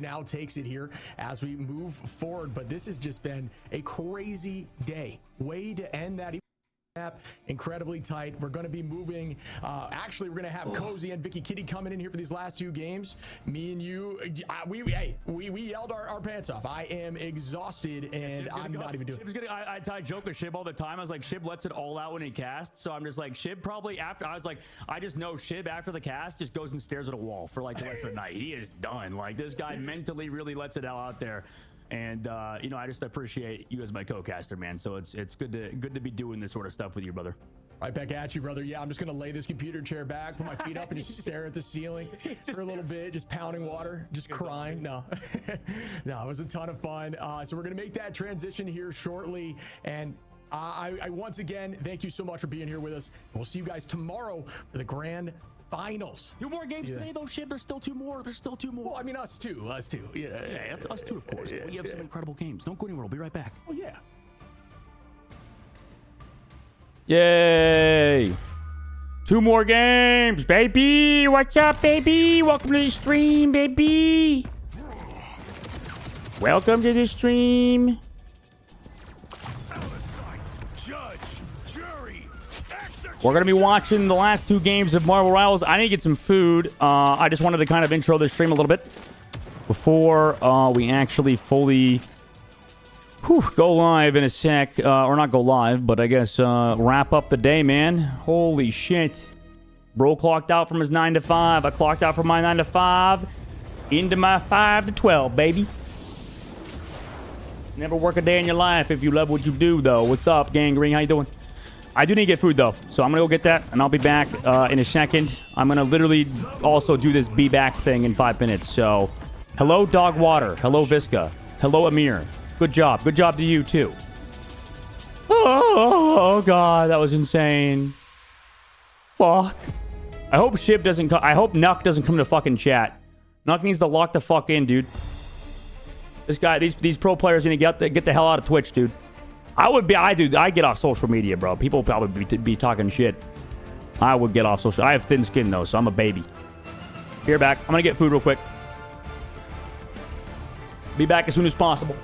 now takes it here as we move forward. But this has just been a crazy day. Way to end that incredibly tight. We're going to be moving. Actually, we're going to have Cozy and Vicky Kitty coming in here for these last two games. Me and you, we yelled our pants off. I am exhausted, and I'm not even doing it. I joke with Shib all the time. I was like, Shib lets it all out when he casts. So I'm just like, Shib probably after. I was like, I just know Shib after the cast just goes and stares at a wall for like the rest of the night. He is done. Like, this guy mentally really lets it all out there. And you know, I just appreciate you as my co-caster, man. So it's good to be doing this sort of stuff with you, brother. Right back at you, brother. Yeah, I'm just gonna lay this computer chair back, put my feet up, and just stare at the ceiling for a little bit, just pounding water, just crying. No, no, it was a ton of fun. So we're gonna make that transition here shortly, and I once again thank you so much for being here with us. We'll see you guys tomorrow for the grand finals. 2 more games today, though, Shib. There's still 2 more. There's still 2 more. Well, I mean, us too. Yeah, us too, of course. But we have some incredible games. Don't go anywhere. We'll be right back. Oh, yeah. Yay! 2 more games, baby. What's up, baby? Welcome to the stream, baby. Welcome to the stream. We're going to be watching the last 2 games of Marvel Rivals. I need to get some food. I just wanted to kind of intro the stream a little bit before we actually fully go live in a sec. Or not go live, but I guess wrap up the day, man. Holy shit. Bro clocked out from his 9 to 5. I clocked out from my 9 to 5 into my 5 to 12, baby. Never work a day in your life if you love what you do, though. What's up, Gangrene? How you doing? I do need to get food, though, so I'm going to go get that, and I'll be back in a second. I'm going to literally also do this be back thing in 5 minutes, so... Hello, Dog Water. Hello, Visca. Hello, Amir. Good job. Good job to you, too. Oh, God, that was insane. Fuck. I hope Shib doesn't come... I hope Nuck doesn't come to fucking chat. Nuck needs to lock the fuck in, dude. This guy, these pro players need to get the hell out of Twitch, dude. I get off social media, bro. People probably be talking shit. I would get off social. I have thin skin, though, so I'm a baby. Here, back. I'm gonna get food real quick. Be back as soon as possible.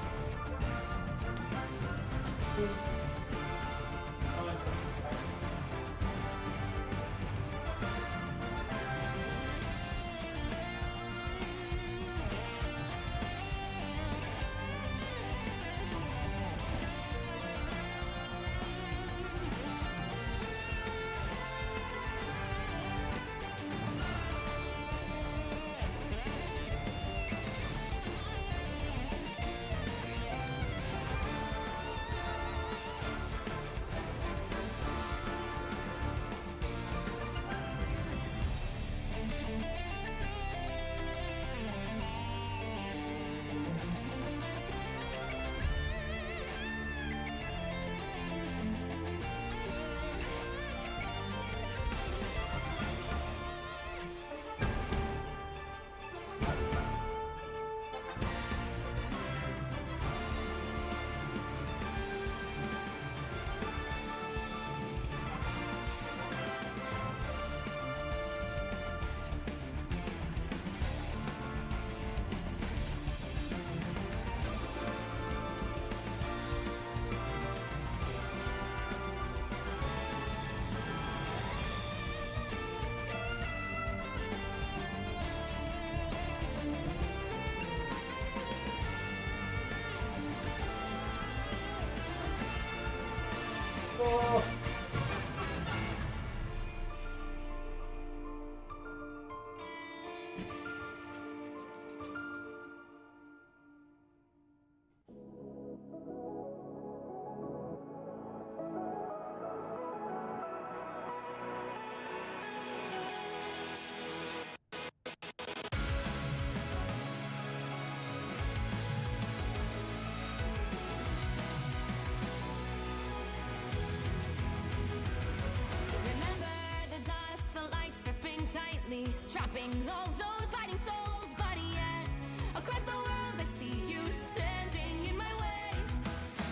Trapping all those fighting souls, but yet across the world I see you standing in my way.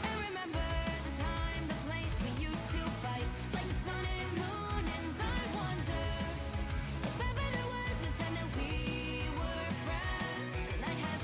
And remember the time, the place we used to fight, like the sun and moon, and I wonder if ever there was a time that we were friends. The night has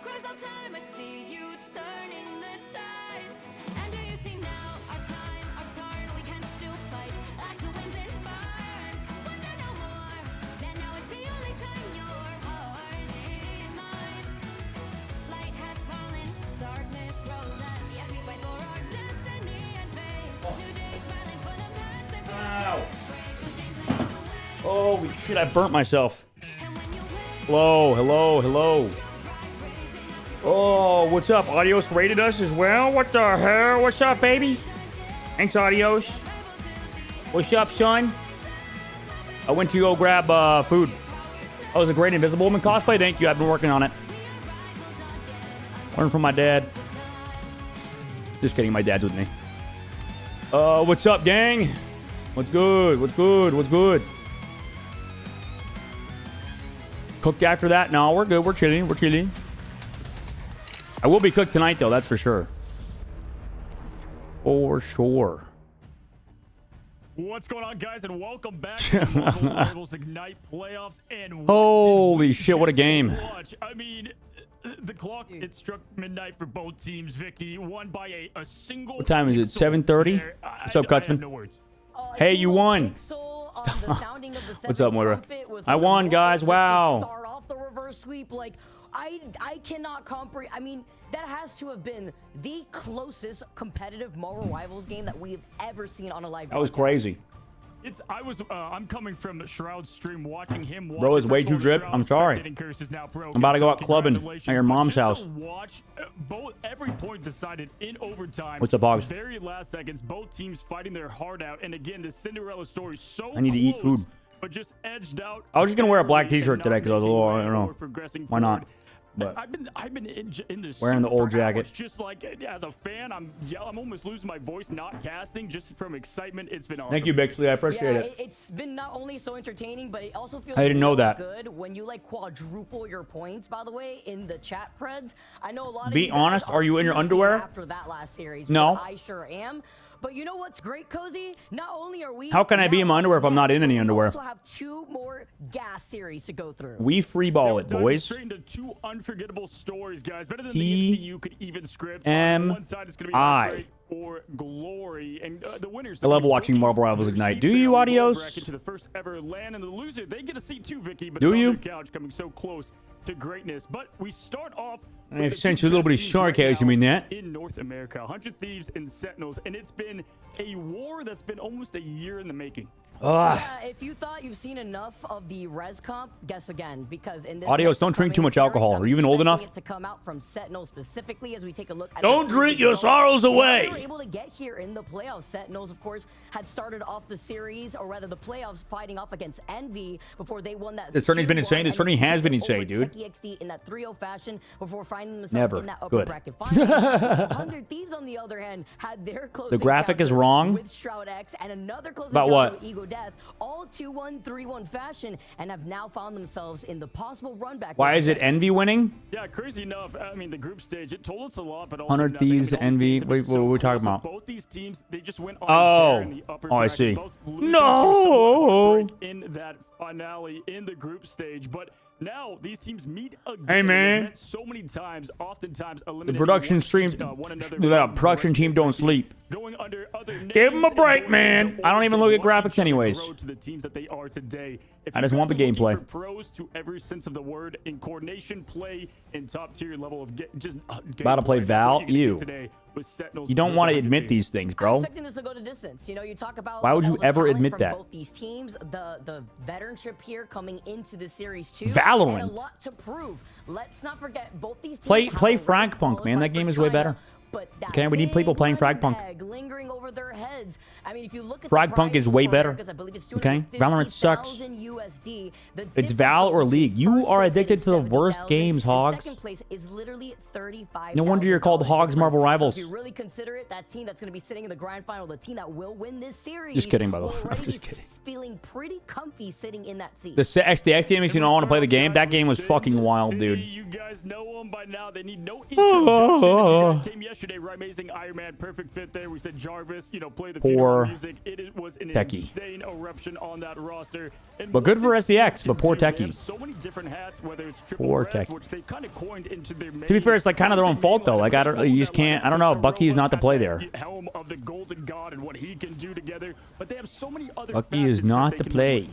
Across all time, I see you turning the tides. And do you see now our time, our turn? We can still fight like the wind and fire. And wonder no more that now is the only time your heart is mine. Light has fallen, darkness grows, and yes, we fight for our destiny and fate. New days smiling for the past and Ow. break the chains lead the way. Holy shit, I burnt myself. And when you wake, Hello, hello, hello. rise, raising up Oh, what's up? Adios rated us as well? What the hell? What's up, baby? Thanks, Adios. What's up, son? I went to go grab food. That was a great Invisible Woman cosplay. Thank you. I've been working on it. Learned from my dad. Just kidding. My dad's with me. What's up, gang? What's good? What's good? What's good? Cooked after that? No, we're good. We're chilling. We're chilling. I will be cooked tonight, though. That's for sure. For sure. What's going on, guys, and welcome back to Marvel Rivals Ignite playoffs. And what Holy did we shit, what a just game. watch? I mean, the clock, it struck midnight for both teams. Vicky won by a single. What time is it? pixel 7:30? there. What's up, I have Kutzman? no words. Hey, you won. What's up, Moira? I won, guys. Wow. Start off the reverse sweep. Like, I cannot comprehend. I mean, that has to have been the closest competitive Marvel Rivals game that we have ever seen on a live. That was broadcast. crazy. I'm coming from Shroud's stream, watching him. Bro, it's way too drip. I'm sorry. I'm about to go out clubbing at your mom's house. Watch every point decided in overtime. What's up, Hogs? Very last seconds, both teams fighting their heart out. And again, the Cinderella story so I need to eat close, food. but just edged out. I was just gonna wear a black barely t-shirt and today not 'cause I was a making little, I way don't know. or progressing Why not? forward. But I've been in this Wearing the suit old for jacket. hours, just like as a fan, I'm almost losing my voice not casting just from excitement. It's been awesome. thank you, Bixley. I appreciate Yeah, it. it's been not only so entertaining, but it also feels I didn't know really that. good when you like quadruple your points. By the way, in the chat, Preds, I know a lot of Be you guys honest, are you in your feasting underwear? after that last series? No. because I sure am. But you know what's great, Cozy? Not only are we How can I be in my now underwear if I'm not in gas, any but underwear? We also have 2 more gas series to go through. We free ball it, Diving boys. Straight into 2 unforgettable stories, guys. Better than T- the MCU could even script. M- On one side, it's going to be I. Heartbreak or Glory, and the winners. I love watching Marvel Rivals Ignite. Do you, Adios? Bracket to the first ever land, and the loser they get a seat too, Vicky. But Do it's on you? their couch, coming so close to greatness. But we start off. I with the sense two a little best bit of teams right sarcasm now in that. in North America, 100 Thieves and Sentinels, and it's been a war that's been almost a year in the making. Yeah, if you thought you've seen enough of the Res Comp, guess again, because in this Adios, next don't drink too upcoming much alcohol. series, Are you even old expecting enough? it to come out from Sentinel specifically as we take a look at Don't the drink your results. sorrows And how away. They were able to get here in the playoffs. Sentinels, of course, had started off the series, or rather the playoffs, fighting off against Envy before they won that. This tourney's been 2-1, insane. This and tourney then has been took insane, over dude. Tech EXD in that 3-0 fashion before finding themselves Never. in that upper Good. bracket final. 100 Thieves, on the other hand, had their close The graphic is encounter wrong. with Shroud X and another close About encounter what? with Ego Death, all 2-1, 3-1 fashion, and have now found themselves in the possible run back. Why versus is it Sentinels. Envy winning? Yeah, crazy enough. I mean, the group stage, it told us a lot, but also 100 nothing. I mean, Thieves, all these Envy. teams have been Wait, what are we so talking close, about? but both these teams, they just went on Oh. a tear in the upper Oh, I bracket, see. both losing No. to somewhat heartbreak in that finale in the group stage. But now these teams meet again. Hey, They've man. met so many times, oftentimes The eliminating production one stream, another the from production team don't greatness, sleep. going under other names Give 'em a and break, going man. into I don't orders even they look at watch graphics each other anyways. grow to the teams that they are today. If I you just guys want the are looking gameplay. for pros to every sense of the word in coordination, play, and top tier level of just About to play gameplay, that's Val? what you're gonna You. get today with Sentinels You don't versus want to 100 admit Thieves. these things, I'm bro. expecting this to go to distance. You know, you talk about Why would you all the ever talent admit from that? both these teams, the veteranship here coming into the series too. Valorant. And a lot to prove. Let's not forget both these teams Play- have play already Fragpunk, man. That qualified game for is way China, better. But that Okay, we need big people playing money Fragpunk. bag lingering over their heads. I mean, if you look at Fragpunk the price is way for better. Americas, I believe it's Okay? Valorant sucks. 250,000 USD. The It's difference Val or between League. You first are place addicted getting to the worst 70,000 games, and Hogs. Second place is literally 35,000. No wonder you're called Hogs Marvel difference. Rivals. So if you really consider it, that team that's going to be sitting in the grand final, the team that will win this series. Just kidding, by the way. will I'm already just be kidding. Feeling pretty comfy sitting in that seat. The X game makes you not want to play the game. That game was Sin fucking wild, City, dude. You guys know them by now. They need no introduction. If you guys came yesterday, right? Amazing Iron Man, perfect fit there. We said Jarvis, play the Poor funeral music. It was an Techie. insane eruption on that roster. And But good what for this SDX, team but poor can do, they Techie. have so many different hats, whether it's triple Poor reds, Techie. which they kind of coined into their To be fair, it's like kind of their own fault though. Like you just can't. I don't know. Bucky is not to play there. Helm of the Golden God and what he can do together, but they have so many other Bucky is facets that not they to can play. do.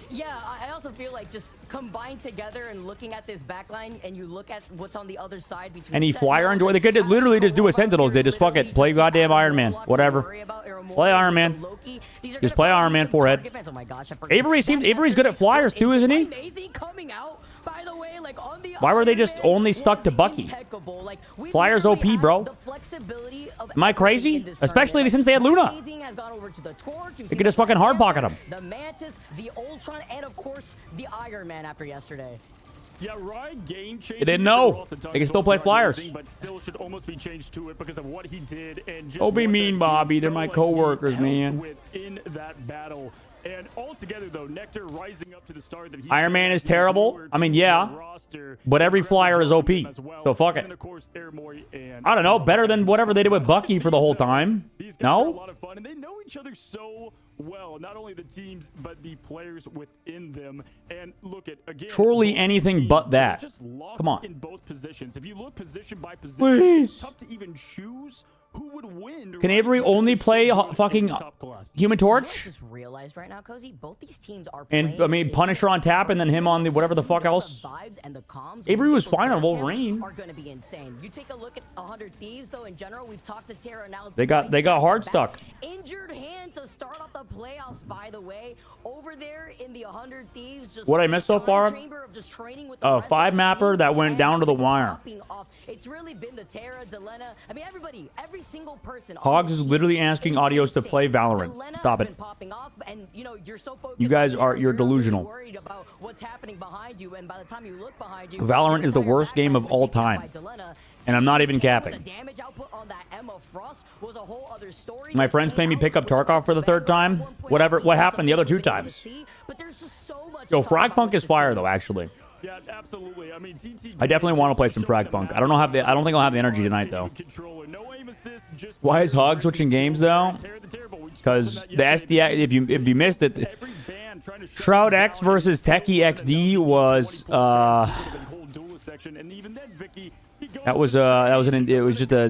Yeah, I also feel like just combined together and looking at this backline, and you look at what's on the other side between Any flyer Sentinels enjoy? They could and literally just do a Kawhi Sentinels. They here, just fuck it. literally Play just goddamn the Iron Man. lot to Whatever. worry about. Immortal Play Iron with Man. the Loki. These are Just gonna play probably Iron be Man some forehead. target defense. Oh my gosh, I forgot. Avery's good at flyers too, isn't he? Amazing coming out. By the way, like on the Why were they Iron just Man only stuck to was Bucky? impeccable. Like, we've Flyers literally OP, had bro. the flexibility of Am I everything crazy? in this Especially tournament. since they had Luna. Amazing has gone over to the Torch. They could just fucking hard pocket him. The Mantis, the Ultron, and of course the Iron Man after yesterday. Yeah, right. Game change. They didn't know. They can still play Flyers. But still should almost be changed to it because of what he did and just Don't be what mean, that team Bobby. They're felt my like he coworkers, helped man. with in that battle. And altogether, though, Nectar rising up to the star that he's Iron Man been is as terrible. newer I mean, to yeah. the roster. But every flyer is OP. As well. So fuck it. And of course, Airmoy and I don't know. Better than whatever they did with Bucky for the whole time. These guys are a No? lot of fun, and they know each other so well. Not only the teams, but the players within them. And look at again. Surely both anything teams, but they're that. just locked Come on. in both positions. If you look position by position, Please. it's tough to even choose who would win. Can right? Avery Because only they're so play good in fucking top class. Human You know what I Torch? just realized right now, Cozy, both these teams are And, playing I mean, in Punisher on tap and then him on the whatever the fuck the else. vibes and the comms Avery when was those fine on camps Wolverine. Are going to be insane. You take a look at 100 Thieves, though. In general, we've talked to Terra now. They got twice hard back-to-back. stuck. Injured hand to start off the playoffs. By the way, over there in the 100 Thieves, just What I missed so time far? chamber of just training with the rest of 5 the mapper team that went and down to the nothing wire. popping off. It's really been the Terra, Delena. I mean, everybody, every single person. on Hogs this is team literally asking is Audios to insane. play Valorant. Delena Stop has it. been popping off, and you know you're so focused. You guys on are- Terra, you're not really delusional. worried about what's happening behind you, and by the time you look behind you, Valorant the is the entire worst game backline's of been all taken out time. by Delena. And I'm not even TTK with capping. The damage output on that Emma Frost was a whole other story. My that friends came played me out pick up with the Tarkov for the third Vanguard time. 1.0 Whatever- what team, happened the other something two we've been able to times? see, but there's just so much Yo, to talk about Fragpunk with is this fire team. though, actually. Yeah, absolutely. I mean, TT. I definitely want to play some Fragpunk. I don't know. I don't think I'll have the energy tonight though. Why is Hog switching games though? Because the SDX, if you missed it, Shroud X versus Techie XD was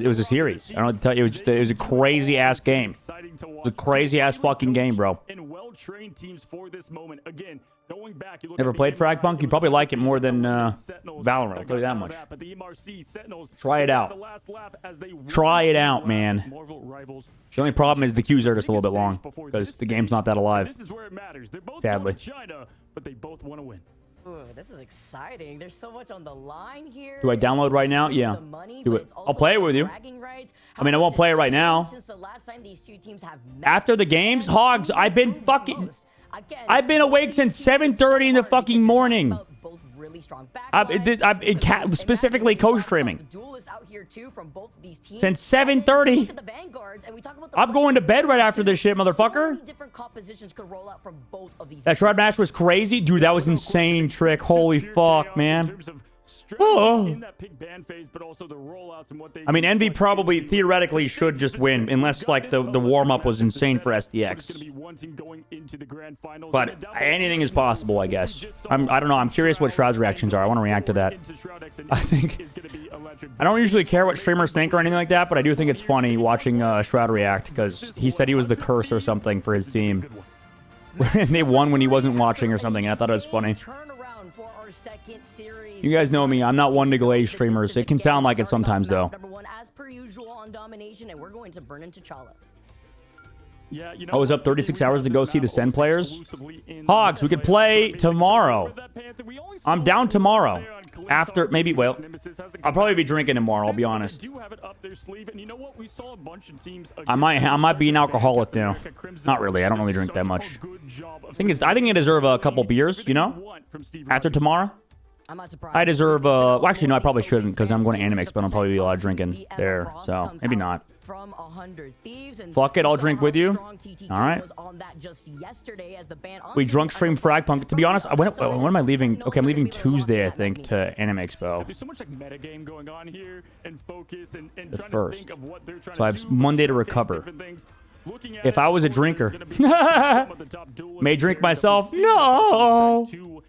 it was a series. I don't know what to tell you. It was a crazy ass game. It was a crazy ass fucking game, bro. And well-trained teams for this moment. Again, going back, you look Never at the played NMR, Fragpunk? You probably like it more than Valorant, I'll tell you that much. But the MRC Sentinels Try it out. the last laugh as they Try it win out, the man. Marvel Rivals The only problem is the queues are just a little bit long Biggest stage before because this the game's stage. not that alive. This is where it matters. They're both Sadly. going to China, but they both want to win. Ooh, this is exciting. There's so much on the line here. Do I download It's right now? certainly Yeah. the money, Do but it. it's I'll also play it the with you. bragging rights. I mean, I How won't much play it has right now. changed since the last time these two teams have met? After the games, And Hogs, who's I've been improved the fucking- most? Again, I've been both awake these since teams hit 7:30 in the so hard fucking because you're talking morning. about both really strong I'm backlines. specifically Imagine when we talk co-streaming. about the duelists out here too from both of these teams. Since And then 7:30. look at the Vanguards, and we talk about the I'm going to bed right after this shit, flexibility, too. So motherfucker. many different compositions could roll out from both of these That Shroud teams. match was crazy, dude. That was insane trick. Holy Just pure fuck, chaos in man. terms of strategy Oh. in that pick ban phase, but also the rollouts and what they I mean, can Envy flex probably into. theoretically should just win, unless like the warm up was insane for Who's SDX. gonna be wanting going into the grand finals. But And down below, anything is possible, I guess. we just saw I don't know. I'm curious what Shroud's reactions are. I want to react to that. into Shroud X, and I think- is gonna be electric. I don't usually care what streamers think or anything like that, but I do think it's funny watching Shroud react because he said he was the curse or something for his team. And they won when he wasn't watching or something, and I thought it was funny. Turnaround for our second series. You guys know me. I'm not one to glaze streamers. It can sound like it sometimes, though. Number one, as per usual on domination, and we're going to burn into T'Challa. Yeah, you know I was what? up 36 hours to This go see the map Sen almost players. exclusively in Hogs, the we could playoffs. play But tomorrow. basically, that Panther, we only saw I'm down one tomorrow. there on Glitz After on maybe, well, Nemesis hasn't I'll come probably back. be drinking tomorrow. I'll be Since, but honest. they do have it up their sleeve, and you know what? We saw a bunch of teams I might be an alcoholic now. Not really. I don't really drink that much. I think I deserve a couple beers. You know, after tomorrow. I'm not surprised. I deserve, It's been well, a actually, no, I long probably East shouldn't, 'cause I'm going to Coast Animix, but I'll probably be a lot of drinking The Emma there, Frost so comes maybe out not. From 100 Thieves, and Fuck it, we I'll saw drink how with you. strong TTK All right. was on that just yesterday as the ban We onto drunk the stream Emma Frost. Fragpunk. To be From honest, the other side, when am I leaving? Sentinels Okay, I'm are leaving gonna be locking Tuesday, I that think, Magni. to Animexpo. There's so much like metagame going on here and focus and The trying first. to think of what they're trying So I to have do, Monday to showcase recover. different things. looking at If I was a of course, drinker. they're gonna be some of the top duelists May and drink players that we've myself. seen. No. That's also to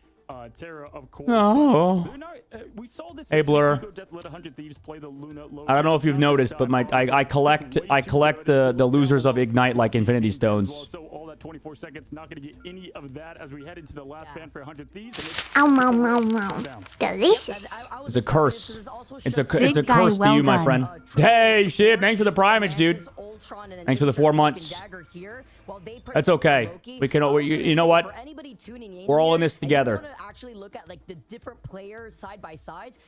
Terra, of course. No. But they're not, we saw this Hey, in Blur. Eco Death, let 100 Thieves play the Luna I don't know if you've noticed, but I collect the losers of Ignite like Infinity Stones. So all that 24 seconds, not going to get any of that as we head into the last ban for 100 Thieves. And it's Delicious. It's a curse. It's a Big guy, curse to well you, my done. friend. Hey, shit! Thanks for the primage, dude. Thanks for the 4 months. That's okay. We can. You know what? We're all in this together.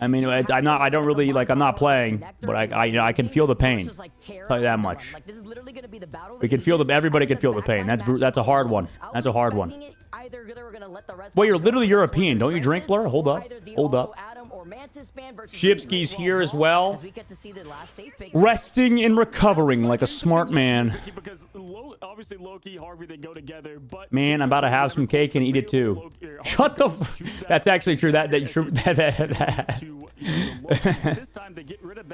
I mean, I'm not. I don't really like. I'm not playing, but I can feel the pain. Tell you that much. We can feel the. Everybody can feel the pain. That's a hard one. That's a hard one. Well, you're literally European. Don't you drink, Blur? Hold up. Hold up. Shipski's here as well. Resting and recovering like a smart man. because obviously Loki, Harvey, they go together. But Man, I'm about to have some cake and eat it too. Shut the. That's actually true.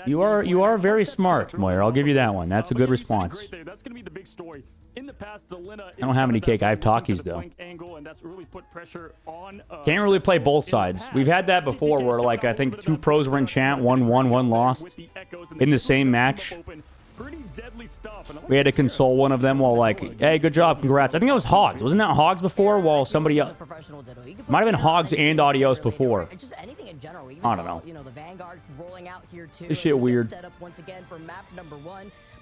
You are very smart, Moyer. I'll give you that one. That's a good response. That's going to be the big story. In the past, Delina I don't have any cake. I have Takis though. Can't really play both sides. We've had that before where like I think 2 pros were in chat, one won, one lost in the same match. We had to console one of them while like, hey, good job, congrats. I think that was Hogs. Wasn't that Hogs before? While somebody else might have been Hogs and Adios before. I don't know. This shit weird.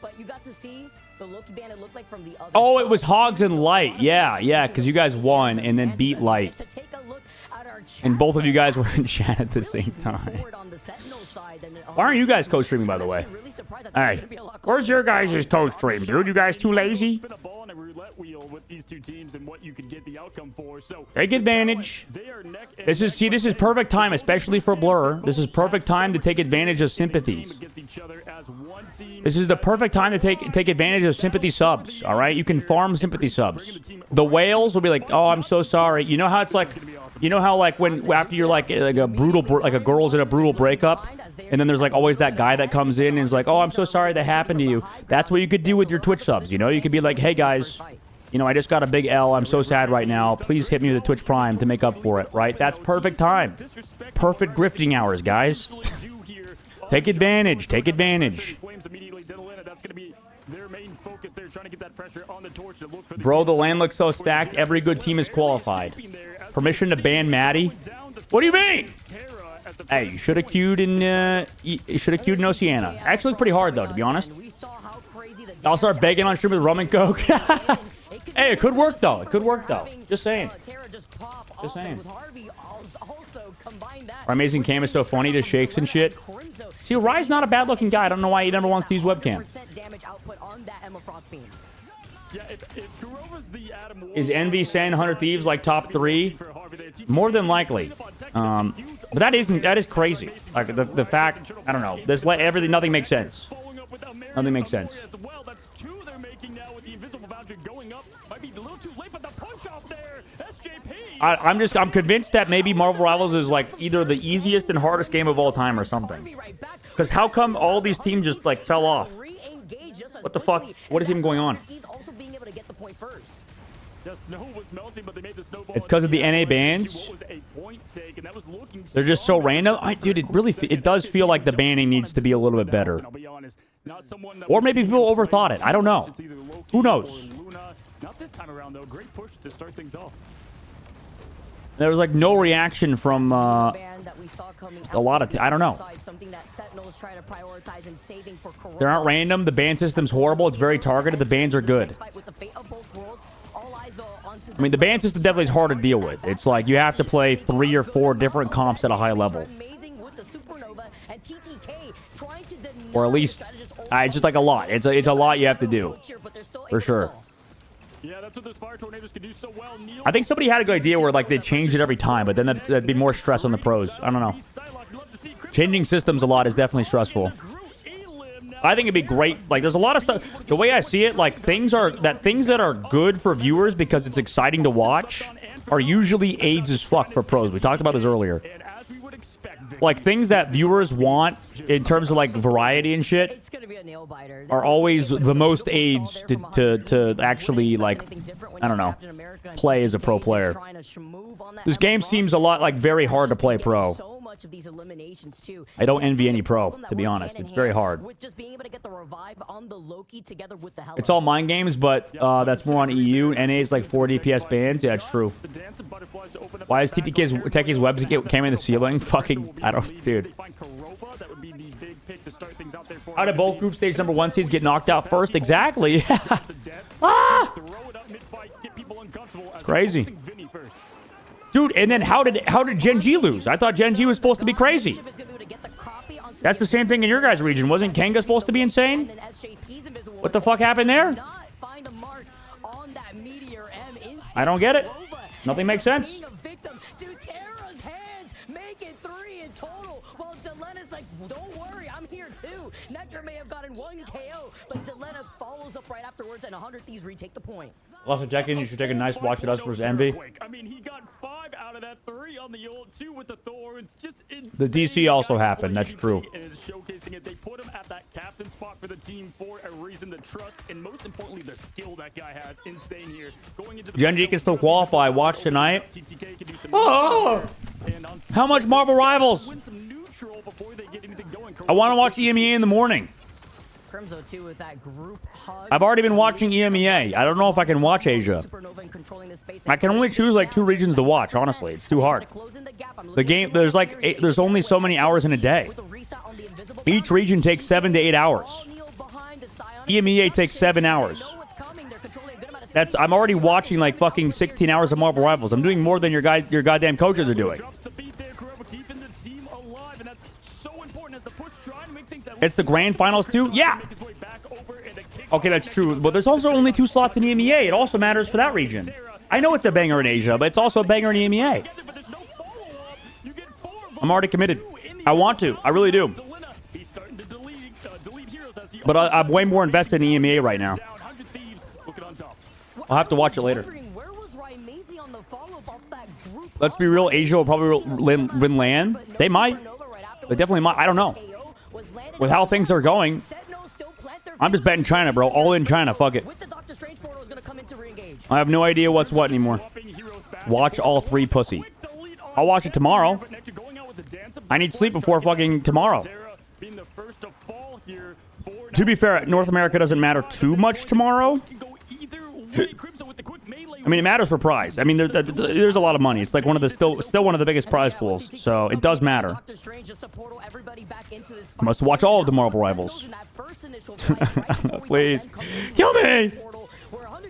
But you got to see the Loki band it looked like from the other Oh, side. it was Hogs and Light. Yeah, because you guys won and then beat Light. To take a look at our chat And both of you right guys now, were in chat at the really same time. forward on the Sentinel side than Why aren't you guys co-streaming, by the way? really surprised. I thought All it was right. gonna be a lot Where's closer. your guys' co-stream, dude? You guys too lazy? Spin a ball on a roulette wheel with these two teams and what you could get the outcome for. So Take advantage. they are neck and This is neck right perfect now. time, especially for Blur. This is perfect time to take advantage of sympathies. Against each other as one team. This is the perfect time to take advantage of sympathy subs. All right, you can farm sympathy subs. The whales will be like, "Oh, I'm so sorry." You know how it's like, you know how like when after you're like a brutal like a girl's in a brutal breakup, and then there's like always that guy that comes in and is like, "Oh, I'm so sorry that happened to you." That's what you could do with your Twitch subs. You know, you could be like, "Hey guys, you know, I just got a big L. I'm so sad right now. Please hit me with a Twitch Prime to make up for it." Right? That's perfect time. Perfect grifting hours, guys. Take advantage. Take advantage. Flames immediately diddle in, and that's going to be their main focus. They're trying to get that pressure on the torch to look for Bro, the land looks so stacked. Every good team is qualified. Permission to ban Maddie? What do you mean? Hey, you should have queued in. You should have queued in Oceania. Actually, it's pretty hard though, to be honest. We saw how crazy the I'll start begging on stream with rum and coke. Hey, it could work though. It could work though. Just saying. Just saying. Our amazing cam is so funny to shakes and shit. See, Rye's not a bad looking guy. I don't know why he never wants to use webcam. Is Envy saying 100 Thieves like top 3? More than likely. But that is crazy. Like the fact, I don't know. This everything, nothing makes sense. Nothing makes sense. I'm convinced that maybe Marvel Rivals is like either the easiest and hardest game of all time or something. Because how come all these teams just like fell off? What the fuck? What is even going on? It's because of the NA bans. They're just so random. Dude, it does feel like the banning needs to be a little bit better. Or maybe people overthought it. I don't know. Who knows? Not this time around though. Great push to start things off. There was like no reaction from a lot of. I don't know. They aren't random. The ban system's horrible. It's very targeted. The bans are good. I mean, the ban system definitely is hard to deal with. It's like you have to play 3 or 4 different comps at a high level. Or at least, it's just like a lot. It's a lot you have to do. For sure. Yeah, that's what those fire tornadoes can do so well. I think somebody had a good idea where like they changed it every time, but then that'd be more stress on the pros. I don't know. Changing systems a lot is definitely stressful. I think it'd be great. Like, there's a lot of stuff. The way I see it, like things that are good for viewers because it's exciting to watch are usually AIDS as fuck for pros. We talked about this earlier. Like things that viewers want in terms of like variety and shit, It's gonna be a nail biter. are always the most aged to actually, like, I don't know, play as a pro player. This game seems a lot like very hard to play pro. I don't envy any pro, to be honest. It's very hard. It's all mind games, but that's more on EU. NA is like 4 DPS bands. Yeah, it's true. Why is Techie's webs came in the ceiling? Fucking, I don't, dude. How did both group stage #1 seeds get knocked out first? Exactly. Ah! It's crazy. Dude, and then how did Gen G lose? I thought Gen G was supposed to be crazy. That's the same thing in your guys' region. Wasn't Kenga supposed to be insane? What the fuck happened there? I don't get it. Nothing makes sense. Don't worry, I'm here too. Nectar may have gotten 1 KO, but Delena follows up right afterwards, and 100 Thieves retake the point. Also, check-in, you should take a nice watch at us versus Envy. I mean, he got 5 out of that 3 on the ult, 2 with the thorns. Just the DC also happened. That's true. Showcasing it, they put him at that captain spot for the team for a reason. The trust and most importantly, the skill that guy has. Insane here. Going into the Gen G can still qualify. Watch tonight. Oh! How much Marvel Rivals? I want to watch EMEA in the morning. Crimzo too with that group hug. I've already been watching EMEA. I don't know if I can watch Asia. I can only choose like 2 regions to watch, honestly. It's too hard. The game, there's only so many hours in a day. Each region takes 7 to 8 hours. EMEA takes 7 hours. I'm already watching like fucking 16 hours of Marvel Rivals. I'm doing more than your goddamn coaches are doing. It's the grand finals too? Yeah. Okay, that's true. But there's also only 2 slots in EMEA. It also matters for that region. I know it's a banger in Asia, but it's also a banger in EMEA. I'm already committed. I want to. I really do. But I'm way more invested in EMEA right now. I'll have to watch it later. Let's be real. Asia will probably win LAN. They might. They definitely might. I don't know. With how things are going, I'm just betting China, bro. All in China. Fuck it. I have no idea what's what anymore. Watch all 3, pussy. I'll watch it tomorrow. I need sleep before fucking tomorrow. To be fair, North America doesn't matter too much tomorrow. I mean, it matters for prize. I mean, there's a lot of money. It's like one of the still one of the biggest prize pools, so it does matter. I must watch all of the Marvel Rivals. Please, kill me.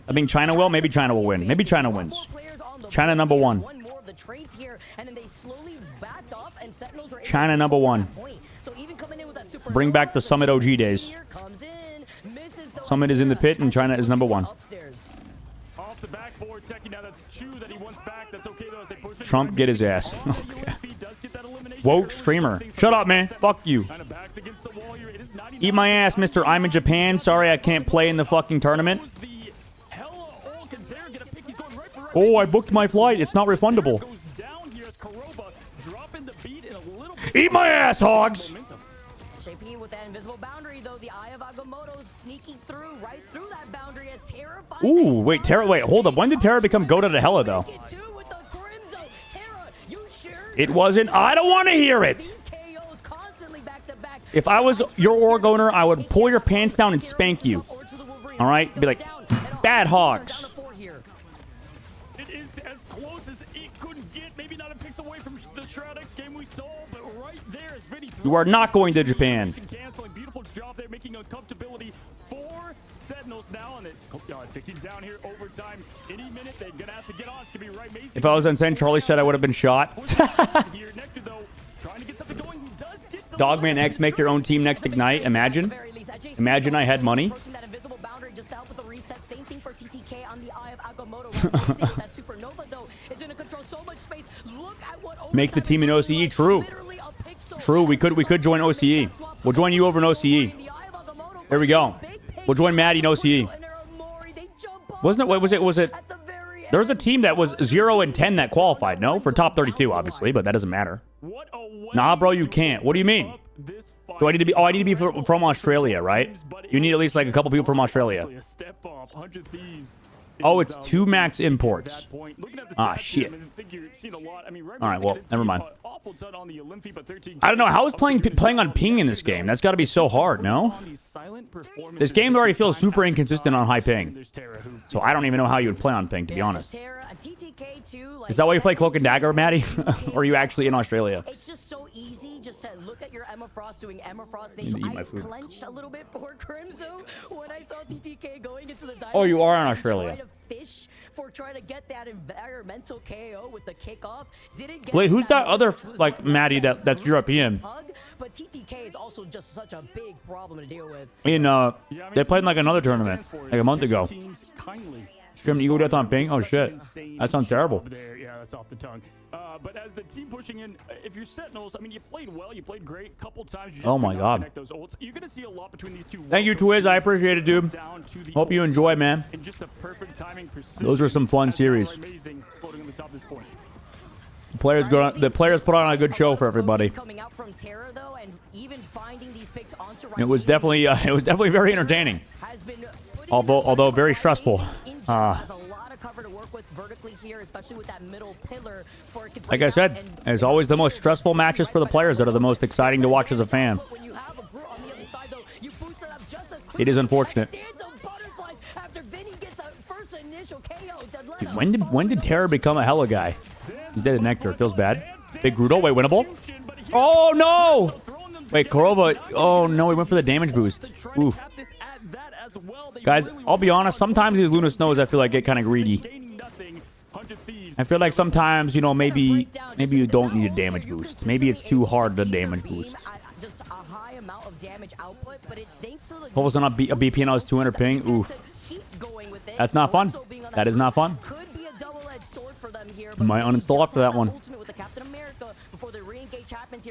I think China will. Maybe China will win. Maybe China wins. China #1. China #1. Bring back the Summit OG days. Summit is in the pit, and China is #1. Trump, get his ass. Okay. Woke streamer. Shut up, man. Fuck you. Eat my ass, Mr. I'm in Japan. Sorry I can't play in the fucking tournament. Oh, I booked my flight. It's not refundable. Eat my ass, hogs. JP with that invisible boundary, though, the Eye of Agamotto sneaking through, right through that boundary as Terra finds Ooh, wait, Terra, wait, hold up. When did Terra become Go to the Hella, though? It wasn't. I don't want to hear it. If I was your org owner, I would pull your pants down and spank you. All right? Be like, bad hogs. It is as close as it could get. Maybe not a pixel away from the Shroud X game we saw, but right there is Vinny. You are not going to Japan. Canceling. Beautiful job there, making a comfortability for Sentinels now, and it's ticking down here overtime. Any minute they're gonna have to get on. It's gonna be right. Mason. If I was insane, Charlie said I would have been shot. Dogman X, make your own team next Ignite. Imagine. Imagine I had money. Make the team in OCE. True. True. We could join OCE. We'll join you over in OCE. There we go. We'll join Maddie in OCE. Wasn't it? What was it? There was a team that was 0-10 that qualified. No, for top 32, obviously, but that doesn't matter. Nah, bro, you can't. What do you mean? this Do I need to be? Oh, I need to be fight- from Australia, right? Teams, but You need at least like a couple people from Australia. honestly a step up. 100 Thieves Oh, is, it's two looking max to get imports. that point. Looking at the Ah, stats shit. here, I think you're seeing a lot. I mean, All right, well, never mind. Awful ton on the Olympi, but 13 I don't know. How is playing Obviously, playing on ping in this game? That's got to be so hard, no? on these silent performances This game that already keep feels time super out inconsistent on high and ping. there's Terra who- So I don't even know how you would play on ping, to be Yeah, honest. Terra, a TTK too, like Is that why you play Cloak and 17, Dagger, Maddie? 18K Or are you actually in Australia? It's just so easy just to look at your Emma Frost doing Emma Frost You things. need to eat my I food. clenched a little bit for Crimzo when I saw TTK going into the Oh, you are in and Australia. trying to fish for trying to get that environmental KO with the kickoff. Didn't get Wait, it who's that moment, other, which was like, my Maddie first that's European? hug, but TTK is also just such a big problem to deal with. In Yeah, I mean, they played in like what another TTK tournament stands for like a is month take ago. teams kindly. Stream Eagle Death on ping? Oh Just such an shit, insane that sounds terrible. job there. Yeah, that's off the tongue. But as the team pushing in, if you're Sentinels, I mean, you played well, you played great. Couple times, you just Oh could my not God. connect those ults. You're gonna see a lot between these two. Thank you, well-coached Twiz. I teams. appreciate it, dude. Down to the Hope you ult enjoy, fights man. and just the perfect timing, Those are some fun precision. series. Amazing, floating on the top of this point. The players put on a good show for everybody. Coming out from Terra though, and even finding these picks onto It was definitely very entertaining. has been putting Although in very that stressful. in general, has a lot of cover to work with vertically here, especially with that middle pillar for it to Like play I said, out and it's always the most build stressful speed matches right for the by players that are the middle. most exciting to watch as a fan. But when you have a Brute on the other side, though, you boost it up just as It is quickly. unfortunate. Dance of butterflies after Vinny gets a first initial KO. Deadletta Dude, when following did up Terra with become a hella guy? He's dead to Nectar. Feels bad. Big Grudo. Wait, winnable? Oh no! Wait, Korova. Oh no, he went for the damage boost. Oof. Guys, I'll be honest. Sometimes these Luna Snows, I feel like get kind of greedy. I feel like sometimes, you know, maybe you don't need a damage boost. Maybe it's too hard to damage boost. Just a high amount of damage output, but it's thanks to the What was on a BP and I was 200 ping? Oof. That's not fun. That is not fun. Could be a double-edged sword for them here. Might uninstall after that one.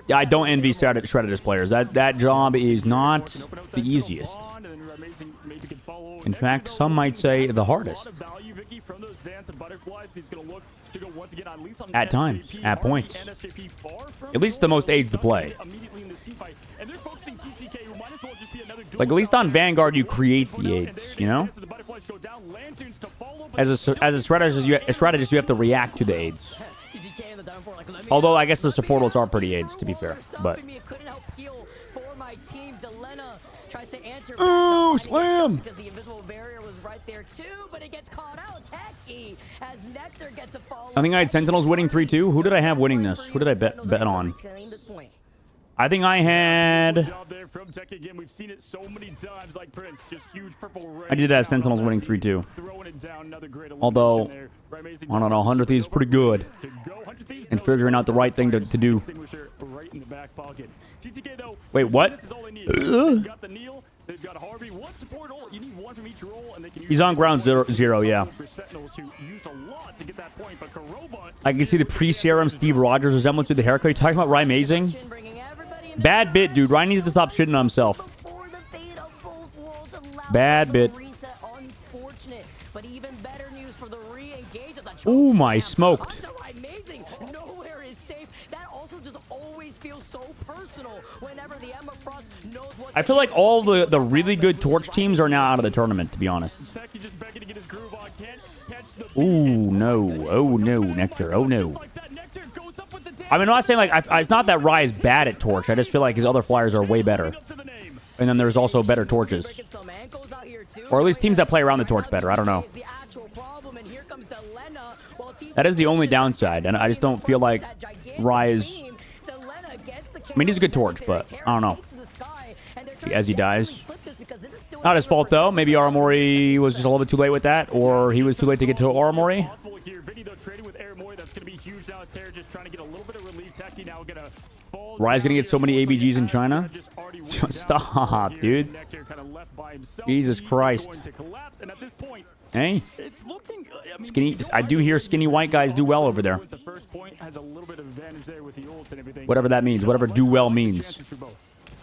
Yeah, I don't envy Shredder's players. That job is not the easiest. In fact, some might say the hardest. At times, at points. At least the most aids to play. Like, at least on Vanguard, you create the aids, you know? As a strategist, you have to react to the aids. Although, I guess the support ults are pretty aids, to be fair. But ooh, slam! Because the invisible barrier was right there too, but it gets caught out. Techie as Nectar gets a follow. I think I had Sentinels winning 3-2. Who did I have winning this? Who did I bet on? I think I had... I did have Sentinels winning 3-2. Although, I don't know, 100 Thieves is pretty good. And figuring out the right thing to do. Wait, what? He's on ground zero, yeah. I can see the pre-serum Steve Rogers resemblance with the haircut. You talking about Ryan Amazing? Bad bit, dude. Ryan needs to stop shitting on himself. Bad bit. Ooh, my smoked. I feel like all the really good Torch teams are now out of the tournament, to be honest. Ooh, no. Oh, no, Nectar. Oh, no. I mean, I'm not saying, like, it's not that Rai is bad at Torch. I just feel like his other flyers are way better. And then there's also better Torches. Or at least teams that play around the Torch better. I don't know. That is the only downside. And I just don't feel like Rai is... I mean, he's a good Torch, but I don't know. As he dies. Not his fault, though. Maybe Aramori was just a little bit too late with that. Or he was too late to get to Aramori. Rai's gonna get so many ABGs in China. Stop, dude. Jesus Christ. Hey. Skinny. I do hear skinny white guys do well over there. Whatever that means. Whatever do well means.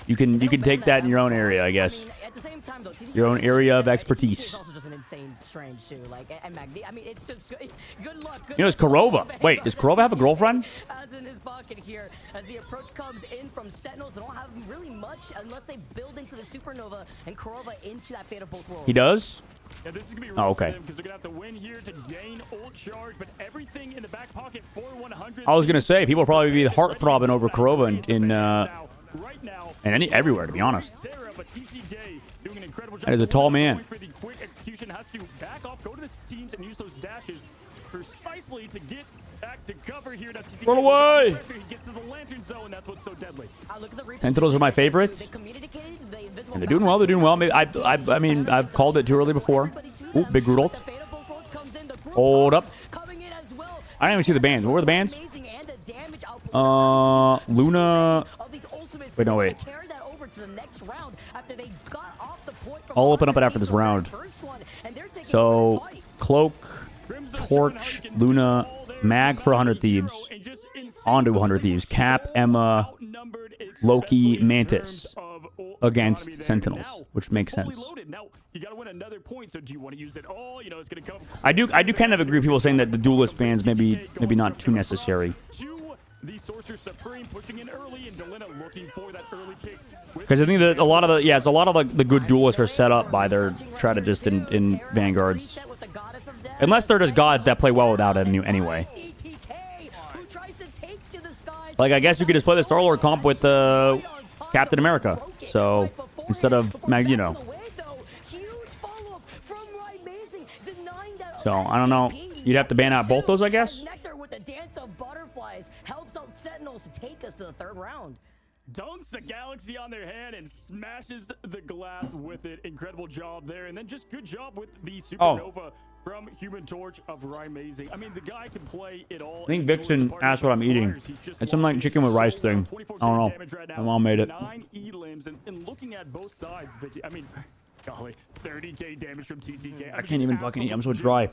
You can take that in your own area, I guess. I mean, at the same time, though, TTK Your own is area of TTK expertise. is also just an insane strange too. Like, and Magni, I mean, it's just good luck. Good You know, it's luck. Korova. Wait, does Korova have a girlfriend? As in his pocket here, as the approach comes in from Sentinels, they don't have really much unless they build into the Supernova and Korova into that Fate of both worlds. He does? Yeah, this is gonna be Oh, okay. because they're gonna have to win here to gain ult charge, but everything in the back pocket for 100. I was gonna say people will probably be heart throbbing over Korova Right now, and everywhere, to be honest. Terra, but TTK doing an incredible job. That is a tall man. For the quick execution, has to back off, go to the teams, and use those dashes precisely to get back to cover here. Now TTK Run away! He gets to the lantern zone. That's what's so deadly. Look at the replay. Sentinels are my favorites. They communicated, the invisible And they're doing well. They're doing well. Maybe I mean, I've called it too early before. Ooh, big Rudolph. The Fate of both worlds comes in, the group Hold up. coming in as well. I didn't even see the bands. What were the bands? Amazing, and the damage output Luna. of these ultimates Wait, no, could wait. carry that over to the next round after they got off the point from I'll open up it 100 after this over that round. first one, and they're taking over So, this fight. Cloak, Torch, Luna, Mag for 100 Thieves, onto 100 Thieves, Cap, Emma, Loki, Mantis against Sentinels, which makes sense. Now you gotta win another point. So do you want to use it all? You know, it's gonna come. I do kind of agree with people saying that the duelist bans maybe not too necessary. The Sorcerer Supreme pushing in early, and Delina looking for that early pick. Because I think that a lot of the good duelists are set up by their strategists in Vanguards. Unless they're just gods that play well without it anyway. Like, I guess you could just play the Star-Lord comp with Captain America. So, instead of Magneto. So, I don't know. You'd have to ban out both those, I guess? Nectar with the Dance of Butterflies helps out Sentinels to take us to the third round. Dunks the Galaxy on their hand and smashes the glass with it. Incredible job there. And then just good job with the Supernova from Human Torch of Rymazing. I mean, the guy can play it all. I think Vixen asked what I'm eating. It's some like chicken with rice thing. I don't know. My mom made it. 9 E-limbs, and looking at both sides, Vicky, I mean, golly, 30k damage from TTK. I can't even fucking eat. I'm so dry.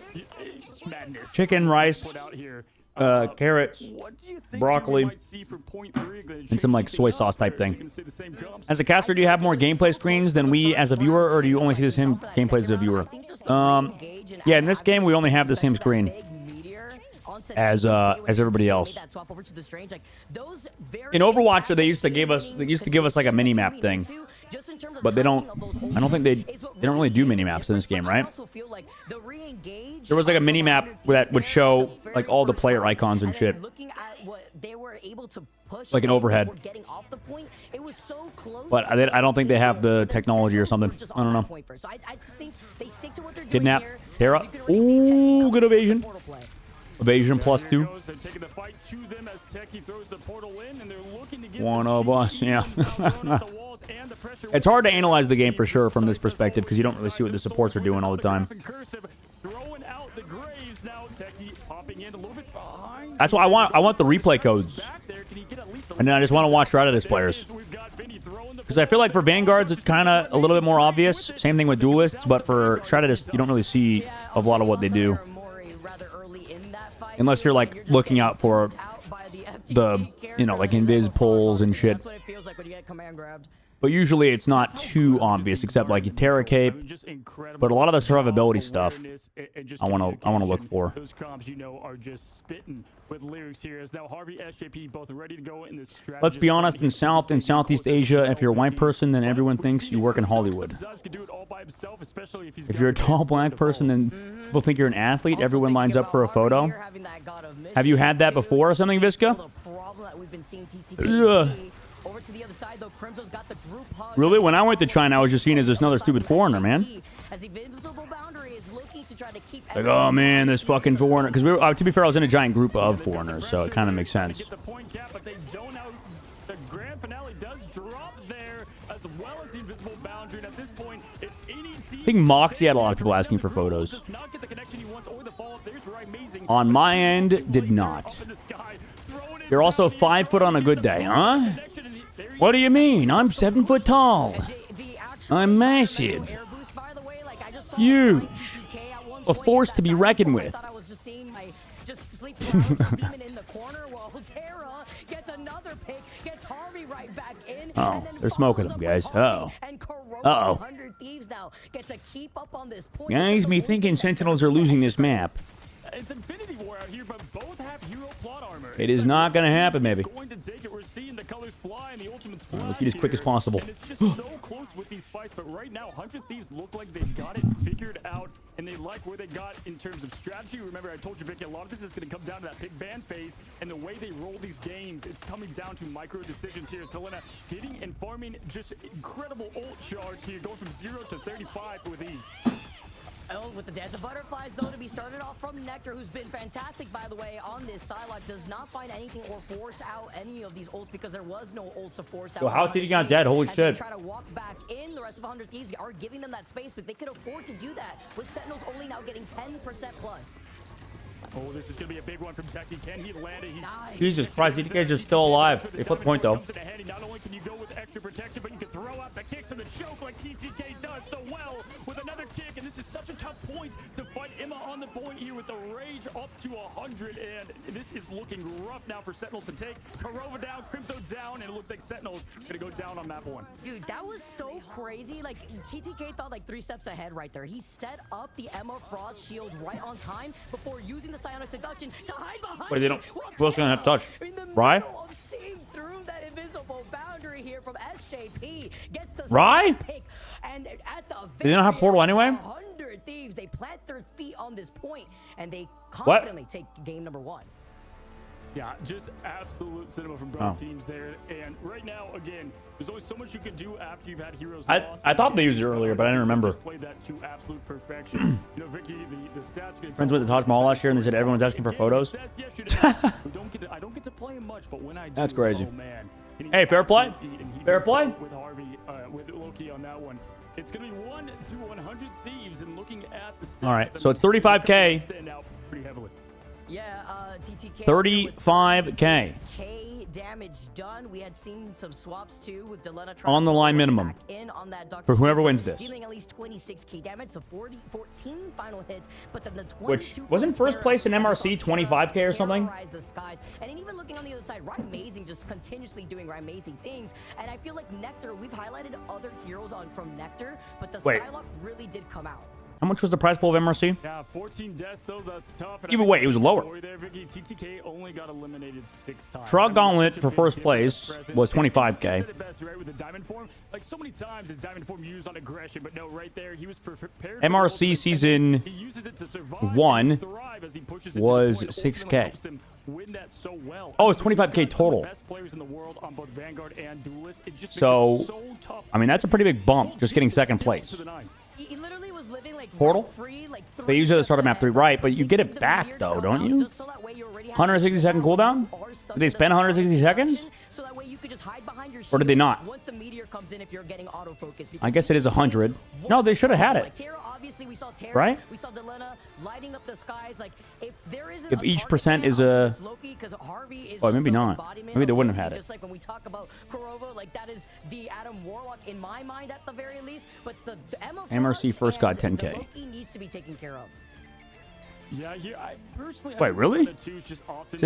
Madness. Chicken, rice, Put out here. carrots, What do you think broccoli, we might see for point 3? and some like soy sauce type thing. As a caster, do you have more gameplay screens than we as a viewer, or do you only see the same gameplay as a viewer? Yeah, in this game we only have the same screen as everybody else. In Overwatch, they used to give us like a mini map thing, but they don't. I don't think they don't really do mini maps in this game, right? There was like a mini map that would show like all the player icons and shit. Like an overhead. But I don't think they have the technology or something. I don't know. Kidnap. Terra. Ooh, good evasion. Evasion +2. One of us, yeah. It's hard to analyze the game for sure from this perspective because you don't really see what the supports are doing all the time. That's why I want the replay codes. And then I just want to watch Strategist players. Because I feel like for Vanguards, it's kind of a little bit more obvious. Same thing with Duelists, but for Strategists, you don't really see a lot of what they do. Unless you're like looking out for the, like invis pulls and shit. But usually it's not too obvious, except like Terra Cape. But a lot of the survivability stuff, I want to look for. Those comps, are just spitting with lyrics here. As now Harvey, SJP, both ready to go in this. Let's be honest, in South and Southeast Asia, if you're a white person, then everyone thinks you work in Hollywood. If you're a tall black person, then people think you're an athlete. Everyone lines up for a photo. Have you had that before or something, Visca? Ugh. Over to the other side, though, Crimso's got the group hug. Really? When I went to China, I was just seen as this another stupid foreigner, man. As the invisible boundary is looking to try to keep like, oh man, this fucking foreigner. Because to be fair, I was in a giant group of foreigners, so it kind of makes sense. The grand finale does drop there, as well as the invisible boundary. And at this point, it's I think Moxie had a lot of people asking for photos. On my end, did not. You're also 5 foot on a good day, huh? What do you mean? I'm 7 foot tall. I'm massive. Huge. A force to be reckoned with. Just sleeping around demon in the corner while Terra gets a another pick, gets Harvey right back in. Oh, and then they're smoking follows him, up with guys. Harvey, Uh-oh. And Corona, Uh-oh. 100 Thieves now get to keep up on this point. Guys, me thinking Sentinels are losing this map. It's Infinity War out here, but both have hero plot armor. It is not gonna happen, maybe. Going to take it. We're seeing the colors fly and the ultimates fly. Let's get as quick as possible. And it's just so close with these fights, but right now, 100 Thieves look like they've got it figured out, and they like where they got in terms of strategy. Remember, I told you, Vicky, a lot of this is going to come down to that pick ban phase, and the way they roll these games, it's coming down to micro decisions here. Delena hitting and farming just incredible ult charge here, going from 0 to 35 with ease. Oh, with the Dance of Butterflies, though, to be started off from Nectar, who's been fantastic, by the way, on this Psylocke. Does not find anything or force out any of these ults because there was no ults to force out. Yo, how's he got 100 dead? Holy Thieves. shit. As they try to walk back in, the rest of 100 Thieves are giving them that space, but they could afford to do that, with Sentinels only now getting 10% plus. Oh, this is going to be a big one from Techie. Can he land it? Nice. Jesus Christ, these guys are still alive. They flip point, though. Not only can you go with extra protection, but you can throw out the kicks and the choke like TTK does so well with another kick. And this is such a tough point to fight Emma on the point here with the rage up to 100. And this is looking rough now for Sentinels to take. Karova down, Crypto down, and it looks like Sentinels going to go down on map 1. Dude, that was so crazy. Like, TTK thought like 3 steps ahead right there. He set up the Emma Frost shield right on time before using the Psionic Seduction to hide behind. Wait, they don't. it. Well, Who else gonna have touch? in the Rye? middle of seeing through that invisible boundary here from SJP gets the Rye? second pick, and at the They don't have very portal end, anyway? 100 Thieves, they plant their feet on this point, and they confidently take game number 1. Yeah, just absolute cinema from both Oh. teams there. And right now, again, there's always so much you can do after you've had heroes I lost. thought they used it earlier, but I didn't remember. Just played that to absolute perfection. You know, Vicky, the stats. Friends went to Taj Mahal last year and they said everyone's asking for photos. I don't get to play him much, but when I do, That's crazy. Oh, man. Hey, fair play. Fair play. With Harvey, with Loki on that one. It's going to be 1 to 100 Thieves, and looking at the stats. All right, I so mean, it's 35K. Stand out pretty heavily. Yeah, TTK. 35K. K damage done. We had seen some swaps too with Delena On the line minimum. back in on that Dr. For whoever Sleep, wins this. dealing at least 26k damage, so 14 final hits, but then the 22 Which, from wasn't first Terra, place in as we MRC saw Terra 25K or something? terrorize the skies. And then even looking on the other side, Rymazing just continuously doing Rymazing things, and I feel like Nectar, we've highlighted other heroes on from Nectar, but the Wait. Psylocke really did come out. How much was the prize pool of MRC? Yeah, 14 deaths though. That's tough. And I Either think way, it was the lower. story there, Vicky, TTK only got eliminated 6 times. Shrug I mean, Gauntlet that's such a for big first difference place of presence. was And 25K. you said it best, right, with the diamond form. Like so many times is diamond form used on aggression, but no, right there he was prepared. for the MRC ultimate, season and he uses it to survive 1 and thrive as he pushes it was to the point. 6K. Ultimately helps him win that so well. Oh, it's We've got 25K some of total. the best players in the world on both Vanguard and Duelist. It just makes So, it so tough. I mean, that's a pretty big bump, just getting second place. To the nines. He literally was living like Portal? free, like They use it at the start of map 3, right, but you get it predicted the back, meteor to though, come don't out you? just so that way you already have 160 second cooldown? or stuck Did they in a spend 160 seconds? section, so that way you could just hide behind your Or did they shield not? Once the meteor comes in, if you're getting autofocus. I guess it is 100. No, they should have had Like it. Terra, obviously, we saw Terra, Right? We saw Delena lighting up the skies. Like, if there isn't If a each target percent man, is obviously a- it's Loki, 'cause Harvey is Oh, just maybe the not. embodiment Maybe they of wouldn't have Loki, had it. Just like when we talk about Korova, like that is the Adam Warlock in my mind at the very least. But the Emma MRC Frost first got and 10K. the Loki needs to be taken care of. Yeah, I personally. Wait, really? Say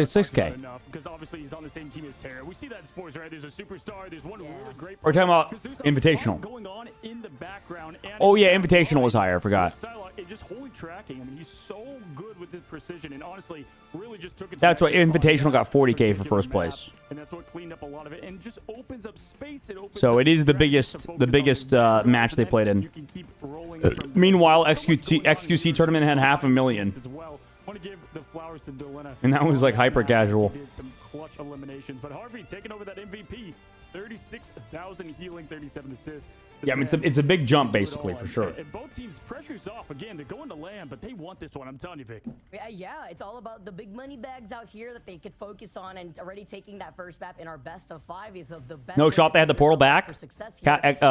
6K. Because obviously he's on the same team as Terra. We see that in sports, right? There's a superstar. There's one really great. We're talking about 'cause there's a Invitational. lot going on in the background. And Oh, yeah, Invitational was higher, I forgot. Psylocke, it just holy tracking. I mean, he's so good with his precision, and honestly, really just took it. to That's the why next level on Invitational got that 40K for particular first map, place. and that's what cleaned up a lot of it, and just opens up space. It opens So up it is the strategies biggest- to the focus on biggest, Vanguard, match and they then played in. you can keep rolling from there. Meanwhile, There's so much going on in XQC here. tournament had 500,000. As well. Want to give the flowers to Delena. And that was, like, hyper casual. He did some clutch eliminations, but Harvey taking over that MVP. 36,000 healing, 37 assists. This Yeah, I mean, man it's a big jump, can do it basically, all. for sure. And both teams, pressure's off. Again, they're going to land, but they want this one. I'm telling you, Vic. Yeah, it's all about the big money bags out here that they could focus on, and already taking that first map in our best of 5 is of the best. No way shot to they had the set portal yourself up back? for success Ca- here. uh,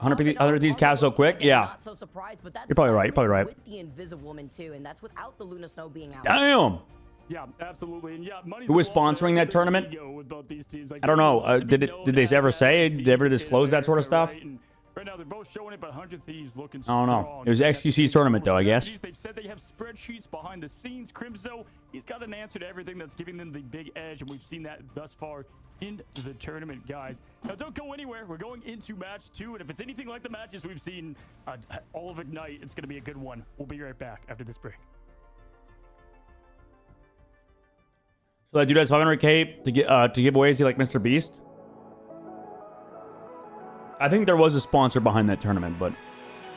Harvey 100 these popping calves so off on the quick? Loki, Yeah. Not so surprised, but that's You're probably right, you're probably right. With the Invisible Woman too, and that's without the Luna Snow being out. Damn. Yeah, absolutely. And yeah, money's Who was involved there. sponsoring that There's tournament? ego with both these teams. Like, I don't know. everyone wants to Did be it- known did they as ever that say? team Did they ever in disclose that sort of America, stuff? right? And right now, they're both showing it, but 100 Thieves looking I don't know. strong. It was They've got XQC's tournament, though, I guess. strategies. They've said they have spreadsheets behind the scenes. Crimzo, he's got an answer to everything that's giving them the big edge, and we've seen that thus far in the tournament, guys. Now, don't go anywhere. We're going into match 2, and if it's anything like the matches we've seen all of Ignite, it's going to be a good one. We'll be right back after this break. So that dude has 500K to give away. Is he like Mr. Beast? I think there was a sponsor behind that tournament, but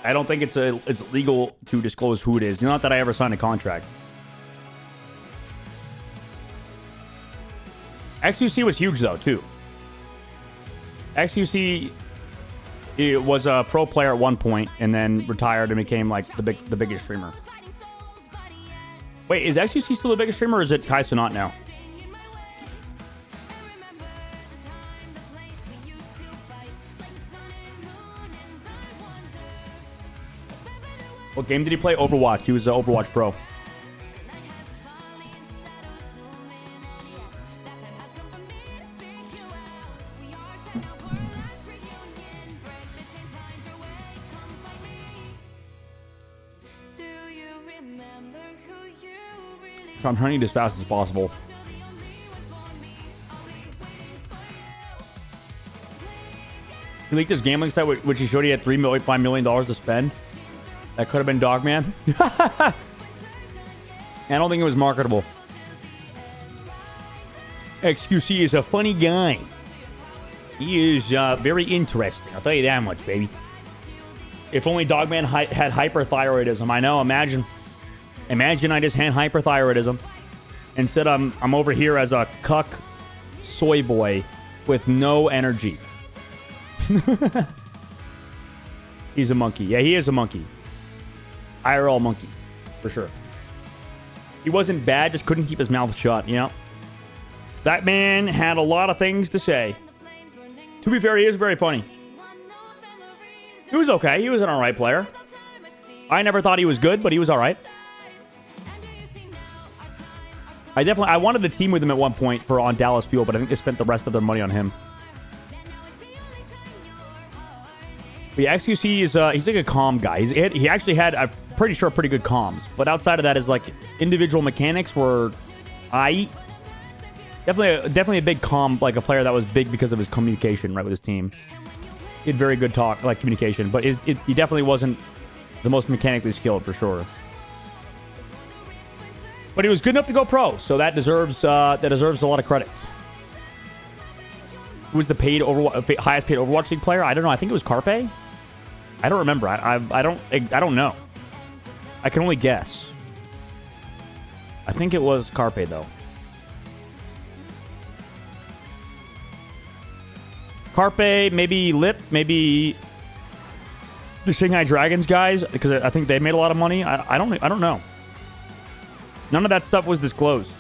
I don't think it's legal to disclose who it is. Not that I ever signed a contract. XUC was huge though too. XUC was a pro player at one point and then retired and became like the biggest streamer. Wait, is XUC still the biggest streamer or is it Kai Cenat now? What game did he play? Overwatch. He was an Overwatch pro. So I'm trying to eat as fast as possible. He leaked his gambling site, which he showed he had $3.5 million to spend. That could have been Dogman. I don't think it was marketable. XQC is a funny guy. He is very interesting. I'll tell you that much, baby. If only Dogman had hyperthyroidism. I know. Imagine I just had hyperthyroidism. Instead, I'm over here as a cuck soy boy with no energy. He's a monkey. Yeah, he is a monkey. IRL monkey, for sure. He wasn't bad, just couldn't keep his mouth shut, you know? That man had a lot of things to say. To be fair, he is very funny. He was okay. He was an alright player. I never thought he was good, but he was alright. I wanted to team with him at one point on Dallas Fuel, but I think they spent the rest of their money on him. But yeah, XQC is he's like a comm guy. He actually had, I'm pretty sure, pretty good comms. But outside of that, his like individual mechanics were definitely a big comm, like a player that was big because of his communication, right, with his team. He had very good communication, but he definitely wasn't the most mechanically skilled for sure. But he was good enough to go pro, so that deserves a lot of credit. Who was the highest paid Overwatch League player? I don't know. I think it was Carpe. I don't remember. I don't know. I can only guess. I think it was Carpe though. Carpe, maybe Lip, maybe the Shanghai Dragons guys, because I think they made a lot of money. I don't know. None of that stuff was disclosed.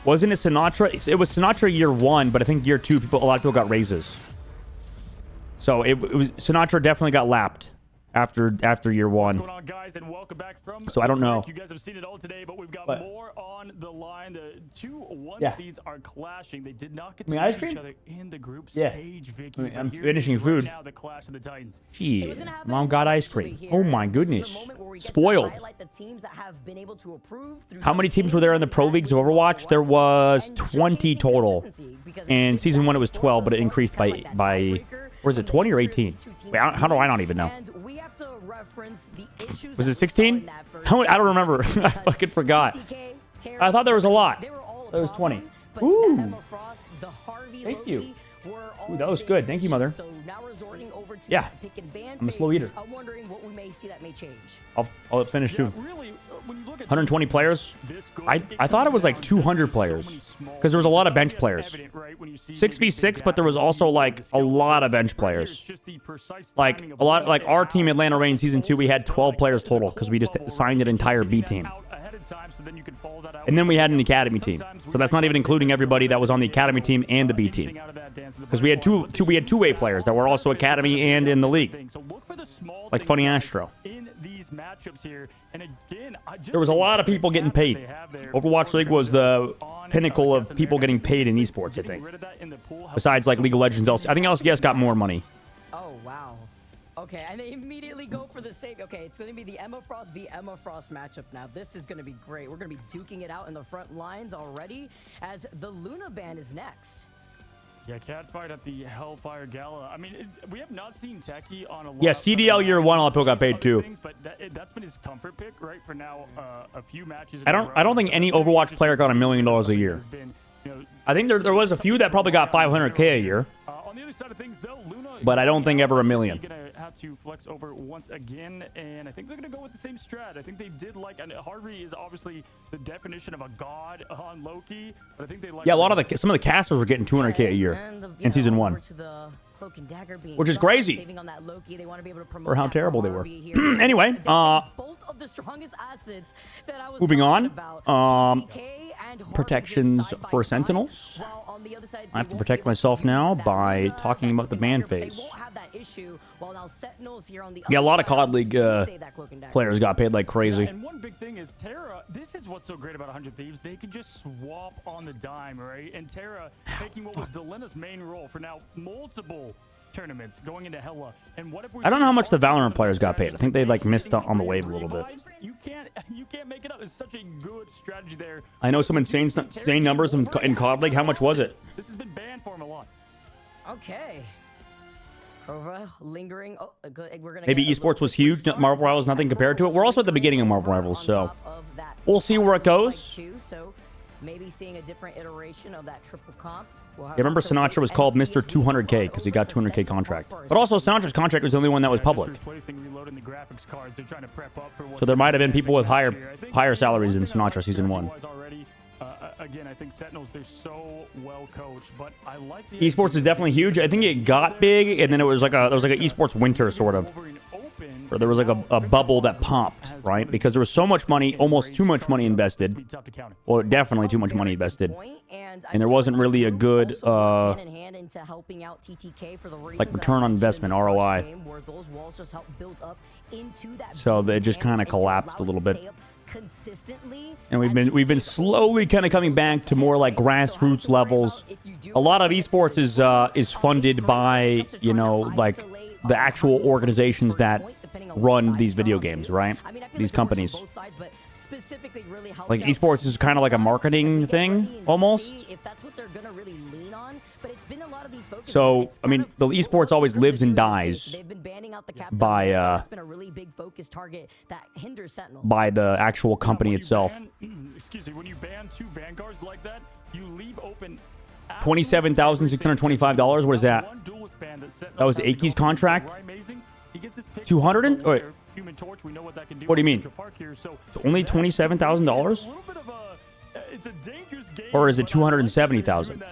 Wasn't it Sinatra? It was Sinatra year 1, but I think year 2, a lot of people got raises. So it was Sinatra definitely got lapped after year 1. What's going on, guys, and welcome back from so I don't know. You guys have seen it all today, but we've got more on the line. The 2-1 seeds are clashing. They did not get to meet each other in the group stage, Vicky. I'm finishing food. Right now, the clash of the Titans. Gee, Mom got ice cream. Oh my goodness. Spoiled. How many teams were there in the Pro Leagues of Overwatch? There was 20 total. And Season 1 it was 12, but it increased by or is it 20 or 18? Wait, how do I not even know? Was it 16? I don't remember. I fucking forgot. I thought there was a lot. There was 20. Ooh. Thank you. Ooh, that was good. Thank you, Mother. Yeah. I'm a slow eater. I'm wondering what we may see that may change. I'll finish soon. 120 players. I thought it was like 200 players because there was a lot of bench players. 6v6, but there was also like a lot of bench players. Like a lot, like our team, Atlanta Reign Season 2, we had 12 players total because we just signed an entire B team. And then we had an academy team. So that's not even including everybody that was on the academy team and the B team. Because we had two-way players that were also academy and in the league. Like Funny Astro. There was a lot of people getting paid. Overwatch League was the pinnacle of people getting paid in esports, I think. Besides like League of Legends, I think LCS got more money. Oh, wow. Okay, and they immediately go for the same. Okay, it's going to be the Emma Frost v. Emma Frost matchup now. This is going to be great. We're going to be duking it out in the front lines already as the Luna ban is next. Yeah, catfight at the Hellfire Gala. I mean, we have not seen Techie on a lot Yes, of TDL year one, a lot of people got paid other too. things, but that's been his comfort pick, right? For now, a few matches. I don't think any Overwatch player got $1 million a year. I think there was a few that probably got $500K a year, On the other side of things, though, Luna, but I don't think ever $1 million. Gonna have to flex over once again, and I think they're gonna go with the same strat. I think they did like, and Harvey is obviously the definition of a god on Loki, but I think they like. Yeah, a lot of some of the casters were getting $200K a year in season 1. Cloak and Dagger being Which is gone, crazy. saving on that Loki. They want to be able to promote Or how that terrible for they were. Harvey here. Anyway, They're saying both of the strongest assets that I was moving talking on, about, TTK and Harvey protections here side for by side, Sentinels. while on the other side, I have they to won't protect be able myself to now use that by Luna, talking that about the Cloak and ban Dagger, but phase. They won't have that issue, while now Sentinels here on the Yeah, a other lot of side COD League do save that Cloak and Dagger. players got paid like crazy. And one big thing is Terra. This is what's so great about 100 Thieves. They can just swap on the dime, right? And Terra taking what was Delina's main role for now multiple tournaments going into Hella. And what if we I don't know how much the Valorant Valorant players got paid. I think they like missed out on the wave a little bit. You can't make it up. It's such a good strategy there. I know some insane numbers in COD League. How much was it? This has been banned for him a lot. Okay. Prova lingering. Oh, good. We're gonna Maybe get a esports was little huge. restart. Marvel Rivals nothing compared to it. We're also at the beginning of Marvel Rivals, On so top of that we'll see where it goes. So maybe seeing a different iteration of that triple comp. We'll have Yeah, remember to wait Sinatra was and called see Mr. as we 200K move because he got over to 200K Sentinel contract. first. But also Sinatra's contract was the only one that was public. Just replacing, reloading the graphics cards. They're trying to prep up for what's So there might have been happening people with next year. I think higher the salaries one in thing I Sinatra like season 1. strategy-wise already, again, I think Sentinels, they're so well coached, but I like the Esports is definitely huge. I think it got big, and then it was like there was like an esports winter sort of, where there was like a bubble that popped, right? Because there was so much money, almost too much money invested. Well, definitely too much money invested. And there wasn't really a good like return on investment, ROI. So they just kind of collapsed a little bit. And we've been slowly kind of coming back to more like grassroots levels. A lot of esports is funded by, you know, like the actual organizations that run these video games, right? These companies. Like esports is kind of like a marketing thing almost. So, I mean, the esports always lives and dies by the actual company itself. Excuse me, when you ban two Vanguards like that, you leave open $27,625. What is that? That was Aki's contract? 200 and wait. What do you mean? Only $27,000? Or is it 270,000?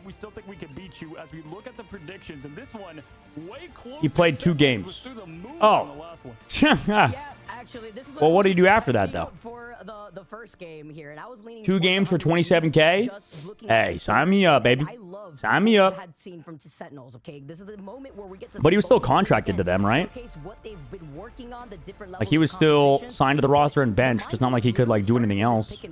We still think we can beat you as we look at the predictions, and this one way closer. He played 2 games. Oh. Actually, this is well, what did he do after that, though? For the first game here, and I was leaning 2 games for 27K? Hey, sign me up, baby. Sign me up. But he was still contracted to them, right? Like he was still signed to the roster and benched. It's not like he could like do anything else.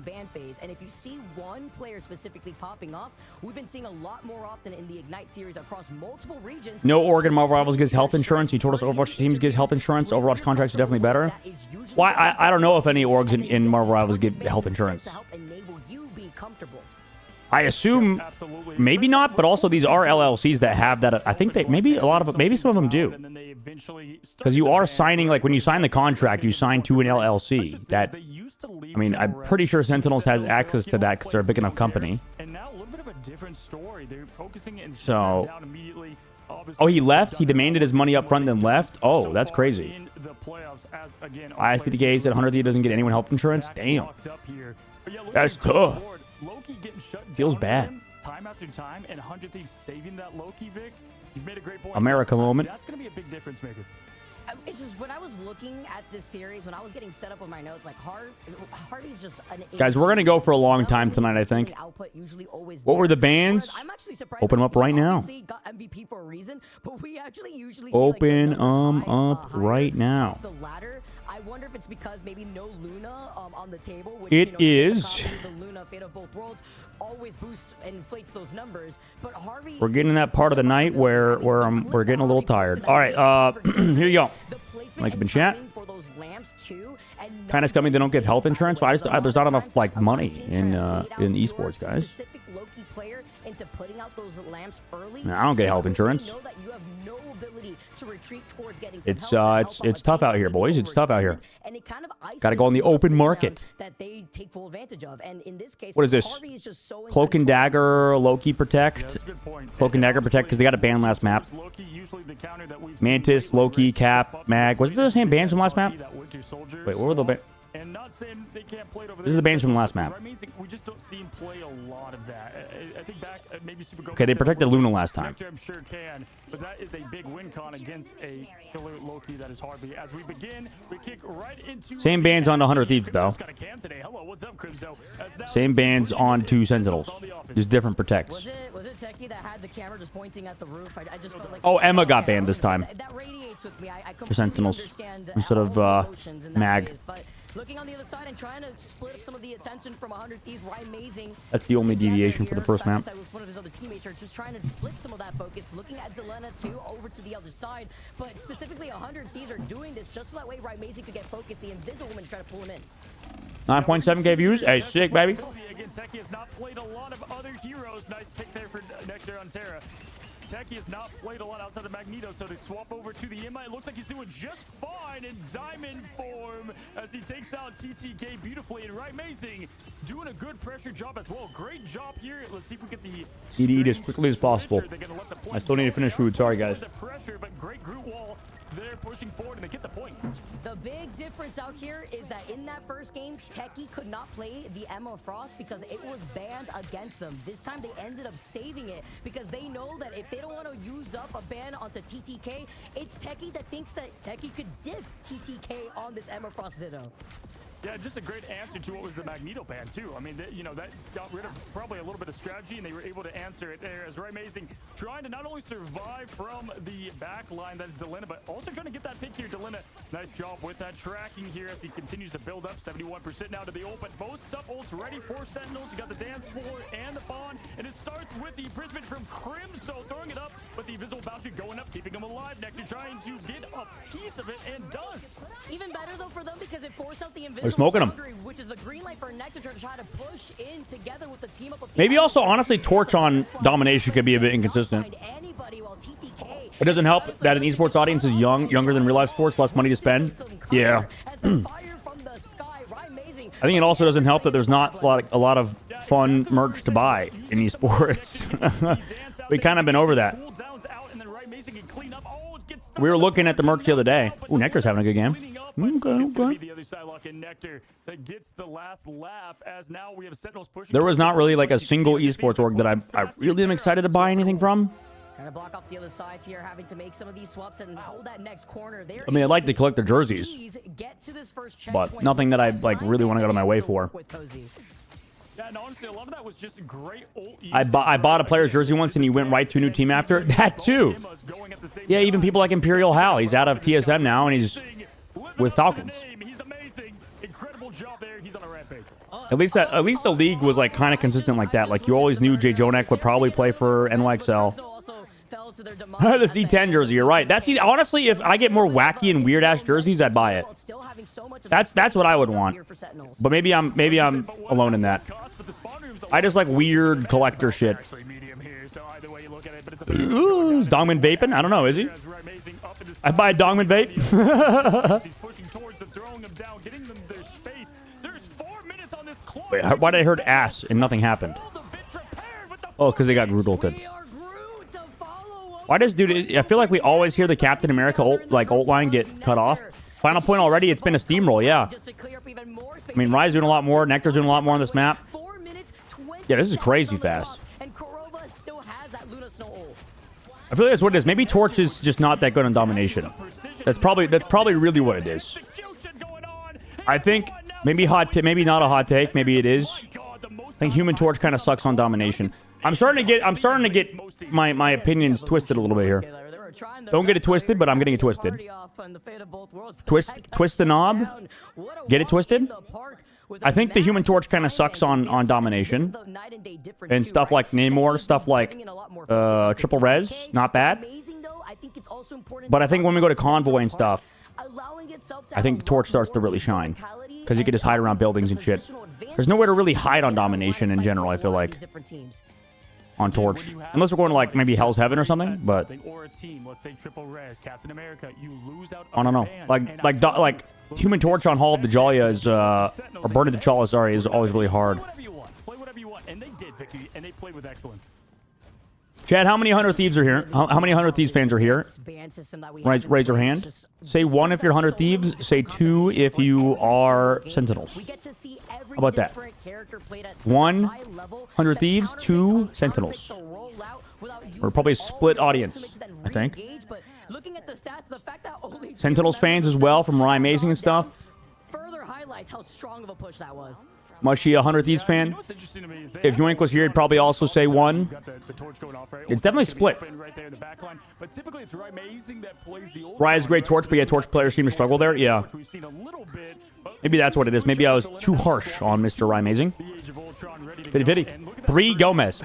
And if you see one player specifically popping off, we've been seeing a lot more often in the Ignite series across multiple regions. No Oregon Marvel Rivals gives health insurance. You told us Overwatch teams gives health insurance. Overwatch contracts are definitely better. Why? I don't know if any orgs in Marvel Rivals get health insurance. I assume maybe not, but also these are LLCs that have that. I think they maybe some of them do. Because you are signing, like when you sign the contract, you sign to an LLC. That, I mean, I'm pretty sure Sentinels has access to that because they're a big enough company. So, oh, he left? He demanded his money up front, then left? Oh, that's crazy. ISTK said 100 doesn't get anyone health insurance? Damn. That's tough. Feels bad. Time after time, and 100 Thieves saving that Loki, Vic. You've made a great point. America moment. That's going to be a big difference maker. It's just when I was looking at this series, when I was getting set up with my notes, like Hardy's just an guys, we're gonna go for a long time tonight, I think. What were the bans? Open them up right now. Open them up right now. I wonder if it's because maybe no Luna on the table. Which, it is. The Luna Fate of both worlds always boosts and inflates those numbers. But Harvey, we're getting in that part of the night where we're getting a little tired. All right, here you go. Like up in chat. Kind of scummy they don't get health insurance. So there's not enough like money in esports, guys. into putting out those lamps early. I don't get health so insurance. you know that you have no ability to retreat towards getting some It's help to help out it's a tough team out here, that boys. you It's tough out here. overextended, and it kind of Gotta go on the isolates open some market. that they take full advantage of. And in this case, What is this? Harvey is just so in Cloak and control of his Dagger, Loki protect. That's a good point. Cloak and Dagger protect because they got a ban last map. Loki, usually the counter that we've seen Mantis, lately, Loki, Rick step Cap, up Mag. to Was this the same bans from last map? that Winter Soldier Wait, what were the swap. ba- And not saying they can't play it over This is the bans from last map. Right, means we just don't see him play a lot of that. I think back maybe Super Goku Okay, they did a protected little Luna bit. last time. Vector, I'm sure can, but that is a big win con against a killer Loki that is Harvey. As we begin, we kick right into Same bans on the 100 Thieves, though. Crimso's got a cam today. Hello, what's up, Crimso? As now Same it's bans pushing on with 2 his Sentinels. on the offense. Just different protects. Was it Techie that had the camera just pointing at the roof? I just felt like Oh, Emma got banned this time. That radiates with me. I completely For Sentinels understand instead all of, the emotions in that Mag. phase, but looking on the other side and trying to split up some of the attention from 100 Thieves, Ryan Mazing. That's the only together deviation for the here, first side by map. side with one of his other teammates are just trying to split some of that focus. Looking at Delena too, over to the other side, but specifically 100 Thieves are doing this just so that way Ryan Mazing could get focused. The Invisible Woman is trying to pull him in. 9.7k views. Hey, sick, baby. Again, Techie has not played a lot of other heroes. Nice pick there for Nectar on Terra. Techie has not played a lot outside of Magneto, so to swap over to the Imma, it looks like he's doing just fine in diamond form as he takes out TTK beautifully. And Right Mazing doing a good pressure job as well. Great job here. Let's see if we get the Need to eat as quickly as possible. They're gonna let the I still need to finish food. Sorry, guys. The pressure, but great Groot wall. They're pushing forward and they get the point. The big difference out here is that in that first game, Techie could not play the Emma Frost because it was banned against them. This time they ended up saving it because they know that if they don't want to use up a ban onto TTK, it's Techie that thinks that Techie could diff TTK on this Emma Frost Ditto. Yeah, just a great answer to what was the Magneto ban too. I mean, you know, that got rid of probably a little bit of strategy, and they were able to answer it there. As Right Mazing trying to not only survive from the back line, that's Delena, but also trying to get that pick here. Delena, nice job with that tracking here as he continues to build up. 71% now to the ult, but both sub ults ready for Sentinels. You got the dance floor and the Fawn, and it starts with the imprisonment from Crimso throwing it up, but the invisible boundary going up, keeping him alive. Nectar trying to get a piece of it and does. Even better though for them because it forced out the invisible They're smoking him. boundary, which is the green light for Nectar to try to push in together with the team up. Maybe also, honestly, Torch on Domination could be a bit inconsistent. It doesn't help that an esports audience is younger than real life sports, less money to spend. Yeah. I think it also doesn't help that there's not a lot of fun merch to buy in esports. We kind of been over that. We were looking at the merch the other day. Ooh, Nectar's having a good game. Okay. There was not really like a single esports org that I really am excited to buy anything from. Trying to block off the other sides here, having to make some of these swaps and hold that next corner. I mean, I'd like to collect their jerseys, but nothing that I like really want to go to my way for. Yeah, and honestly, a lot of that was just great ult I bought a player's jersey once and he went right to a new team after. That too. Yeah, even people like Imperial Hal. He's out of TSM now and he's with Falcons. He's amazing. Incredible job there. He's on a rampage. At least the league was like kind of consistent like that. Like you always knew Jay Jonek would probably play for NYXL. The C10 jersey, you're right. That's honestly, if I get more wacky and weird ass jerseys, I'd buy it. That's what I would want. But maybe I'm alone in that. I just like weird collector shit. Ooh, is Dongman vaping? I don't know. Is he? I buy a Dongman vape. Wait, why did I heard ass and nothing happened? Oh, because they got Groot ulted. Why does dude? I feel like we always hear the Captain America ult line get cut off. Final point already. It's been a steamroll. Yeah. I mean, Rai's doing a lot more. Nectar's doing a lot more on this map. Yeah, this is crazy fast. I feel like that's what it is. Maybe Torch is just not that good on domination. That's probably really what it is. I think maybe not a hot take. Maybe it is. I think Human Torch kind of sucks on domination. I'm starting to get my opinions twisted a little bit here. Don't get it twisted, but I'm getting it twisted. Twist the knob. Get it twisted. I think the Human Torch kind of sucks on domination and stuff like Namor, stuff like Triple Res, not bad. But I think when we go to Convoy and stuff, I think Torch starts to really shine because you can just hide around buildings and shit. There's nowhere to really hide on domination in general, I feel like. on Torch. Unless we're going to, like, maybe Hell's Heaven or something, but or a team, let's say Triple Res, Captain America, you lose out. I don't know. Like Human Torch on Hall of the Jalia is, or Burn of the Chala, sorry, is always really hard. Play whatever you want, and they did, Vicky, and they played with excellence. Chad, how many 100 Thieves are here? How many 100 Thieves fans are here? Raise your hand. Say 1 if you're 100 Thieves. Say 2 if you are Sentinels. How about that? 1 100 Thieves, 2 Sentinels. We're probably a split audience, I think. Sentinels fans as well from Ryan Amazing and stuff. Further highlights how strong of a push that was. Mushy, a 100 Thieves fan. If Yoink was here, he'd probably also say 1. It's definitely split. Rye's great Torch, but yeah, Torch players seem to struggle there. Yeah. Maybe that's what it is. Maybe I was too harsh on Mr. Ryan Amazing. Fitty. 3 Gomez.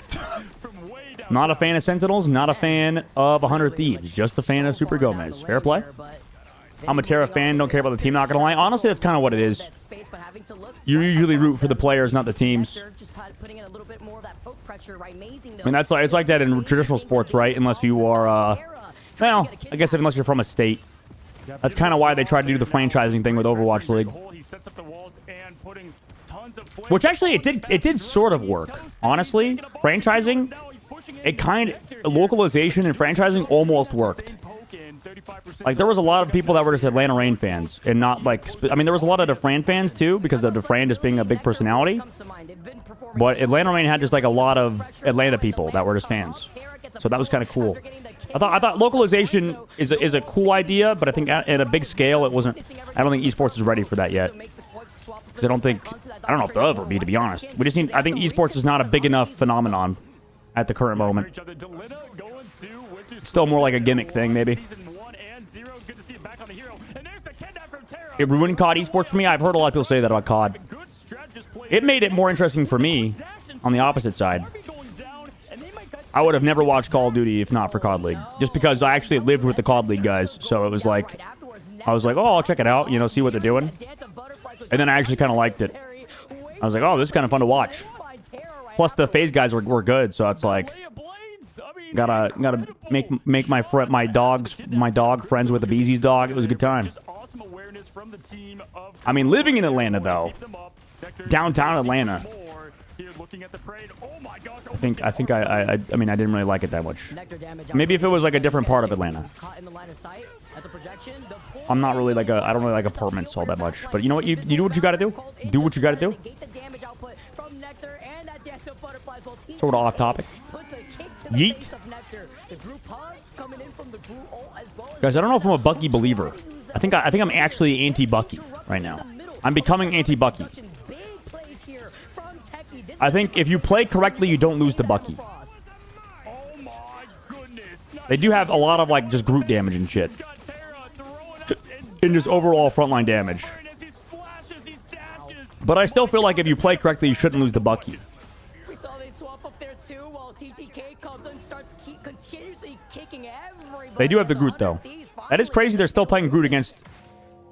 Not a fan of Sentinels, not a fan of 100 Thieves. Just a fan of Super Gomez. Fair play. I'm a Terra fan, don't care about the team, not gonna lie. Honestly, that's kind of what it is. You usually root for the players, not the teams. I mean, it's like that in traditional sports, right? Unless you are, well, I guess unless you're from a state. That's kind of why they tried to do the franchising thing with Overwatch League. Which actually, it did sort of work. Honestly, franchising, localization and franchising almost worked. Like, there was a lot of people that were just Atlanta Reign fans, and not, like, I mean, there was a lot of Defran fans, too, because of Defran just being a big personality. But Atlanta Reign had just, like, a lot of Atlanta people that were just fans. So that was kind of cool. I thought localization is a cool idea, but I think at a big scale, it wasn't. I don't think esports is ready for that yet. Because I don't know if they'll ever be, to be honest. I think esports is not a big enough phenomenon at the current moment. It's still more like a gimmick thing, maybe. It ruined COD esports for me. I've heard a lot of people say that about COD. It made it more interesting for me on the opposite side. I would have never watched Call of Duty if not for COD League. Just because I actually lived with the COD League guys. So it was like, I was like, oh, I'll check it out, see what they're doing. And then I actually kind of liked it. I was like, oh, this is kind of fun to watch. Plus the FaZe guys were good, so it's like, gotta make my dog friends with the Beezy's dog. It was a good time. I mean, living in Atlanta though, downtown Atlanta, I mean, I didn't really like it that much. Maybe if it was like a different part of Atlanta. I'm not really I don't really like apartments all that much. But you know what? You do what you gotta do. Do what you gotta do. Sort of off topic. Yeet. Guys, I don't know if I'm a Bucky believer. I think I'm actually anti-Bucky right now. I'm becoming anti-Bucky. I think if you play correctly, you don't lose to Bucky. They do have a lot of, like, just Groot damage and shit. And just overall frontline damage. But I still feel like if you play correctly, you shouldn't lose to Bucky. We saw they swap up there too, while TTK comes and starts continuously kicking everybody. They do have the Groot, though. That is crazy they're still playing Groot against...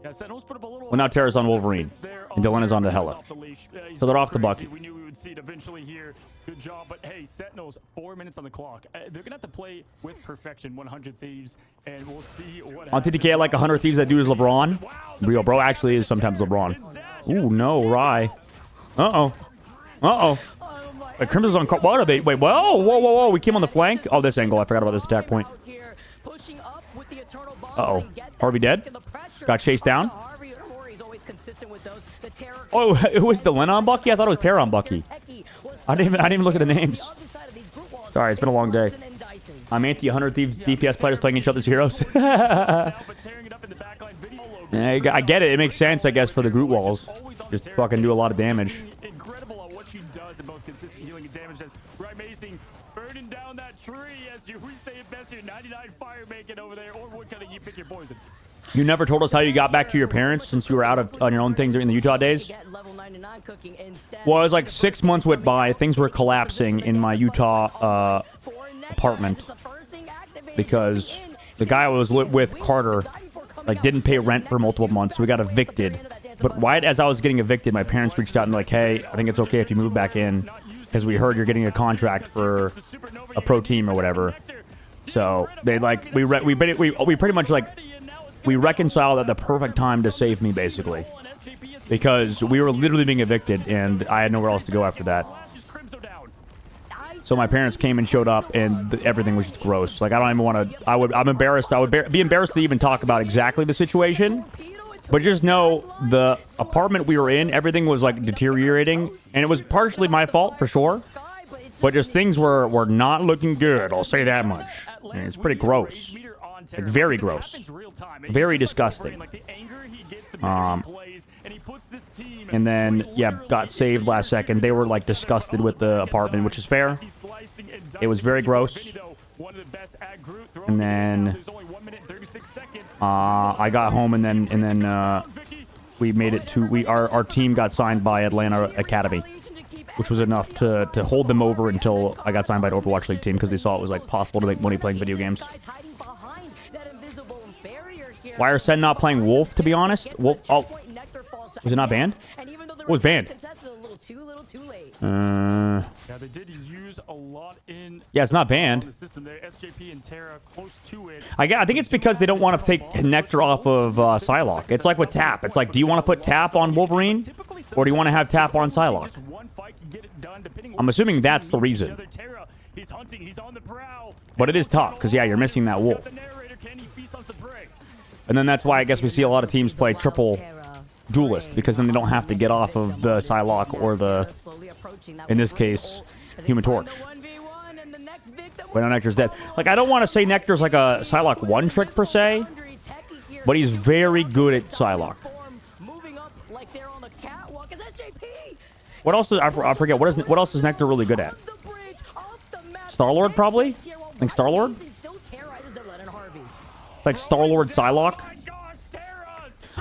Well, now Terra's on Wolverine. And Dylan is on the Hela. So they're off the Bucky. We knew we would see it eventually here. Good job. But hey, Sentinels, 4 minutes on the clock. They're going to have to play with perfection, 100 Thieves. And we'll see what on TTK, I like 100 Thieves. That dude is LeBron. Real, bro actually is sometimes LeBron. Ooh, no, Rye. Uh-oh. Uh-oh. Wait, Crimson's on... What are they? Wait, whoa. We came on the flank. Oh, this angle. I forgot about this attack point. Uh-oh. Harvey dead? Got chased down? Oh, it was the Len on Bucky? I thought it was Terra on Bucky. I didn't even look at the names. Sorry, it's been a long day. I'm anti-100 Thieves DPS players playing each other's heroes. Yeah, I get it. It makes sense, I guess, for the Groot walls. Just fucking do a lot of damage. Incredible at what she does in both consistent healing and damage. As Amazing burning down that tree, as you say it best here, 99 fire making over there, or what kind of you pick your poison. You never told us how you got back to your parents since you were out on your own thing during the Utah days. Well, it was like 6 months went by. Things were collapsing in my Utah apartment because the guy I was with, Carter, like didn't pay rent for multiple months, so we got evicted. But right as I was getting evicted, my parents reached out and like, hey, I think it's okay if you move back in. because we heard you're getting a contract for a pro team or whatever. So they like we pretty much like we reconciled at the perfect time to save me basically, because we were literally being evicted and I had nowhere else to go after that. So my parents came and showed up, and everything was just gross. Like I don't even want to. I'm embarrassed. I would be embarrassed to even talk about exactly the situation. But just know the apartment we were in, everything was like deteriorating, and it was partially my fault for sure. But just things were not looking good. I'll say that much. And it's pretty gross, like very gross, very disgusting. And then yeah, got saved last second. They were like disgusted with the apartment, which is fair. It was very gross. And then I got home, and then we made it to our team got signed by Atlanta Academy, which was enough to hold them over until I got signed by an Overwatch League team, because they saw it was like possible to make money playing video games. Why are Sen not playing Wolf? To be honest, Wolf. Oh, was it not banned? What was banned? Yeah, they did use a lot in. Yeah, it's not banned. The system there, SJP and Terra close to it. I think it's because they don't want to take Nectar off of Psylocke. It's like with Tap. It's like, do you want to put Tap on Wolverine, or do you want to have Tap on Psylocke? I'm assuming that's the reason. But it is tough, because yeah, you're missing that Wolf. And then that's why I guess we see a lot of teams play triple Duelist, because then they don't have to get off of the Psylocke or the, in this case, Human Torch. When Nectar's dead. Like, I don't want to say Nectar's like a Psylocke one trick per se, but he's very good at Psylocke. What else is, I forget, what else is Nectar really good at? Star-Lord, probably? I think Star-Lord? Like Star-Lord Psylocke?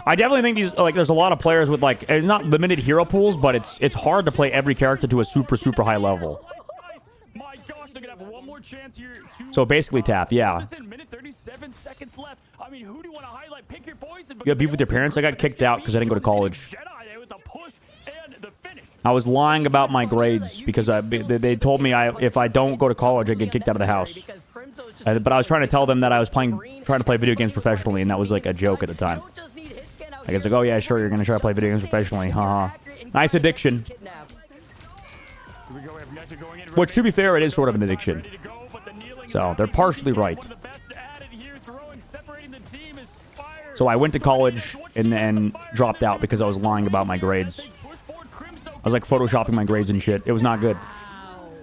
I definitely think these, like, there's a lot of players with, like, it's not limited hero pools, but it's hard to play every character to a super high level. So basically Tap, yeah. You got beef with your parents? I got kicked out because I didn't go to college. I was lying about my grades because they told me if I don't go to college, I get kicked out of the house. But I was trying to tell them that I was trying to play video games professionally, and that was like a joke at the time. I guess like, oh yeah, sure, you're gonna try to play video games professionally, haha. Nice addiction. Which, to be fair, it is sort of an addiction. So they're partially right. So I went to college and then dropped out because I was lying about my grades. I was like photoshopping my grades and shit. It was not good.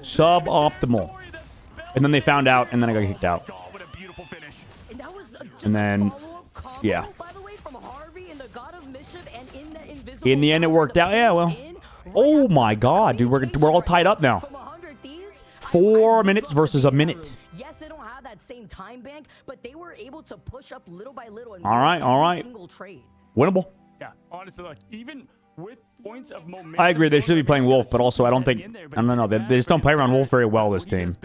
Suboptimal. And then they found out, and then I got kicked out. And then, yeah. In the end, it worked out. Yeah, well. Oh my god, dude. We're all tied up now. 4 minutes versus a minute. Yes, they don't have that same time bank, but they were able to push up little by little. And all right. Single trade. Winnable. Yeah, honestly, like, even with points of momentum, I agree. They should be playing Wolf, but also I don't think. I don't know. They just don't play around Wolf very well, this team.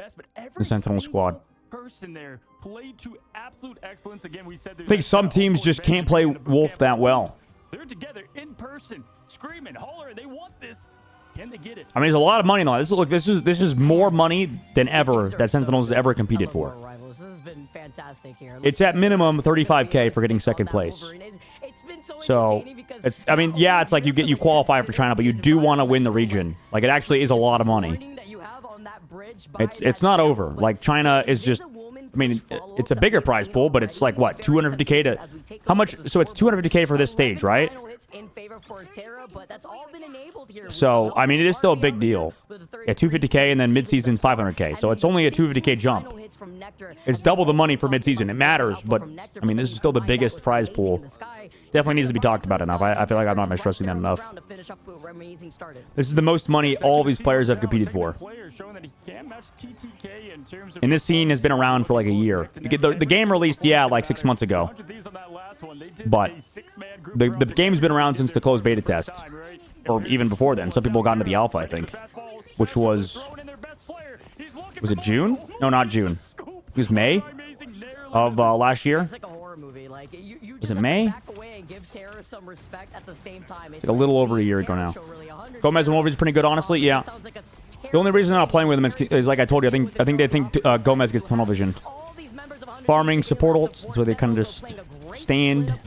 The Sentinel squad. Person there played to absolute excellence. Again, we said I think some teams just can't play Wolf that well. They're together in person, screaming, holler. They want this. Can they get it? I mean, there's a lot of money on this. Look, this is more money than ever that Sentinels has ever competed for. This has been fantastic here. It's at minimum 35K for getting second place. So it's, I mean, yeah, it's like you qualify for China, but you do want to win the region. Like, it actually is a lot of money. It's not over. Like, China is just, I mean, it's a bigger prize pool, but it's like, what, 250K to, how much? So it's 250K for this stage, right? So, I mean, it is still a big deal. Yeah, 250K and then mid-season 500K. So it's only a 250K jump. It's double the money for mid-season. It matters, but, I mean, this is still the biggest prize pool. Definitely needs to be talked about enough. I feel like I'm not stressing that enough. This is the most money all of these players have competed for. And this scene has been around for like a year. The game released, yeah, like 6 months ago. But the game's been around since the closed beta test. Or even before then. Some people got into the alpha, I think. Which was it June? No, not June. It was May of last year. Was it May? It's like a little over a year ago now. Gomez and Wolverine's pretty good, honestly. Yeah. The only reason I'm not playing with him is like I told you. I think they think Gomez gets tunnel vision. Farming support ults, so they kind of just stand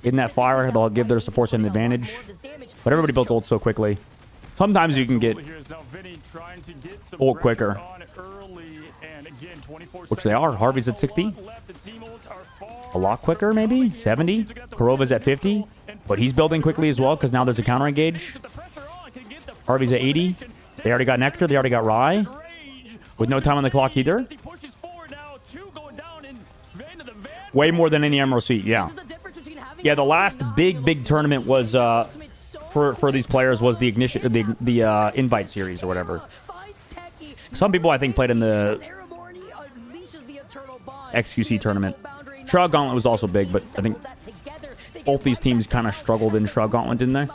in that fire. They'll give their supports an advantage. But everybody built ult so quickly. Sometimes you can get ult quicker. Which they are. Harvey's at 60. A lot quicker, maybe? 70. Kurova's at 50. But he's building quickly as well, because now there's a counter engage. Harvey's at 80. They already got Nectar. They already got Rye. With no time on the clock either. Way more than any Emerald Seat, yeah. Yeah, the last big tournament was for these players was the ignition, the invite series or whatever. Some people I think played in the XQC tournament. Shroud Gauntlet was also big, but I think both these teams kind of struggled in Shroud Gauntlet, didn't they?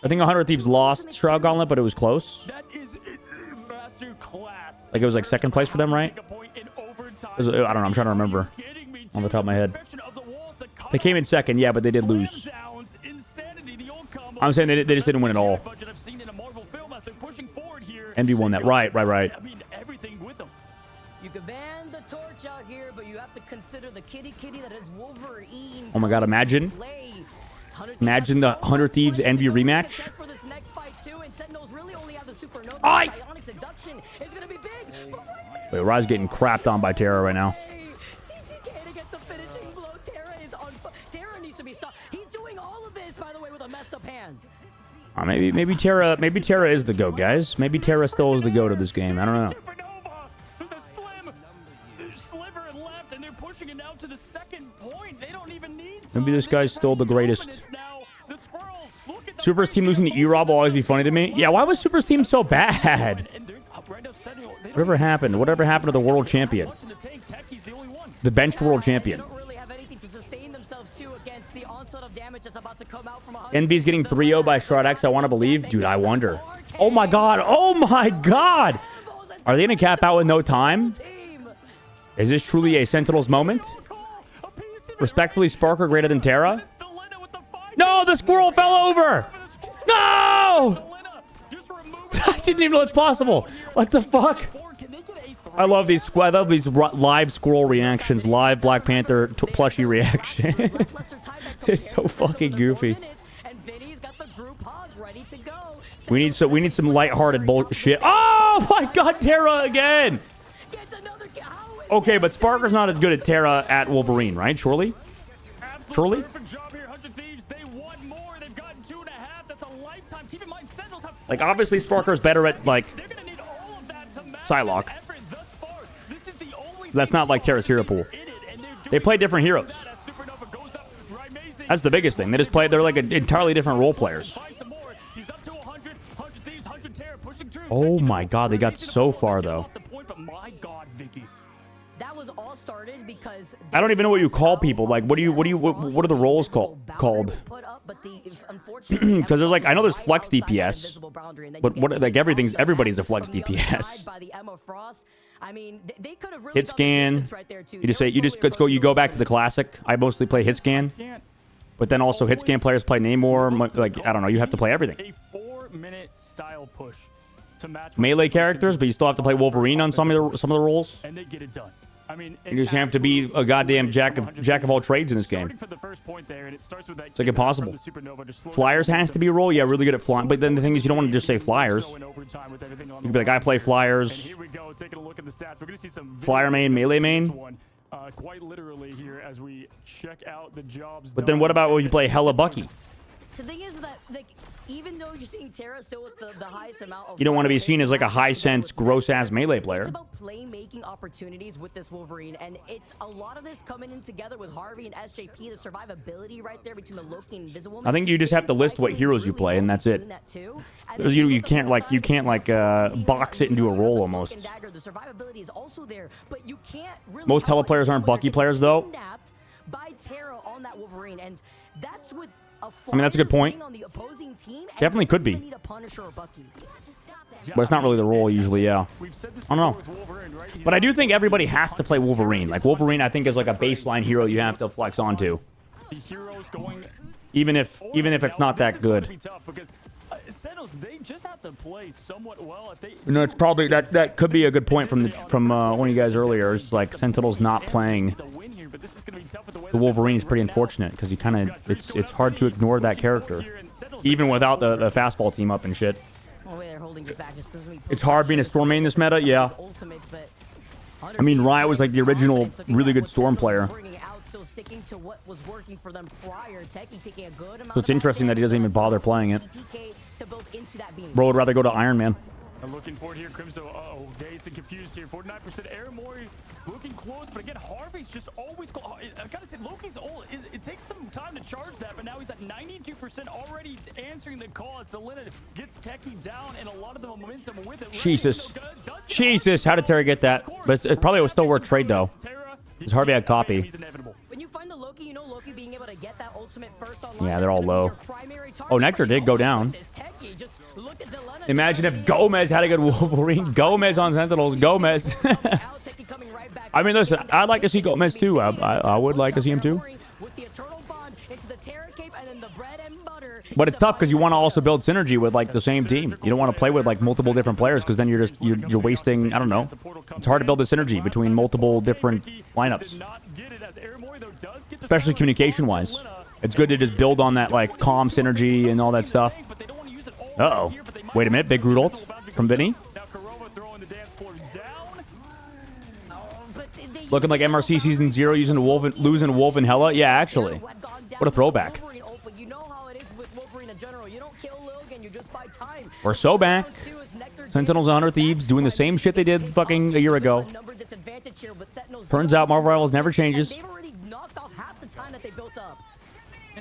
I think 100 Thieves lost Shroud Gauntlet, but it was close. Like it was like second place for them, right? I don't know. I'm trying to remember on the top of my head. They came in second, yeah, but they did lose. I'm saying they just didn't win at all. Envy won that. Right. You can ban the torch out here, but you have to consider the kitty that is Wolverine. Oh my god, imagine the 100 Thieves Envy rematch. Aye! Wait, Rye's getting crapped on by Terra right now. TTK to get the finishing blow. Terra needs to be stopped. He's doing all of this, by the way, with a messed up hand. Maybe Terra is the GOAT, guys. Maybe Terra still is the GOAT of this game. I don't know. There's a slim sliver left, and they're pushing it out to the second point. They don't even need. Maybe this guy's still the greatest. Super's team losing to E-Rob will always be funny to me. Yeah, why was Super's team so bad? Whatever happened to the world champion? The benched world champion. Envy's getting 3-0 by Shroud-X, I want to believe. Dude, I wonder. Oh my god. Are they going to cap out with no time? Is this truly a Sentinels moment? Respectfully, Sparker greater than Terra? No, the squirrel fell over! No! I didn't even know it's possible. What the fuck? I love these live squirrel reactions, live Black Panther plushie reaction. It's so fucking goofy. We need some lighthearted bullshit. Oh my god, Terra again! Okay, but Sparker's not as good at Terra at Wolverine, right? Surely? Like, obviously, Sparker's better at, like, Psylocke. That's not like Terra's hero pool. They play different heroes. That's the biggest thing. They're like entirely different role players. Oh my god, they got so far, though. That was all started because I don't even know what you call people. Like, what are the roles called? Because there's like, I know there's flex DPS, but everybody's a flex DPS. Hit scan. You go back to the classic. I mostly play hit scan, but then also hit scan players play Namor. Like, I don't know. You have to play everything. A 4-minute style push to match melee characters, but you still have to play Wolverine on some of the roles. And they get it done. I mean, you just have to be a goddamn jack of all trades in this game. It's like impossible. Flyers has to be a role. Yeah, really good at flying. But then the thing is, you don't want to just say Flyers. You can be like, I play Flyers. Flyer main, melee main. Quite literally here as we check out the jobs. But then what about when you play Hella Bucky? The thing is that, like, even though you're seeing Terra still with the highest amount of... You don't want to be seen as like a high-sense, gross-ass melee player. It's about playmaking opportunities with this Wolverine, and it's a lot of this coming in together with Harvey and SJP, the survivability right there between the Loki and Invisible Man. I think you just have to list what heroes you play, and that's it. You can't box it into a role almost. The survivability is also there, but you can't really... Most Hella players aren't Bucky players, though. By Terra on that Wolverine, and that's what... I mean, that's a good point. Definitely could be. But it's not really the role usually, yeah. We've said this I don't know. before with Wolverine, right? He's But I do not think the everybody most has to play Wolverine. Like, Wolverine, I think, is like a baseline hero you have to flex onto. The heroes going Even if it's not that good. Because Sentinels, they just have to play somewhat well. If they No, it's probably that could be a good point from one of you guys earlier. It's like Sentinel's not playing the Wolverine is pretty unfortunate because you kind of it's hard to ignore that character, even without the fastball team up and shit. It's hard being a Storm main this meta, yeah. I mean, Riot was like the original really good Storm player. So it's interesting that he doesn't even bother playing it. Bro would rather go to Iron Man. I'm looking for it here, Crimso. Uh-oh, Dazed and confused here. 49% Aaron Mori looking close, but again, Harvey's just always close. I gotta say, Loki's old. It takes some time to charge that, but now he's at 92% already answering the call as Delina gets Techie down and a lot of the momentum with it. Jesus. Jesus, how did Terra get that? But it probably was still worth trade, though. Because Harvey had copy. When you find the Loki, you know Loki being able to get that ultimate first online. Yeah, they're all low. Oh, Nectar did go down. Imagine if Gomez had a good Wolverine. Gomez on Sentinels. Gomez. I mean, listen, I'd like to see Gomez too. I would like to see him too. But it's tough because you want to also build synergy with like the same team. You don't want to play with like multiple different players because then you're wasting. I don't know. It's hard to build the synergy between multiple different lineups, especially communication-wise. It's good to just build on that like calm synergy and all that stuff. Uh-oh. Wait a minute. Big root ult from Vinny. Looking like MRC Season 0 using losing Wolf and Hela. Yeah, actually. What a throwback. We're so back. Sentinels, Honor Thieves doing the same shit they did fucking a year ago. Turns out Marvel Rivals never changes.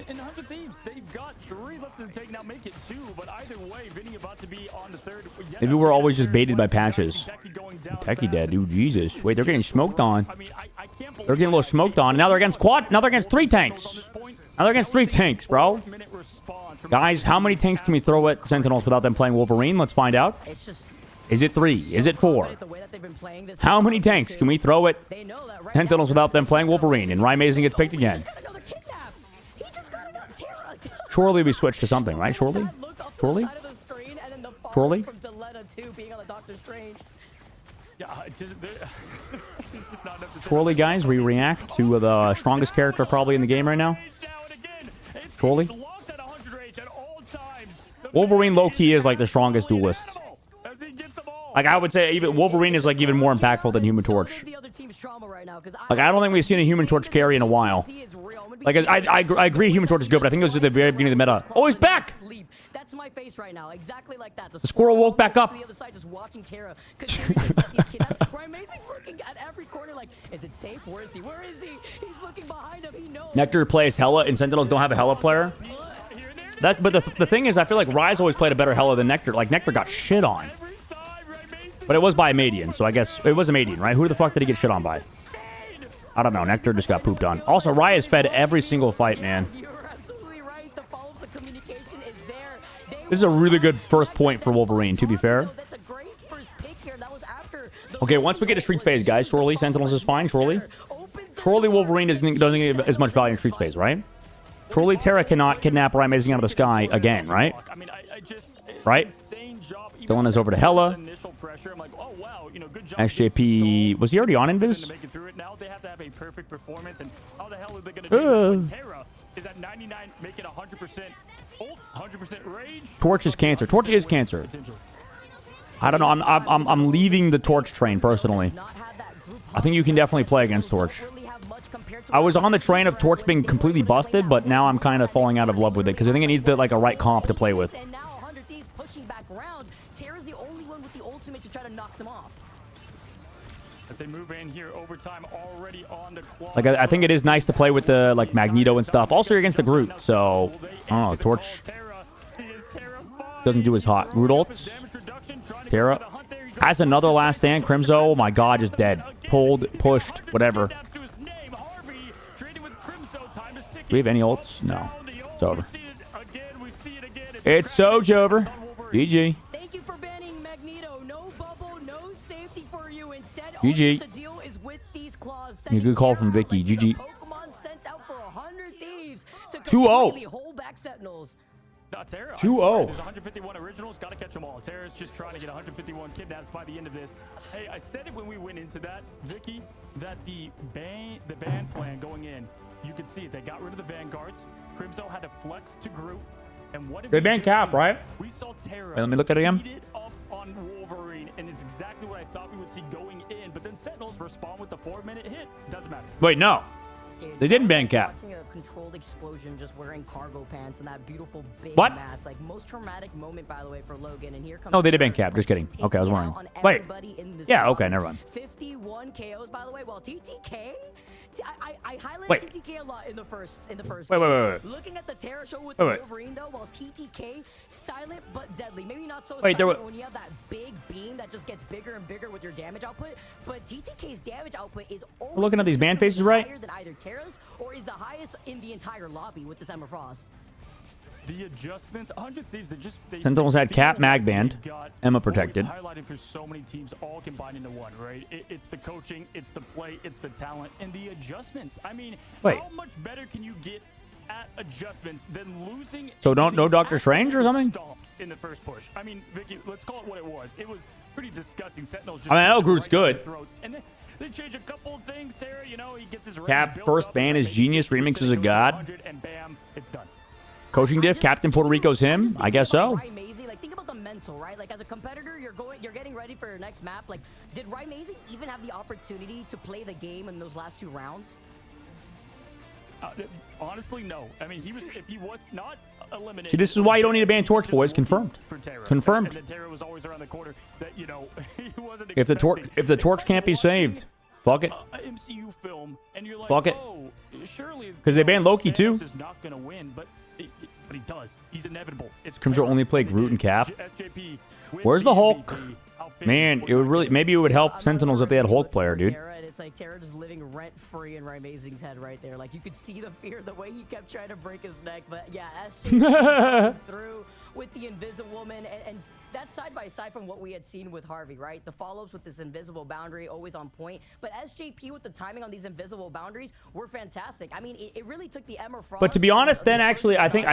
And 100 Thieves, they've got 3 left in the tank. Now make it 2, but either way, Vinny about to be on the 3rd. Maybe we're always just baited by patches. Techie dead, dude. Jesus. Wait, they're getting smoked on. They're getting a little smoked on. Now they're against quad. Now they're against 3 tanks. Now they're against 3 tanks, bro. Guys, how many tanks can we throw at Sentinels without them playing Wolverine? Let's find out. Is it 3? Is it 4? How many tanks can we throw at Sentinels without them playing Wolverine? And Rymazing gets picked again. Surely we switched to something, right? Surely? Surely? Surely? Surely, guys, we react to the strongest character probably in the game right now. Surely? Wolverine low-key is like the strongest duelist. Like, I would say even Wolverine is like even more impactful than Human Torch. Like, I don't think we've seen a Human Torch carry in a while. Like, I agree Human Torch is good, but I think it was at the very beginning of the meta. Oh, he's back! That's my face right now, exactly like that. The squirrel woke back up. Looking at every corner like, is it safe? Where is he? Where is he? He's looking behind him. He knows. Nectar plays Hela, and Sentinels don't have a Hela player. But the thing is, I feel like Ryze always played a better Hela than Nectar. Like, Nectar got shit on. But it was by a Madian, so I guess it was a Madian, right? Who the fuck did he get shit on by? I don't know. Nectar just got pooped on. Also, Ryze fed every single fight, man. This is a really good first point for Wolverine, to be fair. Okay, once we get to Streets phase, guys, surely Sentinels is fine, surely. Surely Wolverine doesn't get as much value in Streets phase, right? Surely Terra cannot kidnap Rymazing out of the sky again, right? Right? Dylan is over to Hela. XJP, was he already on Invis? Torch is cancer. Torch is cancer. I don't know. I'm leaving the Torch train personally. I think you can definitely play against Torch. I was on the train of Torch being completely busted, but now I'm kind of falling out of love with it because I think it needs like a right comp to play with. As they move in here, overtime already on the clock. Like I think it is nice to play with the like Magneto and stuff. Also, you're against the Groot, so I don't know. Torch doesn't do as hot. Groot ults. Terra has another last stand. Crimso, oh my god, just dead. Pulled, pushed, whatever. Do we have any ults? No. It's over. It's so over. GG. Instead, GG. the deal is with these claws. Yeah, good call from Vicky. Like GG. Pokemon sent out for 100 Thieves to 2-0. completely hold back Sentinels. Terra, I 2-0. swear, there's 151 originals. Got to catch them all. Terra's just trying to get 151 kidnaps by the end of this. Hey, I said it when we went into that, Vicky, that the ban plan going in, you could see it. They got rid of the Vanguards. Crimzo had to flex to Groot. And what did They we banned just Cap, see? right? We saw Terra. Wait, let me look at it again. Eat it up on Wolverine, and it's exactly what I thought we would see going in. But then Sentinels respond with the 4-minute hit. Doesn't matter. Wait, no. Dude, They didn't I was ban Cap. Watching a controlled explosion, just wearing cargo pants and that beautiful big What? mask. Like most traumatic moment, by the way, for Logan. And here comes. No, they did ban Terra Cap. Just kidding. taking Okay, I was it wondering. out on Wait. everybody in this Yeah, lobby. okay, never mind. 51 KOs, by the way. Well, TTK. I highlighted Wait. TTK a lot in the first. Wait, game. wait, wait. Looking at the Terra show with Wait, the wait. Wolverine, though, while TTK silent but deadly. Maybe not so Wait, there silent were- when you have that big beam that just gets bigger and bigger with your damage output. But TTK's damage output is always looking at these ban faces, consistently right? higher than either Terra's or is the highest in the entire lobby with this Emma Frost. The adjustments, 100 Thieves, they Sentinels had feel Cap like mag they've banned, got Emma what we've protected. highlighted for so many teams, all combined into one, right? It's the coaching, it's the play, it's the talent, and the adjustments. I mean, Wait. how much better can you get at adjustments than losing? So and no getting Dr. Strange or absolutely something? stomped in the first push. I mean, Vicky, let's call it what it was. It was pretty disgusting. Sentinels just I mean, I know right Groot's down their good. throats. And then they change a couple of things. Terra, you know, he gets his range Cap built first up, ban and is then genius, maybe remix is a goes to god. 100, and bam, it's done. Coaching diff, Captain Puerto Rico's him. I guess so. Rymazing, like think about the mental, right? Like as a competitor, you're getting ready for your next map. Like, did Rymazing even have the opportunity to play the game in those last 2 rounds? Honestly, no. I mean, if he was not eliminated. See, this is why you don't need a ban he was Torch, just boys. looking Confirmed. for Terra. Confirmed. And then Terra was always around the corner. That he wasn't. If the torch expecting. torch It's can't be like watching saved, fuck it. a MCU film, and you're like, Fuck it. oh, surely 'Cause they banned Loki, too. Thanos is not gonna win, but he does. He's inevitable. It's Crimson Terra. only play They Groot did and Cap. SJP with Where's the Hulk? MVP. How fitting Man, was it would that really game? maybe it would help I'm not Sentinels if they had crazy Hulk looking player, for dude. Terra, and it's like Terra just living rent free in Rymazing's head right there. Like you could see the fear, the way he kept trying to break his neck. But yeah, SJ through with the Invisible Woman, and that's side by side from what we had seen with Harvey, right? The follow-ups with this invisible boundary always on point. But SJP with the timing on these invisible boundaries were fantastic. I mean, it really took the Emma Frost. But to be honest, then the actually, I think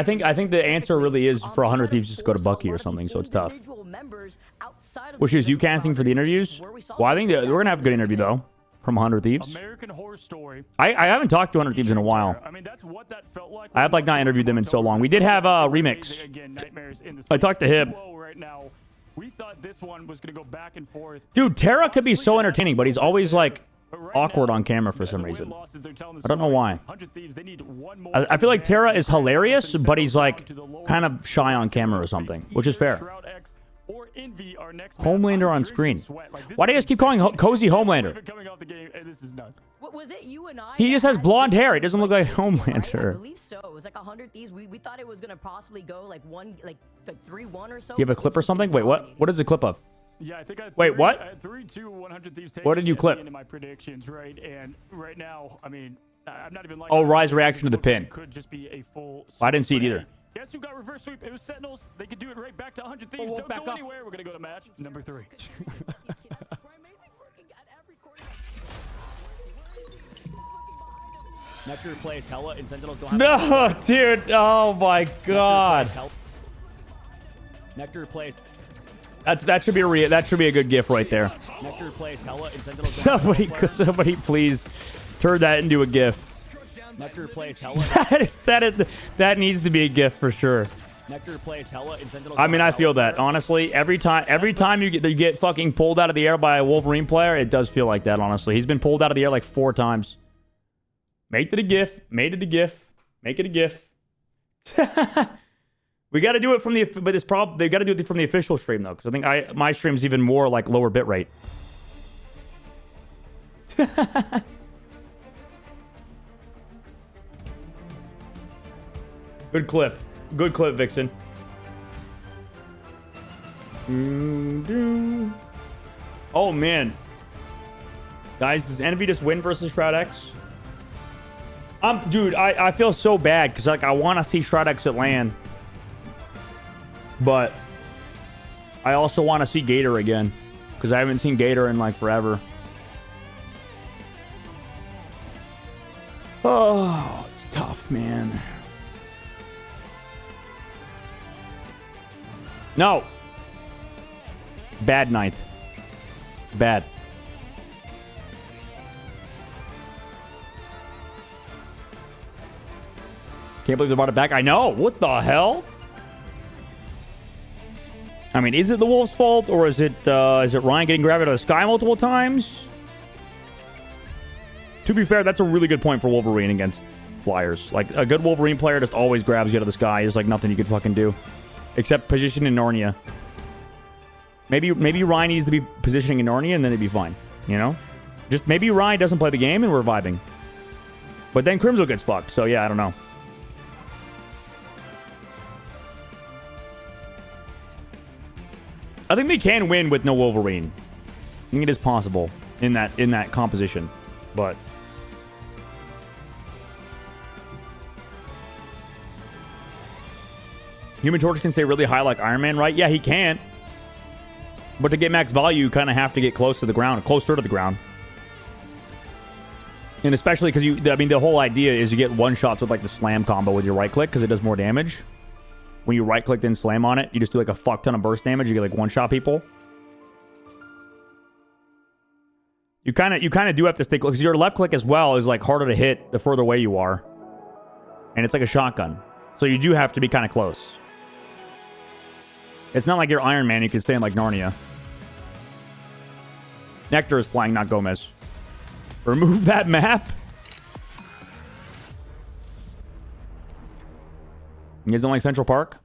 the answer really is for 100 specifically, Thieves just go to force a Bucky or lot of something. these So it's tough. individual members outside of Which the is you invisible casting for the boundary, interviews? where we saw Well, I some think that we're gonna have a good interview success. though from 100 Thieves. American Horror Story. I haven't talked to 100 Thieves in a while. I mean, that's what that felt like. I have like not interviewed them in so long. We did have Remix. Again, Nightmares in the I talked to him. 2-0 right now. We thought this one was going to go back and forth. Dude, Terra could be so entertaining, but he's always like But right awkward now, on camera for the some win reason. losses, they're telling the I don't know story. why. 100 Thieves, they need one more I to feel like advance Terra to is the playoffs hilarious, and but settle he's down like to the lower kind of shy on camera or race. something, which is Either fair. Shroud X or Envy are next Homelander man. on I'm screen. Sweat. Like, this Why do you is guys keep calling insane. Cozy Can't believe Homelander? it coming off the game. This is nuts. What was it? You and I. He that just has had blonde this hair. He doesn't look like taking it, right? I Homelander. believe so. It was like 100 Thieves. We thought it was gonna possibly go like 3-1 or so. Do you have a but clip or it's something? been Wait, what? dominating. What is the clip of? Yeah, I think I had Wait, what? I had 3-2 100 Thieves. What did you clip? In my predictions, right? And right now, I mean, I'm not even like. Oh, Rise reaction to the pin. Could just be a full. I didn't see it sweep, either. but hey, guess who got reverse sweep? It was Sentinels. They could do it right back to 100 Thieves. we'll Don't back go up. anywhere. We're gonna go to match number 3. Nectar plays Hella and Sentinels don't have No, dude. Oh my God. Nectar plays That should be a good gif right there. Nectar plays Hella and Sentinels don't have Somebody please turn that into a gif. Nectar plays Hella. That needs to be a gif for sure. Nectar plays Hella and Sentinels. I mean, don't I have feel Hella. that honestly. Every time you get fucking pulled out of the air by a Wolverine player, it does feel like that. Honestly, he's been pulled out of the air like 4 times. Make it a gif. Made it a gif. Make it a gif. We got to do it from the. But it's probably they got to do it from the official stream though, because I think my stream's even more like lower bit rate. Good clip. Good clip, Vixen. Oh, man. Guys, does Envy just win versus Shroud X? Dude, I feel so bad because like I want to see Shroud X at LAN. But I also want to see Gator again because I haven't seen Gator in like forever. Oh, it's tough, man. No. Bad ninth. Bad. Can't believe they brought it back. I know. What the hell? I mean, is it the Wolves' fault, or is it Ryan getting grabbed out of the sky multiple times? To be fair, that's a really good point for Wolverine against Flyers. Like, a good Wolverine player just always grabs you out of the sky. There's, like, nothing you can fucking do. Except position in Narnia. Maybe Ryan needs to be positioning in Narnia, and then it'd be fine. You know? Just maybe Ryan doesn't play the game, and we're vibing. But then Crimzo gets fucked, so yeah, I don't know. I think they can win with no Wolverine. I think it is possible in that composition. But Human Torch can stay really high like Iron Man, right? Yeah, he can. But to get max value, you kind of have to get closer to the ground. And especially because the whole idea is you get one shots with like the slam combo with your right click because it does more damage. When you right click then slam on it, you just do like a fuck ton of burst damage. You get like one shot people. You kind of do have to stay close because your left click as well is like harder to hit the further away you are, and it's like a shotgun. So you do have to be kind of close. It's not like you're Iron Man. You can stay in like Narnia. Nectar is playing, not Gomez. Remove that map. You guys don't like Central Park?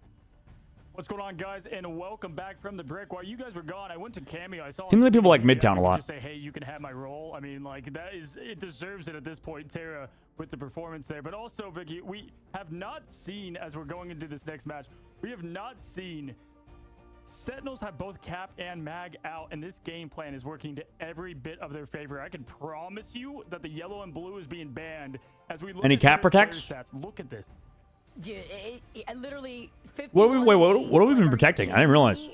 What's going on, guys? And welcome back from the break. While you guys were gone, I went to Cameo. I saw seems like people like Midtown a lot. Just say, hey, you can have my role. I mean, like, it deserves it at this point, Tara, with the performance there. But also, Vicky, we have not seen, as we're going into this next match, we have not seen Sentinels have both Cap and Mag out, and this game plan is working to every bit of their favor. I can promise you that the yellow and blue is being banned as we look Any at Cap Tara's protects? player stats. Look at this. Dude, it literally... What have we been protecting? I didn't realize.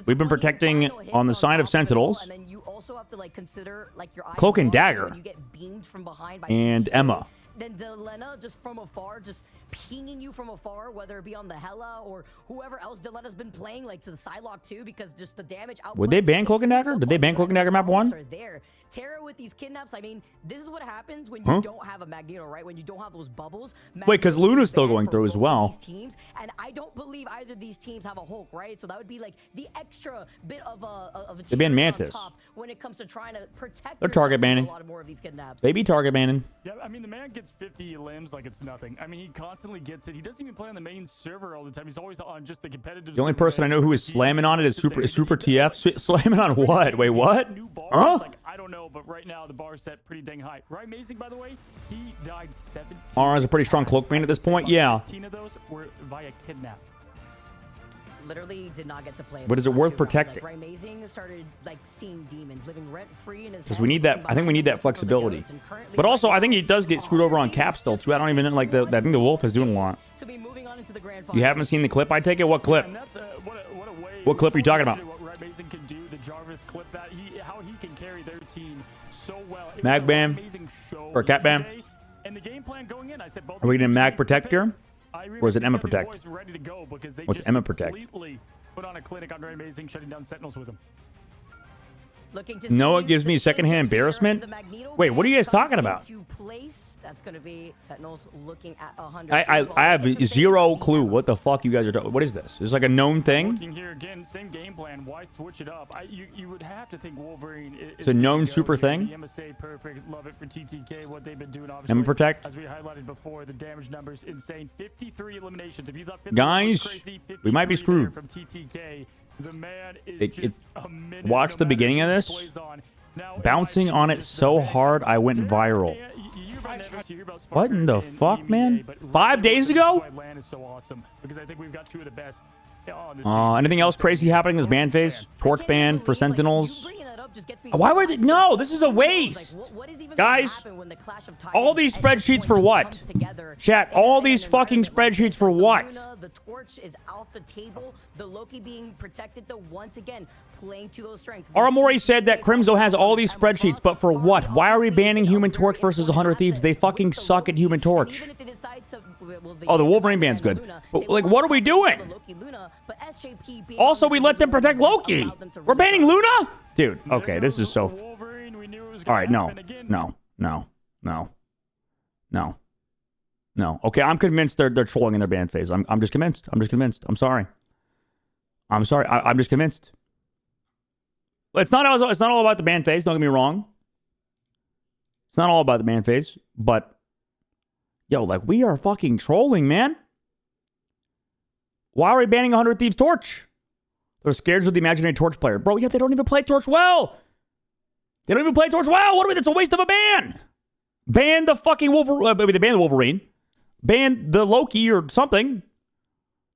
We've been protecting on the side of Sentinels. And then you also have to like consider like your eyes Cloak and watching Dagger. when you get beamed from behind by And TTK. Emma. Then Delena just from afar, just pinging you from afar, whether it be on the Hela or whoever else Delena's been playing, like to the Psylocke too, because just the damage output. Would they ban Cloak and Dagger? Did they ban Cloak and Dagger map 1? There. Terra with these kidnaps, I mean, this is what happens when you don't have a Magneto, right? When you don't have those bubbles. Wait, 'cause Magneto Luna's is still banned going for through as both of well. these teams, and I don't believe either of these teams have a Hulk, right? So that would be like the extra bit of a They banned cherry on Mantis. top when it comes to trying to protect They're target yourself from banning. a lot of more of these kidnaps. They be target banning. Yeah, I mean, the man gets 50 limbs like it's nothing. I mean, he constantly gets it. He doesn't even play on the main server all the time. He's always on just the competitive. The only server person I know who is there. slamming on it is Super TF. Slamming on what? Wait, what? New bars, Huh? like, I don't know, but right now the bar set pretty dang high. Right, Amazing, by the way, he died 17. R is a pretty strong cloak main at this point. Yeah. 15 of those were via kidnap. Literally did not get to play. But is it those worth last few rounds. protecting? Like, Amazing started like seeing demons living rent free in his Because head, we need that. looking I think we need that behind him, looking for the flexibility. ghost, and currently But also, right I think now, he does get screwed over on cap still too. I don't even like the. I think the Wolf is doing a lot. to be moving on into the grand You haven't seen the clip? I take it. What clip? And that's what a way. What clip are you talking about? What Red Mason can do, the Jarvis clip, that how he can carry their team so well. It was Mag a ban? amazing show Or cat ban? yesterday, and the game plan going in, I said both Are we these gonna teams Mag are protect here? Or is it Emma These protect? boys ready to go because they What's just Emma protect? completely put on a clinic on Red Amazing, shutting down Sentinels with him. Looking to Noah see gives the me secondhand changes here as embarrassment? the Magneto Wait, what are you guys ban talking comes about? into place. That's going to be Sentinels looking at 100. I have zero clue what the fuck you guys are talking. What is this? Is like a known thing? Looking here again, same game plan. Why switch it up? You would have to think Wolverine is It's a gonna known go super here. thing? The MSA perfect. Love it for TTK. What they've been doing, obviously. Emma protect? As we highlighted before, the damage numbers insane. 53 eliminations. If you thought 50 Guys, was crazy, we might be 53 there screwed. from TTK. The man is It- just a menace watch no the matter beginning who of he this. plays on. Now, Bouncing in my on opinion, it just so the hard, I went Derek, viral. yeah, you hear about Netflix, you hear about What in the Sparker and fuck, EMEA, man? but 5 days really, ago? that's why Atlanta is so awesome, because I think we've got two of the best on this team. Anything else crazy happening in this ban phase? Torch ban for Sentinels. Why were they? No, this is a waste. Guys, all these spreadsheets for what? Chat, all these fucking spreadsheets for what? the torch is off the table. The Loki being protected, though, once again, playing to those strengths. Aramori said that Crimzo has all these spreadsheets, but for what? Why are we banning Human Torch versus 100 Thieves? They fucking suck at Human Torch. Oh, the Wolverine band's good. But, like, what are we doing? Also, we let them protect Loki. We're banning Luna? Dude, okay, this is so... All right, no. Okay, I'm convinced they're trolling in their ban phase. I'm just convinced. I'm sorry. I'm just convinced. It's not all about the ban phase, don't get me wrong. It's not all about the ban phase, but yo, like, we are fucking trolling, man. Why are we banning 100 Thieves Torch? They're scared of the imaginary Torch player. Bro, yeah, they don't even play Torch well. What are we? That's a waste of a ban. Ban the fucking Wolverine. They banned the Wolverine. Ban the Loki or something.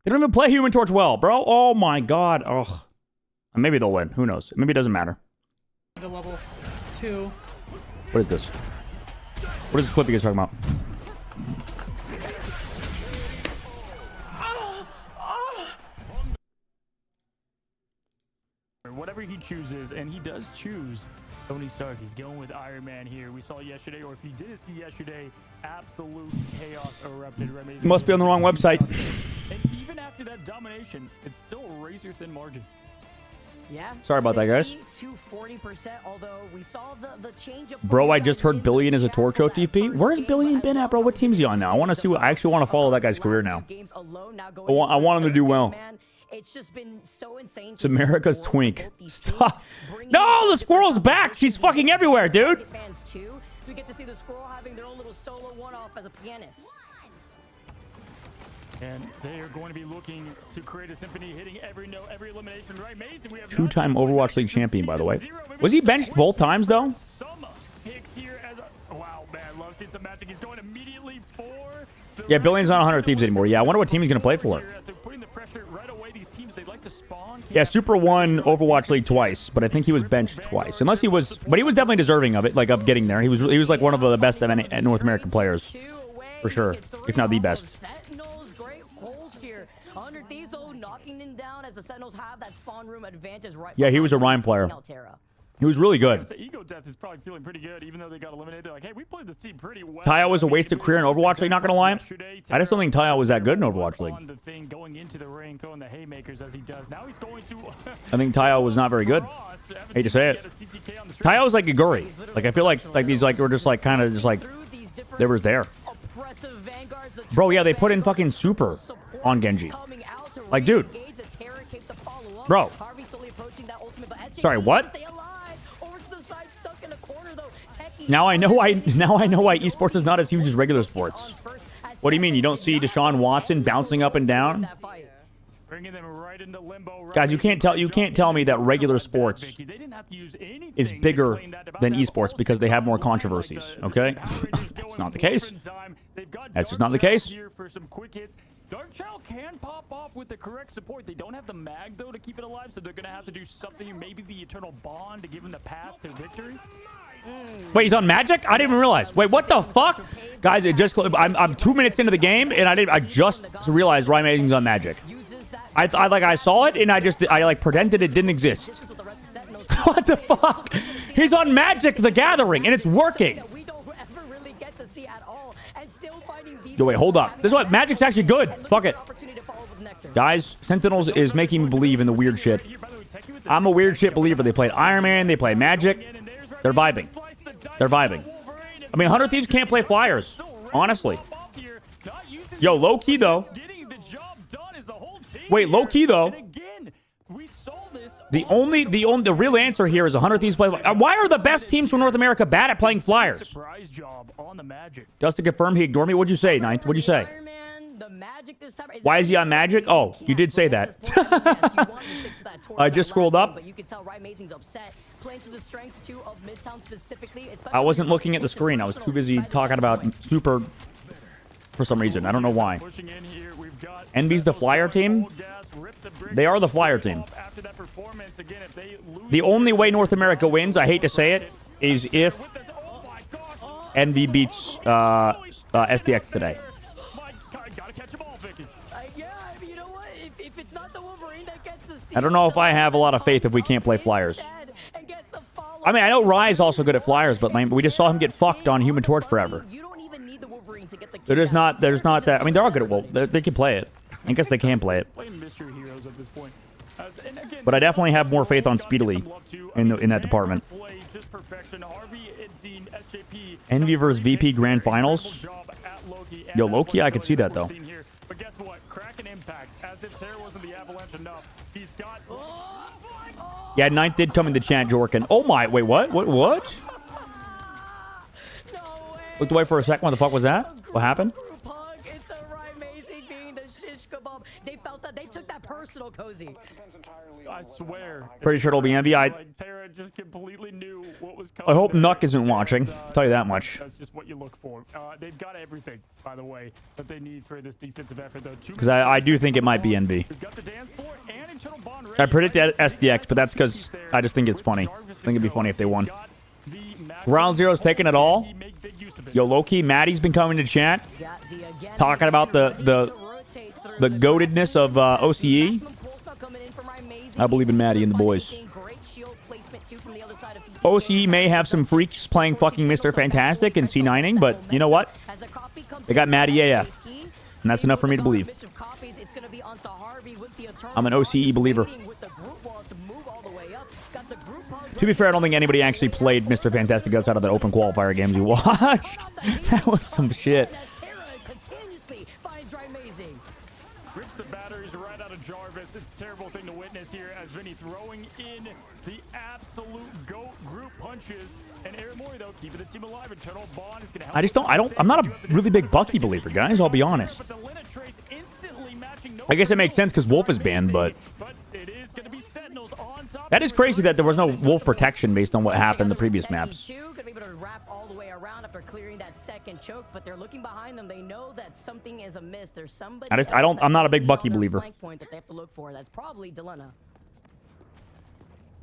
They don't even play Human Torch well, bro. Oh my god. Ugh. Maybe they'll win. Who knows? Maybe it doesn't matter. The level 2. What is this? What is this clip you guys talking about? Whatever he chooses, and he does choose Tony Stark. He's going with Iron Man here. We saw yesterday, or if you didn't see yesterday, absolute chaos erupted. You must be on the wrong website. And even after that domination, it's still razor thin margins. Yeah. Sorry about that, guys. 60 to 40%, although we saw the change of Bro, I just heard Billion is a Torch OTP. Where's Billion been at, bro? What team's he on now? I want to see. I actually want to follow that guy's career now. I want him to do well. It's just been so insane. It's America's twink. Stop. No, the squirrel's back. She's fucking everywhere, dude. Fans too. So we get to see the squirrel having their own little solo one-off as a pianist. And they are going to be looking to create a symphony, hitting every note, every elimination. Right, Mason, we have two-time Overwatch League champion, by the way. Was he benched both times, though? Hicks here as a, wow, man, love seeing some magic. He's going immediately for Yeah, Billion's not 100 Thieves anymore. Yeah, I wonder what team he's going to play for. Putting the pressure right away. These teams, they like to spawn. Yeah, Super won Overwatch League twice, but I think he was benched twice. Unless he was, but he was definitely deserving of it, like of getting there. He was like one of the best of any North American players, for sure, if not the best. Sentinels, great hold here. 100 Thieves, though, knocking them down as the Sentinels have that spawn room advantage right. Yeah, he was a Rhyme player. He was really good. Ego Death is probably feeling pretty good, even though they got eliminated. They're like, hey, we played this team pretty well. Tayo was a wasted career in Overwatch League, not gonna lie. I just don't think Tayo was that good in Overwatch League. Going into the ring, throwing the haymakers as he does. Now he's going to I think Tayo was not very good. Hate to say it. Tayo was like a Guri. Like, I feel like these like were just like kind of just like they was there. Bro, yeah, they put in fucking Super on Genji. Like, dude. Bro. Sorry, what? Now I know why esports is not as huge as regular sports. What do you mean? You don't see Deshaun Watson bouncing up and down? Guys, you can't tell me that regular sports is bigger than esports because they have more controversies, okay? That's not the case. That's just not the case. Darkchild can pop off with the correct support. They don't have the mag, though, to keep it alive, so they're going to have to do something, maybe the Eternal Bond, to give him the path to victory. Wait, he's on Magic? I didn't even realize. Wait, what the fuck? Guys, I'm 2 minutes into the game, and I just realized Ryan Amazing's on Magic. I saw it, and I like pretended it didn't exist. What the fuck? He's on Magic the Gathering, and it's working. Yo, wait, hold up. This is what Magic's actually good. Fuck it. Guys, Sentinels is making me believe in the weird shit. I'm a weird shit believer. They played Iron Man, they play Magic. They're vibing. They're vibing. I mean, 100 Thieves can't play Flyers, honestly. Yo, low key though. Wait, low key though. The real answer here is 100 Thieves play. Why are the best teams from North America bad at playing Flyers? Just to confirm, he ignored me. What'd you say, Ninth? What'd you say? Why is he on Magic? Oh, you did say that. I just scrolled up. I wasn't looking at the screen. I was too busy talking about Super for some reason. I don't know why. Envy's the Flyer team? They are the Flyer team. The only way North America wins, I hate to say it, is if Envy beats SDX today. It's not the Wolverine that gets the steal. I don't know if I have a lot of faith if we can't play flyers. And gets the follow. I mean, I know Rye's also good at flyers, but like, we just saw him get fucked on Human Torch forever. You don't even need the Wolverine to get the There's not that. I mean, they're all good at Wolf. They can play it. I guess they can play it. Playing mystery heroes at this point. And again, But I definitely have more faith on gotta give Speedily some love to. in that department. Play just perfection. Harvey, Team, SJP, Envy versus VP Grand Finals. job at Loki, Yo, and Loki, I could see that, we're though. seeing here. But guess what? Kraken Impact, as if Terra wasn't the Avalanche enough, he's got. Yeah, Ninth did come in the chat, Jorkin. Oh my, wait, what? What? No way. Looked away for a second. What the fuck was that? What happened? Group hug. It's a Amazing being the shish kebab. They felt that they took that personal, Cozy. I swear. Pretty sure it'll be Envy. Like Terra just completely knew what was coming. I hope there. Nuck isn't watching. I'll tell you that much. That's just what you look for. They've got everything, by the way, that they need for this defensive effort, though. Because I do think it might be Envy. We've got the dance floor and internal bond I ready. predicted SDX, but that's because I just think it's funny. I think it'd be funny if they won. Ground Zero's taking it all. Yo, Loki, Maddie's been coming to chat, talking about the goatedness of OCE. I believe in Maddie and the boys. OCE may have some freaks playing fucking Mr. Fantastic and C9ing, but you know what? They got Maddie AF, and that's enough for me to believe. I'm an OCE believer. To be fair, I don't think anybody actually played Mr. Fantastic outside of the open qualifier games you watched. That was some shit. Rips the batteries right out of Jarvis. It's a terrible thing to witness here as Vinny throwing in the absolute GOAT group punches. And Aaron Mori, though, keeping the team alive. Internal bond is going to help. I just don't. I'm not a really big Bucky believer, guys. I'll be honest. I guess it makes sense because Wolf is banned, but that is crazy that there was no Wolf protection based on what happened the previous maps. After clearing that second choke, but they're looking behind them. They know that something is amiss. There's somebody. I'm not a big Bucky believer. Point that they have to look for. That's probably Delena.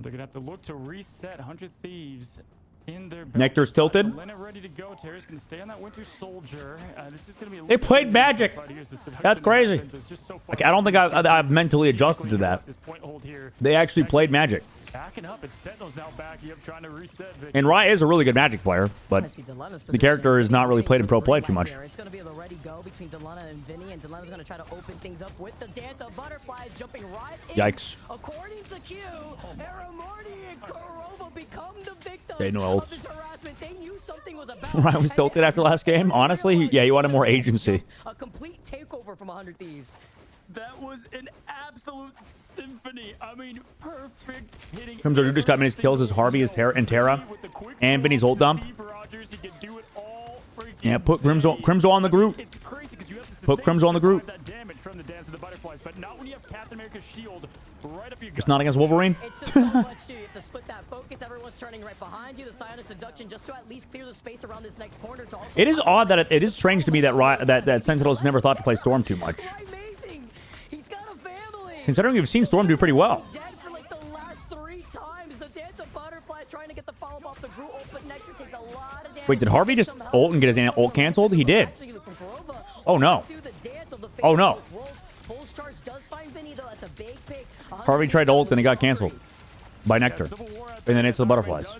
They're gonna have to look to reset 100 Thieves in their. Nectar's tilted. Delena ready to go. Terra's gonna stay on that Winter Soldier. This is gonna be. They played Magic. That's crazy. Like, I don't think I've mentally adjusted to that. They actually played Magic. Backing up, it's Sentinels now backing up, trying to reset. And Rye is a really good Magic player, but the character is not really played in pro play too much. It's going to be the ready go between Delena and Vinny, and Delena's going to try to open things up with the dance of butterflies jumping right in. Yikes. According to Q, Aramorty and Kurova become the victims They know of this harassment. They knew something was about. Rye was tilted after last game. Honestly, he wanted more agency. A complete takeover from 100 Thieves. That was an absolute symphony. I mean, perfect hitting. Crimzo just got many kills as Harvey is and Terra. And Vinny's ult dump. Yeah, put Crimzo on the group. Put Crimzo on the group. Just not against Wolverine. It's just so much too. You have to split that focus. Everyone's turning right behind you. The Psionic Seduction just to at least clear the space around this next corner. To also It is odd that it is strange to me that Sentinels never thought to play Storm too much. He's got a family. Considering we've seen Storm do pretty well. Dead for like the last 3 times. The dance of butterflies trying to get the follow up off the group, but Nectar takes a lot of damage. Wait, did Harvey just ult and get his ult canceled? He did. Oh no. Oh no. Harvey tried to ult and he got canceled by Nectar. And then it's the butterflies.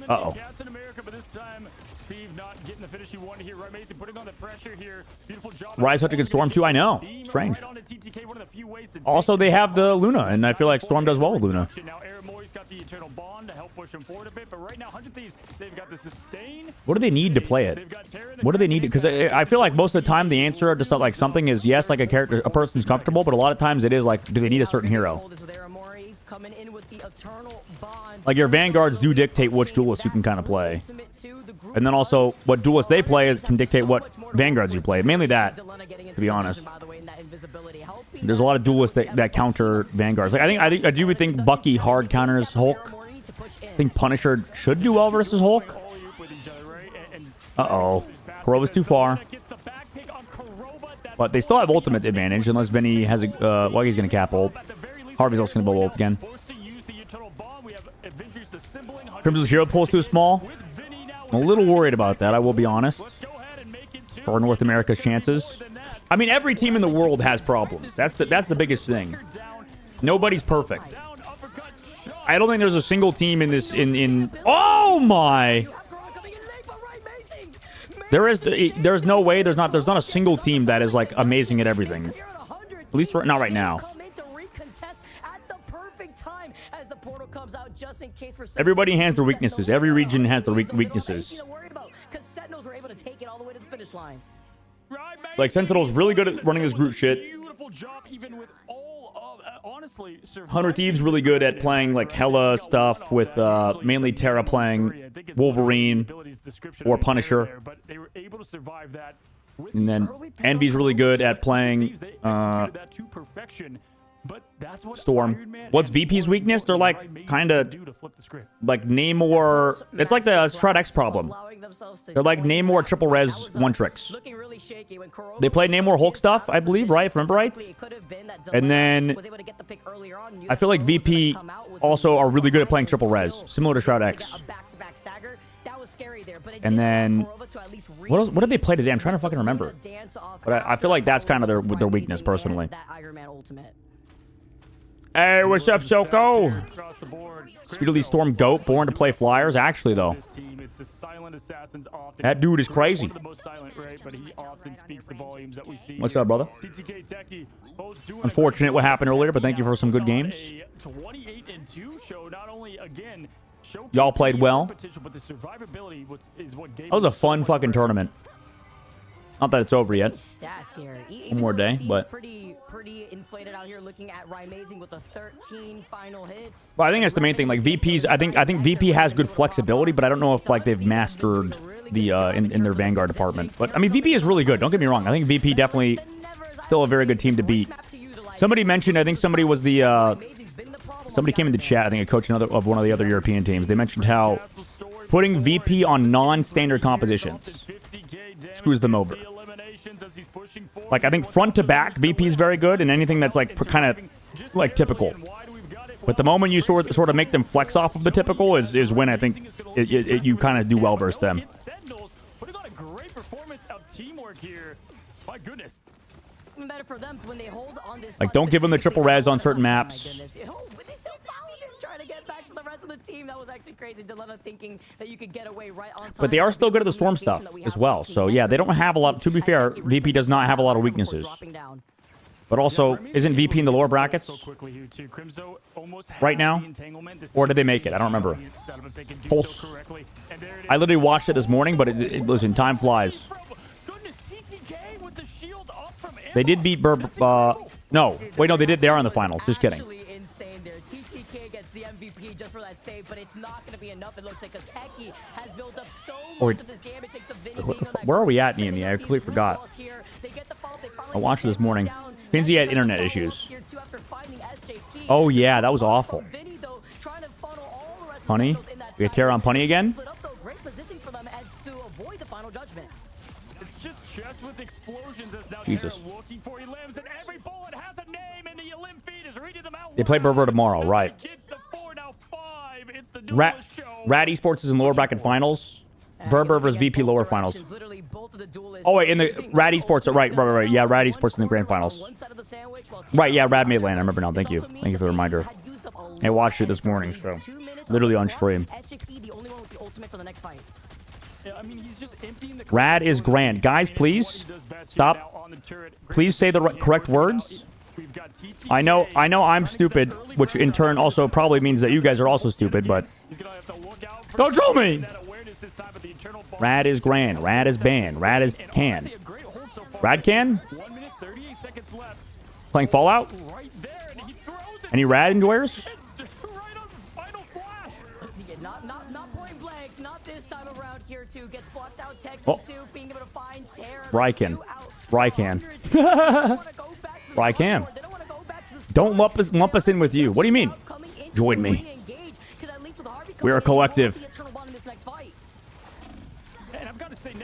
Uh-oh. Rise such a good Storm too, I know. Strange. Also, they have the Luna, and I feel like Storm does well with Luna. What do they need to play it? What do they need? Because I feel like most of the time the answer to like something is yes, like a person's comfortable, but a lot of times it is like, do they need a certain hero? Like your Vanguards do dictate which duelists you can kind of play. And then also what duelists they play can dictate what Vanguards you play. Mainly that, to be honest. There's a lot of duelists that counter Vanguards. Like I do think Bucky hard counters Hulk. I think Punisher should do well versus Hulk. Uh-oh. Kurova's too far. But they still have ultimate advantage unless Vinny has a... well, he's going to cap ult. Harvey's also going to blow ult again. Crimson's hero pulls too small. I'm a little worried about that, I will be honest. for North America's chances. I mean, every team in the world has problems. That's the biggest thing. Nobody's perfect. I don't think there's a single team in this oh my. There's no way there's not a single team that is like amazing at everything. At least not right now. Everybody has their weaknesses. Every region has their weaknesses. Like Sentinel's really good at running his group shit. Beautiful job, even with all of honestly. 100 Thieves really good at playing like Hella stuff with mainly Terra playing Wolverine or Punisher. And then Envy's really good at playing Storm. What's VP's weakness? They're like kind of like Namor. It's like the Strat X problem. They're like Namor triple res one tricks. They play Namor Hulk stuff, I believe, right? If I remember right. And then I feel like VP also are really good at playing triple res, similar to Shroud X. And then what else? What did they play today? I'm trying to fucking remember. But I feel like that's kind of their weakness personally. Hey, what's up, Soko? Speedily Storm Goat, born to play Flyers. Actually, though, that dude is crazy. What's up, brother? Unfortunate what happened earlier, but thank you for some good games. Y'all played well. That was a fun fucking tournament. Not that it's over yet. Stats here. One more day, but pretty inflated out here looking at Rymazing with the 13 final hits. But I think that's the main thing. Like VP's, I think VP has good flexibility, but I don't know if like they've mastered the in their Vanguard department. But I mean, VP is really good. Don't get me wrong. I think VP definitely still a very good team to beat. Somebody mentioned, I think somebody was the somebody came in the chat. I think a coach of one of the other European teams. They mentioned how putting VP on non-standard compositions screws them over. Like, I think front to back, VP is very good, and anything that's like kind of like typical. But the moment you sort of make them flex off of the typical is when I think you kind of do well versus them. Putting on a great performance of teamwork here. My goodness. Better for them when they hold on this. Like, don't give them the triple res on certain maps. But they still fouled him, trying to get back to the rest of the team. That was actually crazy. Delena thinking that you could get away right on time. But they are still good at the Storm stuff as well. So yeah, they don't have a lot. To be fair, VP does not have a lot of weaknesses. But also, isn't VP in the lower brackets right now? Or did they make it? I don't remember. Pulse. I literally watched it this morning, but listen, time flies. They did beat no. Wait, no, they did. They are in the finals. Just kidding. TTK gets the MVP just for that save, but it's not going to be enough, it looks like, because Techie has built up so much of this damage. Where are we at, Niami? I completely forgot. I watched it this morning. Finzi had internet issues. Oh, yeah, that was awful. Punny? We get Terra on Punny again? It's just chest with explosions as now Jesus. they're looking for elims, and every bullet has a name, and the elim feed is reading them out. They play Berber tomorrow, right? Rad Esports is in lower bracket finals. Berber versus VP lower finals. Oh, wait, in the Rad Esports, right. Yeah, Rad Esports in the grand finals. Right, yeah, Rad made land. I remember now. Thank you. Thank you for the reminder. I watched it this morning, so literally on stream. Rad is grand. Guys, please stop. Please say the correct words. I know I'm stupid, which in turn also probably means that you guys are also stupid, but don't troll me. Rad is grand. Rad is ban. Rad is can. Rad can? Playing Fallout? Any Rad enjoyers? Oh. Ryken. Ryken. Don't lump us in with you. What do you mean? Join me. We're a collective.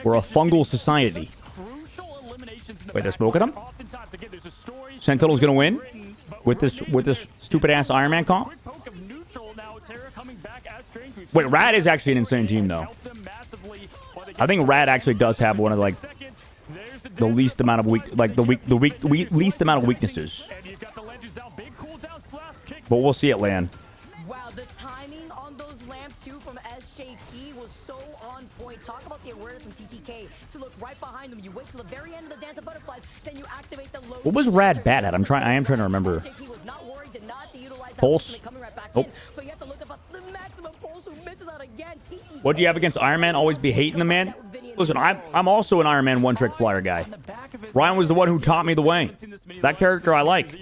We're a fungal society. Wait, they're smoking him? Sentinel's gonna win with this stupid ass Iron Man comp? Wait, Rad is actually an insane team though. I think Rad actually does have one of the, like, the least amount of least amount of weaknesses. And you've got the Legends out. Big cooldown slash kick. But we'll see it land. Wow, the timing on those lamps too from SJP was so on point. Talk about the awareness from TTK to look right behind them. You wait till the very end of the Dance of Butterflies, then you activate the low. What was Rad bad at? I am trying to remember. SJP was not worried, did not utilize that Pulse. ultimate coming right back Nope. in, but you have to look about the maximum pulse who misses out again. TTK. What do you have against Iron Man? Always be hating the man? Listen, I'm also an Iron Man one-trick flyer guy. Ryan was the one who taught me the way. That character I like.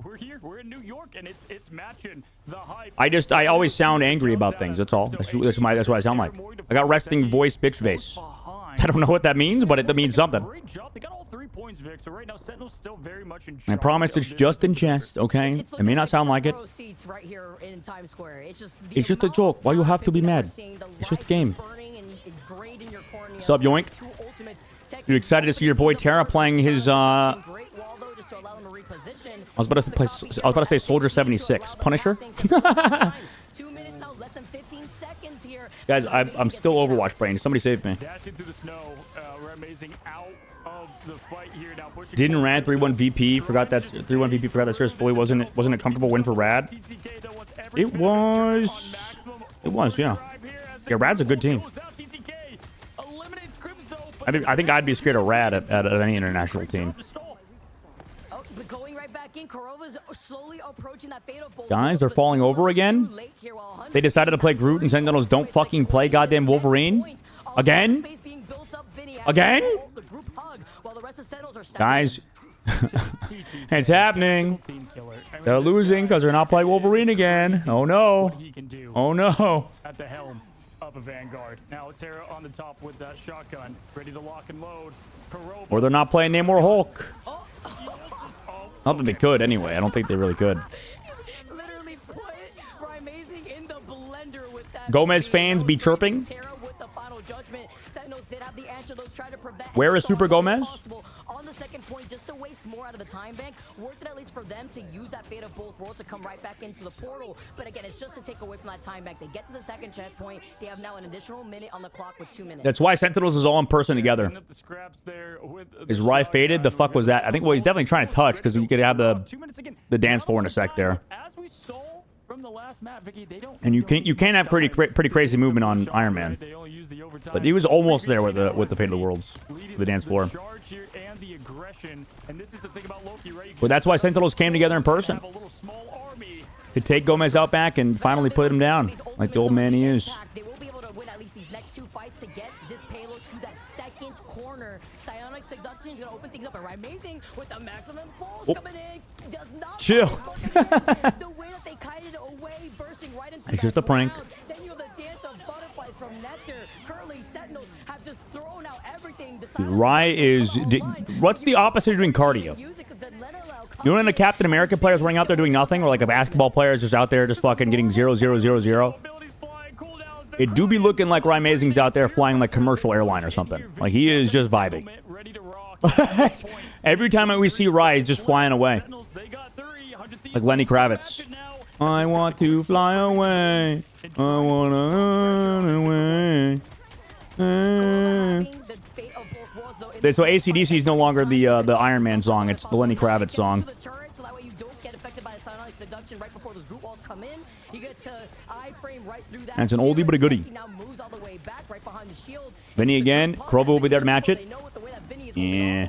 We're here. We're in New York, and it's matching the hype. I always sound angry about things. That's all. That's what I sound like. I got resting voice, bitch face. I don't know what that means, but it means something. Great job. They got all 3 points, Vic. So right now, Sentinel's still very much in I charge promise of it's this just in situation. jest, okay? It's It may not sound like it. row seats right here in Times Square. It's just a joke. Why you have to be mad? It's just a game. Sup, Yoink? You excited to see your boy Terra playing his I was about to say Soldier 76. Punisher? 2 minutes now, less than 15 seconds here. Guys, I'm still Overwatch brain. Somebody save me. Dashing through the snow, Amazing out of the fight here now. Pushing Didn't forward. Rad 3-1 VP forgot that 3-1 VP forgot that Serious fully wasn't a comfortable win for Rad. TTK, though, wants It everything on was. maximum It was, yeah. drive here as Yeah, Rad's a good team. goes out. TTK eliminates Crimson, I think I'd be scared of Rad at any international team. Oh, but going right back in, Kurova's slowly approaching that fatal bolt. Guys, they're falling over again? They decided to play Groot and Sentinels don't fucking play goddamn Wolverine? Again? Again? Guys, it's happening. They're losing because they're not playing Wolverine again. Oh no. He can do Oh no. at the helm of a Vanguard. Now Terra on the top with that shotgun, ready to lock and load. Kurova Or they're not playing Namor Hulk. Not that they could anyway. I don't think they really could. Literally put Rymazing in the blender with that. Gomez fans be chirping. Terra with the final judgment. Sentinels did have the answer. Those try to prevent Where and is Super stall if Gomez? possible. On the second point, just to waste more out of the time bank, worth it at least for them to use that fate of both worlds to come right back into the portal. But again, it's just to take away from that time bank. They get to the second checkpoint. They have now an additional minute on the clock with 2 minutes. That's why Sentinels is all in person together. picking up the scraps there with the Is Rye faded? The fuck was that? I think, well, he's definitely trying to touch because you could have 2 minutes again. the dance floor in a sec there. As we saw from the last map, Vicky, they don't. And you can't have pretty crazy movement on Iron Man. They only use the overtime. But he was almost there with the Fate of the Worlds, the dance floor. Charge here and the aggression, and this is the thing about Loki, right? But that's why Sentinels came together in person Have a little small army. to take Gomez out back and finally put him down like the old man he is. They will be able to win at least these next 2 fights to get this payload to that second corner. Psionic Seduction is going to open things up. And Rymazing with the maximum pulse Oh. coming in. Does not Chill. the way that they kited away, bursting right into It's that just a prank. ground. Then you have the dance of butterflies from Nectar. Currently, Sentinels have just thrown out everything. The Psionic Rye is. Seduction online. What's the opposite of doing cardio? Use it 'cause then let it allow You know when the Captain America players running out there doing nothing, or like a basketball player is just out there just fucking getting 0-0-0-0? Abilities flying, cooldowns. It do be looking like Rymazing's out there flying like commercial airline or something. Like he is just vibing. Ready to rock. Every time we see Rye, he's just flying away. Sentinels, they got 3. 100 Thieves Like Lenny Kravitz. back now. I want to fly away. I wanna run away. So AC/DC is no longer the Iron Man song. It's the Lenny Kravitz song. And it's an oldie but a goodie. Vinny again. Kurova will be there to match it. Yeah.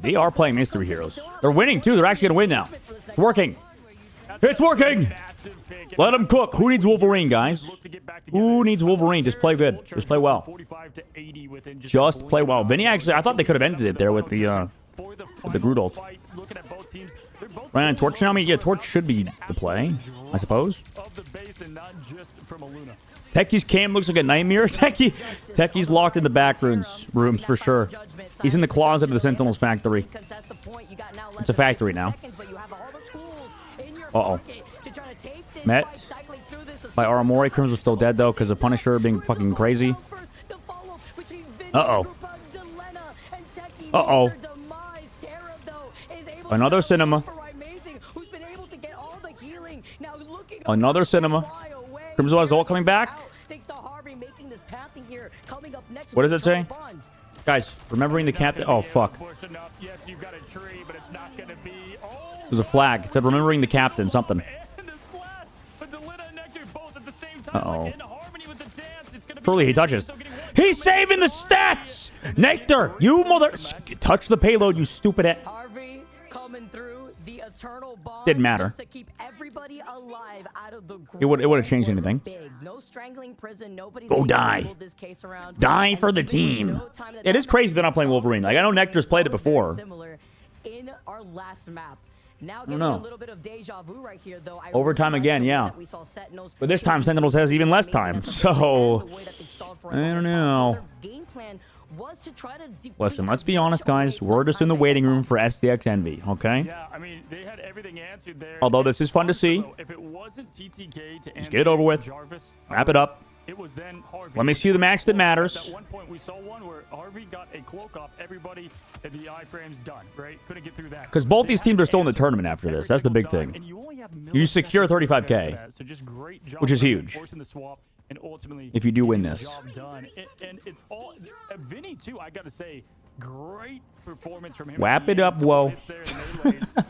They are playing Mystery Heroes. They're winning too. They're actually gonna win now. It's working. It's working. Let them cook. Who needs Wolverine, guys? Who needs Wolverine? Just play good. Just play well. Just play well. Vinny actually, I thought they could have ended it there with the Groot ult. Ryan, Torch now? I mean, yeah, Torch should be the play, I suppose. Techie's cam looks like a nightmare. Techie's locked in the back rooms for sure. He's in the closet of the Sentinels factory. It's a factory now. Uh-oh. Met by Aramori. Crims are still dead, though, because of Punisher being fucking crazy. Uh-oh. Uh-oh. Another cinema. Another cinema. Crimson has ult coming back. coming up next. What with does it say? Eternal Bond. Guys, remembering the captain. Oh, fuck. Yes, you've got a tree, but it's not going to be. Oh, There's a flag. It said remembering the captain, something. and the slash. But Delina and Nectar both at the same time. Uh-oh. Like in harmony with the dance. It's going to be Surely he touches. He's saving the stats! Nectar, you mother... Touch the payload, you stupid ass. Harvey coming through the Eternal Bond. Didn't matter. Just to keep everybody alive out of the It wouldn't change was anything. Big. No strangling prison. Nobody's Go able to die. hold this case around. Die And for the even team. no time that It is Tom crazy they're not playing solved Wolverine. this Like, I know case, Nectar's played it we saw very before. similar in our last map. Now don't getting know. a little bit of deja vu right here, though. I Overtime really like again, the way yeah. that we saw Sentinels But this time, chasing Sentinels has even less amazing time. at the So, beginning, and the way that they stalled for as I long don't as know. possible. Their game plan was to try to deplete Listen, let's as be much honest, guys. away We're from just in the time waiting as room for possible. SDX Envy, okay? Yeah, I mean, they had everything answered there. Although this is fun to see. If it wasn't TTK to Just get it over with. Jarvis, Wrap it up. it was then Harvey. Let me see the match that matters. At one point, we saw one where Harvey got a cloak off everybody, and the iframe's done, right? Couldn't get through that. Because both They these had teams to are still in the answer tournament after every this. That's the single big time, thing. and you only have You secure milliseconds to prepare 35K, for that. So just great job which is for them huge. forcing the swap and ultimately If you do win getting the this. job done. And it's all Vinny too. I got to say, great performance from him. Wrap it up, whoa. Hits there in the melees.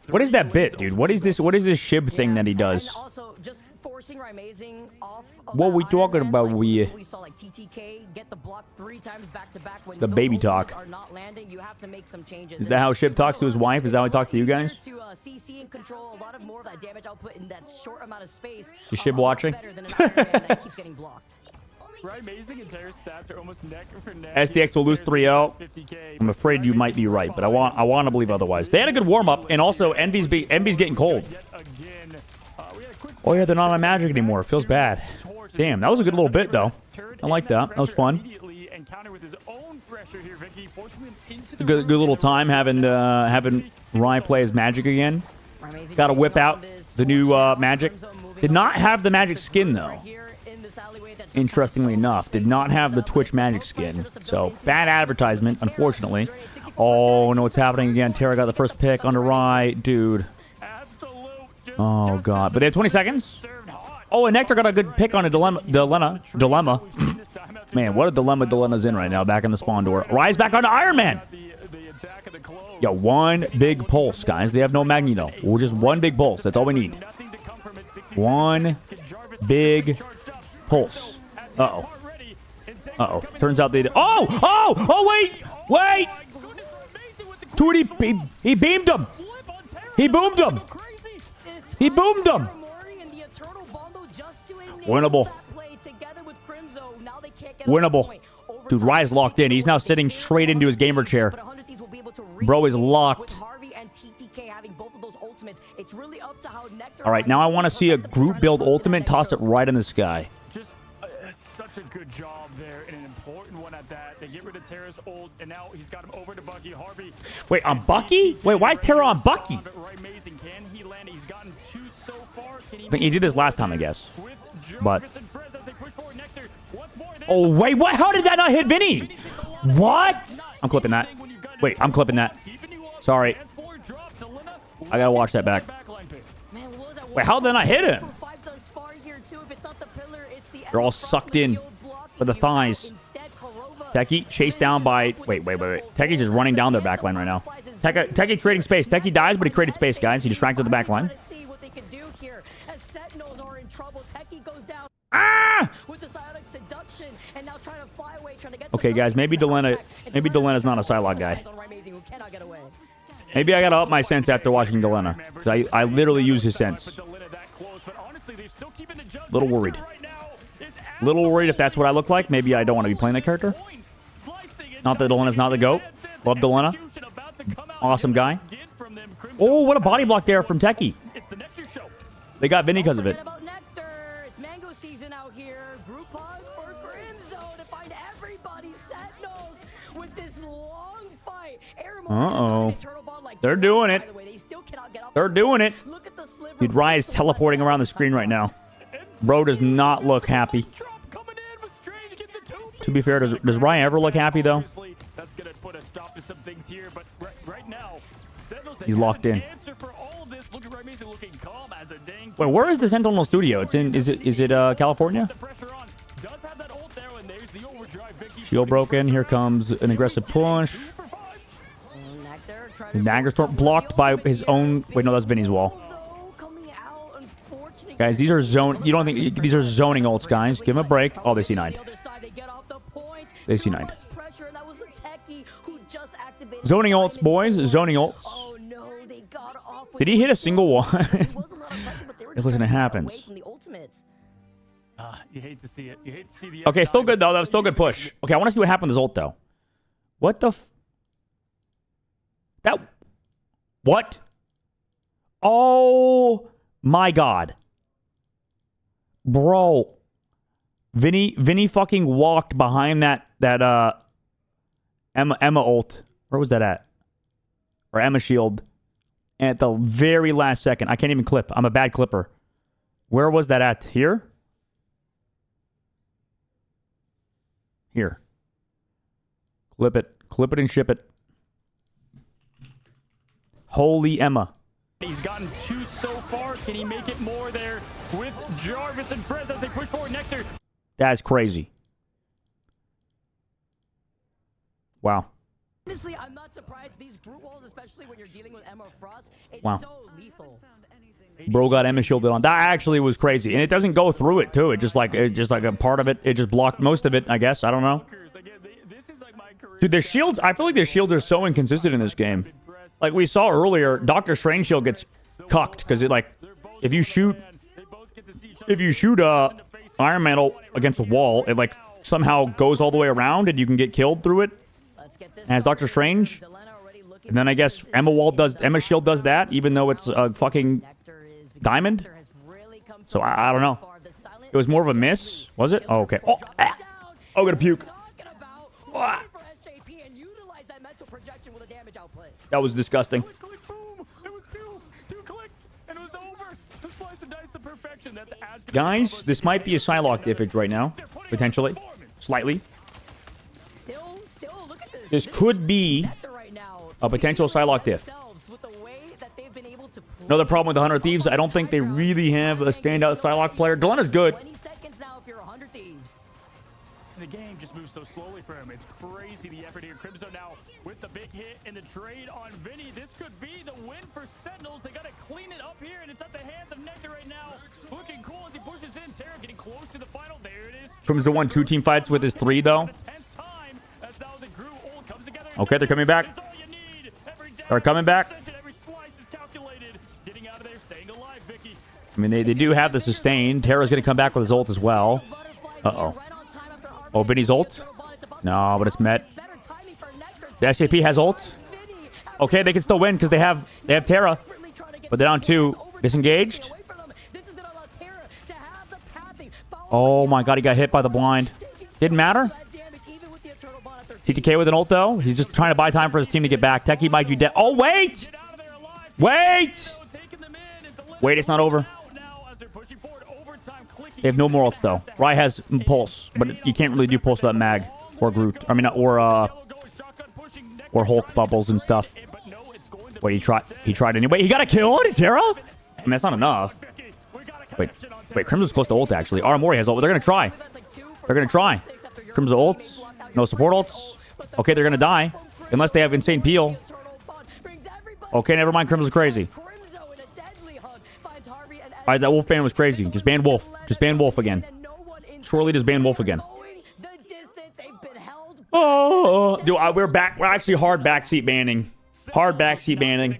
What is that bit, Three dude? What is this? What is this shib thing that he And does? also, just forcing Rising off of What that we Iron talking Man, about, like, we saw like TTK get the block 3 times back to back when the those baby ultimates talk. are not landing. You have to make some changes. Is that how Shib talks to his wife? Is that how he talks to you It's guys? easier to CC and control a lot of more of that damage output in that short amount of space. Is a Shib lot watching? better than an Iron Man that keeps getting blocked. Right, amazing entire stats are almost neck for neck. SDX will lose 3-0. 50K, I'm afraid you might be right, but I want to believe otherwise. They had a good warm up, and also Envy's getting cold. Yet again, we had a quick Oh yeah, they're not on Magic anymore. It feels bad. Damn, that was a good little bit though. I like that. That was fun. Immediately and counter with his own pressure here, Vicky, forcing him into A the good room. little time having Ryan play as Magic again. Got to whip out the new Magic. Did not have the Magic skin though. Interestingly enough, did not have the Twitch Magic skin. So bad advertisement, unfortunately. Oh no, what's happening again? Terra got the first pick under Rye, dude. Absolute Oh god, but they have 20 seconds. Oh, and Nectar got a good pick on a dilemma. Man, what a dilemma Delena's in right now, back in the spawn door. Rise back onto Iron Man. Yo, one big pulse, guys. They have no Magneto. Well, just one big pulse. That's all we need. One big pulse. Uh-oh. Uh-oh. Turns out they did. Wait! Dude, he beamed him. He boomed him. He boomed him. Winnable. Winnable. Dude, Rise locked in. He's now sitting straight into his gamer chair. Bro is locked. All right, now I want to see a group build ultimate. Toss it right in the sky. Just such a good job there, and an important one at that. They get rid of Terra's ult, and now he's got him over to Bucky. Harvey. Wait, on Bucky? Wait, why is Terra on Bucky? Right, amazing. Can he land? He's gotten 2 so far. Can he I think he did this last time, I guess. with But Jarvis and Frez as they push forward? Nectar once more. There's oh wait, what? How did that not hit Vinny? What? I'm clipping that. Wait, I'm clipping that. Sorry, I gotta watch that back. Wait, how did that not hit him? They're all sucked in for the thighs. Techie chased down by... Wait. Techie just running down their backline right now. Techie creating space. Techie dies, but he created space, guys. He distracted the backline. Ah! Okay, guys, maybe Delena's not a Psylocke guy. Maybe I gotta up my sense after watching Delena. Because I literally use his sense. Little worried. Little worried if that's what I look like. Maybe I don't want to be playing that character. Not that Delena's not the GOAT. Love Delena. Awesome guy. Oh, what a body block there from Techie. They got Vinny because of it. It's mango season out here. Group hug for Grimzo to find everybody. Sentinels with this long fight. Uh-oh. They're doing it. They're doing it. Dude, Ryan's teleporting around the screen right now. Bro does not look happy. To be fair, does Ryan ever look happy, though? That's gonna put a stop to some things here, but right now, He's locked in. Wait, Wait, where is the Sentinel Studio? It's in. Is it California? Shield broken. Here comes an aggressive push. The dagger storm blocked by his own. Wait, no, that's Vinny's wall. Guys, these are zone. You don't think these are zoning ults, guys? Give him a break. Oh, they C9'd. They C9'd. Zoning ults, boys. Zoning ults. Did he hit a single one? Listen, it happens. You hate to see it. You hate to see the. Okay, still good though. That was still a good push. Okay, I want to see what happened with his ult though. What the? What? Oh my god, bro! Vinny fucking walked behind that Emma ult. Where was that at? Or Emma shield? And at the very last second, I can't even clip. I'm a bad clipper. Where was that at? Here? Here. Clip it. Clip it and ship it. Holy Emma. He's gotten 2 so far. Can he make it more there with Jarvis and Frez as they push forward? Nectar. That's crazy. Wow. Honestly, I'm not surprised. These brute walls, especially when you're dealing with Emma Frost, it's Wow. so lethal. Bro got Emma shielded on. That actually was crazy. And it doesn't go through it too. It just like a part of it. It just blocked most of it, I guess. I don't know. Dude, their shields, I feel like their shields are so inconsistent in this game. Like we saw earlier, Dr. Strange shield gets cucked because it like if you shoot Iron Man against a wall, it like somehow goes all the way around and you can get killed through it. As Dr. Strange. And then I guess Emma shield does that, even though it's a fucking diamond. So I don't know. It was more of a miss, was it? Oh, okay. Oh, ah. Oh, I'm gonna puke. Ah. That was disgusting. Click, boom. It was two clicks, and it was over. The slice and dice to perfection. That's as good Guys, this might be a Psylocke diffage right now, potentially, slightly. Still, look at this. This could be a potential Psylocke diff. Another problem with the 100 Thieves, I don't think they really have a standout Psylocke player. Delana's good. 20 seconds now if you're 100 Thieves. The game just moves so slowly for him. It's crazy the effort here. Crimzo now with the big hit and the trade on Vinny. This could be the win for Sentinels. They got to clean it up here, and it's at the hands of Nectar right now. Looking cool as he pushes in. Terra getting close to the final. There it is. Crimzo won 2 team fights with his 3, though. Okay, they're coming back. They're coming back. I mean, they do have the sustain. Terra's going to come back with his ult as well. Uh-oh. Oh, Vinny's ult? No, but it's met. The SAP has ult. Okay, they can still win because they have Terra. But they're down 2. Disengaged. Oh my god, he got hit by the blind. Didn't matter. TTK with an ult, though. He's just trying to buy time for his team to get back. Techie might be dead. Oh, wait! Wait! Wait, it's not over. They have no more ults, though. Rai has Pulse, but you can't really do Pulse without Mag or Groot. I mean, or Hulk bubbles and stuff. Wait, he tried anyway. He got a kill on Terra? I mean, that's not enough. Wait, Crimson's close to ult, actually. Aramori has ult. They're going to try. They're going to try. Crimson ults. No support ults. Okay, they're going to die. Unless they have insane peel. Okay, never mind. Crimson's crazy. Alright, that Wolf ban was crazy. Just ban Wolf. Just ban Wolf again. Surely just ban Wolf again. Oh, dude, we're back. We're actually hard backseat banning. Hard backseat banning.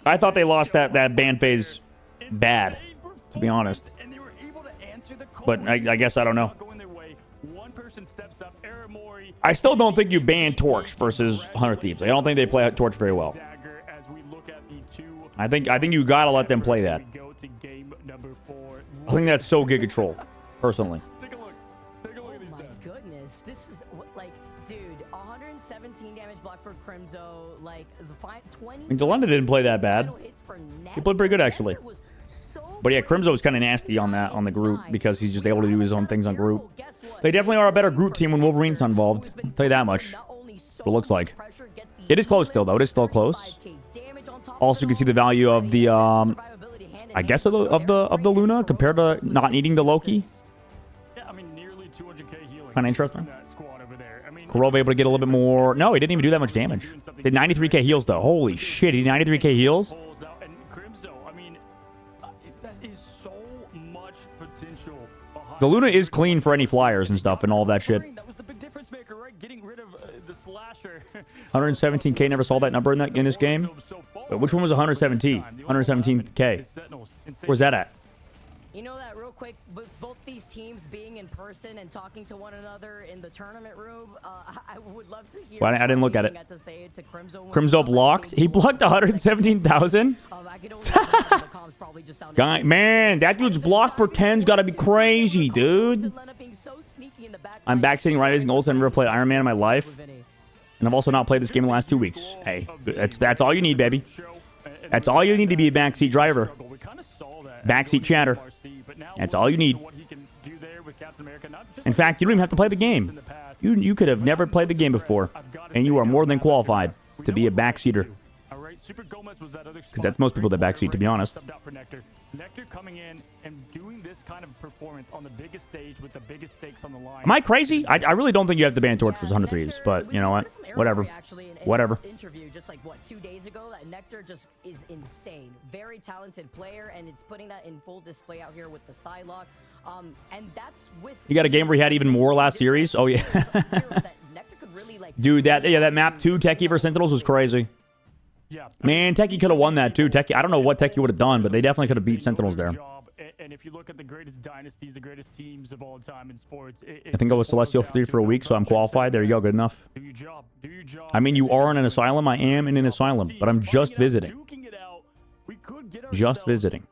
I thought they lost that ban phase bad, to be honest. But I guess I don't know. I still don't think you ban Torch versus 100 Thieves. I don't think they play Torch very well. I think you gotta let them play that. I think that's so Giga Troll, personally. Oh my goodness, this is like, dude, 117 damage block for Crimzo, like the 20. I mean, Delenda didn't play that bad. He played pretty good actually. But yeah, Crimzo was kind of nasty on the Groot because he's just able to do his own things on Groot. They definitely are a better Groot team when Wolverine's not involved. I'll tell you that much. What it looks like. It is close still, though. It is still close. Also, you can see the value of the, I guess of the Luna compared to not needing the Loki. Yeah, I mean, nearly 200k Kind of interesting. from that squad over there. I mean, Kurova able to get a little bit more. No, he didn't even do that much damage. Did 93k heals, though. Holy shit, he did 93k heals? holes now. And Crimzo, I mean, that is so much potential behind The Luna is clean for any flyers and stuff and all that shit. That was the big difference maker, right? Getting rid of the slasher. 117k, never saw that number in this game. Wait, which one was 117? 117k. Where's that at? You know that real quick, with both these teams being in person and talking to one another in the tournament room, I would love to hear. Well, I didn't look at what it. you had to say to Crimzo when Crimzo you saw that blocked? game He goal. blocked 117,000? I can only imagine the comms probably just sounded Guy, man, that dude's block per 10's gotta be crazy, dude. I'm back sitting right as an old I've never played Iron Man in my life. And I've also not played this game in the last 2 weeks. Hey, that's all you need, baby. That's all you need to be a backseat driver. Backseat chatter. That's all you need. In fact, you don't even have to play the game. You could have never played the game before, and you are more than qualified to be a backseater. Because that's most people that backseat, to be honest. Nectar coming in and doing this kind of performance on the biggest stage with the biggest stakes on the line. Am I crazy? I really don't think you have to ban Torch for 103s, but you know what? Whatever. Whatever. Interview just like what 2 days ago that Nectar just is insane, very talented player, and it's putting that in full display out here with the Psylocke. And that's with You got a game where he had even more last series? Oh yeah. Dude, that map 2 Techie vs Sentinels was crazy. Yeah, Man, Techie could have won that too. Techie, I don't know what Techie would have done, but they definitely could have beat Sentinels there. And if you look at the greatest dynasties, the greatest teams of all time in sports, I think I was Celestial 3 for a week, so I'm qualified. There you go, good enough. Do your job. Do your job. I mean, you are in an asylum. I am in an asylum, but I'm just visiting. Duking it out. We could get Just ourselves- visiting.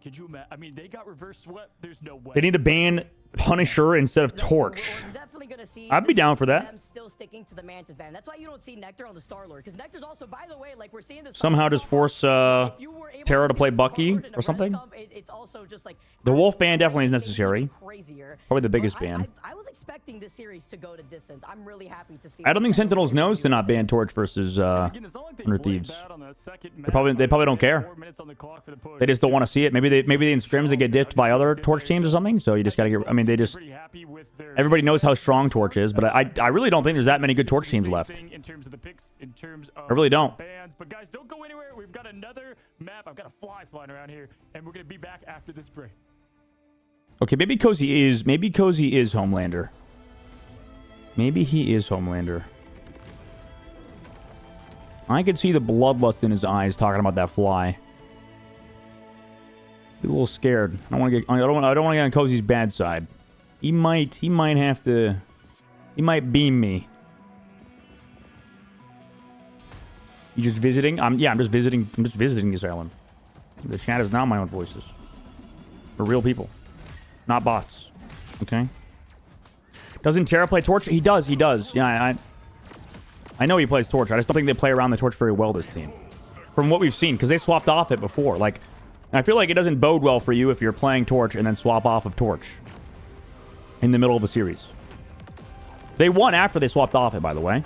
Could you imagine? I mean, they got reverse swept. There's no way. They need to ban Punisher instead of Torch. I'd be down for that. Them still sticking to the Mantis ban. That's why you don't see Nectar on the Star-Lord, because Nectar's also, by the way, like we're seeing this Somehow just force Terra to play Bucky or something. It's also just like The Wolf ban definitely is necessary. Crazier. Probably the biggest ban. I was expecting this series to go to distance. I'm really happy to see. I don't think Sentinels knows to not ban Torch versus Again, it's not like they 100 played Thieves. bad on the second They probably map. don't care. 4 minutes on the clock for the push. They just don't want to see it. Maybe they in scrims they get dipped by other Torch teams or something. So you just gotta get. I mean, they just. Pretty happy with their Everybody knows how strong Torch is, but I really don't think there's that many good Torch teams left. in terms of the picks, in terms of I really don't. Bands. But guys, don't go anywhere. We've got another map. I've got a fly flying around here, and we're gonna be back after this break. Okay, maybe Cozy is Homelander. Maybe he is Homelander. I could see the bloodlust in his eyes talking about that fly. Be a little scared. I don't want to get on Cozy's bad side. He might have to. He might beam me. You just visiting? I'm just visiting. I'm just visiting this island. The chat is now my own voices. For real people. Not bots. Okay? Doesn't Terra play Torch? He does. Yeah, I know he plays Torch. I just don't think they play around the Torch very well, this team. From what we've seen, because they swapped off it before. Like, I feel like it doesn't bode well for you if you're playing Torch and then swap off of Torch in the middle of a series. They won after they swapped off it, by the way.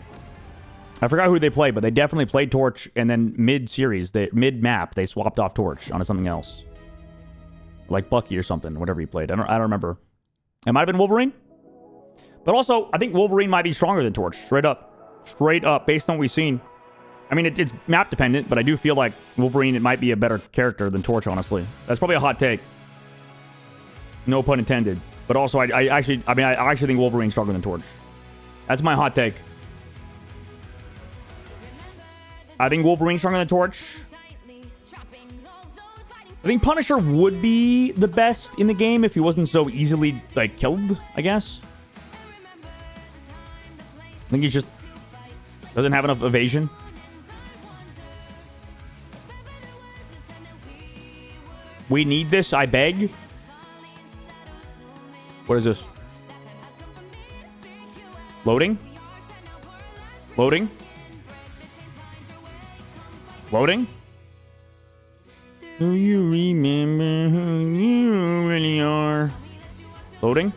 I forgot who they played, but they definitely played Torch, and then mid-series, mid-map, they swapped off Torch onto something else. Like Bucky or something, whatever he played. I don't remember. It might have been Wolverine. But also, I think Wolverine might be stronger than Torch. Straight up. Straight up, based on what we've seen. I mean, it's map dependent, but I do feel like Wolverine, it might be a better character than Torch, honestly. That's probably a hot take. No pun intended. But also, I actually think Wolverine's stronger than Torch. That's my hot take. I think Wolverine's stronger than Torch. I think Punisher would be the best in the game if he wasn't so easily, like, killed, I guess. I think he just doesn't have enough evasion. We need this, I beg. What is this? Loading? Loading? Loading? Do you remember who you really are? Loading?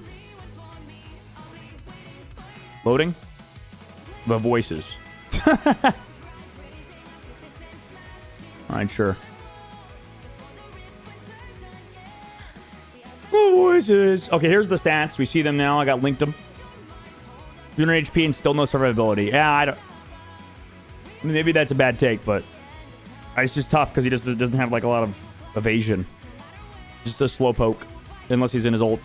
Loading? The voices. Alright, sure. Voices. Okay, here's the stats. We see them now. I got linked them. 300 HP and still no survivability. Yeah, I mean, maybe that's a bad take, but it's just tough because he just doesn't have like a lot of evasion. Just a slow poke, unless he's in his ult.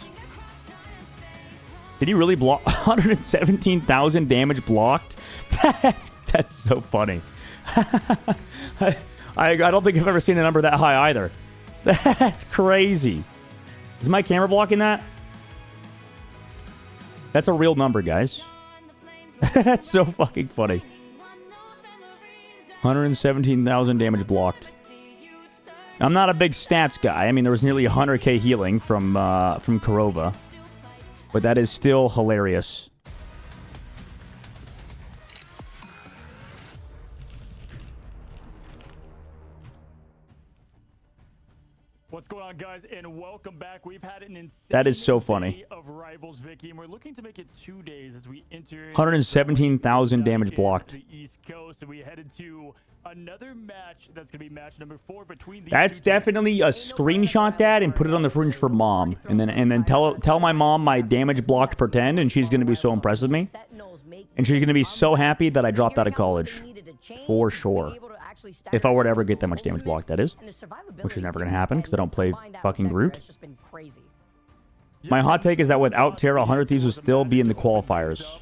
Did he really block 117,000 damage blocked? That's so funny. I don't think I've ever seen a number that high either. That's crazy. Is my camera blocking that? That's a real number, guys. That's so fucking funny. 117,000 damage blocked. I'm not a big stats guy. I mean, there was nearly 100k healing from Kurova. But that is still hilarious. What's going on, guys? And welcome back. We've had an insane That is so funny. day of Rivals, Vicky, and we're looking to make it 2 days as we enter 117,000 damage blocked. The East Coast, and we headed to another match that's going to be match number 4 between these That's two definitely a screenshot that and put it on the fringe for mom, and then tell my mom my damage blocked pretend, and she's gonna be so impressed with me, and she's gonna be so happy that I dropped out of college, for sure. If I were to ever get that much damage blocked, that is, which is never gonna happen because I don't play fucking Groot. My hot take is that without Terra, 100 Thieves would still be in the qualifiers.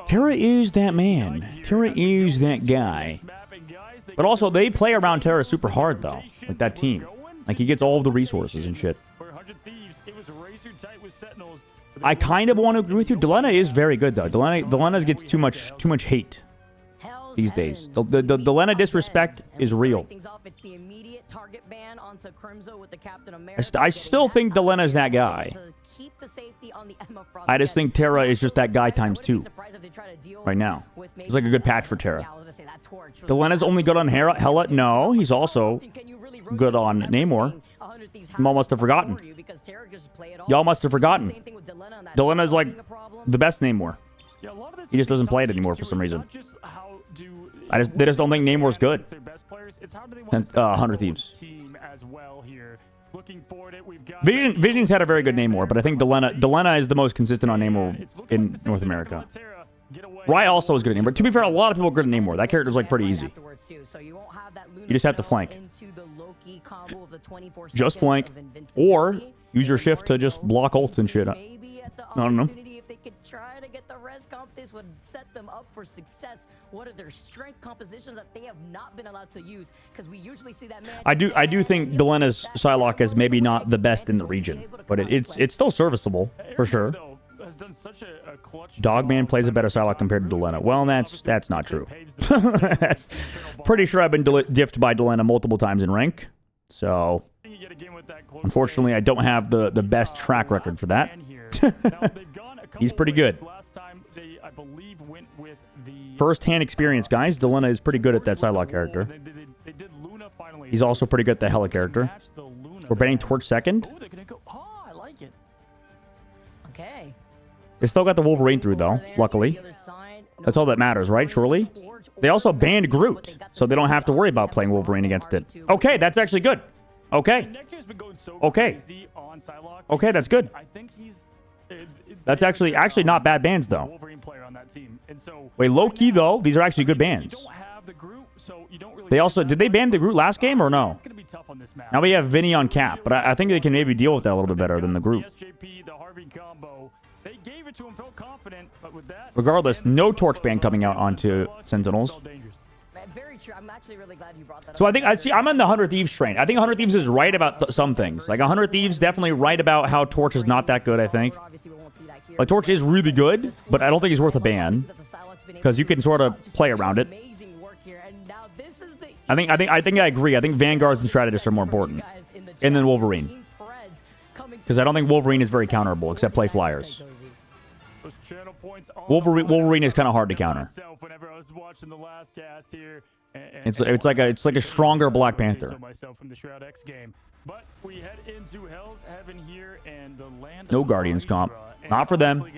Terra is that man. Terra is that guy. But also, they play around Terra super hard, though. Like, that team. Like, he gets all of the resources and shit. I kind of want to agree with you. Delena is very good, though. Delena gets too much hate these days. The Delena disrespect is real. I still think Delena is that guy. I just think Terra is just that guy times 2 right now. It's like a good patch for Terra. Delena's only good on Hela? No, he's also good on Namor. Y'all must have forgotten. Y'all must have forgotten. Delena's like the best Namor. He just doesn't play it anymore for some reason. They just don't think Namor's good. 100 Thieves. Vision's had a very good Namor, but I think Delena is the most consistent on Namor in North America. Rye also is good at Namor. To be fair, a lot of people are good at Namor. That character's like pretty easy. You just have to flank. Just flank. Or use your shift to just block ults and shit. I don't know. Try to get the res comp. This would set them up for success. What are their strength compositions that they have not been allowed to use? Because we usually see that man. I do think Delena's Psylocke is maybe not the best in the region, but it's still serviceable for sure. Dogman plays a better Psylocke compared to Delena. Well, that's not true. That's pretty sure I've been diffed by Delena multiple times in rank. So unfortunately, I don't have the best track record for that. He's pretty good. First-hand experience, guys. Delena is pretty good at that Psylocke character. He's also pretty good at the Hela character. We're banning Torch second. Okay. They still got the Wolverine through, though, luckily. That's all that matters, right? Surely? They also banned Groot, so they don't have to worry about playing Wolverine against it. Okay, that's actually good. Okay. Okay. Okay, that's good. That's actually not bad bans, though. Wait, low-key, though, these are actually good bans. They also... Did they ban the Groot last game, or no? Now we have Vinny on cap, but I think they can maybe deal with that a little bit better than the Groot. Regardless, no Torch ban coming out onto Sentinels. Very true. I'm actually really glad you brought that up. So I think I'm on the 100 Thieves train. I think 100 Thieves is right about some things. Like 100 Thieves definitely right about how Torch is not that good, I think. Like Torch is really good, but I don't think he's worth a ban because you can sort of play around it. I think I agree. I think Vanguards and Strategists are more important. And then Wolverine. Because I don't think Wolverine is very counterable except play flyers. Wolverine is kind of hard to counter. It's like a stronger Black Panther. No Guardians comp. Not for them. I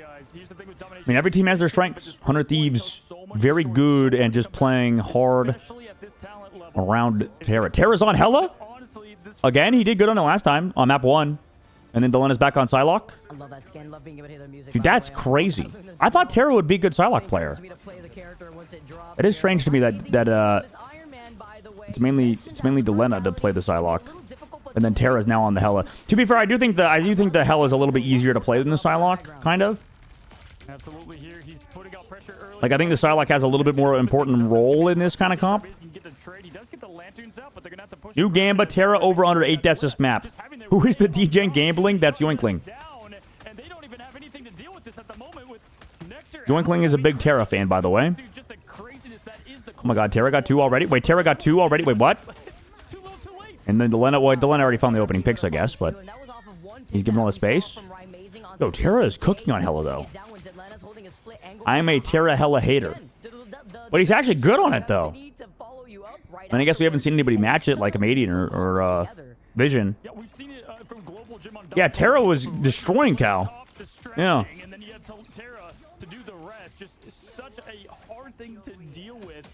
mean, every team has their strengths. 100 Thieves, very good and just playing hard around Terra. Terra's on Hela? Again, he did good on it last time on map 1. And then Delena's back on Psylocke. I love that skin. Love being able to hear the music. Dude, by the that's way. crazy. I thought Terra would be a good Psylocke player. It is strange to me that it's mainly Delena to play the Psylocke, and then Terra's now on the Hela. To be fair, I do think the Hela is a little bit easier to play than the Psylocke, kind of. Absolutely here. He's putting out pressure early. Like I think the Psylocke has a little bit more important role in this kind of comp. New Gamba, Terra over under 8 deaths this map. Who is the DJ gambling? That's Yoinkling. Yoinkling is a big Terra fan, by the way. Oh my god, Terra got 2 already? Wait, Terra got 2 already? Wait, what? And then Delena already found the opening picks, I guess, but he's giving all the space. Yo, Terra is cooking on Hela, though. I'm a Terra Hela hater. But he's actually good on it, though. And I guess we haven't seen anybody match it like Amadian or Vision. Yeah, Terra was destroying Cal. Yeah. And then you have Terra to do the rest. Just such a hard thing to deal with.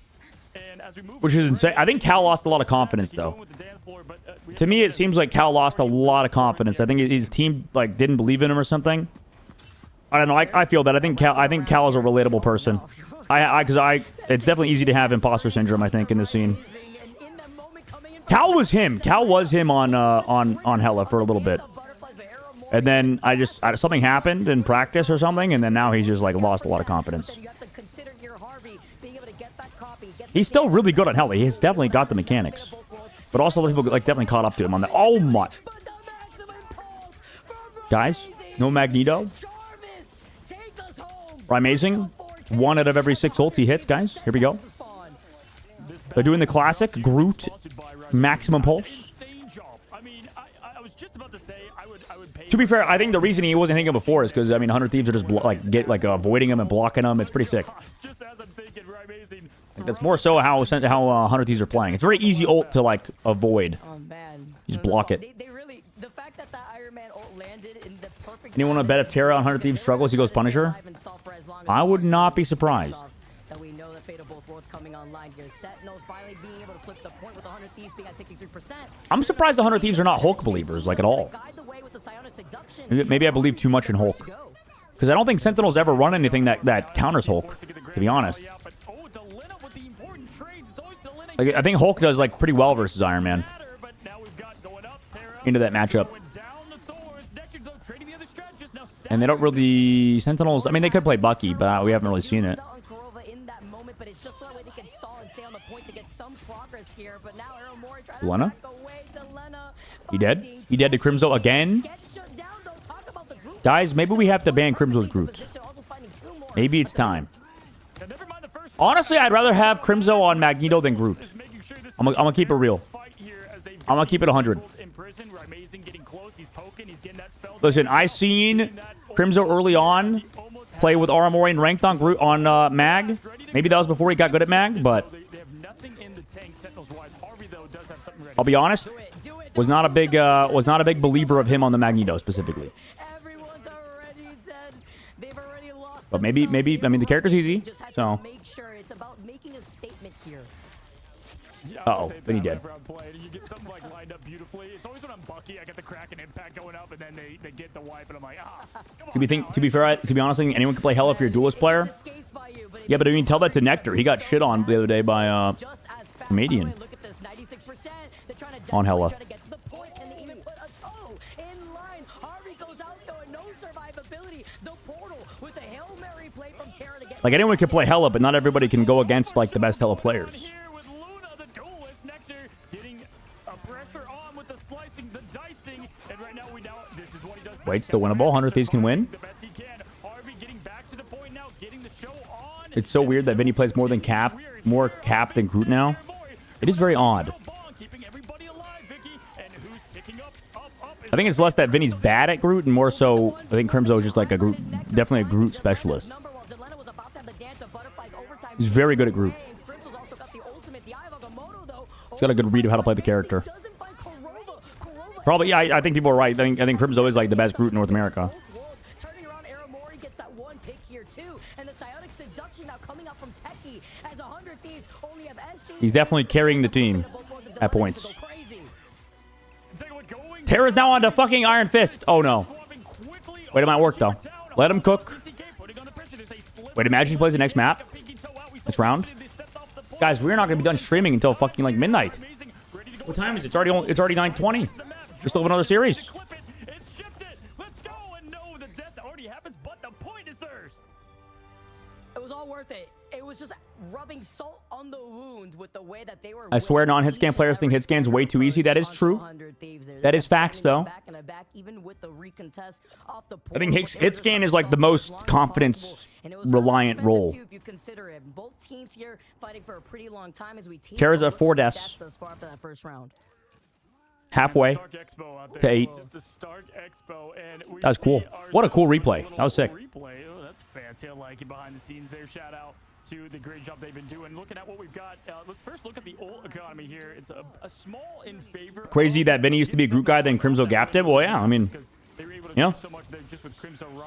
And as we move, Which is insane. I think Cal lost a lot of confidence, though. To me, it seems like Cal lost a lot of confidence. I think his team like didn't believe in him or something. I don't know. I feel that. I think Cal is a relatable person. It's definitely easy to have imposter syndrome, I think, in this scene. Cal was him. Cal was him on Hela for a little bit. And then something happened in practice or something, and then now he's just like lost a lot of confidence. He's still really good on Hela. He's definitely got the mechanics. But also the people like definitely caught up to him on that. Oh my. Guys, no Magneto. Amazing. 1 out of every 6 ults he hits, guys. Here we go. They're doing the classic Groot maximum pulse. To be fair, I think the reason he wasn't hitting him before is because, I mean, 100 Thieves are just avoiding him and blocking him. It's pretty sick. That's more so how 100 Thieves are playing. It's very easy ult to, like, avoid. Oh, man. You just block it. They really, the fact that the Iron Man ult landed in the perfect Anyone want to bet if Terra on 100 Thieves struggles, he goes Punisher? I would not be surprised. That we know that Fate of Both Worlds coming online here. Sentinels finally being able to flip the point with 100 Thieves being at 63%. I'm surprised the 100 Thieves are not Hulk believers, like, at all. Maybe I believe too much in Hulk. Because I don't think Sentinels ever run anything that counters Hulk, to be honest. Like, I think Hulk does, like, pretty well versus Iron Man. Into that matchup. And they don't really... Sentinels... I mean, they could play Bucky, but we haven't really seen it. Delena? He dead? He dead to Crimzo again? Guys, maybe we have to ban Crimzo's Groot. Maybe it's time. Honestly, I'd rather have Crimzo on Magneto than Groot. I'm gonna keep it real. I'm gonna keep it 100. Listen, I seen Crimzo early on play with Aramori and ranked on Groot on Mag. Maybe that was before he got good at Mag, but I'll be honest, was not a big believer of him on the Magneto specifically. But maybe I mean the character's easy, so. Uh-oh, then he dead. You get something like lined up beautifully. It's always when I'm Bucky, I get the crack and impact going up, and then they get the wipe, and I'm like, To be fair, to be honest, I think anyone can play Hela if you're a duelist player. Yeah, but I mean, tell that to Nectar. He got shit on the other day by Comedian on Hela. Like anyone can play Hela, but not everybody can go against like the best Hela players. Wait, still winnable. 100 Thieves can win. It's so weird that Vinny plays more Cap than Groot now. It is very odd. I think it's less that Vinny's bad at Groot and more so I think Crimzo is just like definitely a Groot specialist. He's very good at Groot. He's got a good read of how to play the character. Probably, yeah, I think people are right. I think Crimzo is like the best Groot in North America. He's definitely carrying the team at points. Terra's now on to fucking Iron Fist. Oh, no. Wait, it might work, though. Let him cook. Wait, imagine he plays the next map. Next round. Guys, we're not going to be done streaming until fucking, like, midnight. What time is it? It's already 9:20. We still have another series. It was all worth it. It was just rubbing salt on the wound with the way that they were. I swear non-hitscan players think hitscan's way too easy. That is true. That is facts, though. I think hitscan is like the most confidence-reliant role. Terra's at 4 deaths. Halfway to 8. That was cool. What a cool replay. That was sick. That's fancy. I like it behind the scenes there. Shout out to the great job they've been doing. Looking at what we've got, let's first look at the ult economy here. It's a small in favor. Crazy that Vinny used to be a group guy, then Crimzo gapped him. Well, yeah, I mean, you know,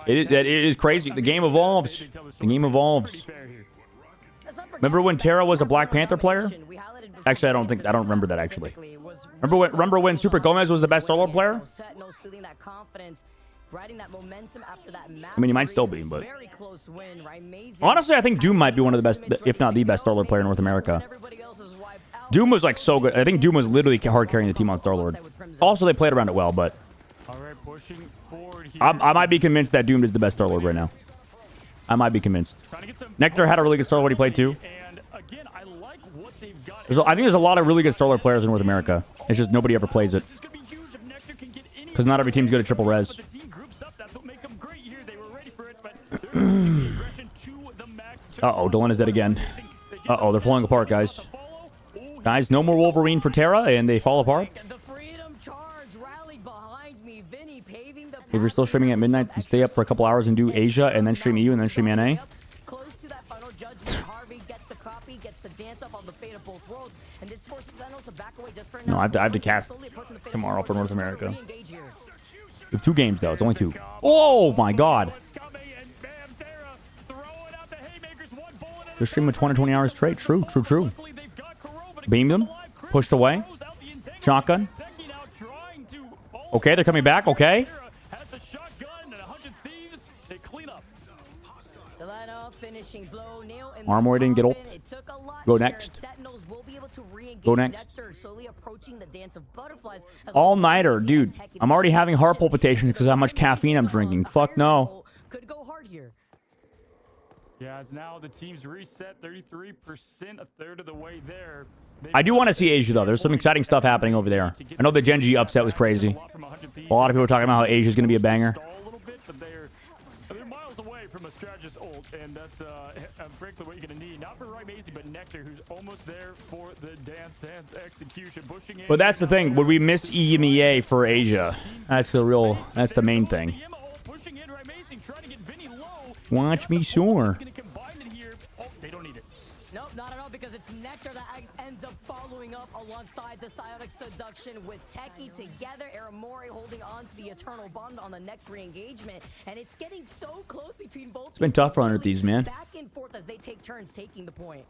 it is crazy. The game evolves. The game evolves. Remember when Terra was a Black Panther player? Actually, I don't remember that, actually. Remember when Super Gomez was the best solo player? I mean, he might still be, but honestly, I think Doom might be one of the best, if not the best Star-Lord player in North America. Doom was like so good. I think Doom was literally hard carrying the team on Star-Lord. Also, they played around it well, but I might be convinced that Doom is the best Star-Lord right now. I might be convinced. Nectar had a really good Star-Lord he played too. I think there's a lot of really good Star-Lord players in North America. It's just nobody ever plays it. Because not every team's good at triple res. Uh-oh, Dylan is dead again. Uh-oh, they're falling apart, guys. Guys, no more Wolverine for Terra, and they fall apart. If you're still streaming at midnight, you stay up for a couple hours and do Asia, and then stream EU, and then stream NA. No, I have to cast tomorrow for North America. We have 2 games, though. It's only 2. Oh, my God. They're streaming 20 hours straight. True. Beam them. Pushed away. Shotgun. Okay, they're coming back. Okay. Armory didn't get ult. Go next. Go next. All-nighter, dude. I'm already having heart palpitations because of how much caffeine I'm drinking. Fuck no. Yeah, as now the team's reset 33%, a third of the way there. I do want to see Asia, though. There's some exciting stuff happening over there. I know the Genji upset was crazy. A lot of people are talking about how Asia's going to be a banger. They're miles away from a strategist ult, and that's frankly what you're going to need. Not for Rymazy, but Nectar, who's almost there for the dance execution. Pushing in. But that's the thing. Would we miss EMEA for Asia? That's the main thing. Watch me soar. They don't need it. Nope, not at all, because it's Nectar that ends up following up alongside the Psionic Seduction with Techie together. Aramori holding on to the Eternal Bond on the next re-engagement, and it's getting so close between both. It's been tough for Under Thieves, man. Back and forth as they take turns taking the point.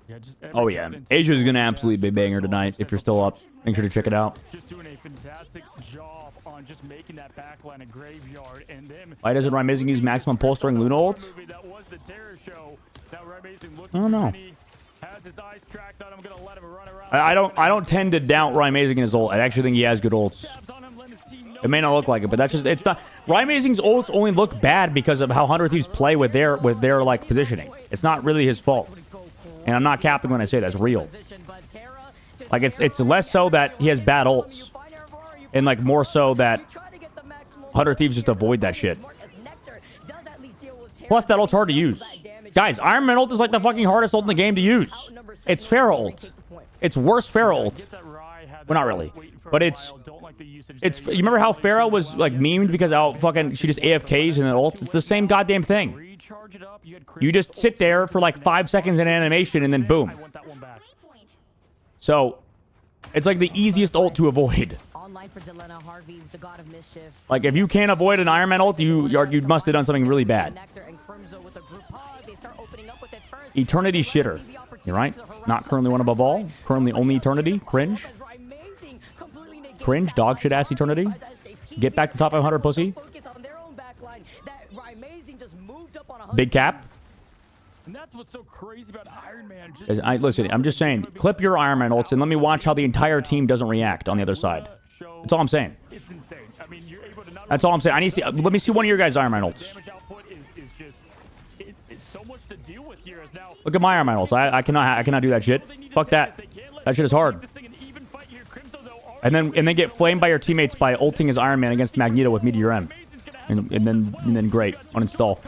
Yeah, oh yeah, Asia's gonna absolutely be banger tonight. If you're still up, make sure to check it out. Just doing a fantastic job on just making that backline a graveyard, and then why doesn't Rymazy use maximum pulse during Luna ult? I don't know. I don't tend to doubt Rymazy in his ult. I actually think he has good ults. It may not look like it, but that's just it's not. Rymazy's ults only look bad because of how Hunter Thieves play with their like positioning. It's not really his fault. And I'm not capping when I say that's real. Like, it's less so that he has bad ults. And, like, more so that Hunter Thieves just avoid that shit. Plus, that ult's hard to use. Guys, Iron Man ult is, like, the fucking hardest ult in the game to use. It's Pharah ult. It's worse Pharah ult. Well, not really. But it's... You remember how Pharah was, like, memed because how fucking... She just AFKs and then ult? It's the same goddamn thing. You just sit there for like 5 seconds in animation and then boom. So, it's like the easiest ult to avoid. Like, if you can't avoid an Iron Man ult, you must have done something really bad. Eternity shitter. You're right. Not currently one above all. Currently only Eternity. Cringe. Cringe, dog shit ass eternity. Get back to top 500, pussy. Big cap. And that's what's so crazy about Iron Man. Listen, I'm just saying, clip your Iron Man ults and let me watch how the entire team doesn't react on the other side. That's all I'm saying. It's insane. I mean, you're able to not That's all I'm saying. I need to see. Let me see one of your guys' Iron Man ults. damage output is just it's so much to deal with here. As now Look at my Iron Man ults. I cannot do that shit. Fuck that. That shit is hard. And then get flamed by your teammates by ulting as Iron Man against Magneto with Meteor M. And then great. Uninstall.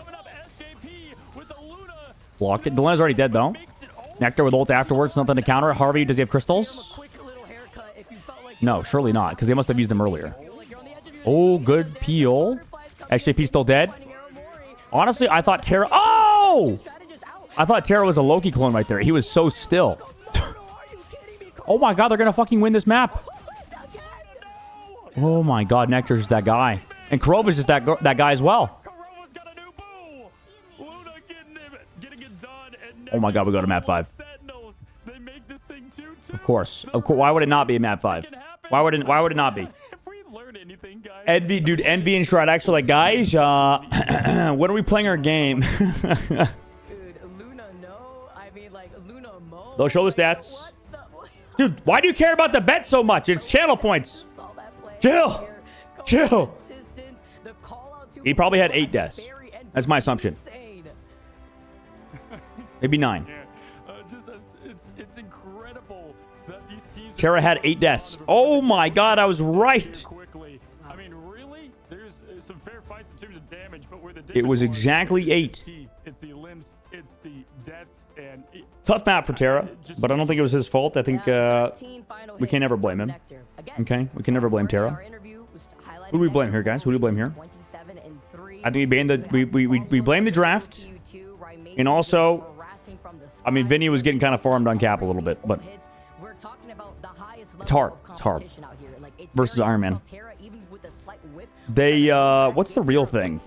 Blocked it. Delena's already dead though. Nectar with ult afterwards. Nothing to counter. Harvey, does he have crystals? No, surely not, because they must have used them earlier. Oh, good peel. SJP still dead. Honestly, I thought Terra... Oh! I thought Terra was a Loki clone right there. He was so still. Oh my god, they're going to fucking win this map. Oh my god, Nectar's just that guy. And Kurova's just that guy as well. Oh my god, we go to map 5. Of course. Why would it not be a map 5? Why would it not be? Envy, dude, Envy and Shroud actually like, guys, when are we playing our game? They'll show the stats. Dude, why do you care about the bet so much? It's channel points. Chill. Chill. He probably had 8 deaths. That's my assumption. Maybe 9. It's incredible that these teams Terra had 8 deaths. Oh my god, I was right. I mean, really? There's some fair fights in terms of damage, but where the It was exactly 8. It's the limbs, it's the deaths, and Tough map for Terra, but I don't think it was his fault. I think we can never blame him. Okay, we can never blame Terra. Who do we blame here, guys? Who do we blame here? I think we blame the draft, and also, I mean, Vinny was getting kind of farmed on cap a little bit, but it's hard. It's hard versus Iron Man. They what's the real thing?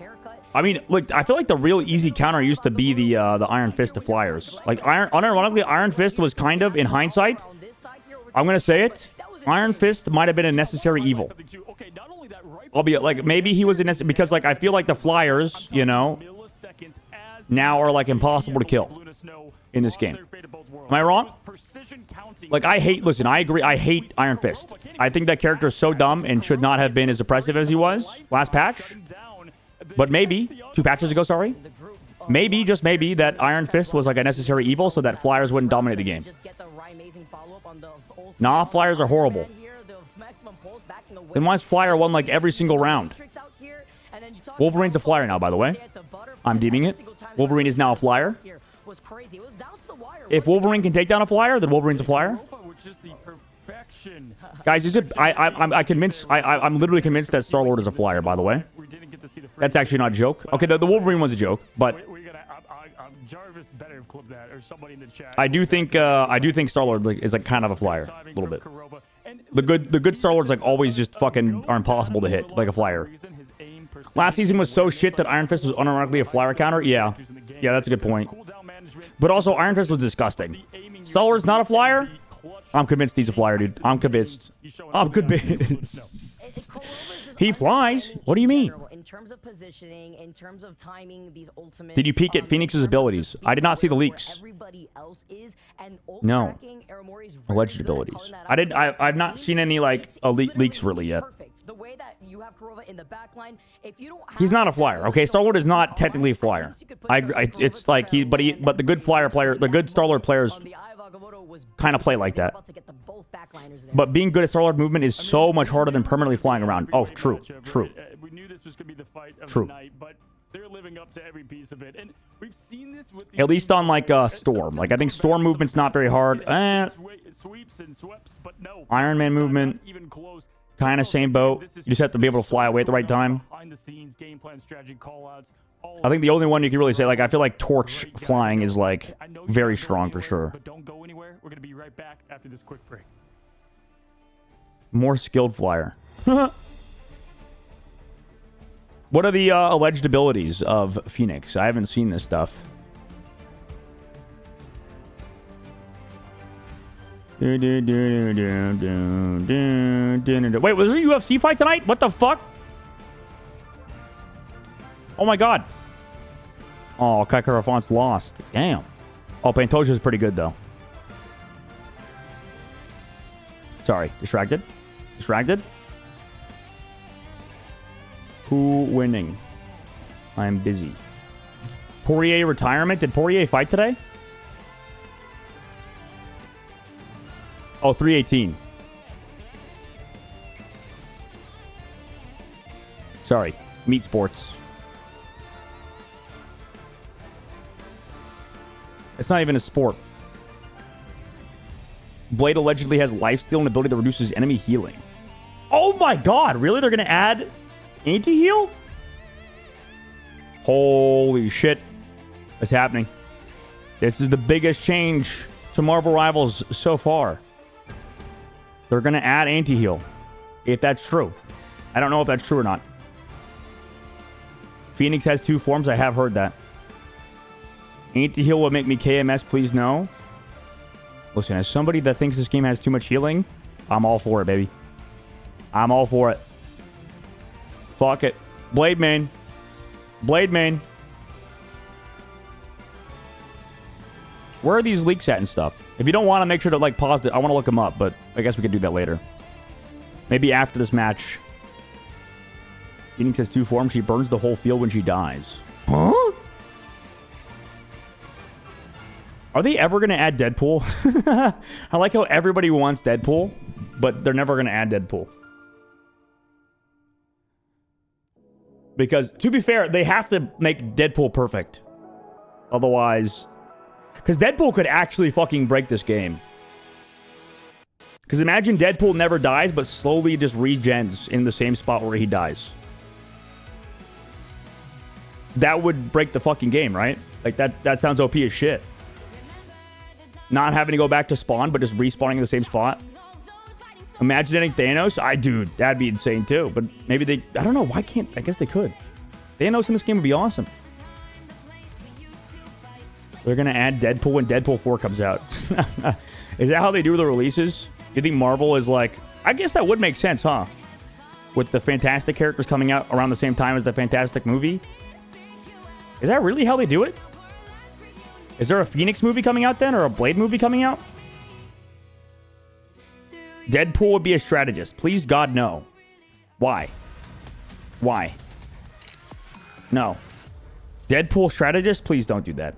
I mean, look, I feel like the real easy counter used to be the Iron Fist to Flyers. Like, unironically, Iron Fist was kind of, in hindsight, I'm gonna say it, Iron Fist might have been a necessary evil. Albeit, like, maybe he was a necessary, because, like, I feel like the Flyers, you know, now are, like, impossible to kill in this game. Am I wrong? Like, listen, I agree, I hate Iron Fist. I think that character is so dumb and should not have been as oppressive as he was last patch. But maybe, 2 patches ago, sorry. Maybe, just maybe, that Iron Fist was like a necessary evil so that Flyers wouldn't dominate the game. Nah, Flyers are horrible. Then why is Flyer won like every single round? Wolverine's a Flyer now, by the way. I'm deeming it. Wolverine is now a Flyer. If Wolverine can take down a Flyer, then Wolverine's a Flyer. Guys, is it? I'm literally convinced that Star-Lord is a Flyer, by the way. That's actually not a joke. Okay, the Wolverine was a joke, but Jarvis better have clipped that, or somebody in the chat. I do think Star-Lord is like kind of a Flyer, a little bit. The good Star-Lords like always just fucking are impossible to hit, like a Flyer. Last season was so shit that Iron Fist was unironically a Flyer counter. Yeah, that's a good point. But also Iron Fist was disgusting. Star-Lord's not a Flyer. I'm convinced he's a Flyer, dude. I'm convinced. I'm convinced. He flies. What do you mean? In terms of positioning, in terms of timing, these ultimates. Did you peek at Phoenix's abilities? I did not see the leaks. No. Alleged abilities. I've not seen any like elite leaks really yet. The way that you have Kurova in the backline, if you don't he's not a Flyer. Okay, Star-Lord is not technically a Flyer. It's like but the good Flyer player, the good Star-Lord players kind of play like that. But being good at Star-Lord movement is so much harder than permanently flying around. Oh, true. We knew this was going to be the fight of the night, but they're living up to every piece of it. And we've seen this with at least on like Storm. Like I think Storm movement's not very hard. Sweeps and sweeps, but no. Iron Man movement, kind of same boat. You just have to be able to fly away at the right time. I think the only one you can really say, like, I feel like Torch flying is like very strong for sure. But don't go anywhere. We're going to be right back after this quick break. More skilled Flyer. What are the alleged abilities of Phoenix? I haven't seen this stuff. Wait, was there a UFC fight tonight? What the fuck? Oh my god. Oh, Kai Kara-Fonts lost. Damn. Oh, Pantoja's pretty good, though. Sorry. Distracted? Distracted? Who winning? I'm busy. Poirier retirement? Did Poirier fight today? Oh, 318. Sorry. Meat Sports. It's not even a sport. Blade allegedly has lifesteal and ability that reduces enemy healing. Oh my god, really? They're going to add anti-heal? Holy shit. What's happening? This is the biggest change to Marvel Rivals so far. They're going to add anti-heal. If that's true. I don't know if that's true or not. Phoenix has 2 forms. I have heard that. Anti-heal will make me KMS, please no. Listen, as somebody that thinks this game has too much healing, I'm all for it, baby. I'm all for it. Fuck it. Blade main. Blade main. Where are these leaks at and stuff? If you don't want to, make sure to like pause it. I want to look them up, but I guess we could do that later. Maybe after this match. Phoenix has 2 forms. She burns the whole field when she dies. Huh? Are they ever going to add Deadpool? I like how everybody wants Deadpool, but they're never going to add Deadpool. Because, to be fair, they have to make Deadpool perfect. Otherwise... Because Deadpool could actually fucking break this game. Because imagine Deadpool never dies, but slowly just regens in the same spot where he dies. That would break the fucking game, right? Like, that sounds OP as shit. Not having to go back to spawn, but just respawning in the same spot. Imagine getting Thanos. Dude, that'd be insane too. But maybe they... I don't know. Why can't... I guess they could. Thanos in this game would be awesome. They're going to add Deadpool when Deadpool 4 comes out. Is that how they do the releases? You think Marvel is like... I guess that would make sense, huh? With the Fantastic characters coming out around the same time as the Fantastic movie. Is that really how they do it? Is there a Phoenix movie coming out then? Or a Blade movie coming out? Deadpool would be a strategist. Please, God, no. Why? Why? No. Deadpool strategist? Please don't do that.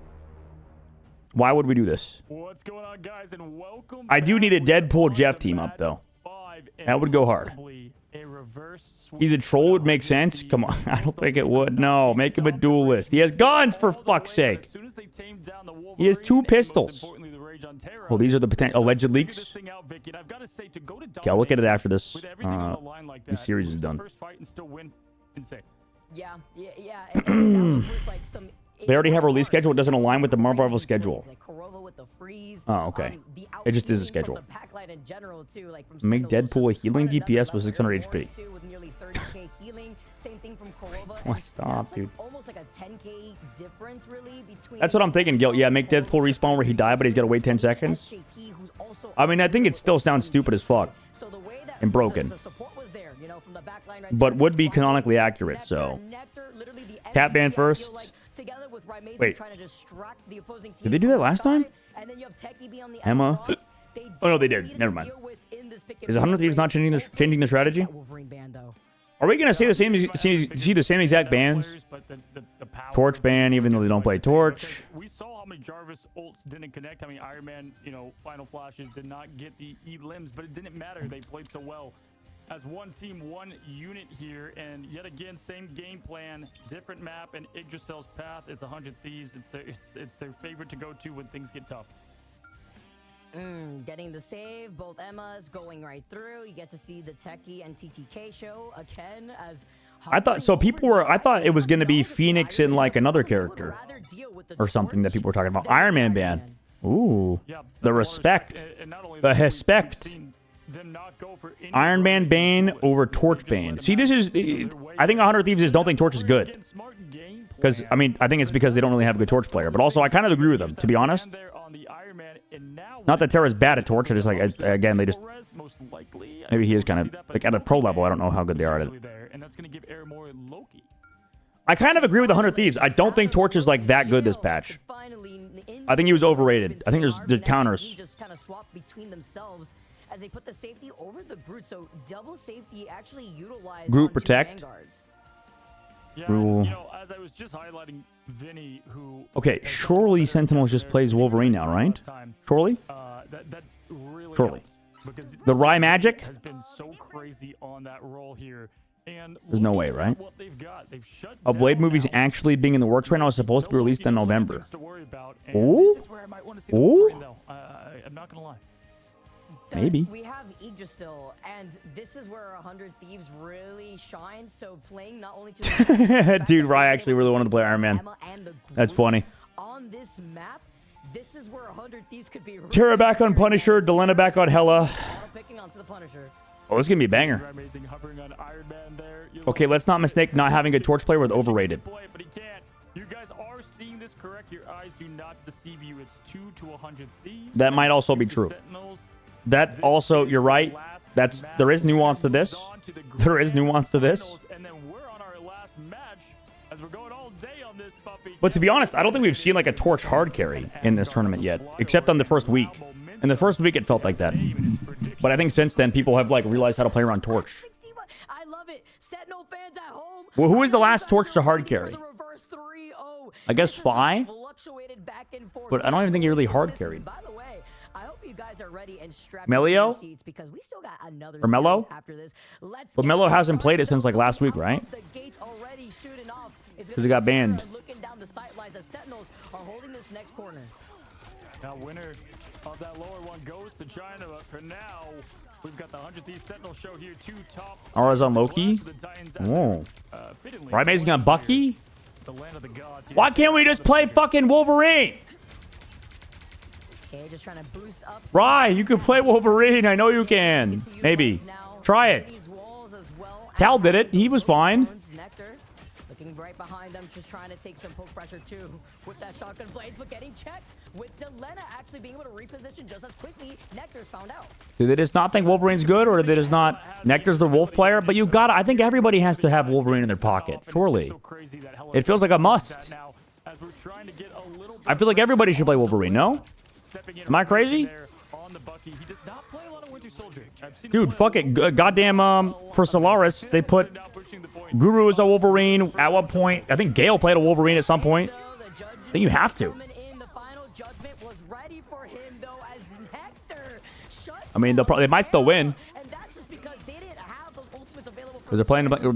Why would we do this? What's going on, guys? And welcome. I do need a Deadpool Jeff team up, though. That would go hard. He's a troll would make sense. Come on. I don't think it would. No, make him a duelist. He has guns, for fuck's sake. He has 2 pistols. Well, these are the potential alleged leaks. Okay, I'll look at it after this series is done. Yeah. And that was with, like, some They already have a release schedule. It doesn't align with the Marvel Rivals schedule. Oh, okay. It just is a schedule. Make Deadpool a healing DPS with 600 HP. What? Stop, dude. That's what I'm thinking, Gil. Yeah, make Deadpool respawn where he died, but he's got to wait 10 seconds. I mean, I think it still sounds stupid as fuck. And broken. But would be canonically accurate, so. Catman first. Wait. Did they do that last time? Emma? Oh, no, they did. Never mind. Is 100 Thieves not changing the strategy? Are we going to see the same exact bans? Torch ban, even though they don't play Torch. We saw how many Jarvis ults didn't connect. I mean, Iron Man, Final Flashes did not get the E-limbs, but it didn't matter. They played so well. As one team, one unit here, and yet again, same game plan, different map, and Yggdrasil's path. It's 100 Thieves. It's their favorite to go to when things get tough. Getting the save, both Emmas going right through. You get to see the Techie and TTK show again as I thought it was going to be Phoenix and like another character or something that people were talking about. Iron Man ban. Ooh. The respect. The respect. Iron Man ban over Torch ban. See, this is... I think 100 Thieves just don't think Torch is good. Because, I mean, I think it's because they don't really have a good Torch player. But also, I kind of agree with them, to be honest. Not that Terra's bad at Torch. It's just like, again, they just... Maybe he is kind of... Like, at a pro level, I don't know how good they are at it. I kind of agree with the 100 Thieves. I don't think Torch is, like, that good this patch. I think he was overrated. I think there's counters. Just kind of swap between themselves as they put the safety over the Groot. So double safety actually utilized Groot on two protect. Vanguards. Yeah, Rule. you know, as I was just highlighting Vinny, who Okay, surely Sentinels just plays Wolverine now, right? Surely? that really Surely. helps because The Rye Magic? has been so crazy on that role here. And There's no way, looking at right? what they've got, they've shut A Blade down movie's now. actually being in the works right now. It's supposed to be released in November. To worry about, and Ooh. this is where I might want to see the Ooh. Wolverine, though. I'm not gonna lie. Maybe. We have Yggdrasil, and this is where 100 Thieves really shine. So playing not only to Dude, Rye actually really wanted to play Iron Man. That's funny. On this map, this is where 100 Thieves could be. Terra back on Punisher, Delena back on Hela. Auto picking onto the Punisher. Oh, this is gonna be a banger. Amazing hovering on Iron Man there. You Okay, love let's to not see mistake this. not having a Torch player with overrated. Play it, but he can't. You guys are seeing this correct. Your eyes do not deceive you. It's 2 to 100 Thieves. That might and also be 2 to true. Sentinels. That This also, is you're the right. last match. There is nuance to this. On to the There is grand nuance to this. finals, and then we're on our last match as we're going all day on this puppy. But to be honest, I don't think we've seen like a Torch hard carry in this tournament yet, except on the first week. In the first week, it felt like that. But I think since then, people have like realized how to play around Torch. 60, I love it. Sentinel fans at home. Well, who is the last You guys Torch to are hard ready for carry? the reverse 3-0. I guess This has just Fi? fluctuated back and forth. But I don't even think he really hard carried. By the way, I hope you guys are ready and strapped Melio? into your seats because we still got another Or Melo? series after this. Let's But get Melo this hasn't played it started. since, like, last week, right? The gates already shooting off. It's 'Cause he got gonna be banned. Terra looking down the sidelines as Sentinels are holding this next corner. Now, winner of that lower one goes to China. But for now, we've got the 100 Thieves Sentinel show here. 2 top. Aura's on Loki? The Titans as Whoa. they, fittingly Right, amazing on play Bucky? here. The land of the gods. Why can't we just play fucking Wolverine? Okay, just trying to boost up. Rye, you can play Wolverine. I know you can. Maybe. Try it. Cal did it. He was fine. Nectar looking right behind them, just trying to take some poke pressure too with that shotgun blade, but getting checked with Delena actually being able to reposition just as quickly. Nectar's found out. Do they just not think Wolverine's good, or do they just not? Nectar's the wolf player, but you gotta. I think everybody has to have Wolverine in their pocket. Surely, it feels like a must. I feel like everybody should play Wolverine. No? Am I crazy? Dude, fuck it. Goddamn, for Solaris, they put Guru as a Wolverine. At one point, I think Gale played a Wolverine at some point. I think you have to. I mean, they might still win. Because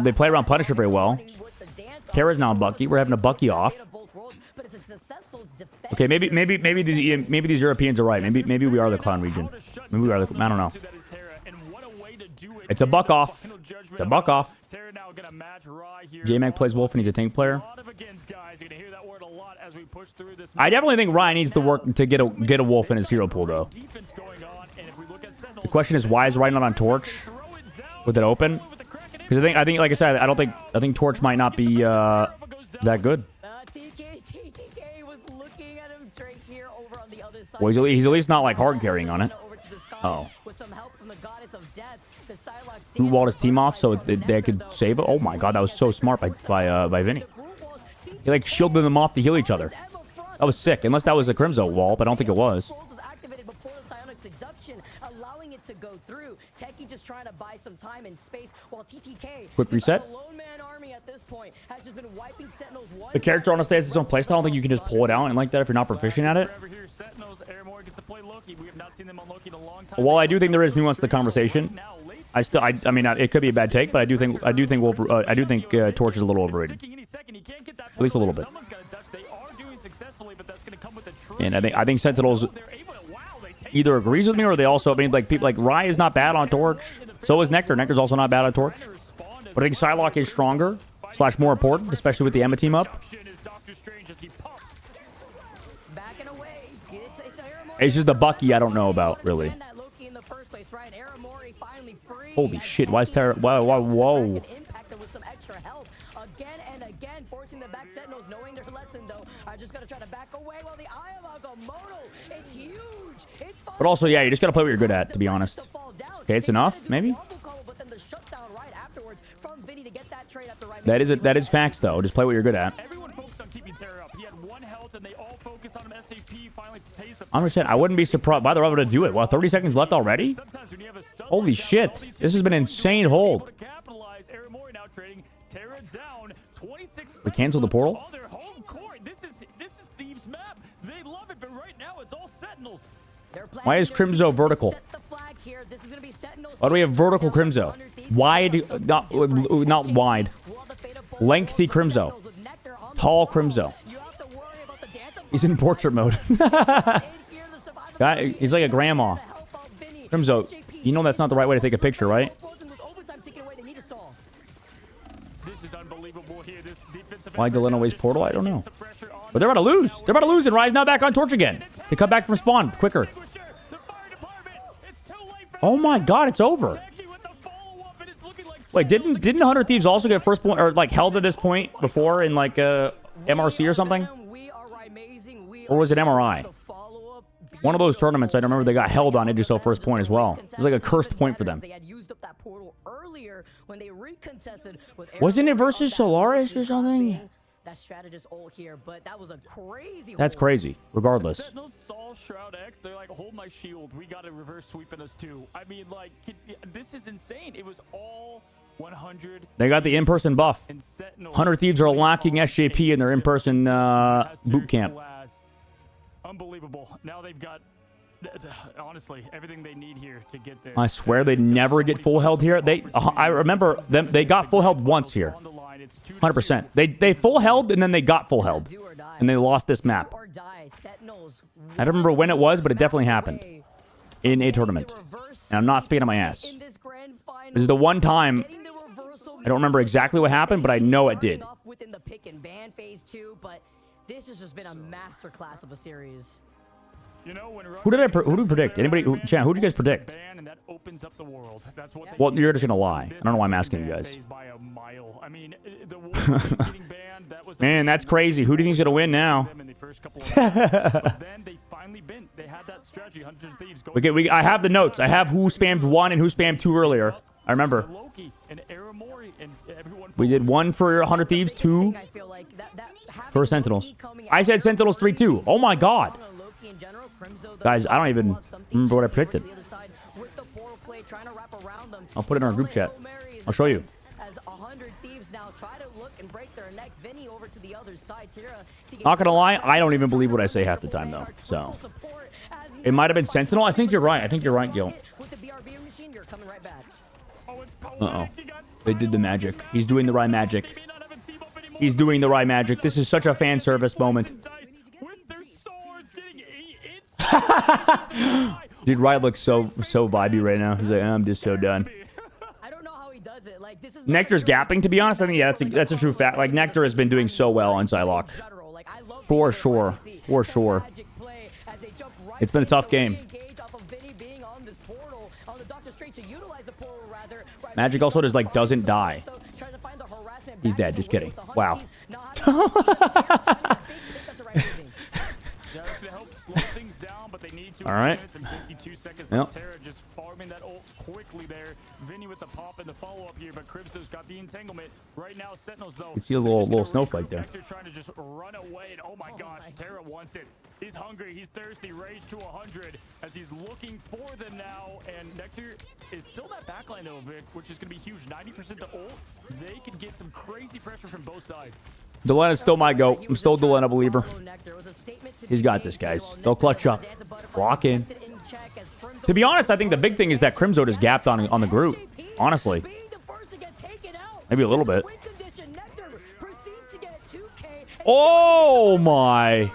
they play around Punisher very well. Terra's now Bucky. We're having a Bucky off. Okay, maybe these Europeans are right. Maybe we are the clown region. Maybe we are the. I don't know. It's a buck off. It's a buck off. J-Mac plays Wolf and he's a tank player. I definitely think Ryan needs to work to get a Wolf in his hero pool though. The question is, why is Ryan not on Torch with it open? Because I think like I said, I think Torch might not be that good. TK was looking at him straight here over on the other side. Well, he's at least not like hard carrying on it. Oh. With some help from the goddess of death, the Psylocke Who walled his team off so they could save it? Oh my god, that was so smart by Vinny. He like shielded them off to heal each other. That was sick. Unless that was a Crimzo wall, but I don't think it was. Allowing it to go through. Techie just trying to buy some time and space while TTK, Quick reset. a lone man army at this point, has just been wiping Sentinels one. The character honestly has its own playstyle. I don't think you can just pull it out and like that if you're not proficient at it. While I do think there is nuance to the conversation, I mean, it could be a bad take, but I do think Torch is a little overrated, at least a little bit. And I think Sentinels either agrees with me or they also, I mean, like people like Rye is not bad on Torch. So is Nectar. Nectar's also not bad on Torch. But I think Psylocke is stronger / more important, especially with the Emma team up. It's just the Bucky I don't know about, really. Holy shit, why is Terra... Whoa. forcing them back. Sentinels, knowing their lesson, though, are just going to try to back away while the Eye of Agamotto, it's huge. It's But also, yeah, you just got to play what you're good at, to be honest. Okay, it's enough, maybe? That is facts, though. Just play what you're good at. Everyone focused on keeping Terra up. He had 1 health, and they all focused on him. SAP finally pays the I'm just saying, I wouldn't be surprised. Why they're able to do it? Well, 30 seconds left already? Sometimes when you have a stun Holy like that, shit. all these This has been teams insane able hold. to capitalize. Aramori now trading Terra down. 26 We canceled the portal? on their home court. This is Thieves' map. They love it, but right now it's all Sentinels. Why is Crimzo vertical? Why do we have vertical Crimzo? Wide, not wide. Lengthy Crimzo. Tall Crimzo. He's in portrait mode. He's like a grandma. Crimzo, you know that's not the right way to take a picture, right? This is unbelievable here. This defensive Why Delano waste portal? I don't know. But they're about to lose. They're about to lose, and Rise now back on Torch again. They come back from spawn quicker. Oh my god, it's over. Wait, didn't 100 Thieves also get first point, or like held at this point before in like MRC or something? Or was it MRI? One of those tournaments, I remember they got held on Idrisil first point as well. It was like a cursed point for them. Wasn't it versus Solaris or something? That strategist ult here, but that was a crazy. That's crazy. Regardless. Sentinels saw Shroud X. They're like, hold my shield. We got a reverse sweep in us too. I mean, like, this is insane. It was all 100. They got the in-person buff. 100 Thieves are locking SJP in their in-person boot camp. Unbelievable. Now they've got, honestly, everything they need here to get this. I swear they'd never get full held here. I remember them. They got full held once here. 100%. They full held and then they got full held, and they lost this map. I don't remember when it was, but it definitely happened in a tournament. And I'm not speaking on my ass. This is the one time. I don't remember exactly what happened, but I know it did. This has just been a masterclass of a series. You know, Who did we predict? Anybody? Chan, who did you guys predict? Well, you're just gonna lie. I don't know why I'm asking you guys. Man, that's crazy. Who do you think's gonna win now? I have the notes. I have who spammed 1 and who spammed 2 earlier. I remember. We did 1 for 100 Thieves, 2 for Sentinels. I said Sentinels 3-2. Oh my god. Guys, I don't even remember what I predicted. I'll put it in our group chat. I'll show you. Not gonna lie, I don't even believe what I say half the time, though. So, it might have been Sentinel. I think you're right. I think you're right, Gil. Uh-oh. They did the magic. He's doing the right magic. He's doing the right magic. This is such a fan service moment. Dude, Riot looks so vibey right now. He's like, I'm just so done. Nectar's gapping, to be honest. I think, yeah, that's a true fact. Like, Nectar has been doing so well on Psylocke. For sure. For sure. It's been a tough game. Magic also just, like, doesn't die. He's dead. Just kidding. Wow. All right. Yep. Just farming that ult quickly there. Vinny with the pop and the follow-up here, but Crimso's got the entanglement. Right now, Sentinels, though. You see a little snowflake there. Nectar trying to just run away, and oh my gosh, Terra wants it. He's hungry, he's thirsty, rage to 100 as he's looking for them now, and Nectar is still that backline though, Vic, which is going to be huge. 90% to ult. They can get some crazy pressure from both sides. Delena still my GOAT. I'm still a Delena believer. He's got this, guys. They'll clutch up. Lock in. To be honest, I think the big thing is that Crimzo just gapped on the group. Honestly. Maybe a little bit. Oh, my.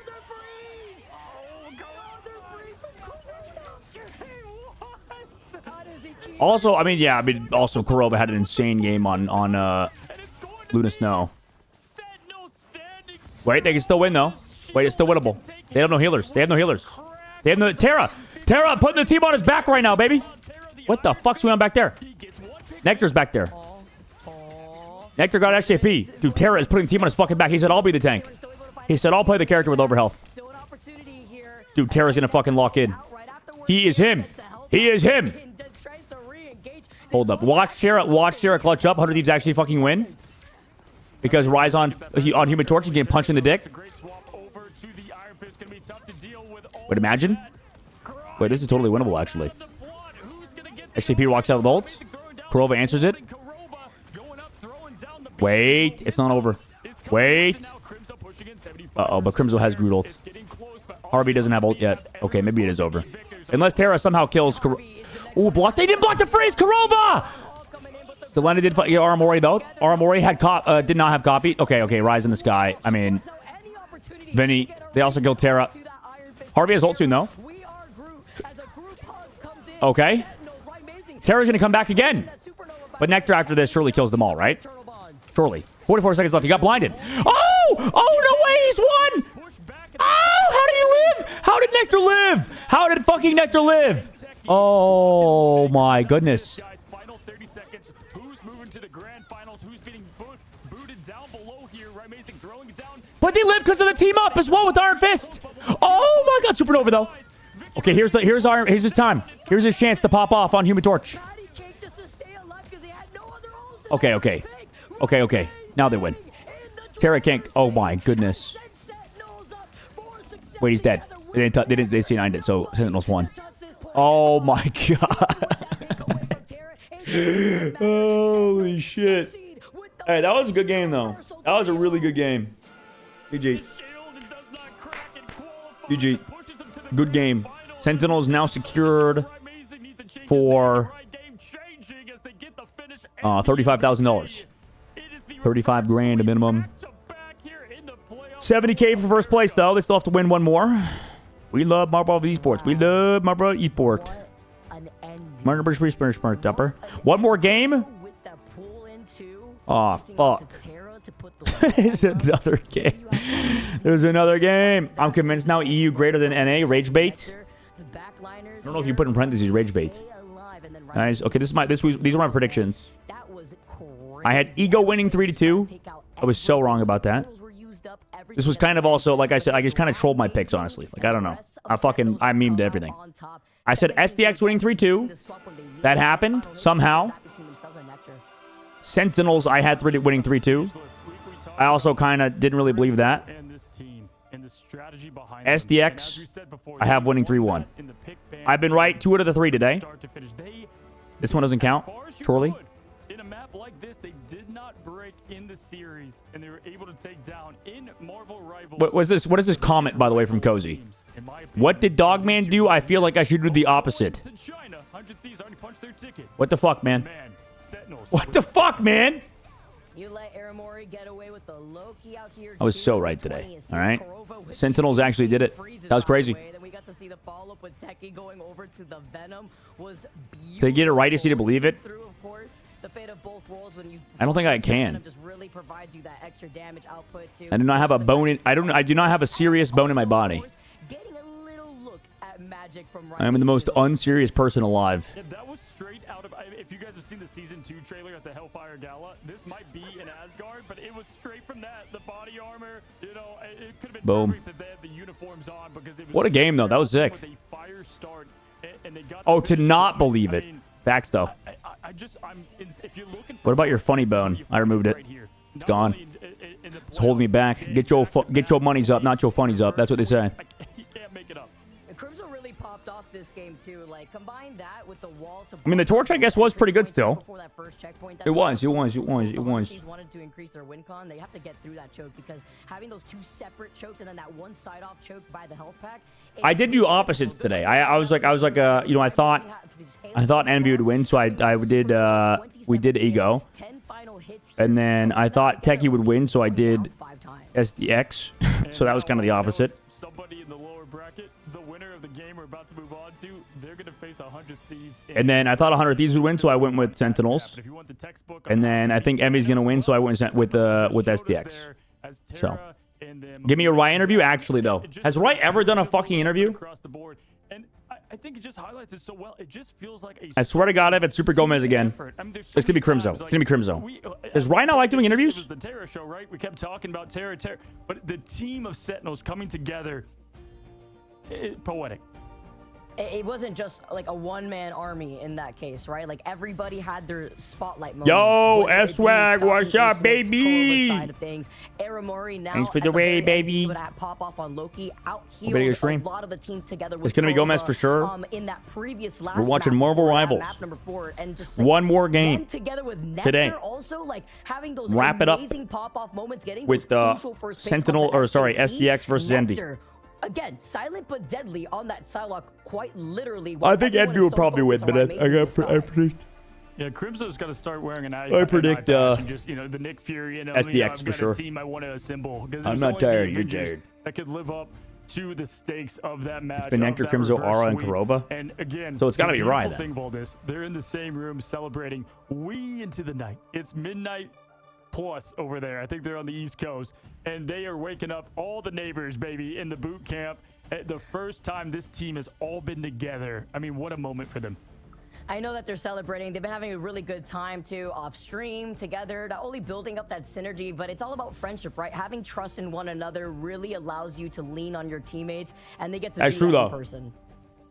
Also, I mean, yeah, also Kurova had an insane game on Luna Snow. Wait, they can still win, though. Wait, it's still winnable. They have no healers. They have no healers. They have no... Terra! Terra putting the team on his back right now, baby. What the fuck's going on back there? Nectar's back there. Nectar got SJP. Dude, Terra is putting the team on his fucking back. He said, I'll be the tank. He said, I'll play the character with overhealth. So an opportunity here. Dude, Terra's gonna fucking lock in. Right afterwards, He is him. He is him. tries to re-engage. Hold up. Watch Terra clutch up. 100 Thieves actually fucking win. Because Rise on Human Torch is getting punched in the dick. Wait, imagine. Wait, this is totally winnable, actually. SJP walks out with ults. Kurova answers it. Wait, it's not over. Wait. Uh-oh, but Crimzo has Groot ult. Harvey doesn't have ult yet. Okay, maybe it is over. Unless Terra somehow kills Ooh, block. They didn't block the freeze. Kurova! Delena did fight Aramori, though. Aramori had did not have copy. Okay, Rise in the sky. I mean, Vinny. They also killed Terra. Harvey has ult soon, though. Okay. Terra's gonna come back again. But Nectar after this surely kills them all, right? Surely. 44 seconds left. He got blinded. Oh! Oh, no way! He's won! Oh! How did he live? How did Nectar live? How did fucking Nectar live? Oh, my goodness. Final 30 seconds. Who's moving to the grand finals? Who's being booted down below here? Amazing throwing it down. But they live because of the team up as well with Iron Fist. Oh, my God. Supernova, though. Okay, here's his time. Here's his chance to pop off on Human Torch. Okay. Now they win. Terra can't. Oh my goodness. Wait, he's dead. They C9'd it, so Sentinels won. Oh my God. Holy shit. Hey, that was a good game though. That was a really good game. GG. GG. Good game. Sentinels now secured for $35,000. 35 grand a minimum. 70K for first place though. They still have to win one more. We love Marble Esports. We love Marble Esports. One more game. Oh fuck. There's another game. There's another game. I'm convinced now EU greater than NA. Rage bait. I don't know if you put in parentheses rage bait. Nice. Okay, these are my predictions. I had Ego winning 3-2. I was so wrong about that. This was kind of also, like I said, I just kind of trolled my picks, honestly. Like, I don't know. I memed everything. I said SDX winning 3-2. That happened, somehow. Sentinels, I had winning 3-2. I also kind of didn't really believe that. SDX, I have winning 3-1. I've been right 2 out of the 3 today. This one doesn't count, surely. In a map like this, they did not break in the series, and they were able to take down in Marvel Rivals. What is this comment, by the way, from Cozy? What did Dogman do? I feel like I should do the opposite. What the fuck, man? What the fuck, man? You let Aramori get away with the Loki out here. I was so right today. All right. Sentinels actually did it. That was crazy. Then we got to see the follow-up with Techie going over to the Venom was beautiful. To get it right, you need to believe it. Of course, the fate of both worlds when you I don't think I can. just really provides you that extra damage output too. I do not have a bone in. I do not have a serious bone in my body. Getting a little look at magic from I am the most unserious person alive. Yeah, that was straight out of. If you guys have seen the season 2 trailer at the Hellfire Gala, this might be an Asgard, but it was straight from that. The body armor, you know, it could have been Boom. perfect if they had the uniforms on because it was. What a game though. That was sick. With a fire start, and they got Oh, the to finish not line. believe I it. mean, Facts though. if you're looking for What about your funny bone? I removed it. It's gone. It's holding me back. Get your monies up, not your funnies up. That's what they say. You can't make it up. Crimson really popped off this game too. Like combine that with the walls. I mean, the torch, I guess, was pretty good still. Before that first checkpoint, It was. These wanted to increase their win con. They have to get through that choke because having those 2 separate chokes and then that one side off choke by the health pack. I did do opposites today. I was like, you know, I thought Envy would win, so we did Ego, and then I thought Techie would win, so I did SDX. So that was kind of the opposite. Somebody in the lower bracket, the winner of the game we're about to move on to, they're going to face 100 Thieves. And then I thought 100 Thieves would win, so I went with Sentinels. And then I think Envy's going to win, so I went with SDX. So, give me a Rai interview. Actually, though, has Rai ever done a fucking interview? I think it just highlights it so well. It just feels like a I swear to God, if it's Super Gomez again, effort. I mean, there's so it's gonna be many Crimzo. times, It's gonna be Crimzo. Does I Ryan not like doing it interviews? was the Terra show, right? We kept talking about Terra, but the team of Sentinels coming together, poetic. It wasn't just like a one-man army in that case, right? Like everybody had their spotlight moments. Yo, whether it be S-Swag, stopping what's up, Ultimate's baby? Corvus side of things. Aramori now Thanks for at the the way, very end, baby. able to pop off on Loki, out Better get a healed stream. a lot of the team together with It's gonna be Gomez Prova, for sure. In that previous last We're watching map Marvel before that, Rivals. map number 4, and just One more game them together with Nectar today. also like having those Wrap it up amazing pop-off moments, getting with, those crucial first space Sentinel, calls to or sorry, SJP. SDX versus Envy. Nectar, again, silent but deadly on that Psylocke, quite literally. I think Envy will probably win, but I predict. Yeah, Crimso's got to start wearing an eye. I predict, and just the Nick Fury and SDX I've for got sure. a team I want to assemble. I'm not tired, you're tired. That could live up to the stakes of that match. It's been Nectar, of that Crimzo, reverse Aura, and sweep. Karoba. And again, So it's gotta the be Rye beautiful then. thing of all this, they're in the same room celebrating way into the night. It's midnight plus over there. I think they're on the East Coast, and they are waking up all the neighbors, baby, in the boot camp. The first time this team has all been together. I mean, what a moment for them. I know that they're celebrating. They've been having a really good time too, off stream together, not only building up that synergy, but it's all about friendship, right? Having trust in one another really allows you to lean on your teammates, and they get to That's do true, that though. in person.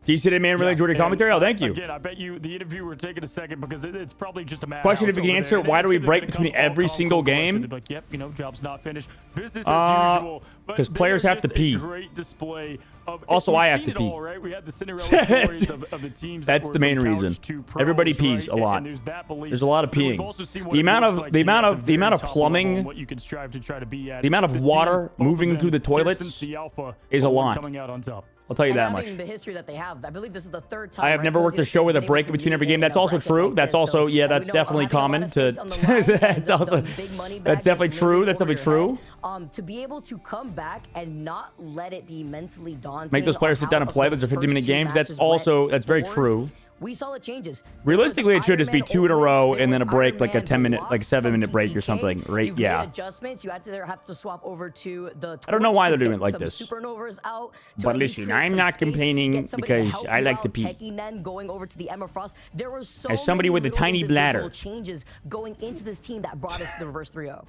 DC man really enjoyed your and, commentary. Oh, thank you. Again, I bet you the interview will take it a second because it's probably just a matter. Question if you can answer, why do we break between every single game? Like, yep, job's not finished. Business as usual. But 'cause players they are have to just a pee. Great display of. Also, we've I have seen to it pee. all, right? We had the Cinderella stories of the teams. That's that the were main from couch reason. to pros, Everybody pees right? a lot. And there's that belief. There's a lot of But we've peeing. also seen what The it amount looks of like the here amount at of the amount of very top level, plumbing, what you can strive to try to be at. the amount of This water team, both of moving them, through the ever toilets since the alpha, is a all lot. coming out on top. I'll tell you And that much. having the history that they have, I believe this is the third time. I have right, never worked Cozy, a show that with a they've been break able to between meet every in game. a That's also bracket true. like That's this. also, yeah, And we that's know definitely having a lot common of to. stakes on the line That's and also some big money that's bags definitely that's true. moving That's definitely over your true. head, to be able to come back and not let it be mentally daunting. Make those players on sit down and how play. those Those are first 50-minute two games. That's matches also went that's very forward. true. We saw the changes. Realistically, it should just be 2 in a row and then a break, like a 10 10-minute, like 7-minute break or something, right? You've Yeah. made adjustments. You had to have to swap over to the. I don't know why Torch they're to doing get it like some this. Supernovas out. to But at least listen, create I'm some not space, complaining get somebody to because help I you like to out. pee. Techie Nen going over to the Emma Frost. There were so As somebody many with a little tiny individual bladder. changes going into this team that brought us to the reverse 3-0.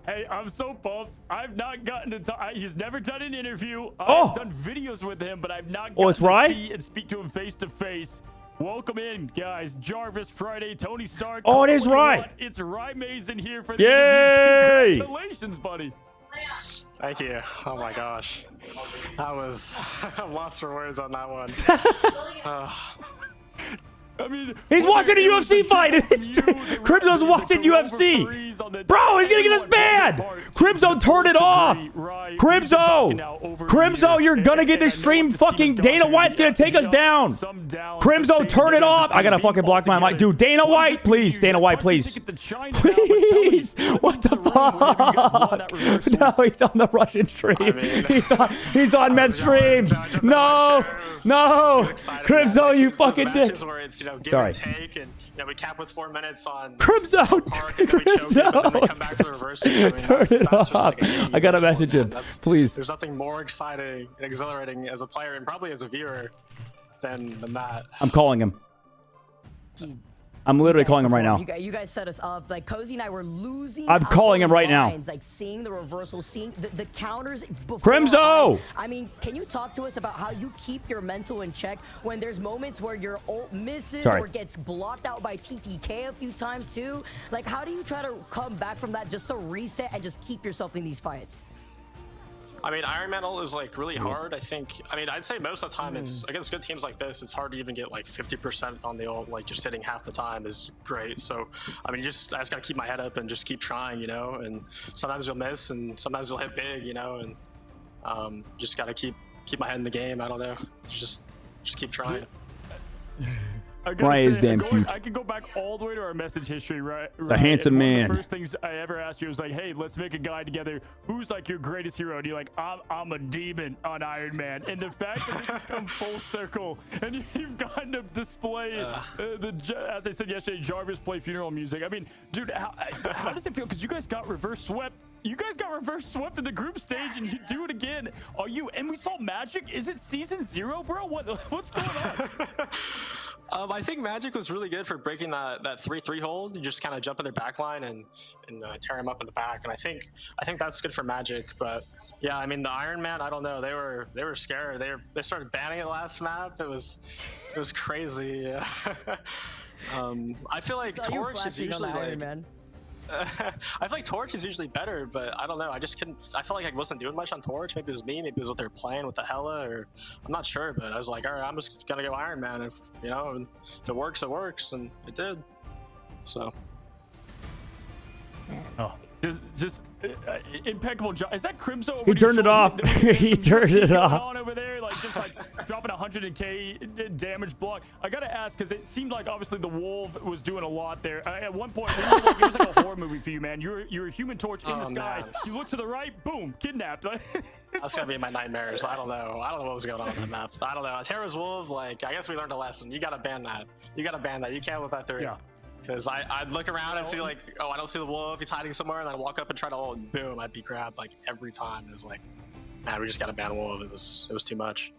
Hey, I'm so pumped. I've not gotten to talk. He's never done an interview. Oh! I've done videos with him, but I've not Oh, gotten it's Rye? to see and speak to him face to face. Welcome in, guys. Jarvis, Friday, Tony Stark. Oh, it is What do you Rye. want? It's Rye Mason here for the Yay! interview. Congratulations, buddy. Thank you. Oh my gosh. That was I'm lost for words on that one. I mean, He's watching a whether it was UFC the fight. kickoff It's from you, the Crimzo's the watching throw over UFC. threes on the- Bro, he's gonna get us everyone banned. playing part. Crimzo, turn it First off. degree, Rye, we've been talking Crimzo, now over a Crimzo, year, you're gonna and- get and this I know stream. what this team Fucking has gone Dana through. White's gonna take us Ups, down. some downs, Crimzo, but staying turn it together as a off. I team, gotta being fucking block my all mic. Dude, together. Dana What does White, this mean please. to you Dana guys? White, Why don't you please. take it to China now? But tell me, Please. let me What into the room whenever you guys won that fuck? reverse No, sweep. he's on the Russian stream. I mean- he's on Mets streams. No, no. Crimzo, you fucking dick. Matches where it's, give Sorry. and take, and we cap with 4 minutes on Crimzo, Park, and then we choke it, but then we come back for the reverse. I mean, Turn that's it just off. like a game I gotta sport, message man. him. That's- Please. There's nothing more exciting and exhilarating as a player and probably as a viewer than that. I'm calling him. Dude, I'm literally guys calling him right now. performed. You guys set us up. Like Cozy and I were losing. I'm calling our him right now. minds, Like seeing the reversal, seeing the counters before Crimzo! our eyes. I mean, can you talk to us about how you keep your mental in check when there's moments where your ult misses Sorry. or gets blocked out by TTK a few times too? Like, how do you try to come back from that just to reset and just keep yourself in these fights? I mean, Iron Metal is like really hard. I'd say most of the time it's against good teams like this, it's hard to even get like 50% on the ult. Like just hitting half the time is great. So, I mean, I just gotta keep my head up and just keep trying, and sometimes you'll miss and sometimes you'll hit big, and just gotta keep my head in the game. I don't know. Just keep trying. I gotta Ryan is say, damn cute. I could go back all the way to our message history, right? The handsome and one man. of the first things I ever asked you was like, "Hey, let's make a guide together. Who's like your greatest hero?" And you're like, "I'm a demon on Iron Man." And the fact that this has come full circle, and you've gotten to display as I said yesterday, Jarvis play funeral music. I mean, dude, how does it feel? Because you guys got reverse swept You guys got reverse swept in the group stage, and you do it again. Are you? And we saw Magic. Is it season 0, bro? What's going on? I think Magic was really good for breaking that 3-3 hold. You just kind of jump in their back line and tear them up in the back. And I think that's good for Magic. But yeah, I mean the Iron Man, I don't know. They were scared. They started banning it last map. It was crazy. I feel like Torch is usually Iron Man. I feel like Torch is usually better, but I don't know. I just couldn't. I felt like I wasn't doing much on Torch. Maybe it was me. Maybe it was what they're playing with the Hella, or I'm not sure. But I was like, all right, I'm just gonna go Iron Man. If it works, it works, and it did. So. Oh, just impeccable job. Is that Crimzo? Over He turned it off. He turned it off. On over there, like just like dropping 100k damage block. I gotta ask because it seemed like obviously the Wolf was doing a lot there. At one point, it was like a horror movie for you, man. You're a Human Torch in the sky. Man. You look to the right, boom, kidnapped. That's gonna be my nightmares. I don't know what was going on that map. I don't know. Terra's Wolf, like I guess we learned a lesson. You gotta ban that. You can't let that through. Yeah. Because I'd look around and see like, oh, I don't see the wolf. He's hiding somewhere, and I'd walk up and try to ult, and boom, I'd be grabbed like every time. It was like, man, we just gotta ban wolf. It was too much.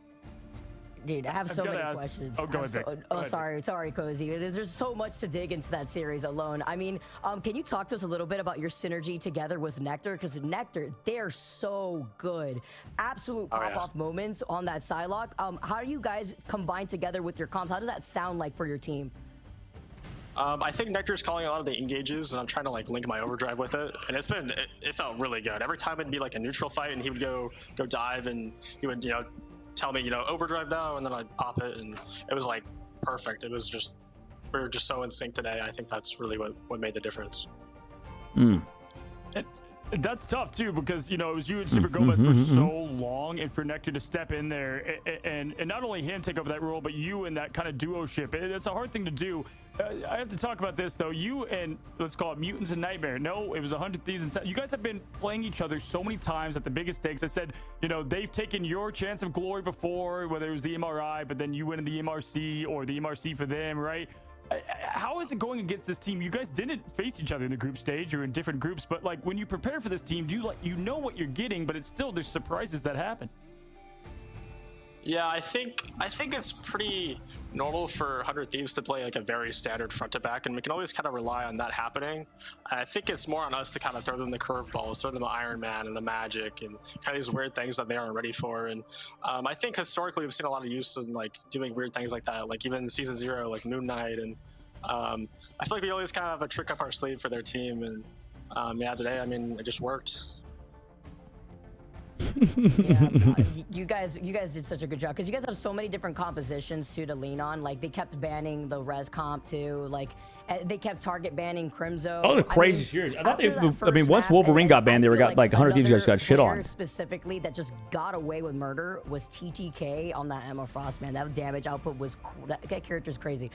Dude, I have so many questions. Oh, go ahead, Vic. Go ahead. Sorry, Cozy. There's so much to dig into that series alone. I mean, can you talk to us a little bit about your synergy together with Nectar? Because Nectar, they're so good. Absolute pop-off moments on that Psylocke. How do you guys combine together with your comms? How does that sound like for your team? I think Nectar's calling a lot of the engages, and I'm trying to like link my overdrive with it, and it felt really good. Every time it'd be like a neutral fight, and he would go dive, and he would tell me overdrive now, and then I'd pop it, and it was like perfect. It was just we were just so in sync today. I think that's really what made the difference. That's tough too because it was you and Super Gomez for so long, and for Nectar to step in there and not only him take over that role, but you and that kind of duo-ship. It's a hard thing to do. I have to talk about this though. You and let's call it Mutants and Nightmare. No, it was 100 Thieves and you guys have been playing each other so many times at the biggest stakes. I said, they've taken your chance of glory before, whether it was the MRI, but then you win in the MRC or the MRC for them, right? How is it going against this team? You guys didn't face each other in the group stage or in different groups, but like when you prepare for this team, do you know what you're getting, but it's still there's surprises that happen. Yeah, I think it's pretty normal for 100 Thieves to play like a very standard front to back, and we can always kind of rely on that happening. I think it's more on us to kind of throw them the curveballs, throw them the Iron Man and the Magic, and kind of these weird things that they aren't ready for. And I think historically we've seen a lot of use in like doing weird things like that, like even Season 0, like Moon Knight, and I feel like we always kind of have a trick up our sleeve for their team. And yeah, today, I mean, it just worked. You guys did such a good job because you guys have so many different compositions too to lean on. Like they kept banning the res comp too. Like they kept target banning Crimzo. Oh, the crazy series. I thought once Wolverine got banned, they got like 100 Thieves guys got shit on. Specifically, that just got away with murder was TTK on that Emma Frost, man. That damage output was cool. That character's crazy.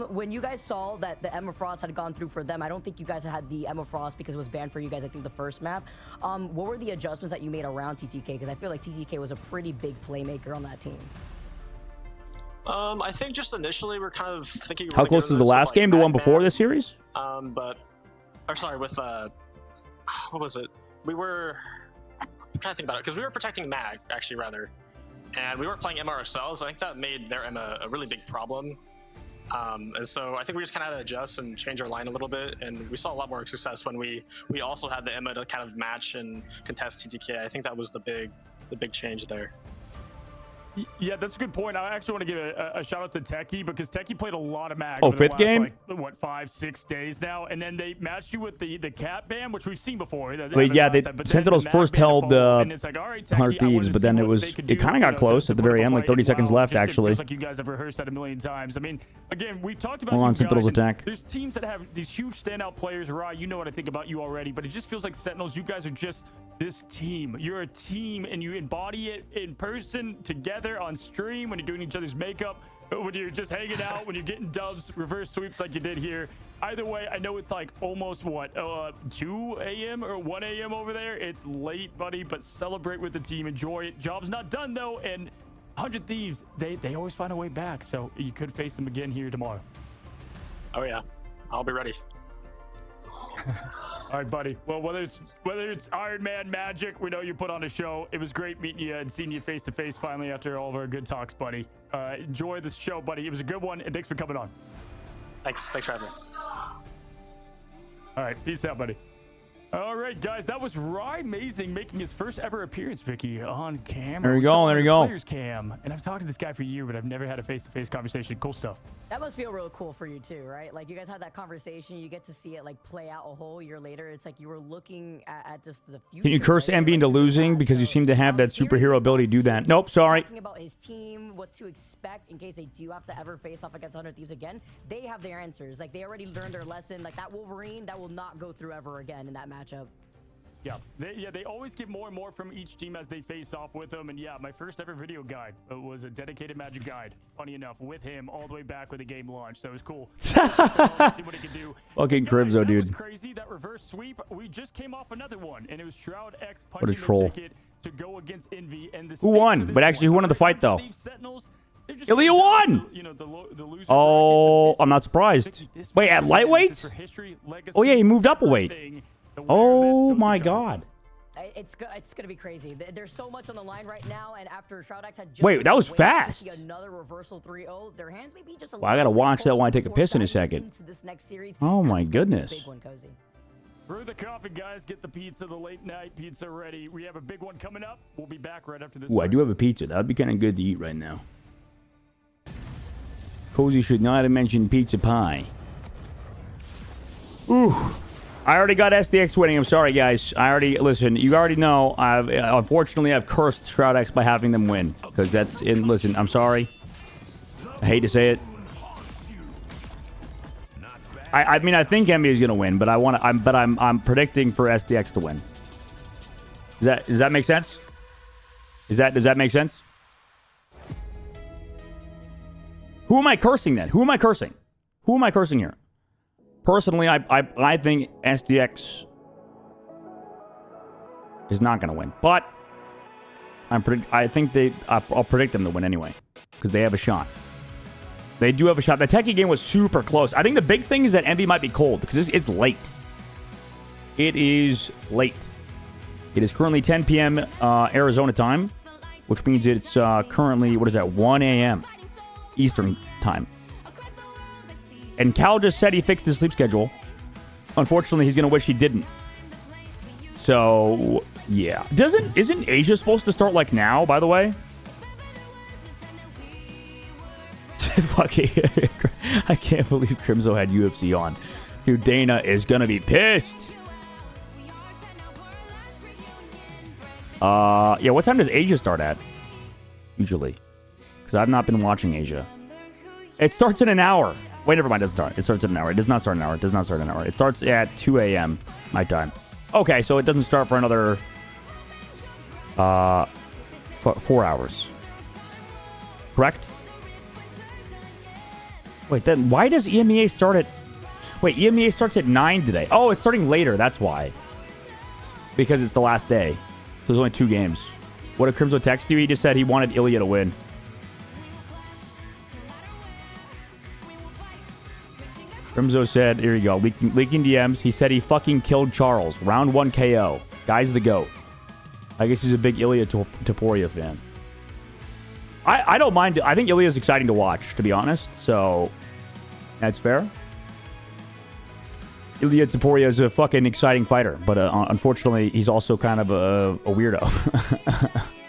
When you guys saw that the Emma Frost had gone through for them, I don't think you guys had the Emma Frost because it was banned for you guys. I think the first map. What were the adjustments that you made around TTK? Because I feel like TTK was a pretty big playmaker on that team. I think just initially we're kind of thinking. How close was the last game? The one before this series? With what was it? I'm trying to think about it because we were protecting Mag actually rather, and we weren't playing Emma ourselves. I think that made their Emma a really big problem. And so I think we just kind of had to adjust and change our line a little bit, and we saw a lot more success when we also had the Emma to kind of match and contest TTK. I think that was the big change there. Yeah, that's a good point. I actually want to give a shout out to Techie because Techie played a lot of mag. Oh, over the fifth last, game? Like, what, 5-6 days now, and then they matched you with the cat ban, which we've seen before. Wait, yeah, Sentinels first held the 100 Thieves, but then it kind of got close at the very end, like 30 seconds left, actually. It feels like you guys have rehearsed that a million times. I mean, again, we've talked about. Hold on, Sentinels attack. There's teams that have these huge standout players. Rai, you know what I think about you already, but it just feels like Sentinels. You guys are just this team. You're a team, and you embody it in person, together on stream, when you're doing each other's makeup, when you're just hanging out, when you're getting dubs, reverse sweeps like you did here. Either way, I know it's like almost 2 a.m. or 1 a.m. over there. It's late, buddy, but celebrate with the team. Enjoy it. Job's not done though, and 100 Thieves, they always find a way back, so you could face them again here tomorrow. Oh yeah, I'll be ready. All right, buddy. Well, whether it's Iron Man magic, we know you put on a show. It was great meeting you and seeing you face to face finally after all of our good talks, buddy. Enjoy this show, buddy. It was a good one, and thanks for coming on. Thanks for having me. All right, peace out, buddy. All right, guys, that was Rymazing making his first ever appearance, Vicky, on camera. There you We go, saw there him you on go. Players cam, and I've talked to this guy for a year, but I've never had a face-to-face conversation. Cool stuff. That must feel real cool for you too, right? Like you guys had that conversation, you get to see it like play out a whole year later. It's like you were looking at just the future. Can you curse right? Envy into losing because you seem to have that hearing superhero his ability to do thoughts, that? he's Nope, sorry. Talking about his team, what to expect in case they do have to ever face off against 100 Thieves again. They have their answers. Like they already learned their lesson. Like that Wolverine, that will not go through ever again in that matchup. Yeah, they always get more and more from each team as they face off with them. And yeah, my first ever video guide was a dedicated Magic guide, funny enough, with him all the way back when the game launched. So it was cool. See what he could do. Fucking Guys, Cribzo, that dude. was crazy. That reverse sweep. We just came off another one, and it was Shroud X What a punching their troll. ticket to go against Envy. And the Who stakes won? for this But actually, who one won the are fight, though? Thieves Sentinels. They're just Ilya going down won! to, you know, the loser Oh, bracket, but I'm not surprised. this- this Wait, at this lightweight? is for history, legacy, Oh, yeah, he moved up a weight. everything. The winner of this Oh goes to my John. god. It's gonna be crazy. There's so much on the line right now, and after Shroud X had just Wait, that was waited to fast. see another reversal 3-0, their hands may be just a Well, I gotta little bit watch that cold when I take a before piss in a diving second. into this next series, Oh 'cause my it's gonna be a goodness. big one, Cozy. Brew the coffee, guys. Get the pizza, the late night pizza ready. We have a big one coming up. We'll be back right after this. Ooh, I break. do have a pizza. That would be kind of good to eat right now. Cozy should not have mentioned pizza pie. Ooh. I already got SDX winning. I'm sorry, guys. Listen, you already know. Unfortunately, I've cursed Shroud X by having them win. Because that's in. Listen, I'm sorry. I hate to say it. I mean, I think Envy is gonna win, but I'm predicting for SDX to win. Does that make sense? Does that make sense? Who am I cursing then? Who am I cursing? Who am I cursing here? Personally, I think SDX is not going to win, but I think I'll predict them to win anyway because they have a shot. They do have a shot. The Techie game was super close. I think the big thing is that Envy might be cold because it's late. It is late. It is currently 10 p.m. Arizona time, which means it's currently, 1 a.m. Eastern time. And Cal just said he fixed his sleep schedule. Unfortunately, he's going to wish he didn't. So, yeah. Isn't Asia supposed to start like now, by the way? Fucking, I can't believe Crimzo had UFC on. Dude, Dana is going to be pissed. Yeah, what time does Asia start at? Usually. Because I've not been watching Asia. It starts in an hour. Wait, never mind. It doesn't start. It starts in an hour. It does not start in an hour. It does not start in an hour. It starts at 2 a.m. my time. Okay, so it doesn't start for another 4 hours. Correct? Wait, then why does EMEA start at... Wait, EMEA starts at 9 today. Oh, it's starting later. That's why. Because it's the last day. So there's only 2 games. What did Crimzo text you? He just said he wanted Ilya to win. Crimzo said, here you go, leaking DMs. He said he fucking killed Charles. Round 1 KO. Guy's the GOAT. I guess he's a big Ilya Taporia fan. I don't mind. I think Ilya's exciting to watch, to be honest. So, that's fair. Ilya Taporia is a fucking exciting fighter. But unfortunately, he's also kind of a weirdo.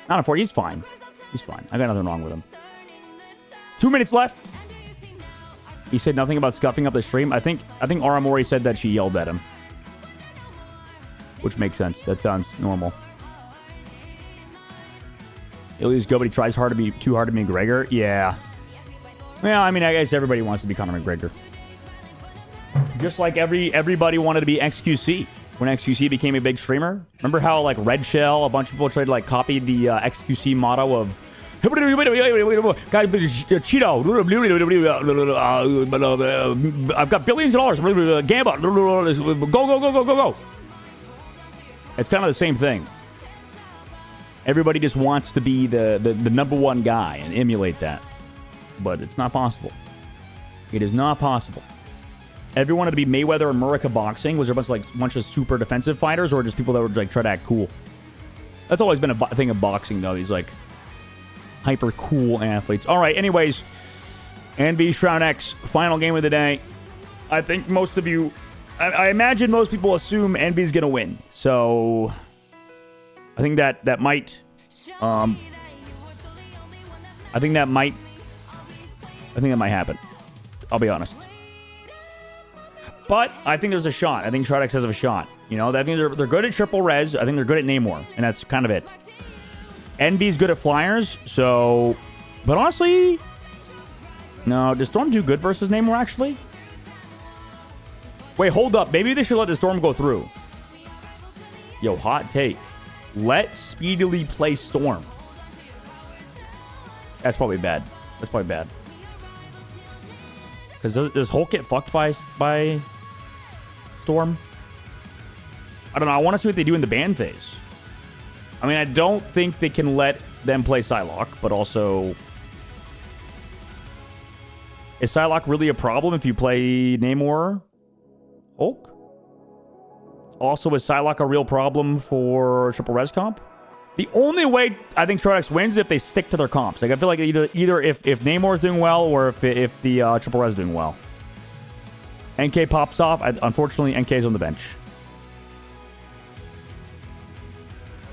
Not unfortunately. He's fine. He's fine. I got nothing wrong with him. 2 minutes left. He said nothing about scuffing up the stream. I think Aramori said that she yelled at him. Which makes sense. That sounds normal. Ilya's good, but he tries too hard to be McGregor. Yeah. Well, I mean, I guess everybody wants to be Conor McGregor. Just like everybody wanted to be XQC when XQC became a big streamer. Remember how like Red Shell, a bunch of people tried to like copy the XQC motto of Cheeto. I've got billions of dollars. Gamba. Go. It's kind of the same thing. Everybody just wants to be the number one guy and emulate that. But it's not possible. It is not possible. Everyone wanted to be Mayweather and Murica boxing. Was there a bunch of super defensive fighters, or just people that would like try to act cool? That's always been a thing of boxing, though. These like hyper cool athletes. All right. Anyways, Envy Shroud X final game of the day. I think most of you, I imagine most people assume Envy's gonna win. So I think that might, I think that might happen. I'll be honest. But I think there's a shot. I think Shroud X has a shot. You know, I think they're good at triple res. I think they're good at Namor, and that's kind of it. Envy's good at flyers, so... But honestly... No, does Storm do good versus Namor, actually? Wait, hold up. Maybe they should let the Storm go through. Yo, hot take. Let speedily play Storm. That's probably bad. That's probably bad. Because does Hulk get fucked by Storm? I don't know. I want to see what they do in the ban phase. I mean, I don't think they can let them play Psylocke, but also... Is Psylocke really a problem if you play Namor Hulk? Also, is Psylocke a real problem for triple res comp? The only way I think Shroud X wins is if they stick to their comps. Like, I feel like either if Namor is doing well or if the triple res is doing well. NK pops off. Unfortunately, NK is on the bench.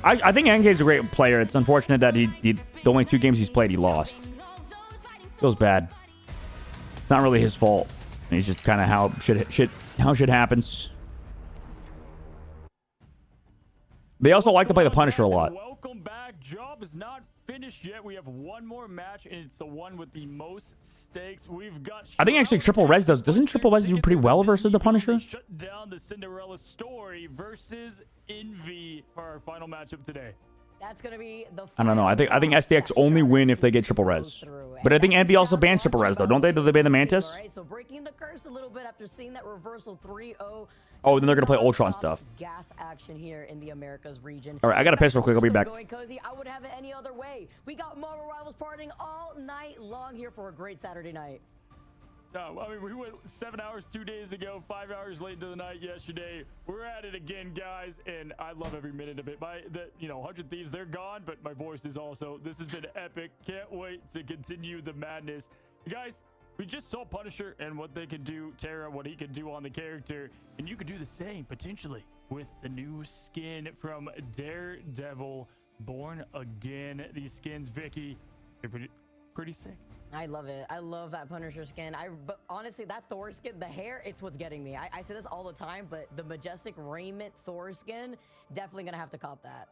I think NK is a great player. It's unfortunate that he the only 2 games he's played, he lost. Feels bad. It's not really his fault. It's just kind of how shit happens. They also like to play the Punisher a lot. Welcome back. Job is not finished yet. We have one more match, and it's the one with the most stakes. We've got. I think actually Triple Res doesn't Triple Res do pretty well versus the Punisher? Shut down the Cinderella story versus Envy for our final matchup today. That's gonna be the. I don't know. I think SDX only win if they get Triple Res. But I think Envy also bans Triple Res though, don't they? Do they ban the Mantis? All right, so breaking the curse a little bit after seeing that reversal 3-0. Oh, then they're gonna play Ultron stuff. Gas action here in the Americas region. All right, I gotta piss real quick. I'll be back. Going cozy. I would have it any other way. We got Marvel Rivals partying all night long here for a great Saturday night. No, I mean, we went 7 hours 2 days ago, 5 hours late into the night yesterday. We're at it again, guys, and I love every minute of it. 100 Thieves, they're gone, but my voice is also. This has been epic. Can't wait to continue the madness. Guys, we just saw Punisher and what they can do, Terra, what he can do on the character, and you could do the same, potentially, with the new skin from Daredevil, Born Again. These skins, Vicky, they're pretty sick. I love it. I love that Punisher skin. But honestly, that Thor skin, the hair, it's what's getting me. I say this all the time, but the Majestic Raiment Thor skin, definitely gonna have to cop that.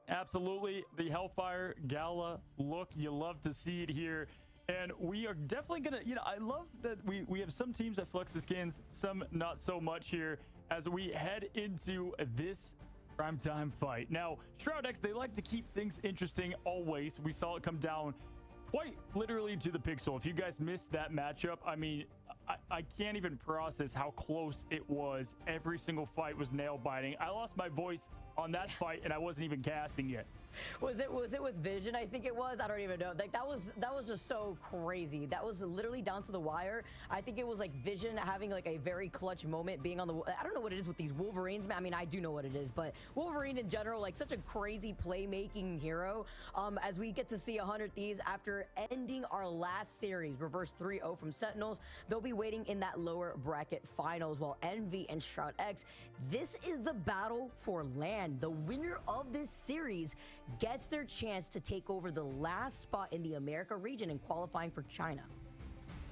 Absolutely. The Hellfire Gala look, you love to see it here. And we are definitely gonna, I love that we have some teams that flex the skins, some not so much here as we head into this primetime fight. Now, Shroud X, they like to keep things interesting always. We saw it come down quite literally to the pixel. If you guys missed that matchup, I mean, I can't even process how close it was. Every single fight was nail biting. I lost my voice on that fight and I wasn't even casting yet. Was it with Vision? I think it was. I don't even know. Like that was just so crazy. That was literally down to the wire. I think it was like Vision having like a very clutch moment, being on the. I don't know what it is with these Wolverines, man. I mean, I do know what it is, but Wolverine in general, like such a crazy playmaking hero. As we get to see 100 Thieves after ending our last series, reverse 3-0 from Sentinels, they'll be waiting in that lower bracket finals. While Envy and Shroud X, this is the battle for land. The winner of this series gets their chance to take over the last spot in the America region and qualifying for China.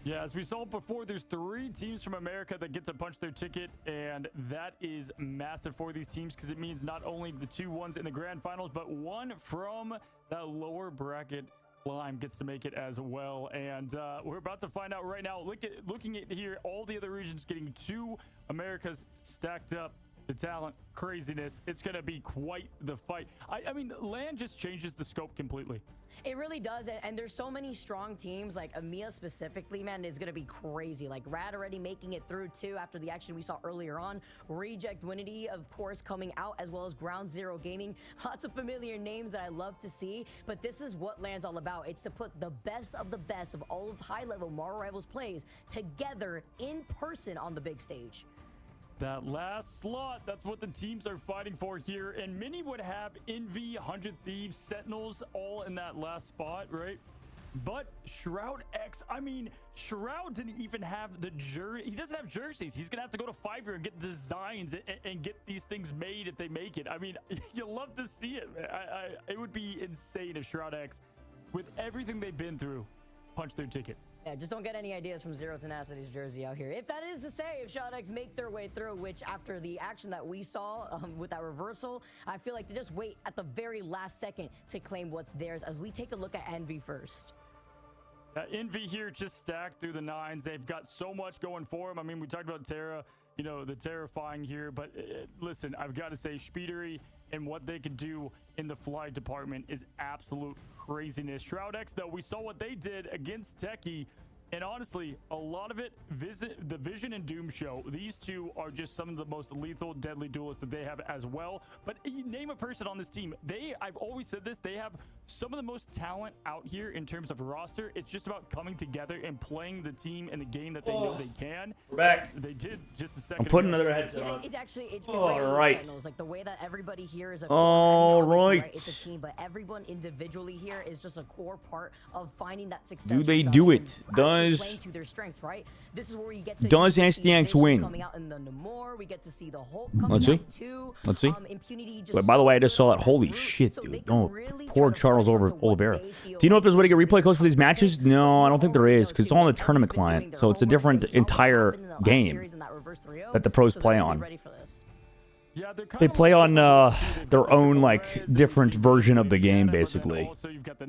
Yeah, as we saw before, there's 3 teams from America that get to punch their ticket, and that is massive for these teams because it means not only the 2 ones in the grand finals, but one from that lower bracket climb gets to make it as well. And we're about to find out right now. Looking at here, all the other regions getting 2 Americas stacked up. The talent, craziness. It's going to be quite the fight. I mean, LAN just changes the scope completely. It really does, and there's so many strong teams, like EMEA specifically, man, is gonna be crazy. Like Rad already making it through too after the action we saw earlier on. Reject Winity, of course, coming out, as well as Ground Zero Gaming. Lots of familiar names that I love to see, but this is what LAN's all about. It's to put the best of all of high-level Marvel Rivals plays together in person on the big stage. That last slot, that's what the teams are fighting for here. And many would have Envy, 100 Thieves, Sentinels all in that last spot, right? But Shroud X, I mean, Shroud didn't even have the jersey. He doesn't have jerseys. He's going to have to go to Fiverr and get designs and get these things made if they make it. I mean, you love to see it. It would be insane if Shroud X, with everything they've been through, punched their ticket. Yeah, just don't get any ideas from Zero Tenacity's jersey out here. If that is to say, if Shroud X make their way through, which after the action that we saw with that reversal, I feel like they just wait at the very last second to claim what's theirs as we take a look at Envy first. Envy here just stacked through the nines. They've got so much going for them. I mean, we talked about Terra, you know, the terrifying here, but listen, I've got to say Speedery and what they can do in the flight department is absolute craziness. Shroud X, though, we saw what they did against Techie. And honestly, a lot of it, the Vision and Doom show, these two are just some of the most lethal, deadly duelists that they have as well. But you name a person on this team, I've always said this, they have some of the most talent out here in terms of roster. It's just about coming together and playing the team and the game that they know they can. We're back. They did just a second I'm putting ago. another headset on. It's All right. Sentinels, like the way that everybody here is a All right. It's a team, but everyone individually here is just a core part of finding that success. Do they for do Shroud X it? and actually playing Does to their strengths, right? This is where you get to Does see SDX Vision win? coming out in the Namor. We get to see the Hulk coming Let's see. out too. Let's see. Impunity just Wait, by the way, I just saw that. so Holy route, shit, so they dude. can Oh, really poor try to Charles flex onto what Oliveira. they feel Do you know if there's a way to get is replay codes for these matches? No, I don't think there is, because it's all on the Envy's tournament been doing client. their So it's a homework. different They saw what entire happened in the last game series in that reverse 3-0, that the pros so play they're gonna be on. ready for this. Yeah, They play on their own like different version of the game basically,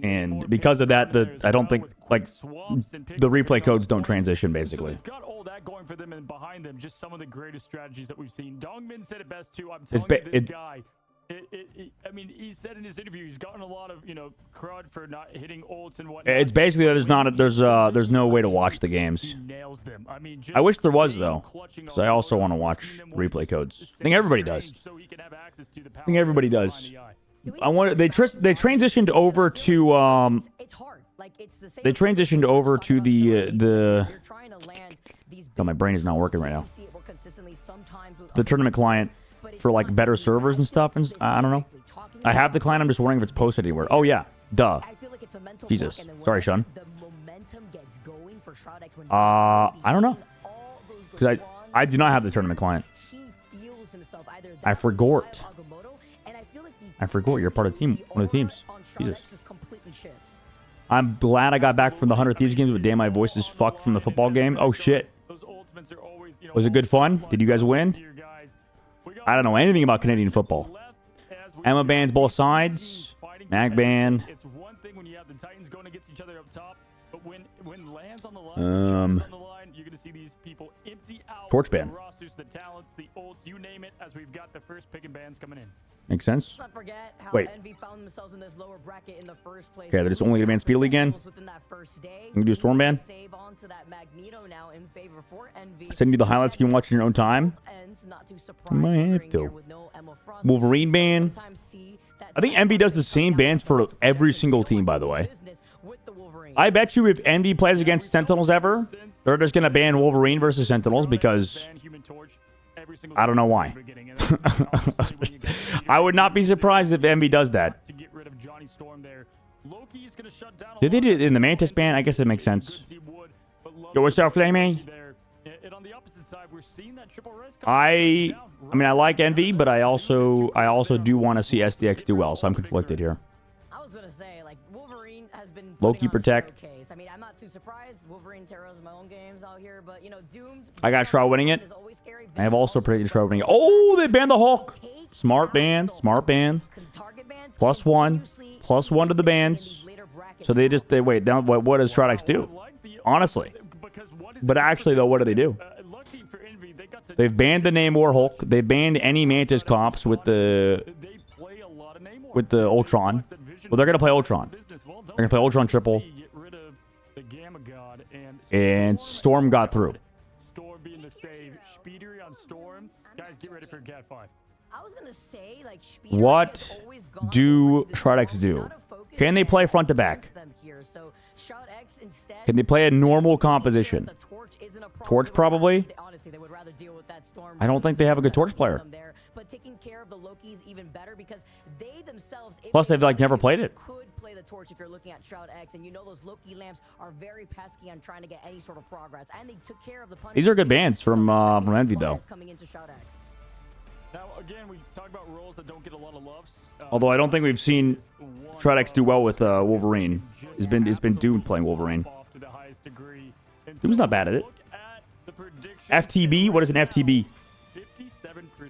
and because of that, I don't think like the replay codes don't transition So basically. they've got all that going for them, and behind them, just some of the greatest strategies that we've seen. Dongmin said it best too. I'm telling you, this guy. I mean, he said in his interview he's gotten a lot of crud for not hitting ults and whatnot. It's basically there's no way to watch the games. He nails them. I mean, I wish there was just though, clutching because I on also the want to motors. watch We've seen them replay work codes. just I think everybody does. so he can have access to the I think everybody does. behind the eye. I want they transitioned over to It's hard. Like it's the same they transitioned over to the You're trying to land these Oh, my brain is not working right now. You see it work consistently sometimes with the other tournament teams, client but it's for like not better easy. servers and stuff, and I don't know. Talking I have about the client. I'm just wondering if it's posted anywhere. Oh yeah, duh. I feel like it's a mental Jesus. block, and then Sorry, when Sean. The momentum gets going for Shroud X when I don't know, all those because LeBron I do not have the tournament client. he feels himself either I that forgot. or Agamotto, and I feel like the I forgot you're part of the team, one of the teams. aura on Shroud Jesus. X just completely shifts. I'm glad I got back from the 100 Thieves games, but damn, my voice is fucked from the football game. Oh shit. Those ultimates are always, Was it good fun? Did you guys win? I don't know anything about Canadian football. Emma bans both sides. Mag ban. It's one thing when you have the Titans going against each other up top, but when lands on the line, you're going to see these people empty out Torch ban. the rosters, the talents, the ults, you name it, as we've got the first pick and bans coming in. Makes sense. Let's not forget how Wait. Envy found themselves in this lower bracket in the first place. Okay, they're just only gonna ban Speedily again? Within that first day. You can do a Storm ban? Save on to that Magneto now in favor for Envy. Send you the highlights you can watch in your own time. Ends, not too You might surprised have here to. with no Emma Frost. Wolverine We ban. sometimes see that I think Envy does the same bans for every single team, by the way. business with the Wolverine. I bet you if Envy plays against Sentinels ever, they're just gonna ban Wolverine versus Sentinels because Ban Human Torch every single I don't know time why. from the beginning, and that's obviously when you go through I would not be surprised if Envy does that. to get rid of Johnny Storm there. Loki is going to shut down. Did they do it in the Mantis ban? I guess it makes sense. Yo, what's up, Flamey? And on the opposite side, we're seeing that triple res I mean, I like Envy, but I also do want to see SDX do well, so I'm conflicted here. I was gonna say, like, Wolverine has been Loki putting on a protect. showcase. I mean, I'm not too surprised. Wolverine terrors my own games out here, but Doomed. I got Shroud winning it. is always scary. I have also predicted Shroud winning it. Vision Oh, they banned the Hulk. takes Smart ban, out smart ban. the target bans Plus one, continuously plus one to the persistent in bans. these later brackets So they now. wait. Now what does Shroud X do? Honestly. But actually, though, what do they do? Lucky for Envy, they got to They've banned the Namor Hulk. They've banned any Mantis comps with the they play a lot of Namor. with the Ultron. Well, they're gonna play Ultron. Well, They're gonna play Ultron triple. get rid of the Gamma God And Storm got through. Storm being the save. Speedery on Storm. Guys, get ready for Cat 5. I was gonna say, like, What has always gone do towards this Shroud-X wall, do? not a focus Can they play front to back? against them here. So Shroud-X instead Can they play a just normal making sure composition? the torch isn't a problem. Torch probably? Honestly, they would rather deal with that Storm. I don't think they have a good torch player. them there, but taking care of the Lokis even better because they themselves. if Plus, they they've, like, never wanted to, played it. Could play the torch if you're looking at Shroud-X, and you know those Loki lamps are very pesky on trying to get any sort of progress, and they took care of the. These are good bans from Some Envy, though. players coming into Shroud-X. Now, again, we talk about roles that don't get a lot of loves. Although I don't think we've seen Shroud-X do well with Wolverine. It's been Doom playing Wolverine. Doom's not bad at it. FTB? What is an FTB?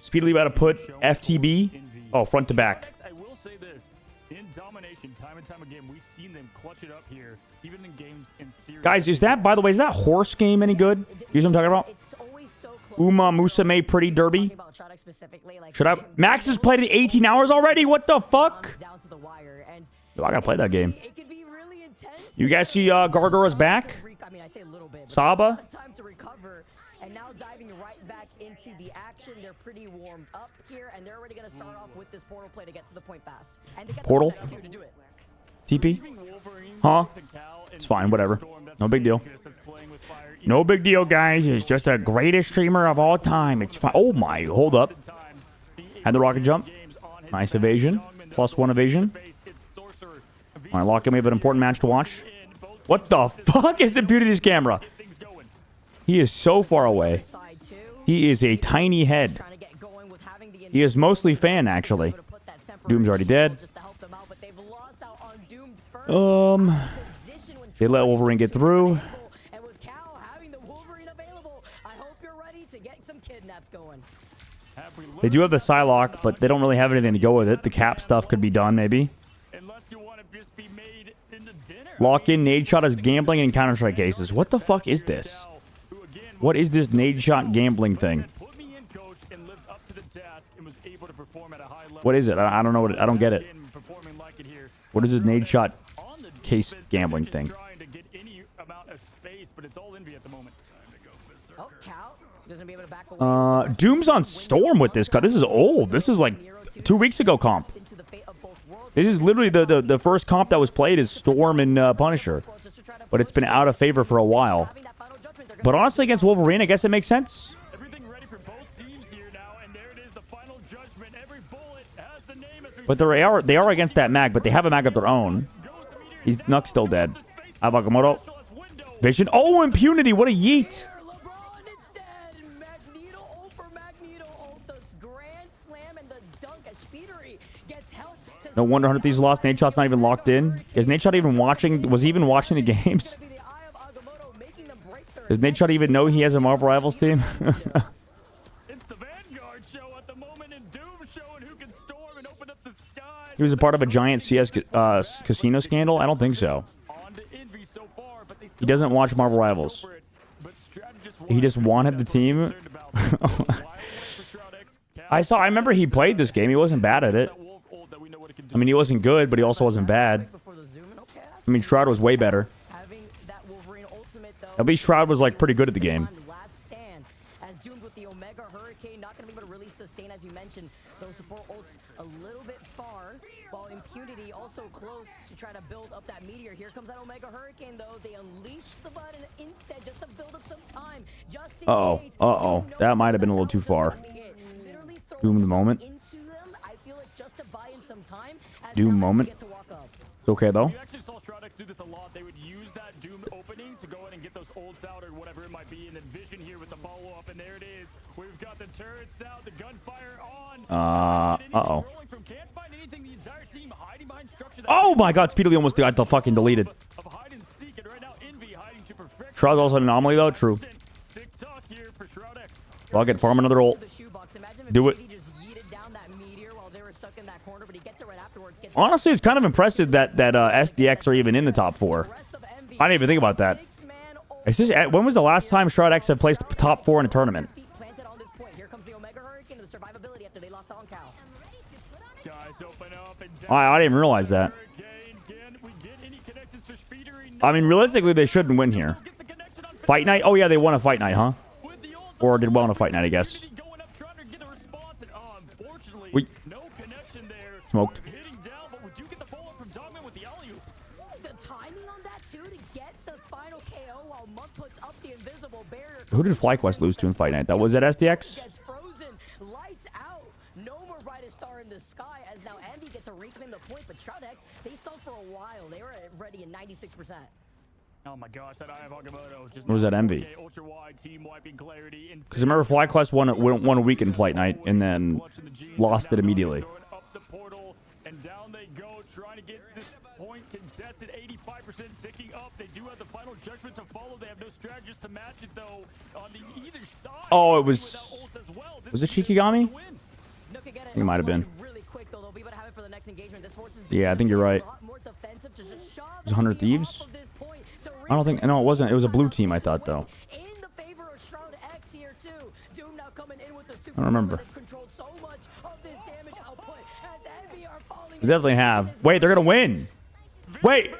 Speedily about to put FTB. Oh, front to back. I will say this. In domination, time and time again, we've seen them clutch it up here, even in games in series. Guys, is that, by the way, is that horse game any good? You know what I'm talking about? It's always so close. Uma Musume Pretty Derby? Talking about Shroud-X specifically, like, Should I? Max has played it 18 hours already? What the fuck? down to the wire, and Yo, I gotta play that game. it can be really intense. You guys see Gargara's back? I mean, I say a little bit. but Saba? Time to recover, and now diving right back into the action. They're pretty warmed up here, and they're already going to start off with this portal play to get to the point fast. And they get the Portal? Shroud-X here to do it. TP? Huh? It's fine, whatever. No big deal. No big deal, guys. It's just the greatest streamer of all time. It's fine. Oh my, hold up. Had the rocket jump. Nice evasion. +1 evasion. All right, lock in. We have an important match to watch. What the fuck is Impunity's camera? He is so far away. Side two, He is a tiny head. trying to get going with having the He is mostly fan, actually. able to put that temporary Doom's already dead. just to help them out, but they've lost out on Doom first. Position when They let Wolverine get through. And with Cal having the Wolverine available, I hope you're ready to get some kidnaps going. They do have the Psylocke, but they don't really have anything to go with it. The cap stuff could be done, maybe. Unless you want to just be made into dinner. Lock in nade shot as gambling and Counter-Strike cases. What the fuck is this? What is this nade shot gambling thing? Put me in, coach, and lived up to the task and was able to perform at a high level. What is it? I don't know what I don't get it. Again, performing like it here. What is this nade shot On the case defense, gambling just thing? Trying to get any amount of space, but it's all Envy at the moment. Oh, Cal doesn't be able to back away. Doom's on Storm with this cut. This is old. This is like 2 weeks ago comp. Into the fate of both worlds. This is literally the first comp that was played is Storm and Punisher. Just to try to But it's been out of favor for a while. having that final judgment, they're But honestly, against Wolverine, I guess it makes sense. Everything ready for both teams here now, and there it is, the final judgment. Every bullet has the name as we But they are against that mag, but they have a mag of their own. He's Nuck's still dead. Avagomoto. Vision. Oh, Impunity. What a yeet. LeBron instead. Magneto over Magneto. Oh, the grand slam and the dunk as Speedery gets help. No wonder Hunter Thieves lost. Nate Shot's not even locked in. Is Nate Shot even watching? Was he even watching the games? Be the eye of Agamotto, making them break their Does Nate Shot even know he has a Marvel Rivals team? It's the Vanguard show at the moment, and Doom showing who can storm and open up the sky. He was a part of a giant CS casino scandal? I don't think so. On to Envy so far, but they He still doesn't watch Marvel Rivals. but strategists He just wanted the team. I remember he played this game. He wasn't bad at it. I mean, he wasn't good, but he also wasn't bad. before the zoom in. Okay, I mean, Shroud was way better. having that Wolverine ultimate though. At least Shroud was like pretty good at the game. Last stand as doomed with the Omega Hurricane, not going to be able to really sustain, as you mentioned, those support ults a little bit far, while Impunity also close to try to build up that meteor. Here comes that Omega Hurricane though. They unleash the button instead just to build up some time. Just in case. That might have been a little too far. Doom moment. Into them, I feel like just to buy in some time. As Doom now moment. get to walk up. It's okay, though. We actually saw Shroud-X do this a lot. They would use that Doom opening to go in and get those ults out or whatever it might be, and then Vision here with the follow-up, and there it is. We've got the turrets out, the gunfire on. Uh-oh. Rolling from can't find anything, the entire team hiding behind structure. Oh my god, Speedily almost got the fucking deleted. Of hide and seek, and right now Envy hiding to perfection. Shroud's also an anomaly, though. True. Tick-tock here for Shroud-X. Fuck it, farm another ult. To the shoebox. Imagine if Do it. He just yeeted down that meteor while they were stuck in that corner, but he gets it right afterwards. Gets Honestly, it's kind of impressive that SDX are even in the top 4. rest of Envy. I didn't even think about that. Six-man It's just, when was the last time Shroud-X had placed top 4 in a tournament? feet planted on I didn't realize that. I mean, realistically, they shouldn't win here. Fight night? Oh, yeah, they won a fight night, huh? Or did well in a fight night, I guess. We smoked. The timing on that too to get the final KO while Monk puts up the invisible barrier. Who did FlyQuest lose to in fight night? That was that SDX? Gets frozen, lights out. No more brightest star in the sky as now Envy gets to reclaim the point, but Shroud-X, they stalled for a while. They were ready in 96%. Oh my gosh, that Eye of Agamotto. Just What was that, Envy? ultra wide team wiping clarity. Because remember, FlyQuest won a week in Flight Night and then lost it immediately. Up the portal, and down they go, trying to get this point contested. 85% ticking up. They do have the final judgment to follow. They have no strategists to match it though. On the either side. Oh, it was. Was it Shikigami? I think it might have been. Really quick, though. They'll be able to have it for the next engagement. This forces Yeah, I think you're right. a lot more defensive to just shove It was 100 Thieves? off of this point to I don't think. No, it wasn't. It was a blue team, I thought, though. in the favor of Shroud-X here too. Doom now coming in with the super. I don't remember. They've controlled so much of this damage output as Envy are falling. They definitely have. Wait, they're going to win. Wait.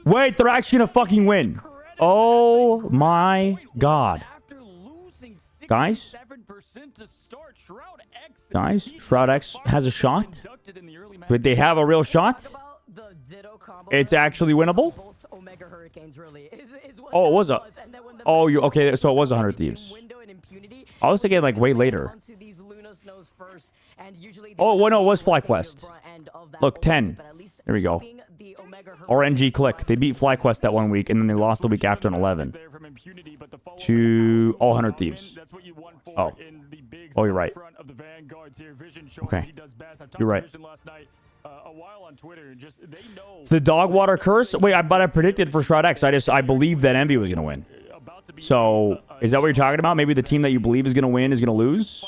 Wait, they're actually going to fucking win. Oh, my God. After losing Guys? 67% to start, Shroud-X Guys, Shroud-X has a shot. conducted in the early match. But they have a real shot. Talk about the Ditto combo. It's actually winnable. Both Omega Hurricanes really is what Oh, it that was a. And then when the Oh, you okay? So it was 100 Thieves. window and impunity, I was thinking like way later. onto these Luna snows first, and usually Oh, well, no, it was they take the FlyQuest. brunt end of that Look, ultimate, 10. but at least There we go. keeping the Omega RNG Click. They beat FlyQuest that 1 week, and then they lost the week after in 11 There from impunity, but the follow-up to all 100 Thieves. That's what you want for Oh. in the big Oh, you're right. front of the Vanguards here. Vision showing Okay. what he does best. I've talked You're to right. Vision last night a while on Twitter, and just they know The dog water curse. Wait, but I predicted for Shroud-X. I believed that Envy was gonna win. about to be So is that what you're talking about? Maybe the team that you believe is gonna win is gonna lose.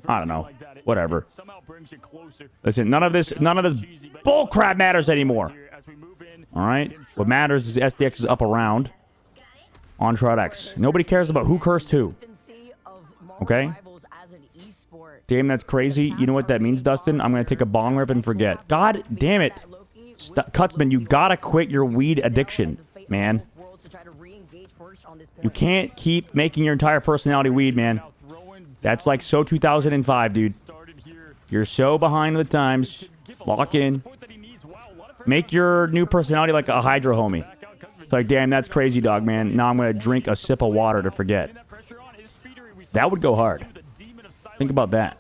I don't know. Whatever. somehow brings you closer. Listen, none of this bull crap matters anymore. As we move in, All right. What matters is SDX is up around on Shroud-X. Nobody cares about who cursed who. infancy of Marvel Okay. Rivals as an esport. Damn, that's crazy. You know what that means, Dustin? I'm gonna take a bong rip and forget. God damn it. Cutsman, you gotta quit your weed addiction, man. You can't keep making your entire personality weed, man. That's like so 2005, dude. You're so behind the times. Lock in. Make your new personality like a Hydra homie. It's like, damn, that's crazy, dog, man. Now I'm gonna drink a sip of water to forget. That would go hard. Think about that.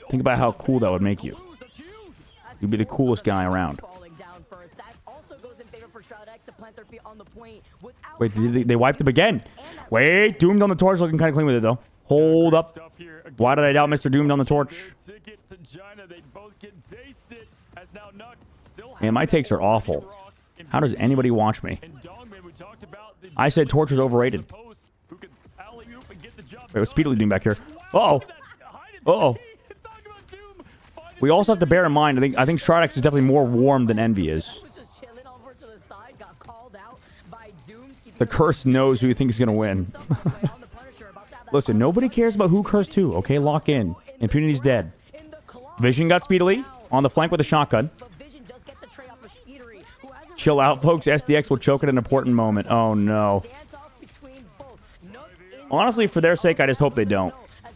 Think about how cool that would make you. You'd be the coolest guy around. Wait, they wiped him again. Wait, Doomed on the torch looking kind of clean with it, though. Hold up. Why did I doubt Mr. Doomed on the torch? Man, my takes are awful. How does anybody watch me? I said torch is overrated. Wait, what's Speedily doing back here? Uh-oh. Uh-oh. We also have to bear in mind, I think Shroud-X is definitely more warm than Envy is. The curse knows who you think is going to win. Listen, nobody cares about who cursed who, okay? Lock in. Impunity's dead. Vision got Speedily on the flank with a shotgun. Chill out, folks. SDX will choke at an important moment. Oh, no. Honestly, for their sake, I just hope they don't.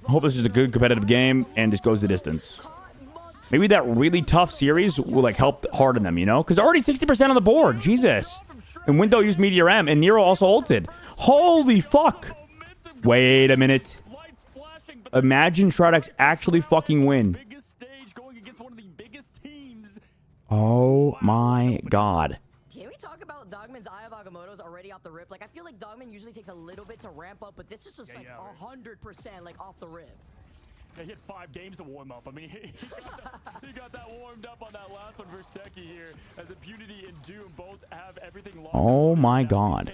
I hope this is a good competitive game and just goes the distance. Maybe that really tough series will, like, help harden them, you know? Because already 60% on the board. Jesus. And Window used Meteor M, and Nero also ulted. Holy fuck. Wait a minute. Imagine Shroud-X actually fucking win. Oh my god. Can we talk about Dogman's Eye of Agamotto's already off the rip? Like, I feel like Dogman usually takes a little bit to ramp up, but this is just like 100% like off the rip. Yeah, he had 5 games to warm up. I mean, he got that warmed up on that last one versus Techie here, as Impunity and Doom both have everything locked. Oh my god.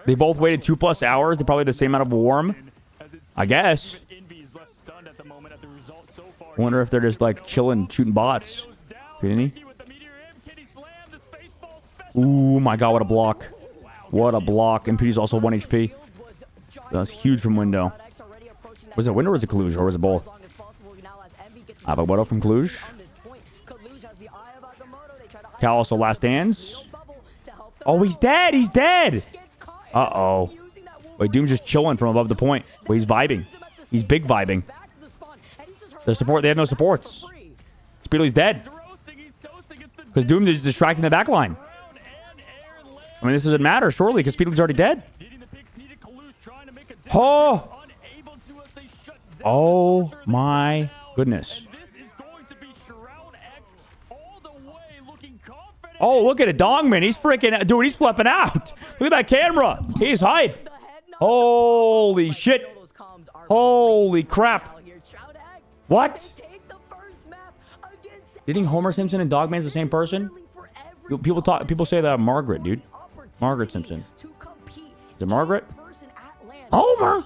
They both waited 2+ hours. They're probably the same amount of warm. I guess. I wonder if they're just like chilling, shooting bots. Kidding me? Ooh my god, what a block. What a block. Impunity's also 1 HP. That's huge from Window. Was it Window or was it Kaluj? Or was it both? Ababoto from Kaluj. Cal also last stands. Oh, he's dead. He's dead. Uh-oh. Wait, Doom just chilling from above the point. Wait, he's vibing. He's big vibing. The support, they have no supports. Speedley's dead. Because Doom is distracting the back line. I mean, this doesn't matter, surely, because Speedley's already dead. Oh! Oh my goodness. Oh, look at it, Dongman. He's freaking, dude, he's flipping out. Look at that camera. He's hype. Holy shit. Holy crap. What? Do you think Homer Simpson and Dogman's the same person? People say that Margaret, dude. Margaret Simpson. Is it Margaret? Homer!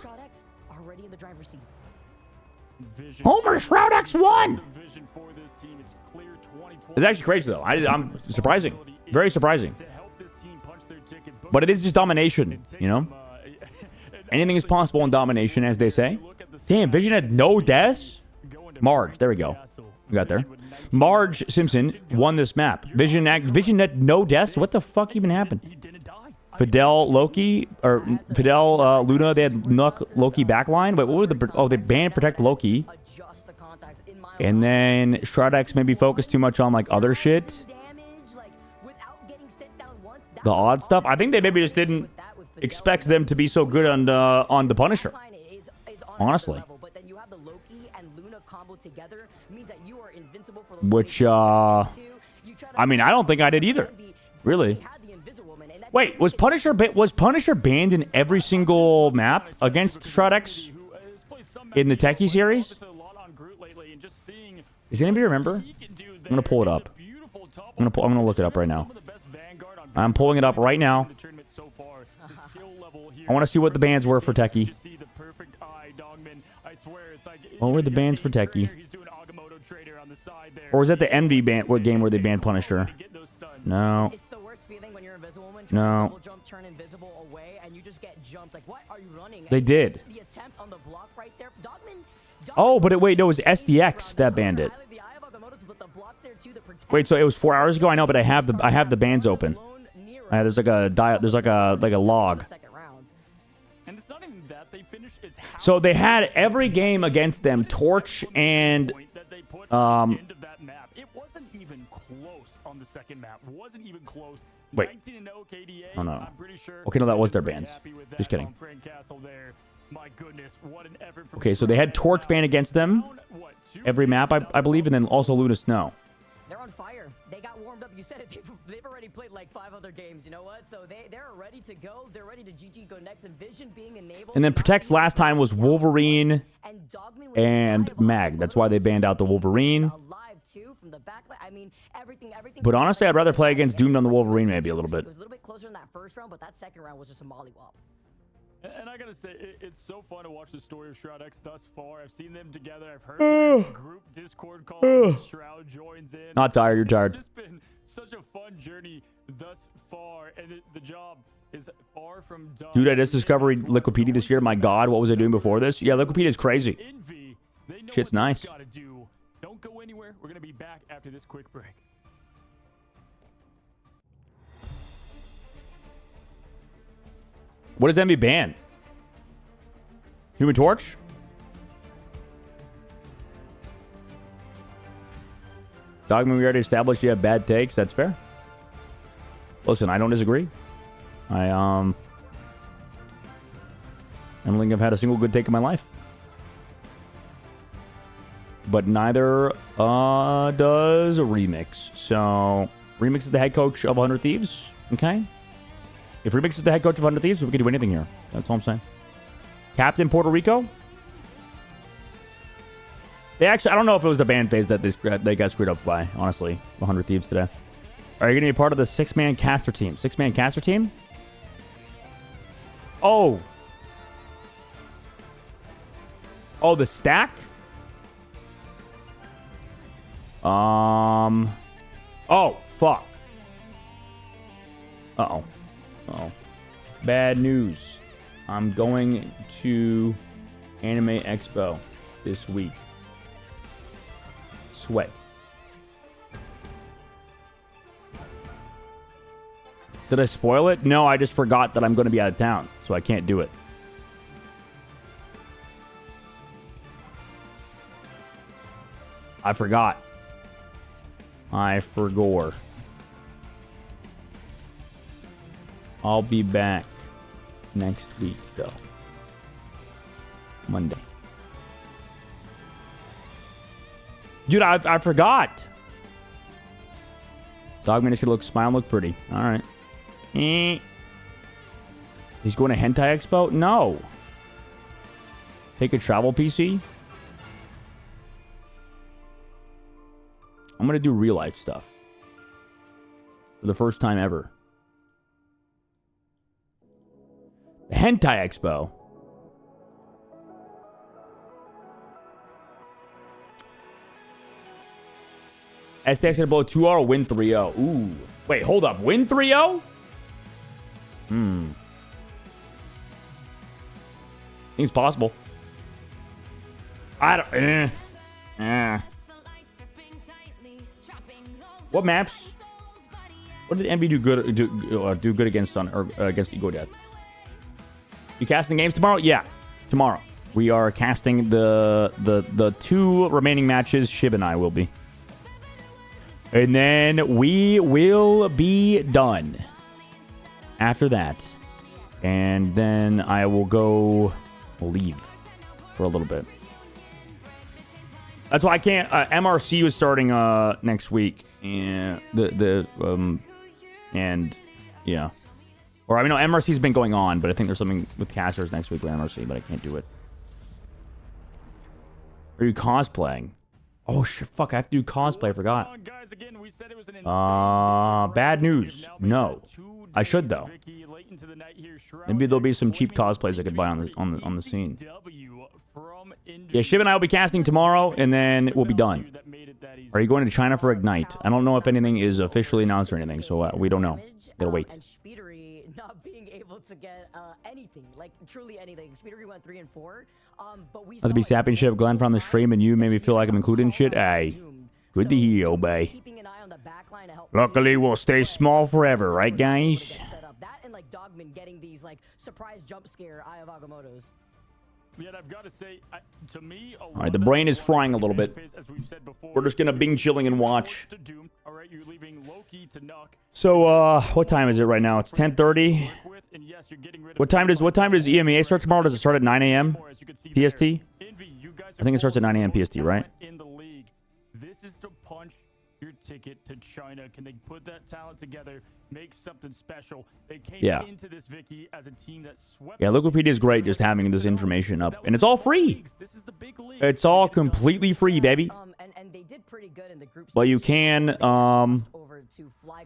Homer Shroud X won! It's actually crazy, though. I'm surprising. Very surprising. But it is just domination, you know? Anything is possible in domination, as they say. Damn, Vision had no deaths? Marge, there we go. We got there. Marge Simpson won this map. Vision had no deaths? What the fuck even happened? Fidel Loki, or Fidel Luna, they had Nuck Loki backline. But what were the... Oh, they banned Protect Loki. And then Shroud-X maybe focused too much on, like, other shit. The odd stuff. I think they maybe just didn't expect them to be so good on the Punisher. Honestly. Which, I mean, I don't think I did either. Really. Wait, was Punisher banned in every single map against Shroud-X in the Techie series? Does anybody remember? I'm gonna pull it up. I'm gonna look it up right now. I'm pulling it up right now. I want to see what the bans were for Techie. What were the bans for Techie? Or was that the Envy ban? What game where they banned Punisher? No. No. They did. Oh, but wait, no, it was SDX that banned it. Wait, so it was 4 hours ago? I know, but I have the bans open. There's like a log. So they had every game against them, Torch and It wasn't even close on the second map. Wasn't even close. Wait. 19-0 KDA. Oh no. I'm pretty sure Okay, no, that was their bans. Just kidding. My goodness, what an effort from Okay, so they had Torch ban against them every map, I believe, and then also Luna Snow. They're on fire. They got warmed up. You said it. They've already played like 5 other games. You know what? So they're ready to go. They're ready to GG go next. And Vision being enabled. And then Protect's last time was Wolverine and Mag. That's why they banned out the Wolverine. But honestly, I'd rather play against Doomed on the Wolverine maybe a little bit. It was a little bit closer in that first round, but that second round was just a mollywop. And I gotta say, it's so fun to watch the story of Shroud-X thus far. I've seen them together. I've heard their group Discord calls. Shroud joins in. Not tired, you're tired. It's just been such a fun journey thus far, and the job is far from done. Dude, I just discovered Liquipedia this year. My God, what was I doing before this? Yeah, Liquipedia is crazy. Envy, they know Shit's what nice. they've gotta do. Don't go anywhere. We're gonna be back after this quick break. What does Envy ban? Human Torch? Dogman, we already established you have bad takes. That's fair. Listen, I don't disagree. I don't think I've had a single good take in my life. But neither does Remix. So, Remix is the head coach of 100 Thieves. Okay? If Remix is the head coach of 100 Thieves, we can do anything here. That's all I'm saying. Captain Puerto Rico? They actually, I don't know if it was the ban phase that they got screwed up by, honestly. 100 Thieves today. Are you going to be part of the 6-man caster team? 6-man caster team? Oh. Oh, the stack? Oh, fuck. Uh-oh. Uh-oh. Bad news. I'm going to Anime Expo this week. Did I spoil it? No, I just forgot that I'm going to be out of town, so I can't do it. I forgot. I forgot. I'll be back next week, though. Monday. Dude, I forgot. Dogman is going to smile and look pretty. All right. He's going to Hentai Expo? No. Take a travel PC? I'm going to do real life stuff. For the first time ever. The Hentai Expo. STX gonna blow 2-0 or win 3-0. Ooh. Wait, hold up. Win 3-0? I think it's possible. I don't... What maps? What did MB do good against against Ego Death? You casting games tomorrow? Yeah, tomorrow. We are casting the 2 remaining matches. Shib and I will be. And then we will be done after that. And then I will go leave for a little bit. That's why I can't. MRC was starting next week. And and yeah. Or I mean, no, MRC's been going on, but I think there's something with casters next week with MRC, but I can't do it. Are you cosplaying? Oh shit! Fuck! I have to do cosplay. I forgot. Bad news. No, I should though. Maybe there'll be some cheap cosplays I could buy on the scene. Yeah, Shiv and I will be casting tomorrow, and then we'll be done. Are you going to China for Ignite? I don't know if anything is officially announced or anything, so we don't know. Gotta wait. And Speedery not being able to get anything, like truly anything. Speedery went 3 and 4. But we Not to be sapping shit. Glenn from the stream, and you made me feel like I'm included in shit. Hey, good to hear, obey. Luckily, we'll stay small forever, right, guys? That and like Dogman getting these like surprise jump scare Eye of Agamotto's. Yeah, I've got to say, to me, all right, the brain is frying a little bit. We're just gonna Bing chilling and watch. So, what time is it right now? It's 10:30. What time does EMEA start tomorrow? Does it start at 9 a.m. PST? I think it starts at 9 a.m. PST, right? This is to punch your ticket to China. Can they put that talent together, make something special? They came into this Vicky as a team that swept. Yeah, Wikipedia is great just having this information up, and it's all free. It's all completely free, baby. And they did pretty good in the group. But you can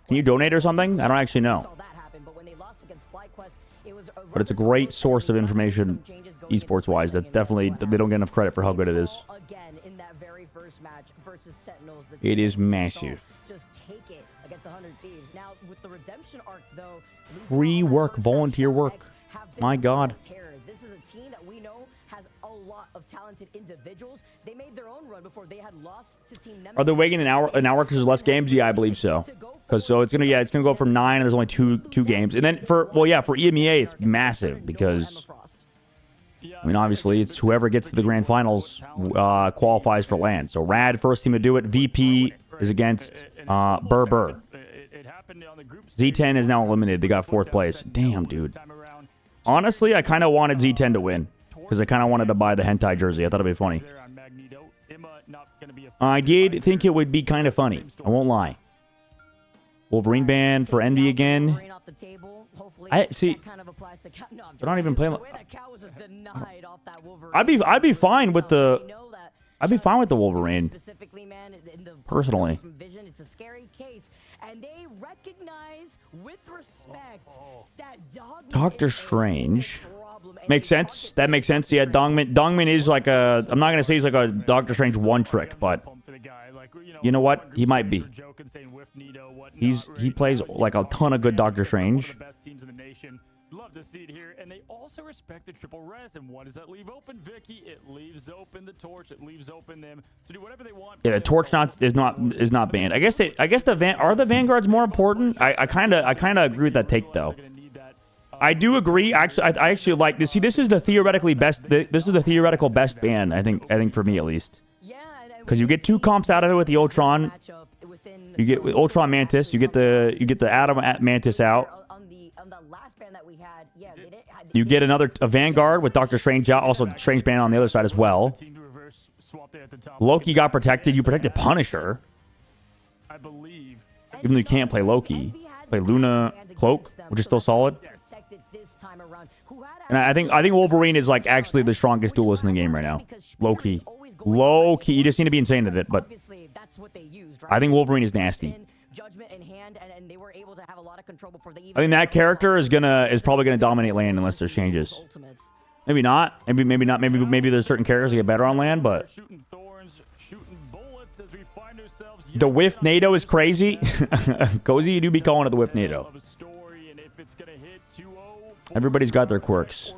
you donate or something? I don't actually know. But it's a great source of information, esports wise. That's definitely, they don't get enough credit for how good it is. It is massive. Just take it against 100 Thieves. Now with the redemption arc though, free work, volunteer work. My God. This is a team that we know has a lot of talented individuals. They made their own run before they had lost to Team Nemesis. Are they waiting an hour because there's less games? Yeah, I believe so. Because so it's gonna go from 9 and there's only two games. And then for EMEA it's massive because I mean obviously it's whoever gets to the grand finals qualifies for LAN. So Rad first team to do it. VP is against Burr. Z10 is now eliminated. They got 4th place. Damn, dude. Honestly, I kind of wanted Z10 to win because I kind of wanted to buy the hentai jersey. I thought it'd be funny. I did think it would be kind of funny. I won't lie. Wolverine ban for Envy again. I see. They're not even playing. I'd be fine with the. I'd be fine with the Wolverine. Personally. It's a scary case, and they recognize with respect that Doctor Strange makes sense. That makes sense. Yeah, Dongmin is like a. I'm not gonna say he's like a Doctor Strange one trick, but you know what? He might be. He plays like a ton of good Doctor Strange. Love to see it here, and they also respect the triple res. And what does that leave open, Vicky? It leaves open the torch. It leaves open them to do whatever they want. Yeah, the torch is not banned. I guess the vanguards more important. I kind of agree with that take though. I do agree. Actually, I actually like this. See, this is the theoretically best. This is the theoretical best ban. I think for me at least. Because you get 2 comps out of it with the Ultron. You get with Ultron Mantis. You get the Atom Mantis out. You get a Vanguard with Doctor Strange out. Also, Strange ban on the other side as well. Loki got protected. You protected Punisher. I believe. Even though you can't play Loki. Play Luna Cloak, which is still solid. And I think Wolverine is like actually the strongest duelist in the game right now. Low-key. Low-key. You just need to be insane at it, but I think Wolverine is nasty. I think that character is probably gonna dominate land unless there's changes. Maybe not. Maybe not. Maybe there's certain characters that get better on land, but the whiff NATO is crazy. Cozy, you do be calling it the whiff NATO. Everybody's got their quirks.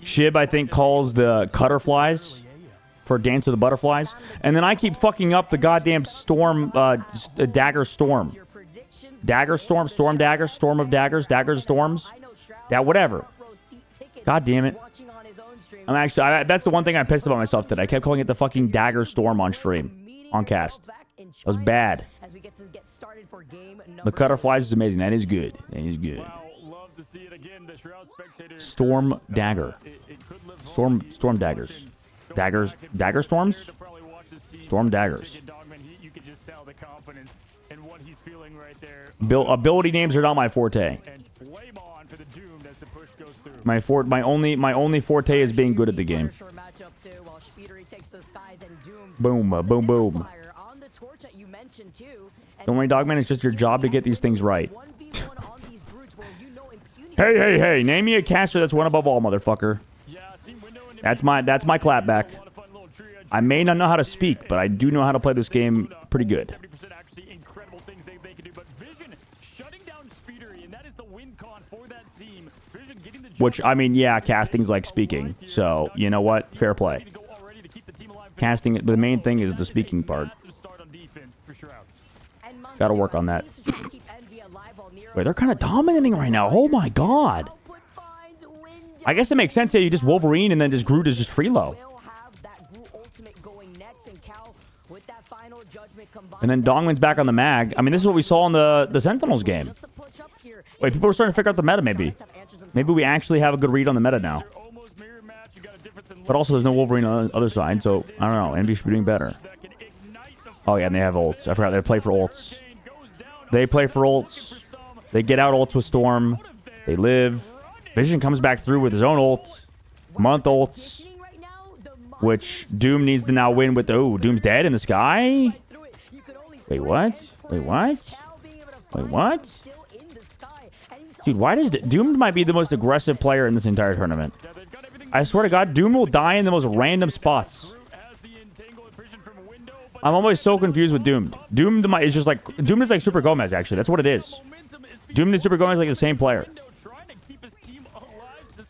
Shib, I think, calls the Cutterflies for Dance of the Butterflies. And then I keep fucking up the goddamn Storm, Dagger Storm. Dagger Storm, Storm Dagger, Storm of Daggers, Daggers Storms. That whatever. God damn it. I'm actually, that's the one thing I pissed about myself today. I kept calling it the fucking Dagger Storm on stream, on cast. That was bad. The Cutterflies is amazing. That is good. That is good. Storm Dagger. Storm Daggers. Dagger Storms? Storm Daggers. Ability names are not my forte. My only forte is being good at the game. Boom, boom, boom. Don't worry, Dogman. It's just your job to get these things right. Hey! Name me a caster that's one above all, motherfucker. That's my clapback. I may not know how to speak, but I do know how to play this game pretty good. Which, I mean, yeah, casting's like speaking. So, you know what? Fair play. Casting, the main thing is the speaking part. Gotta work on that. Wait, they're kind of dominating right now. Oh my god. I guess it makes sense. Yeah, you just Wolverine and then just Groot is just freelo. And then Dongman's back on the mag. I mean, this is what we saw in the Sentinels game. Wait, people are starting to figure out the meta, maybe. Maybe we actually have a good read on the meta now. But also, there's no Wolverine on the other side, so I don't know. Envy should be doing better. Oh, yeah, and they have ults. I forgot they play for ults. They play for ults. They get out ults with Storm. They live. Vision comes back through with his own ult. Month ults. Which Doom needs to now win with... Oh, Doom's dead in the sky? Wait, what? Wait, what? Wait, what? Dude, why does... Doom might be the most aggressive player in this entire tournament. I swear to God, Doom will die in the most random spots. I'm always so confused with Doomed. Doomed is just like... Doomed is like Super Gomez, actually. That's what it is. Doomed and Super Gomez are like the same player.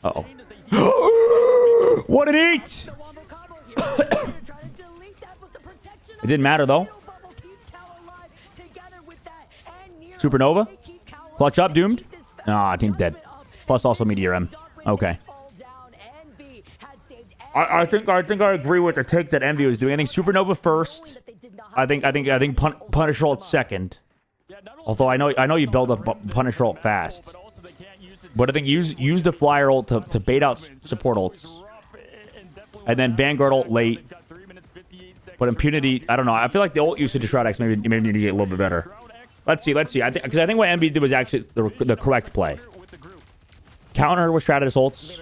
Uh-oh. What an eat! It didn't matter, though. Supernova? Clutch up, Doomed? Ah, team's dead. Plus also Meteor M. Okay. I think I agree with the take that Envy was doing. I think Supernova first. I think Punisher ult second. Although I know you build up Punisher ult fast. But I think use the Flyer ult to bait out support ults. And then Vanguard ult late. But Impunity, I don't know. I feel like the ult usage of Shroud X maybe need to get a little bit better. Let's see. Because I think what Envy did was actually the correct play. Counter with Stratus ults.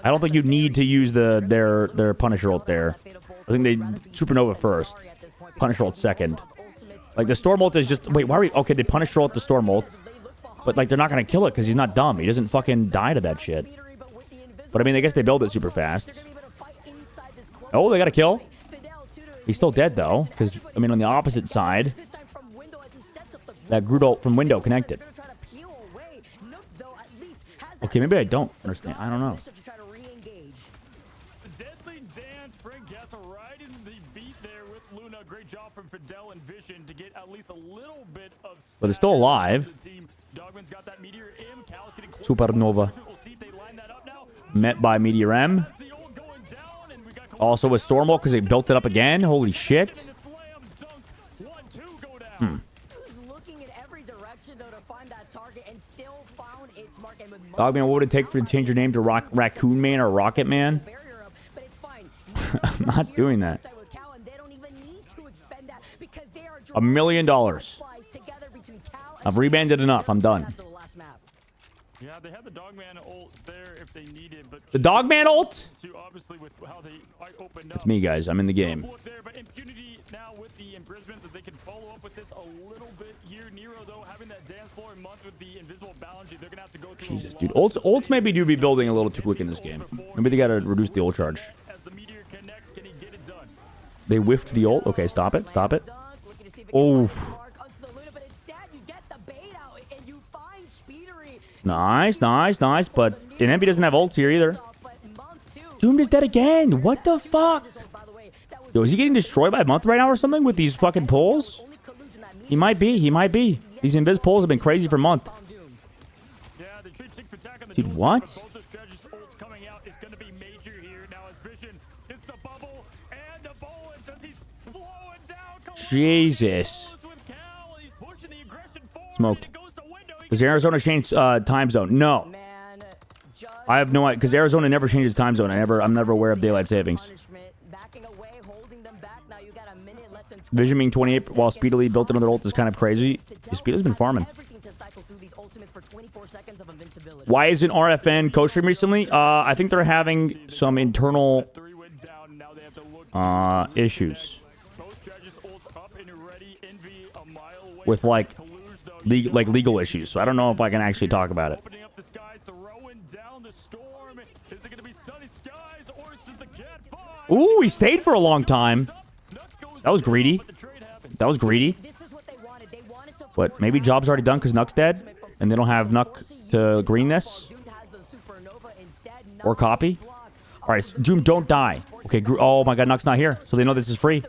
I don't think you need to use their Punisher ult there. I think they Supernova first. Punisher ult second. Like, the Storm ult is just... Wait, why are we... Okay, they Punisher ult the Storm ult. But, like, they're not going to kill it because he's not dumb. He doesn't fucking die to that shit. But, I mean, I guess they build it super fast. Oh, they got a kill. He's still dead, though. Because, I mean, on the opposite side... That Groot ult from window connected. Okay, maybe I don't understand. I don't know. To try to re-engage. Deadly dance. Frank Castle right in the beat there with Luna. Great job from Fidel and Vision to get at least a little bit of. But they're still alive. The team. Dogman's got that Meteor M. Cal's getting close. Supernova. We'll see if they line that up now. Met by Meteor M. The ult going down, and we got Also with Stormwall because they built it up again. Holy shit. slam dunk. 1-2 go down. Who's looking in every direction though to find that target and still found its mark. And with Dogman, what would it take for you to change your name to Raccoon Man or Rocket Man? barrier up, but it's fine. I'm not doing that. With Cal, and they don't even need to expend that because they are $1 million. flies together between Cal and I've rebanded enough. I'm done. after the last map. Yeah, they had the Dogman ult there if they needed, but The Dogman ult? to obviously with how they opened It's up. me, guys. I'm in the game. Look there, but Impunity now with the imprisonment that they can follow up with this a little bit here. Nero though having that dance floor month with the invisible balance, they're gonna have to go through. Jesus, dude. Ults maybe do be building a little too quick in this game. Maybe they gotta reduce the ult charge. As the meteor connects, can he get it done? They whiffed the ult. Okay, stop it. Stop it. Dunk, looking to see if it Oh. can find the mark onto the Luna, but instead you get the bait out and you find Speedery. Nice, nice, nice. But Envy doesn't have ults here either. But Monk too. Doom is dead again. What the fuck? By the way, that was Yo, is he getting destroyed by Month right now or something with these fucking pulls? only colludes in that He might be. He might be. These invis pulls have been crazy for Month. doomed. Yeah, they treat tick for tack on the Dude, dual what? side, but both the strategists ults coming out is going to be major here. Now as Vision hits the bubble and the bullets as he's blowing down. Jesus. With Cal, and he's pushing the aggression forward, Smoked. and it goes to window. He Does Arizona change time zone? No. Man, Judge I have no idea. Because Arizona never changes time zone. I'm never aware of daylight savings. punishment, backing away, holding them back. Now you got a minute less than Vision being 28 while Speedily built another ult is kind of crazy. Speedly's been farming. everything to cycle through these ultimates for 24 seconds of invincibility. Why isn't RFN co-stream recently? I think they're having some internal 3 wins down. Now they have to look issues both strategists ults up and ready. Envy a mile away. with like Colluge, though, legal issues. So I don't know if I can actually talk about it. opening up the skies, throwing down the storm. Is it going to be sunny skies or is it the cat 5? Ooh, he stayed for a long time. Nuck goes That was down, greedy. but the trade happens. That was greedy. This is what they wanted. They wanted to But maybe job's already done because Nuck's dead, and they don't have Nuck to green this or copy. All right, Doom, don't die. Okay, oh my God, Nuck's not here, so they know this is free.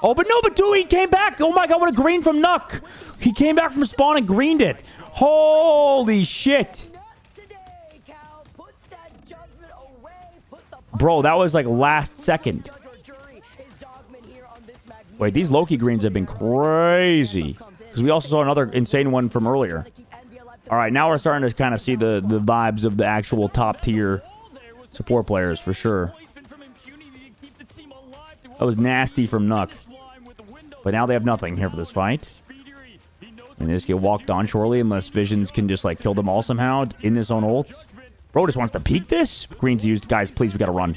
Oh, but no, but dude, he came back. Oh my God, what a green from Nuck. He came back from spawn and greened it. Holy shit. Bro, that was like last second. Wait, these Loki greens have been crazy. Because we also saw another insane one from earlier. All right, now we're starting to kind of see the vibes of the actual top tier support players for sure. That was nasty from Nuck. But now they have nothing here for this fight. And they just get walked on shortly unless Visions can just like kill them all somehow in this own ult. Bro just wants to peek this. Green's used. Guys, please, we gotta run.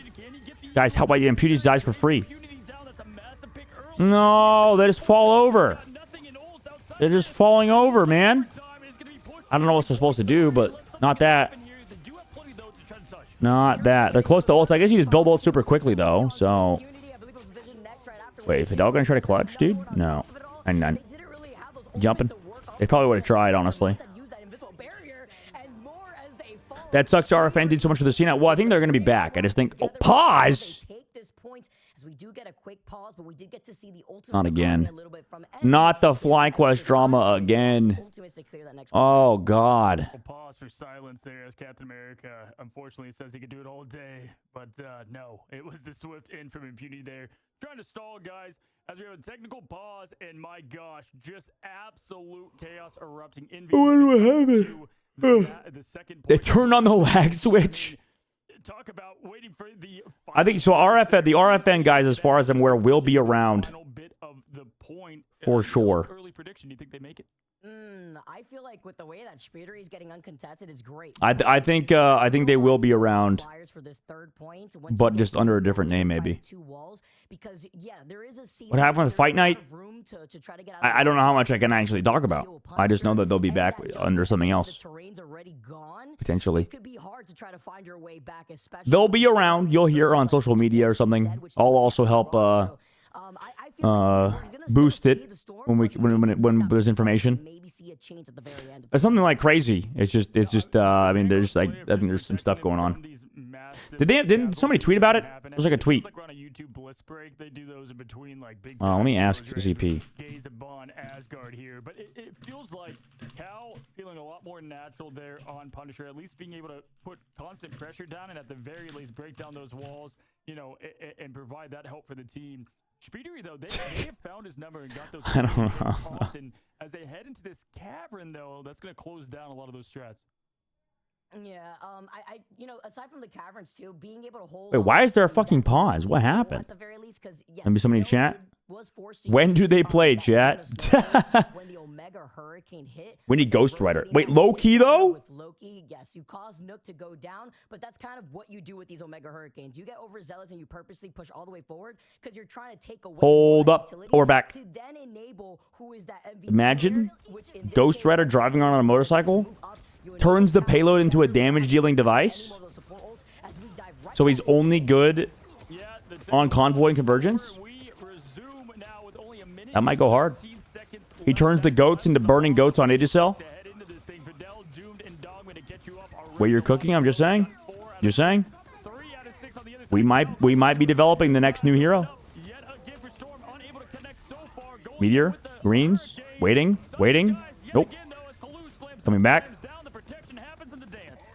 Guys, how about you? Impunity dies for free. No, they just fall over. They're just falling over, man. I don't know what they're supposed to do, but not that. Not that. They're close to ults. I guess you just build ults super quickly, though, so... Wait, if Fidel gonna try to clutch, dude? No. And jumping. They probably would have tried, honestly. That sucks. RFN did so much for the scene. Well, I think they're going to be back. I just think... Oh, pause! Not again. Not the FlyQuest drama again. Oh, God. We'll pause for silence there as Captain America unfortunately says he could do it all day. But no, it was the swift in from Impunity there. Trying to stall, guys, as we have a technical pause. And my gosh, just absolute chaos erupting. What do I have it? The second They turned on the lag switch. Talk about waiting for the I think so. The RFN guys, as far as I'm aware, will be around final bit of the point. for sure. Early prediction. Do you think they make it? I feel like with the way that Speedery is getting uncontested, it's great. I think they will be around, For this third point, but just under a different name, maybe. Because yeah, there is a What happened with Fight Night? I don't know how much I can actually talk about. I just know that they'll be back under something else. Potentially. They'll be around. You'll hear on social media or something. I'll also help I feel like we're gonna still boost see it the Storm, when we but when there's information. maybe see a change at the very end. It's something like crazy. It's just I mean, there's like I think there's some stuff going on. Didn't somebody tweet about it? It was like a tweet. Like we're on a YouTube bliss break. They do those in between like big. Let me ask times, ZP. Gaze upon Asgard here, but it feels like Cal feeling a lot more natural there on Punisher. At least being able to put constant pressure down and at the very least break down those walls, you know, and provide that help for the team. Speedery, though, they have found his number and got those. I don't know. Often as they head into this cavern, though, that's going to close down a lot of those strats. Yeah, you know, aside from the caverns too, being able to hold. Wait, why on is there a to fucking that pause? What goal happened? At the very least, 'cause, yes, Maybe somebody in Dylan chat? was forced to When do use, they play, that chat? bonus when the Omega Hurricane hit. We need and Ghost Rider. rotating Wait, that low-key, together though? With Loki, yes, you cause Nook to go down, but that's kind of what you do with these Omega Hurricanes. You get overzealous and you purposely push all the way forward because you're trying to take away. Hold more up, utility or back. to then enable who is that MVP Imagine player, which in this Ghost case, Rider driving around on a motorcycle, move up, you turns the enable payload into a counter, damage-dealing device. any more of those support ults as we dive right So he's back into only the good Yeah, on Convoy and Convergence? we resume now with only a minute That might go hard. 15 seconds He turns the goats into burning goats on Aegis-Cell. to head into this thing. Fidel, Doomed, and Dogman to get you up already. Where you're cooking, I'm just saying. 4 out of Just saying. 3 out of 6 on the other We side. might be developing the next new hero. Yet again for Storm, unable to connect so far. Going Meteor, with the greens, hurricane. waiting, Sun waiting. skies yet Nope. again, though, as Kalush slams Coming some back. slams down. The protection happens in the dance.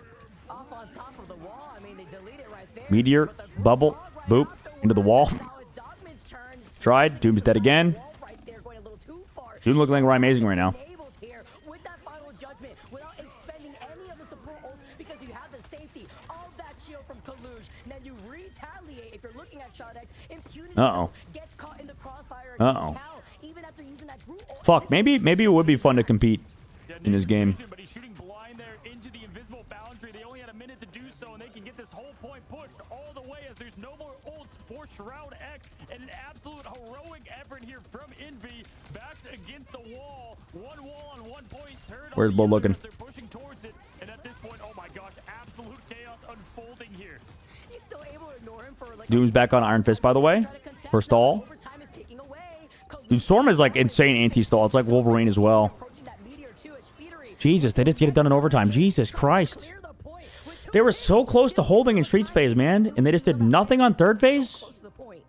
off on top of the wall. I mean, they delete it right there. Meteor, But the bubble, Groot right boop, afterwards. into the wall. Now it's Dogman's turn. Tried, Doom's dead again. Wall right there, going a little too far. Doom looking like Ryan Amazing right now. Enabled here with that final judgment without expending any of the support ults because you have the safety of that shield from Kalush. And then you retaliate if you're looking at Shodex. Impunity Uh-oh. gets caught in the crossfire Uh-oh. against Cal, even after using that Groot ult. Fuck, maybe it would be fun to compete in this game. But he's shooting blind there into the invisible boundary. They only had a minute to do so, and they can get this whole point pushed all the way as there's no more ults for Shroud X, and an absolute heroic effort here from Envy. Backs against the wall. One wall on 1 point. Turn Where's on Bo the other looking? as They're pushing towards it, and at this point, oh my gosh, absolute chaos unfolding here. He's still able to ignore him for like Doom's back on Iron Fist, by the way, for stall. Overtime is taking away. Dude, Storm is like insane anti-stall. It's like Wolverine as well. Approaching that meteor too at Speedery. Jesus, they just get it done in overtime. Jesus Christ. Clear the point with 2 They were minutes. so close to holding in Streets phase, man, and they just did nothing on third phase. Close to the point.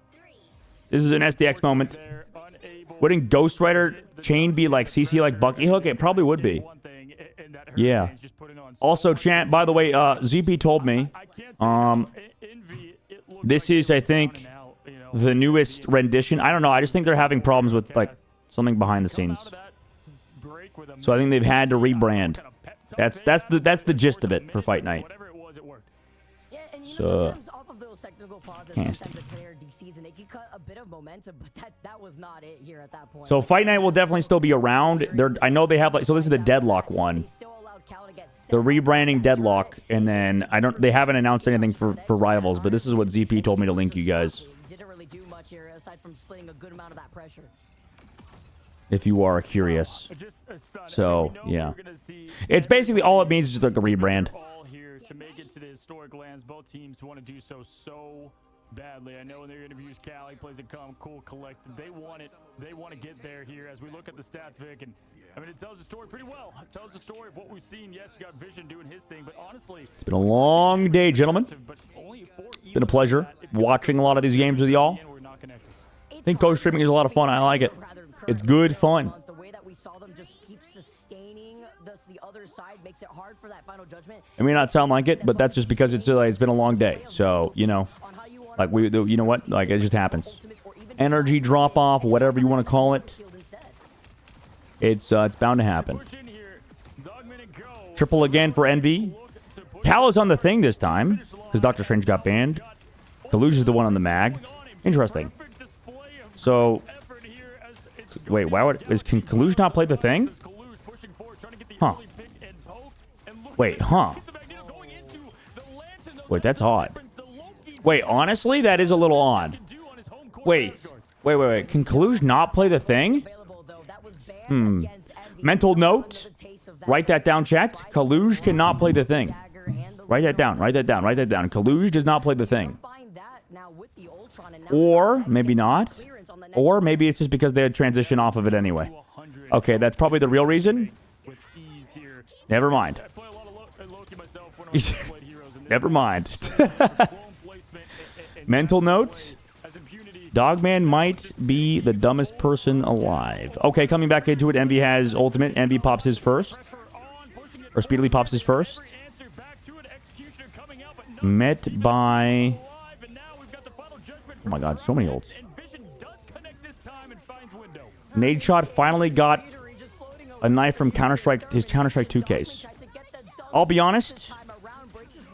This is an SDX moment. They're unable Wouldn't Ghost Rider chain be like CC like Bucky Hook? It probably would be. one thing, and that Yeah. Hurricane's just putting on so Also, much chat, by the way, ZP told me I can't say Envy, it looks this like is, they I were down think, and out, you know, the newest rendition. I don't know. I just think they're having problems with like something behind the come out scenes. of that break with a So I think they've had to minute, rebrand. kind of pep talk That's there, the gist of towards it a for minute, Fight Night. Whatever it was, it worked. Yeah, and you So, know, sometimes off of those technical pauses, can't sometimes a player DCs and they can cut a bit of momentum, but that was not it here at that point. So Fight Night will definitely still be around. I know they have like, so this is the Deadlock They one. still allowed Cal to get The set rebranding up. Deadlock, and then they haven't announced anything for Rivals, but this is what ZP told me to link you guys. Didn't really do much here aside from splitting a good amount of that pressure. If you are curious. Just a stun. So, We know yeah. we're gonna see It's basically all it means is just like a rebrand. all here to make it to the historic lands. Both teams want to do so badly. I know in their interviews, Cali plays it calm, cool, collected. They want it. They want to get there here. As we look at the stats, Vic, and I mean, it tells the story pretty well. It tells the story of what we've seen. Yes, you got Vision doing his thing, but honestly, It's been a long day, gentlemen. It's been a pleasure watching a lot of these games with y'all. I think co-streaming is a lot of fun. I like it. It's good fun. The way that we saw them just keep sustaining the other side makes it hard for that final judgment. It may not sound like it, but that's just because it's been a long day. So, you know, like you know what? Like it just happens. Energy drop off, whatever you want to call it. It's bound to happen. Triple again for Envy. Cal is on the thing this time because Doctor Strange got banned. Kalush is the one on the mag. Interesting. So, wait, why can Kalush not play the thing? Huh. Wait, huh. Wait, that's odd. Wait, honestly, that is a little odd. Wait. Can Kalush not play the thing? Mental note. Write that down, chat. Kalush cannot play the thing. Write that down. Kalush does not play the thing. Or, maybe not. defense on the next Or one. maybe it's just because they had transitioned off of it anyway. Okay, that's probably the real reason. With ease here. Never mind. I play a lot of Loki myself when I was playing heroes. And this Never mind. clone placement and Mental note. as impunity. Dogman might be the dumbest person alive. Okay, coming back into it, Envy has ultimate. Envy pops his first. Or speedily pops his first. Answer back to it. Executioner coming out, but no Met by... alive, and now we've got the final judgment Oh my god, so many ults. and Vision does connect this time and finds window. Nade Shot finally got a knife from Counter-Strike, his Counter-Strike 2 case. I'll be honest,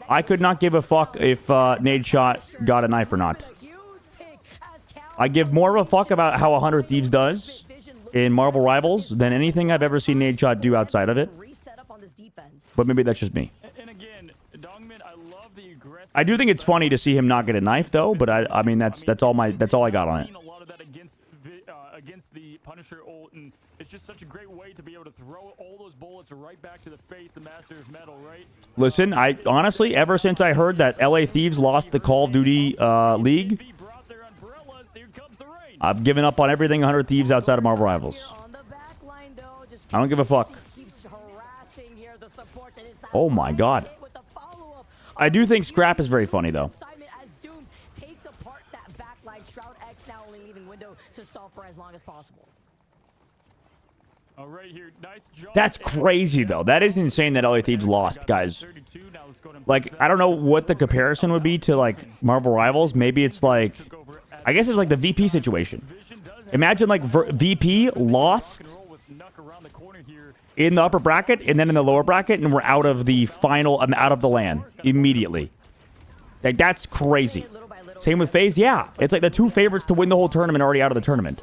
I could not give a fuck if Nade Shot got a knife or not. I give more of a fuck about how 100 Thieves does in Marvel Rivals than anything I've ever seen Nade Shot do outside of it. But maybe that's just me. And again, Dongman, I love the aggressive. I do think it's funny to see him not get a knife though, but I mean that's all I got on it. Seen a lot of that against the Punisher ult, and it's just such a great way to be able to throw all those bullets right back to the face, the Master of Metal, right? Listen, I honestly, ever since I heard that LA Thieves lost the Call of Duty League, He brought their umbrellas. Here comes the rain. I've given up on everything 100 Thieves outside of Marvel Rivals. I don't give a fuck. Oh my god. I do think Scrap is very funny though. All right, here, nice job. That's crazy though. That is insane that LA Thieves lost, guys. 32. Now let's go to Like, I don't know what the comparison would be to like Marvel Rivals. Maybe it's like, I guess it's like the VP situation. Imagine like VP lost with Nuck around the corner here. in the upper bracket and then in the lower bracket, and we're out of the final, out of the LAN immediately. Like, that's crazy. Same with FaZe. Yeah, it's like the two favorites to win the whole tournament are already out of the tournament.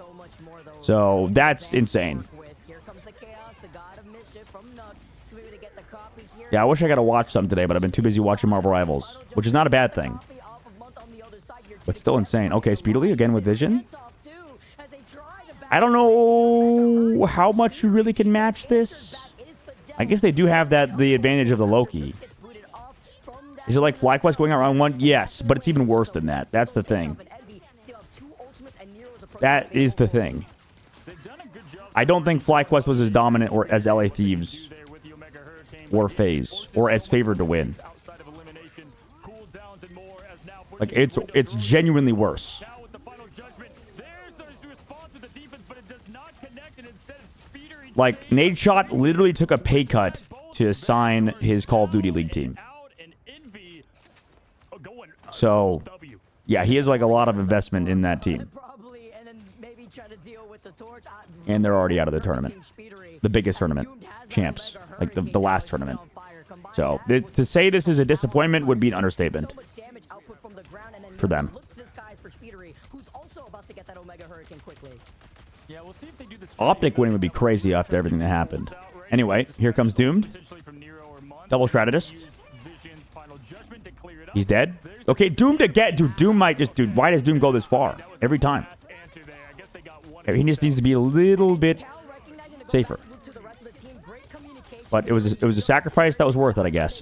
So that's insane. Yeah, I wish I got to watch some today, but I've been too busy watching Marvel Rivals, which is not a bad thing. But still insane. Okay, speedily again with Vision. I don't know how much you really can match this. I guess they do have the advantage of the Loki. Is it like FlyQuest going out round one? Yes, but it's even worse than that. That's the thing. That is the thing. I don't think FlyQuest was as dominant or as LA Thieves or FaZe or as favored to win. Like, it's genuinely worse. Like, Nade Shot literally took a pay cut to sign his Call of Duty League team. So, yeah, he has like a lot of investment in that team. And they're already out of the tournament. The biggest tournament. Champs. Like the last tournament. So, to say this is a disappointment would be an understatement. For them. Optic winning would be crazy after everything that happened. Anyway, here comes Doomed. Double Strategist. He's dead. Okay, Doomed again. Dude, Doom might just... Dude, why does Doom go this far? Every time. He just needs to be a little bit safer. But it was a sacrifice that was worth it, I guess.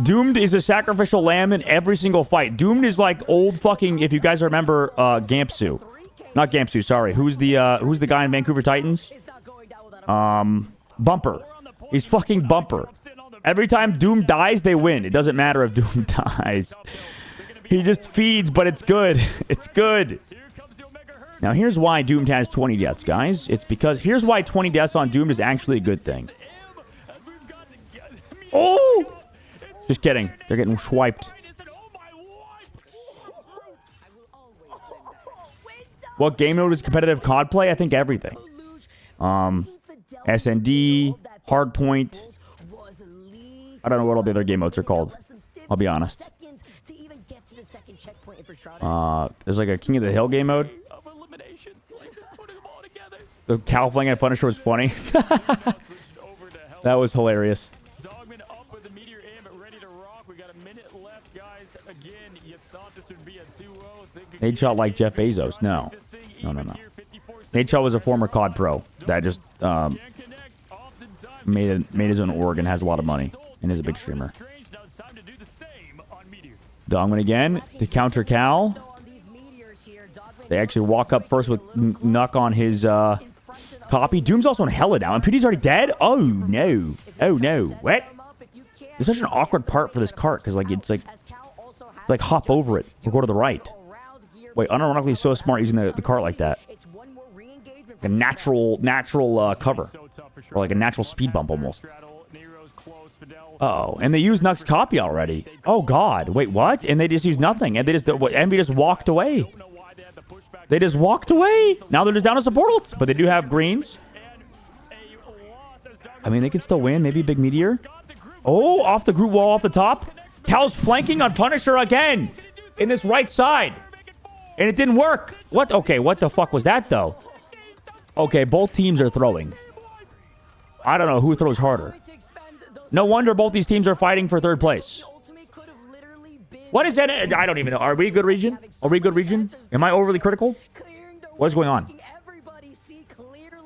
Doomed is a sacrificial lamb in every single fight. Doomed is like old fucking... If you guys remember Gampsu. Not Gampsu, sorry. Who's the guy in Vancouver Titans? Bumper. He's fucking Bumper. Every time Doom dies, they win. It doesn't matter if Doom dies. He just feeds, but it's good. It's good. Now, here's why Doomed has 20 deaths, guys. It's because... Here's why 20 deaths on Doomed is actually a good thing. Oh! Just kidding. They're getting swiped. What game mode is competitive COD play? I think everything. SND, Hardpoint. I don't know what all the other game modes are called. I'll be honest. There's like a King of the Hill game mode. The cow flying at Punisher was funny. That was hilarious. Nade Shot like Jeff Bezos. No. No. Nade Shot was a former COD pro that just made his own org and has a lot of money and is a big streamer. Dongman again to counter Cal. They actually walk up first with Nuck on his copy. Doom's also on Hella now, and PD's already dead? Oh, no. Oh, no. What? It's such an awkward part for this cart, because, like, it's like hop over it or go to the right. Wait, unironically so smart using the cart like that. Like a natural cover. Or like a natural speed bump almost. Uh-oh, and they used Nuck's copy already. Oh, God. Wait, what? And they just used nothing. And they just, Envy just walked away. They just walked away. Now they're just down to support ult. But they do have greens. I mean, they could still win. Maybe Big Meteor. Oh, off the group wall off the top. Cal's flanking on Punisher again. In this right side. And it didn't work. What? Okay, what the fuck was that, though? Okay, both teams are throwing. I don't know who throws harder. No wonder both these teams are fighting for third place. What is that? I don't even know. Are we a good region? Are we a good region? Am I overly critical? What is going on?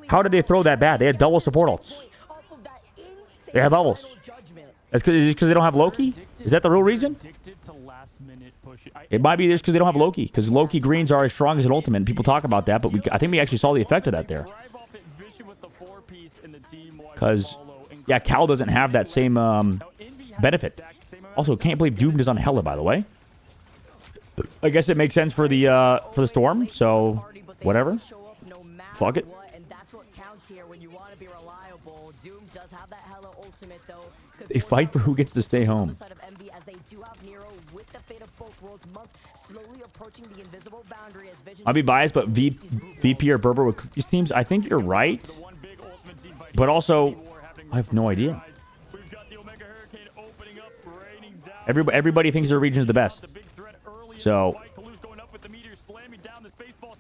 How did they throw that bad? They had double support ults. They have doubles. Is it because they don't have Loki? Is that the real reason? It might be just because they don't have Loki. Because Loki greens are as strong as an ultimate. And people talk about that, but I think we actually saw the effect of that there. Because, yeah, Cal doesn't have that same benefit. Also, can't believe Doomed is on Hella, by the way. I guess it makes sense for the Storm, so whatever. Fuck it. They fight for who gets to stay home. I'll be biased, but VP or Berber with Cookies teams, I think you're right. But also, I have no idea. Everybody thinks their region is the best. So,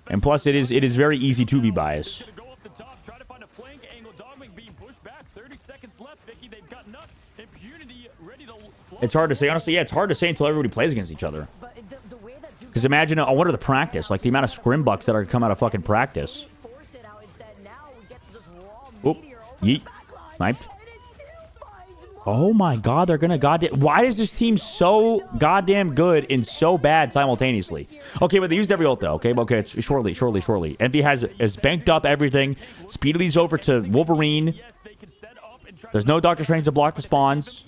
and plus it is very easy to be biased. It's hard to say, honestly. Yeah, it's hard to say until everybody plays against each other. Because imagine, what are the practice? Like the amount of scrim bucks that are come out of fucking practice. Oop. Yeet. Sniped. Oh my god, they're gonna goddamn... Why is this team so goddamn good and so bad simultaneously? Okay, but they used every ult though. Okay, shortly. Envy has banked up everything. Speedly's over to Wolverine. There's no Doctor Strange to block the spawns.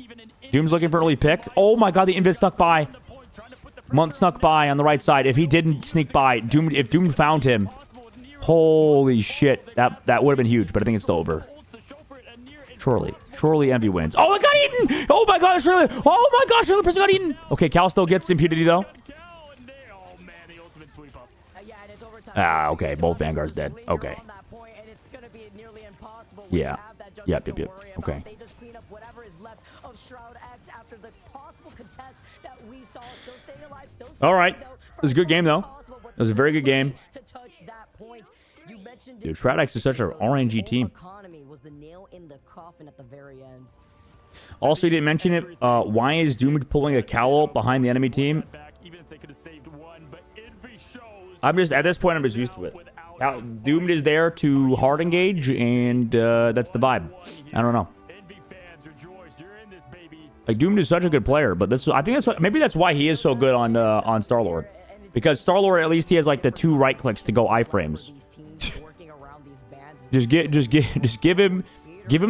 Doom's looking for early pick. Oh my god, the Invis snuck by. Month snuck by on the right side. If he didn't sneak by, if Doom found him, holy shit, that would have been huge. But I think it's still over. Surely Envy wins. Oh, I got eaten! Oh my gosh, really? Oh my gosh, another person got eaten. Okay, Cal still gets impunity though. Ah, okay, both Vanguard's dead. Okay. Yeah. Yep. Okay. All right. It was a good game, though. It was a very good game. Dude, Shroud X is such an RNG team. Also, you didn't mention it. Why is Doom pulling a cowl behind the enemy team? I'm just, at this point, I'm just used to it. Doomed is there to hard engage, and that's the vibe. I don't know. Like, Doomed is such a good player, but I think maybe that's why he is so good on Star-Lord. Because Star-Lord, at least he has like the 2 right clicks to go iframes. just give him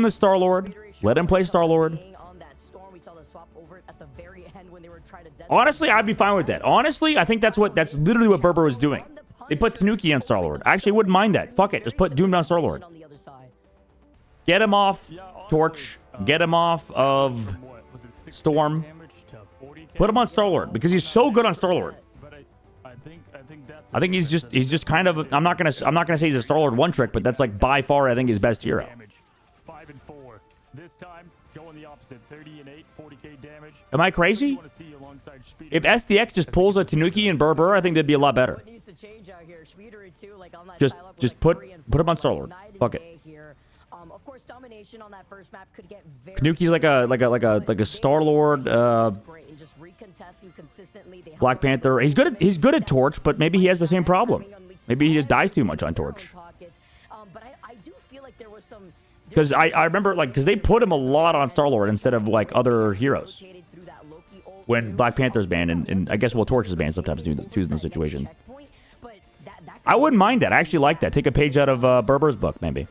the Star-Lord. Let him play Star-Lord. Honestly, I'd be fine with that. Honestly, I think that's literally what Berber was doing. They put Tanuki on Star-Lord. I actually wouldn't mind that. Fuck it. Just put Doom on Star-Lord. Get him off Torch. Get him off of Storm. Put him on Star-Lord because he's so good on Star-Lord. I think he's just kind of, I'm not gonna say he's a Star-Lord one trick, but that's like by far I think his best hero. 5 and 4. This time going the opposite. 30 and 8, 40k damage. Am I crazy? If SDX just pulls a Tanuki and Berber, I think that'd be a lot better. Just put him on Star-Lord. Fuck it. Of course, domination on that first map could get very Tanuki's like a Star-Lord, Black Panther. He's good at Torch, but maybe he has the same problem. Maybe he just dies too much on Torch. Because I remember, like, because they put him a lot on Star-Lord instead of like other heroes when Black Panther's banned, and I guess Torch is banned sometimes too in the situation. I wouldn't mind that. I actually like that. Take a page out of Berber's book, maybe.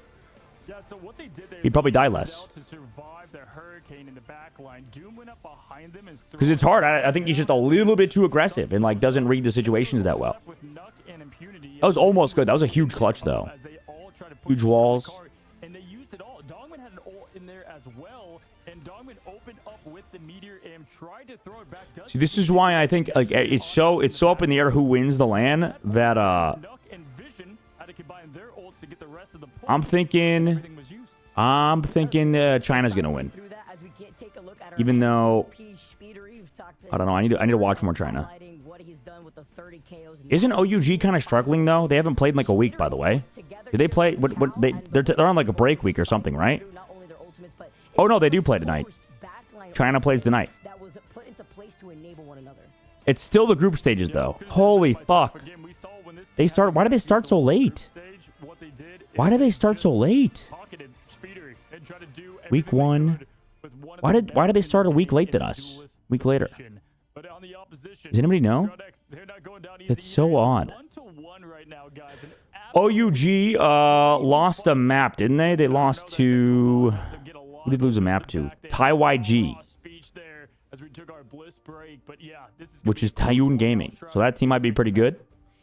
Yeah, so what they did there He'd is probably they die used less. Fidel to survive the hurricane in the back line. Doom went up behind them and Because it's hard. I think he's just a little bit too aggressive and like doesn't read the situations that well. with Nuck and Impunity. That was almost good. That was a huge clutch, though. As they all tried to push Huge him walls. into the cart, and they used it all. Dogman had an ult in there as well, and Dogman opened up with the meteor and tried to throw it back. See, this is why I think like it's so up in the air who wins the LAN that Nuck and Vision had to combine their ults to get the rest of the I'm points. thinking Everything was used. China's gonna win. Even though I don't know, I need to watch more China. Isn't OUG kind of struggling though? They haven't played in like a week, by the way. Did they play? They're on like a break week or something, right? Oh no, they do play tonight. China plays tonight. It's still the group stages though. Holy fuck! Again, we saw when this They team start. had Why did they start so late? stage, what they did Why is did they start so just late? pocketed Speeder and tried to do Week everything they one. could with one of Why the did they best start a in the week game late in than a us? duelist Week later. position. But on the opposition, Does anybody know? Shrodex, they're not going down easy That's so either. odd. It's 1-1 right now, guys. An OUG lost a map, didn't they? They lost to who did they lose a map to? Tai YG, which is Tayun Gaming. So that team might be pretty good.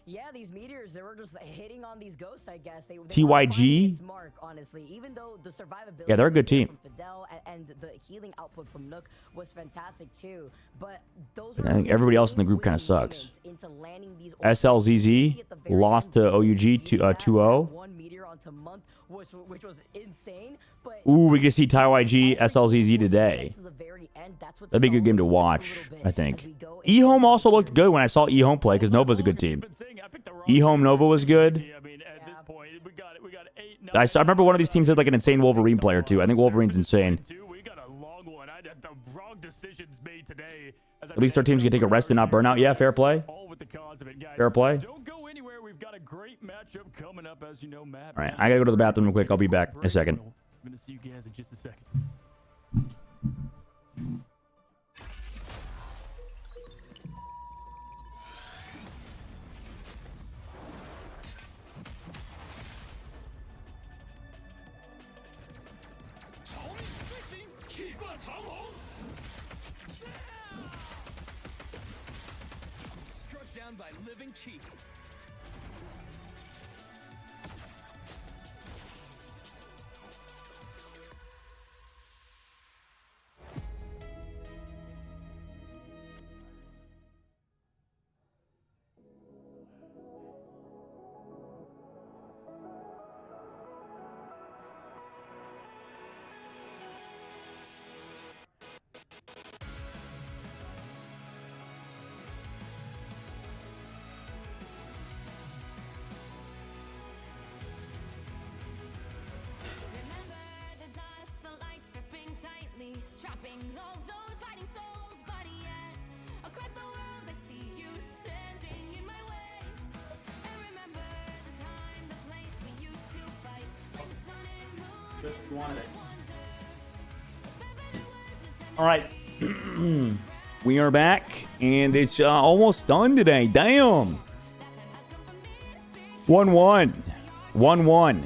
Yeah, these meteors, they were just hitting on these ghosts, I guess. They TYG? weren't finding its mark, honestly. Even though the survivability Yeah, they're a good was there team. from Fidel and the healing output from Nook was fantastic too. But those I think everybody else in the group kinda sucks. SLZZ lost to OUG 2-0. One meteor onto Month, which was insane. But Ooh, we can see Tai YG SLZZ today. to the very end, that's what That'd be a good stalled game to just a watch, little bit I as think. we go into eHome also looked good when I saw eHome play because Nova's a good team. eHome Nova was good. I remember one of these teams had like an insane Wolverine player too. I think Wolverine's insane. At least our teams can take a rest and not burn out. Yeah, fair play. Fair play. Don't go anywhere. We've got a great matchup coming up, as you know, Matt. All right, I gotta go to the bathroom real quick. I'll be back in a second. I'm gonna see you guys in just a second. Struck down by Living Cheek. Remember the dusk, the lights gripping tightly, trapping all those fighting souls. But yet, across the world, I see you standing in my way. And remember the time, the place we used to fight, like the sun and moon. I wonder if ever there was a time. All right, we are back, and it's almost done today. Damn. 1-1. 1-1.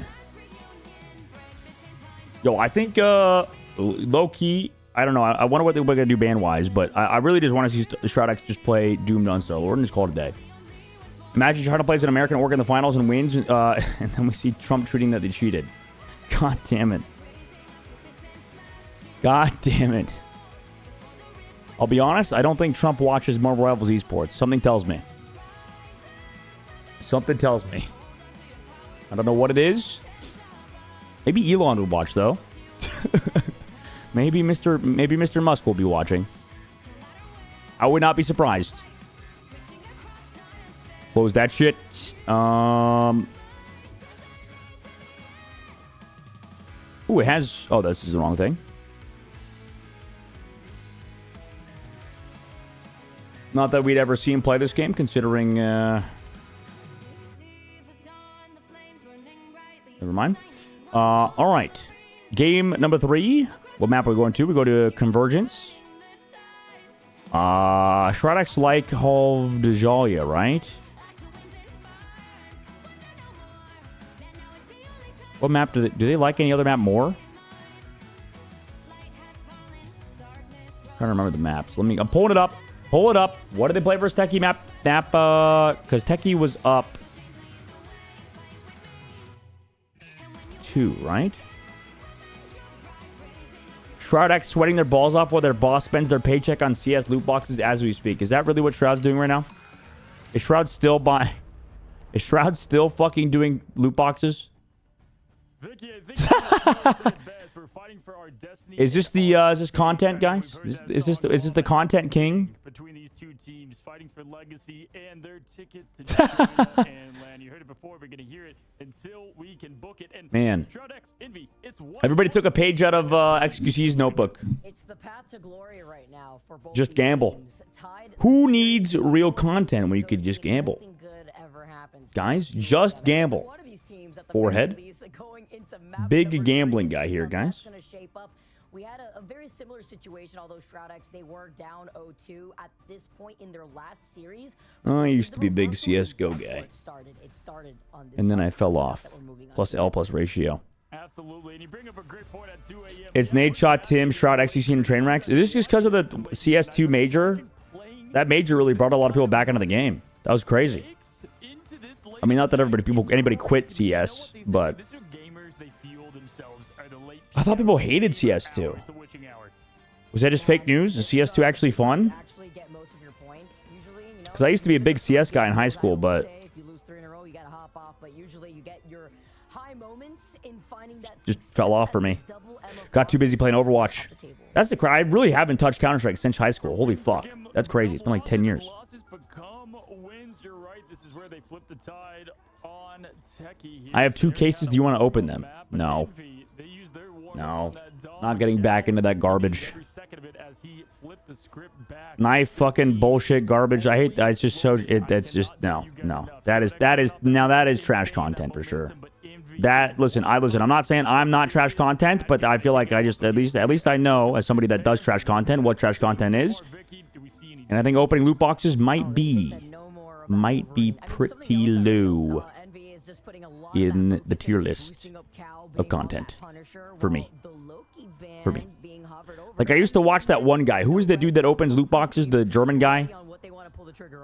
Yo, I think low key. I don't know. I wonder what they're gonna do band wise, but I really just want to see Shrodex just play Doom Done solo. We're gonna just call it a day. Imagine China plays an American Orc in the finals and wins, and then we see Trump tweeting that they cheated. God damn it. God damn it. I'll be honest. I don't think Trump watches Marvel Rivals esports. Something tells me. Something tells me. I don't know what it is. Maybe Elon would watch though. maybe Mr. Musk will be watching. I would not be surprised. Close that shit. Ooh, it has. Oh, this is the wrong thing. Not that we'd ever see him play this game, considering. Never mind. All right. Game number 3. What map are we going to? We go to Convergence. Shrodex like Halv de Jalia, right? What map do they like any other map more? Trying to remember the maps. I'm pulling it up. Pull it up. What did they play versus Techie map? Because Techie was up 2, right? ShroudX sweating their balls off while their boss spends their paycheck on CS loot boxes as we speak. Is that really what Shroud's doing right now? Is Shroud still fucking doing loot boxes? Vicky, I think that's the best. We're fighting for our destiny. Is this content, guys? Is this the content king? Between these two teams fighting for legacy and their ticket to China and land. You heard it before. We're gonna hear it until we can book it. And Man, ShroudX, Envy, it's everybody took a page out of XQC's notebook. It's the path to glory right now for both Just these gamble. teams. Tied Who needs real content when you could just gamble? nothing good ever happens. Guys, just gamble. One of these teams at the Forehead. very least, going into map Big number gambling 3, guy here, how that's guys. gonna shape up. We had a very similar situation, although ShroudX, they were down 0-2 at this point in their last series. Oh, I But used the to be a big reversal, and CS:GO that's where guy. It started on this And then I map fell that off. we're moving on Plus to L next. plus ratio. absolutely. And you bring up a great point at 2 a.m. It's Nate Shot, Tim, Shroud, XQC, and Trainwrecks. Is this just because of the CS2 major? That major really brought a lot of people back into the game. That was crazy. I mean, not that anybody quit CS, but I thought people hated CS2. Was that just fake news? Is CS2 actually fun? Actually get most of your points. Usually, you know, Because I used to be a big CS guy in high school, but if you lose 3 in a row, you gotta hop off. But usually, you get your high moments in finding that just success fell off as for the me. double M of Got too busy playing off Overwatch. the table. That's the cry. I really haven't touched Counter-Strike since high school. Holy fuck. That's crazy. It's been like 10 years. Losses become wins. You're right. This is where they flip the tide on Techie here. I have 2 They're cases. down Do you want to one open on the them? map, but No. Envy, they use their warm-up No. on that dog. Not getting back into that garbage. Every second of it as he flipped the script back. Knife fucking bullshit garbage. I hate that. It's just so that's just no. That is trash content for sure. Listen, I'm not saying I'm not trash content, but I feel like I just at least I know as somebody that does trash content what trash content is. And I think opening loot boxes might be pretty low in the tier list of content for me. Like I used to watch that one guy. Who is the dude that opens loot boxes? The German guy.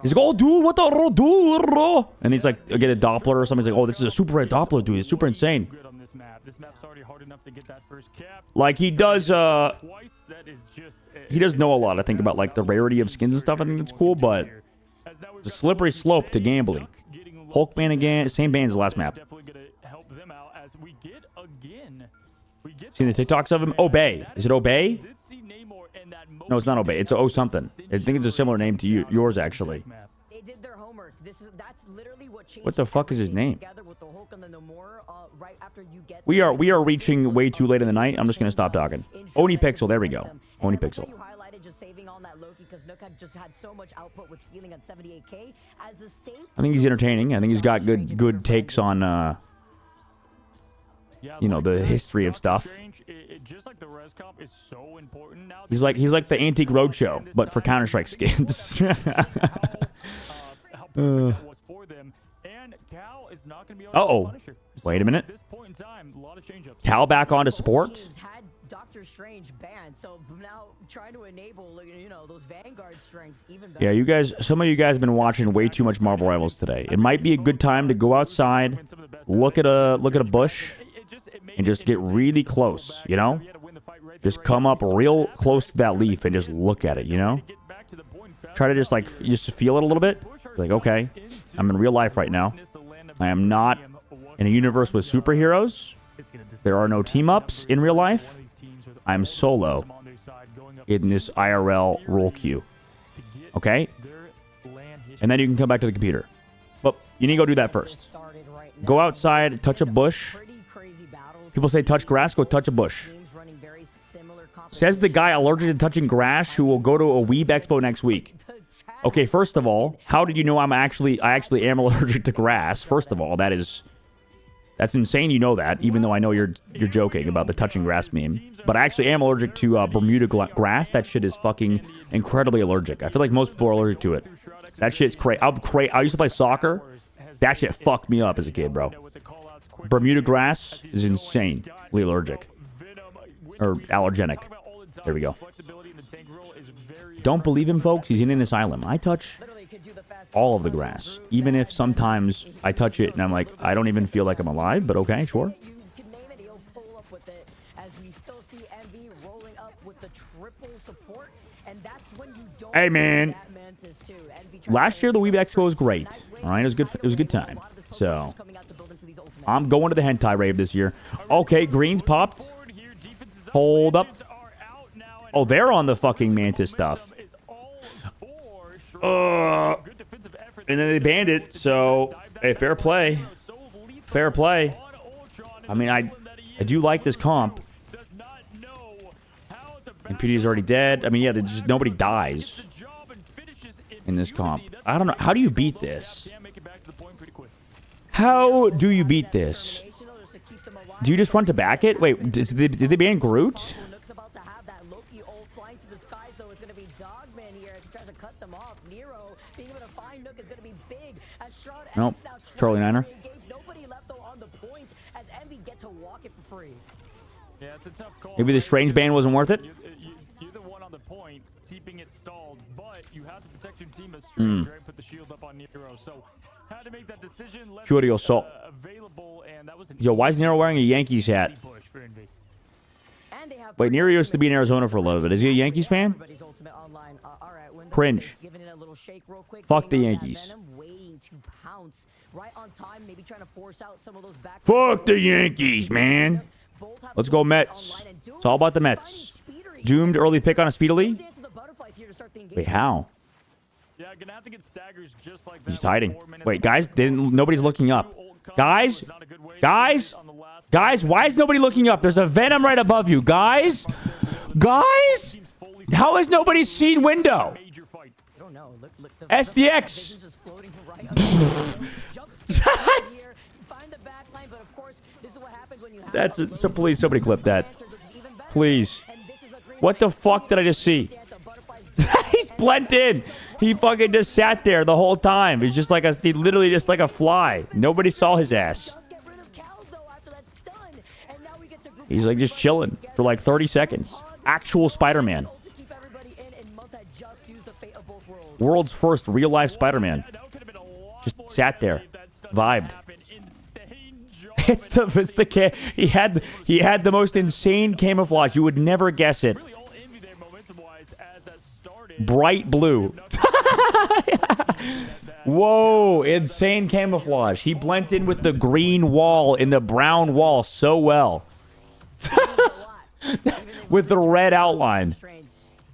He's like, oh, dude, what the dude? And he's like, I get a Doppler or something. He's like, oh, this is a super red Doppler, dude. It's super insane. Like he does, he does know a lot. I think about like the rarity of skins and stuff. I think that's cool, but it's a slippery slope to gambling. Hulkman again, same band as the last map. Seen the TikToks of him? Obey. Is it Obey? No, it's not Obey. It's O something. I think it's a similar name to yours, actually. They did their homework. That's literally what changed. What the fuck is his everything name? together with the Hulk and the Nomura, right after you get We are reaching way too late in the night. I'm just gonna stop talking. Oni Pixel, there we go. Oni Pixel. You highlighted just saving on that Loki because Nook had just had so much output with healing at 78k. As the same. I think he's entertaining. I think he's got good takes on you know, the history of stuff. He's like the Antique Roadshow, but for Counter-Strike skins. Uh-oh. Wait a minute. Cal back on to support? Had Doctor Strange banned, so now trying to enable, you know, those Vanguard strengths even better. Yeah, some of you guys have been watching way too much Marvel Rivals today. It might be a good time to go outside, look at a bush, and just get really close, you know? Just come up real close to that leaf and just look at it, you know? Try to just feel it a little bit. Like, okay, I'm in real life right now. I am not in a universe with superheroes. There are no team-ups in real life. I'm solo in this IRL roll queue. Okay? And then you can come back to the computer. But you need to go do that first. Go outside, touch a bush. People say touch grass, go touch a bush. Says the guy allergic to touching grass who will go to a Weeb Expo next week. Okay, first of all, how did you know I actually am allergic to grass? First of all, that's insane you know that, even though I know you're joking about the touching grass meme. But I actually am allergic to Bermuda grass. That shit is fucking incredibly allergic. I feel like most people are allergic to it. That shit's crazy. I used to play soccer. That shit fucked me up as a kid, bro. Bermuda grass is insanely allergic. Or allergenic. There we go. Don't believe him, folks. He's in an asylum. I touch all of the grass. Even if sometimes I touch it and I'm like, I don't even feel like I'm alive, but okay, sure. You can name it, he'll pull up with it. As we still see MV rolling up with the triple support, and that's when you don't. Hey, man. that Mantis too. Envy trying Last to year the make Weeb it Expo was first. great. Nice All right, it was good. It was a good time. A lot of this So Pokemon just coming out to build into these ultimates. I'm going to the hentai rave this year. Okay, greens popped. Hold up. Oh, they're on the fucking Mantis stuff. And then they banned it. So, hey, fair play. Fair play. I mean, I do like this comp. And PD is already dead. I mean, yeah, just nobody dies in this comp. I don't know. How do you beat this? How do you beat this? Do you just run to back it? Wait, did they ban Groot? Nook's about to have that Loki ult flying to the skies, though. It's going to be Dogman here as he tries to cut them off. Nero being able to find Nook is going to be big. As Shroud Nope. ends now tries Charlie to Niner. re-engage. Nobody left, though, on the point as Envy get to walk it for free. Yeah, it's a tough call. Maybe the strange ban wasn't worth it? You're the one on the point, keeping it stalled, but you have to protect your team as Strange, right? Put the shield up on Nero. So, had to make that decision. Left Fury Assault. available, and that was an Yo, why is Nero wearing a Yankees hat? easy push for Envy. And they have Wait, three Nero used to be in ultimates. Arizona for a little bit. Is he a Yankees fan? Everybody's ultimate online. All right, Windows Cringe. is giving it a little shake real quick, Fuck getting the out that Yankees. Venom, waiting to pounce right on time, maybe trying to force out some of those back. Fuck the Yankees, man. Both have Let's go ultimates Mets. online, and Doom It's all about the finding Mets. Speedery. Doomed early pick on a Speedily? Dance of the Butterflies here to start the Wait, engagement. how? Yeah, gonna have to get staggers just like that. He's with hiding. 4 minutes Wait, left. guys, nobody's looking up. Guys? Not a good way to Guys? on the last Guys, why is nobody looking up? There's a Venom right above you. Guys? Guys? team's fully How has nobody seen Window? major fight. I don't know. Look, the SDX. vision's just floating right under the jump scare right here. Find the back line, but of course, this is what happens when you have That's those it. So please, somebody clip that. lanterns, which is even better. Please. And this is the green What the light. fuck did I just see? Dance of Butterflies. He's blended in. He fucking just sat there the whole time. He's just like he literally just like a fly. Nobody saw his ass. Does get rid of Cal, though, after that stun. And now we get to group He's like just chilling for like 30 seconds. Actual Spider-Man. to keep everybody in, and Mud had just used the fate of both worlds. World's first real life Spider-Man. That could have been a lot Just more sat there. if that stun Vibed. happened. Insane job It's the he had the most insane camouflage. You would never guess it. Really all Envy there momentum-wise as that started. Bright blue. Whoa, insane camouflage. He blended in with the green wall and the brown wall so well. With the red outline. Strange.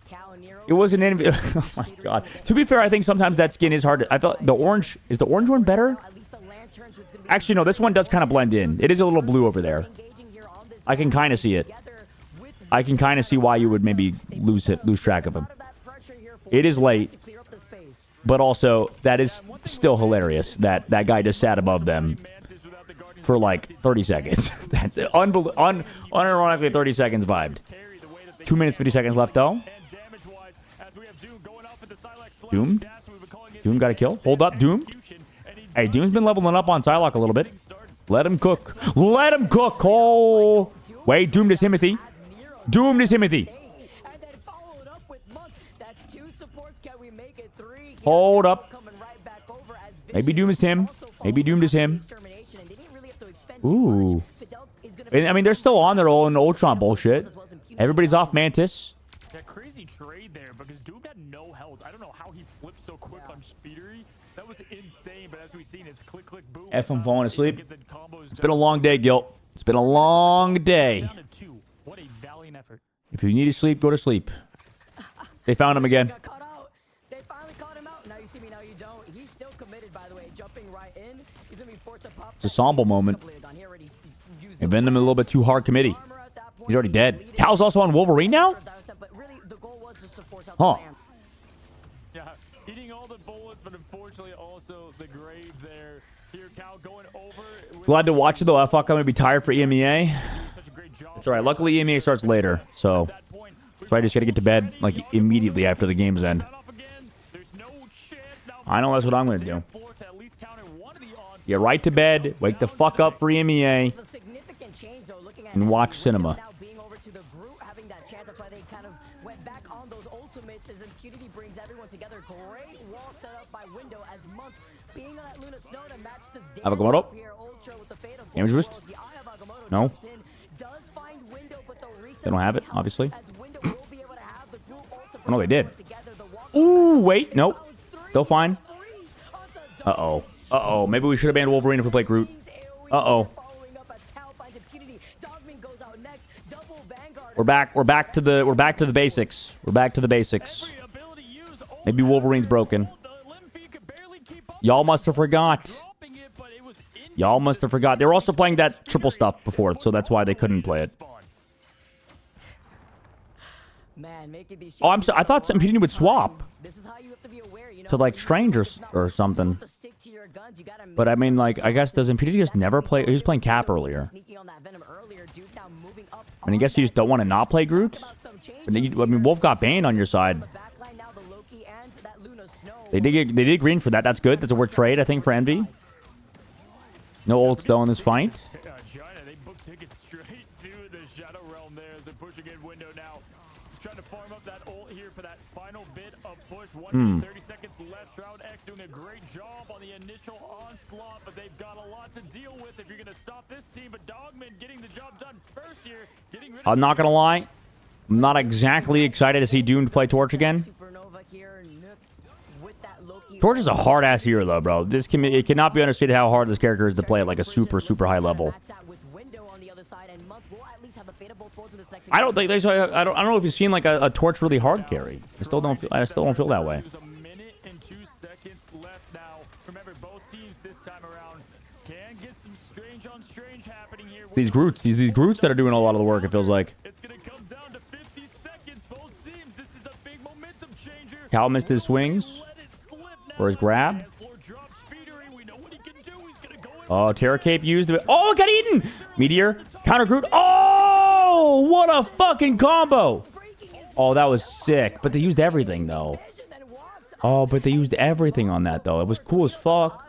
Cal and Nero. It was an envy. Oh my god. To be fair, I think sometimes that skin is hard. I thought the orange is the orange one better? At least the lanterns, which is gonna be Actually, no. This one does kind of blend in. It is a little blue over there. engaging here on this I can kind of see it. together with I can kind of see why you would maybe lose track of him. of that pressure here for It is late, to clear up the space. but also that is still hilarious. That guy just sat above them for like 30 seconds. That's unironically 30 seconds vibed. 2 minutes 50 seconds left though. Doom? Doom got a kill. Hold up, Doom. Hey, Doom's been leveling up on Psylocke a little bit. Let him cook. Let him cook. Oh, wait, Doom to Timothy. Doom to Timothy. And then followed up with Monk. That's 2 supports. Can we make it 3? Hold up. Coming right back over as Maybe Doom is him. Maybe Doom is him. extermination, and they didn't really have to expend Ooh. too much. Fidel is gonna And, I mean, they're still on their own Ultron bullshit. Everybody's off Mantis. That crazy trade there because Doom had no health. I don't know how he flipped so quick on Speedery. That was insane, but as we've seen, it's click, click, boom. F, I'm falling asleep. Get the combos It's been a done. long day, Gilt. It's been a long day. Down to 2. What a valiant effort. If you need to sleep, go to sleep. They found him again. got caught out. They finally caught him out. Now you see me, now you don't. He's still committed, by the way, jumping right in. He's gonna be forced to pop. It's a somber moment. And Venom a little bit too hard committee. He's already dead. Cal's also on Wolverine now? But really, the goal was to support out Huh. the lands. Yeah, eating all the bullets, but unfortunately also the grave there. Here, Cal going over. Glad to watch it though. I fuck, I'm gonna be tired for EMEA. Such a great job. It's alright. Luckily, EMEA starts later, so I just gotta get to bed like immediately after the games end. Off again. There's no chance now. I know that's what I'm gonna do. Floor to at least counter one of the Get right to bed. Wake the fuck up for EMEA. The significant change, though, looking at And Envy, watch with cinema. them now being over to the group, having that chance, that's why they kind of went back on those ultimates as Impunity brings everyone together. Great wall set up by Window as Monk being on that Luna Snow to match this dance Agamotto. off here. Ultra with the fate of Damage both boost? worlds. The Eye of Agamotto No. jumps in, does find Window, but the reset They don't have it, will be obviously. helped as Window will be able to have the group ultimate Oh, no, they did. together. The walk Ooh, wait. Nope. bounce three, Still fine. freeze onto Uh-oh. Uh-oh. Maybe we should have banned Wolverine if we played Groot. Uh-oh. Following up as Cal finds Impunity. Dogman goes out next. Double Vanguard. We're back. We're back to the basics. We're back to the basics. Every ability used, Maybe Wolverine's broken. the limb feed could barely keep up. Y'all must have forgot. Dropping it, but it was in Y'all must have forgot. They were also playing that triple stuff before, so that's why they couldn't play it. Man, making these Oh, I thought changes Impunity would right swap time. This is how you have to be aware, you know, to, like, you Strangers it's not or really something. to stick to your guns, you gotta But I make mean, some like, I guess, does Impunity just That's never what we play? saw He was playing here. Cap Window was earlier. sneaking on that Venom earlier. Dude now moving up I mean, I guess you just don't want to not play Groot. about some changes But I mean, Wolf got banned on your side. on the back line now, the Loki and that Luna Snow. They did green for that. That's good. That's a worth trade, I think, for Envy. No ults though in this fight. China, they booked tickets straight to the Shadow Realm there as they're pushing in Window now. He's trying to farm up that ult here for that final bit of push. 30 seconds left. Shroud X doing a great job on the initial onslaught, but they've got a lot to deal with if you're going to stop this team. But Dogman getting the job done first here, getting rid of I'm not gonna lie. I'm not exactly excited to see Doomed play Torch again. Supernova here, Nook with that Loki Torch is a hard ass hero though, bro. It cannot be understated how hard this character is to play at like a super high level. Match that with Window on the other side, and Monk will at least have the fate of both worlds in this next I don't think I don't know if you've seen like a Torch really hard carry. I still don't feel that way. There's a minute and 2 seconds left now. Remember, both teams this time around can get some strange on strange happening here. These Groots that are doing a lot of the work. It feels like. It's going to come down to 50 seconds. Both teams, this is a big momentum changer. Cal missed his swings Let it slip now. or his grab. As Floor drops Speedery, we know what he can do. He's going to go in. Oh, Terra Cape used it. Oh, got eaten. Meteor counter Groot. Oh, what a fucking combo. Oh, that was sick. But they used everything though. Oh, but they used everything on that though. It was cool as fuck.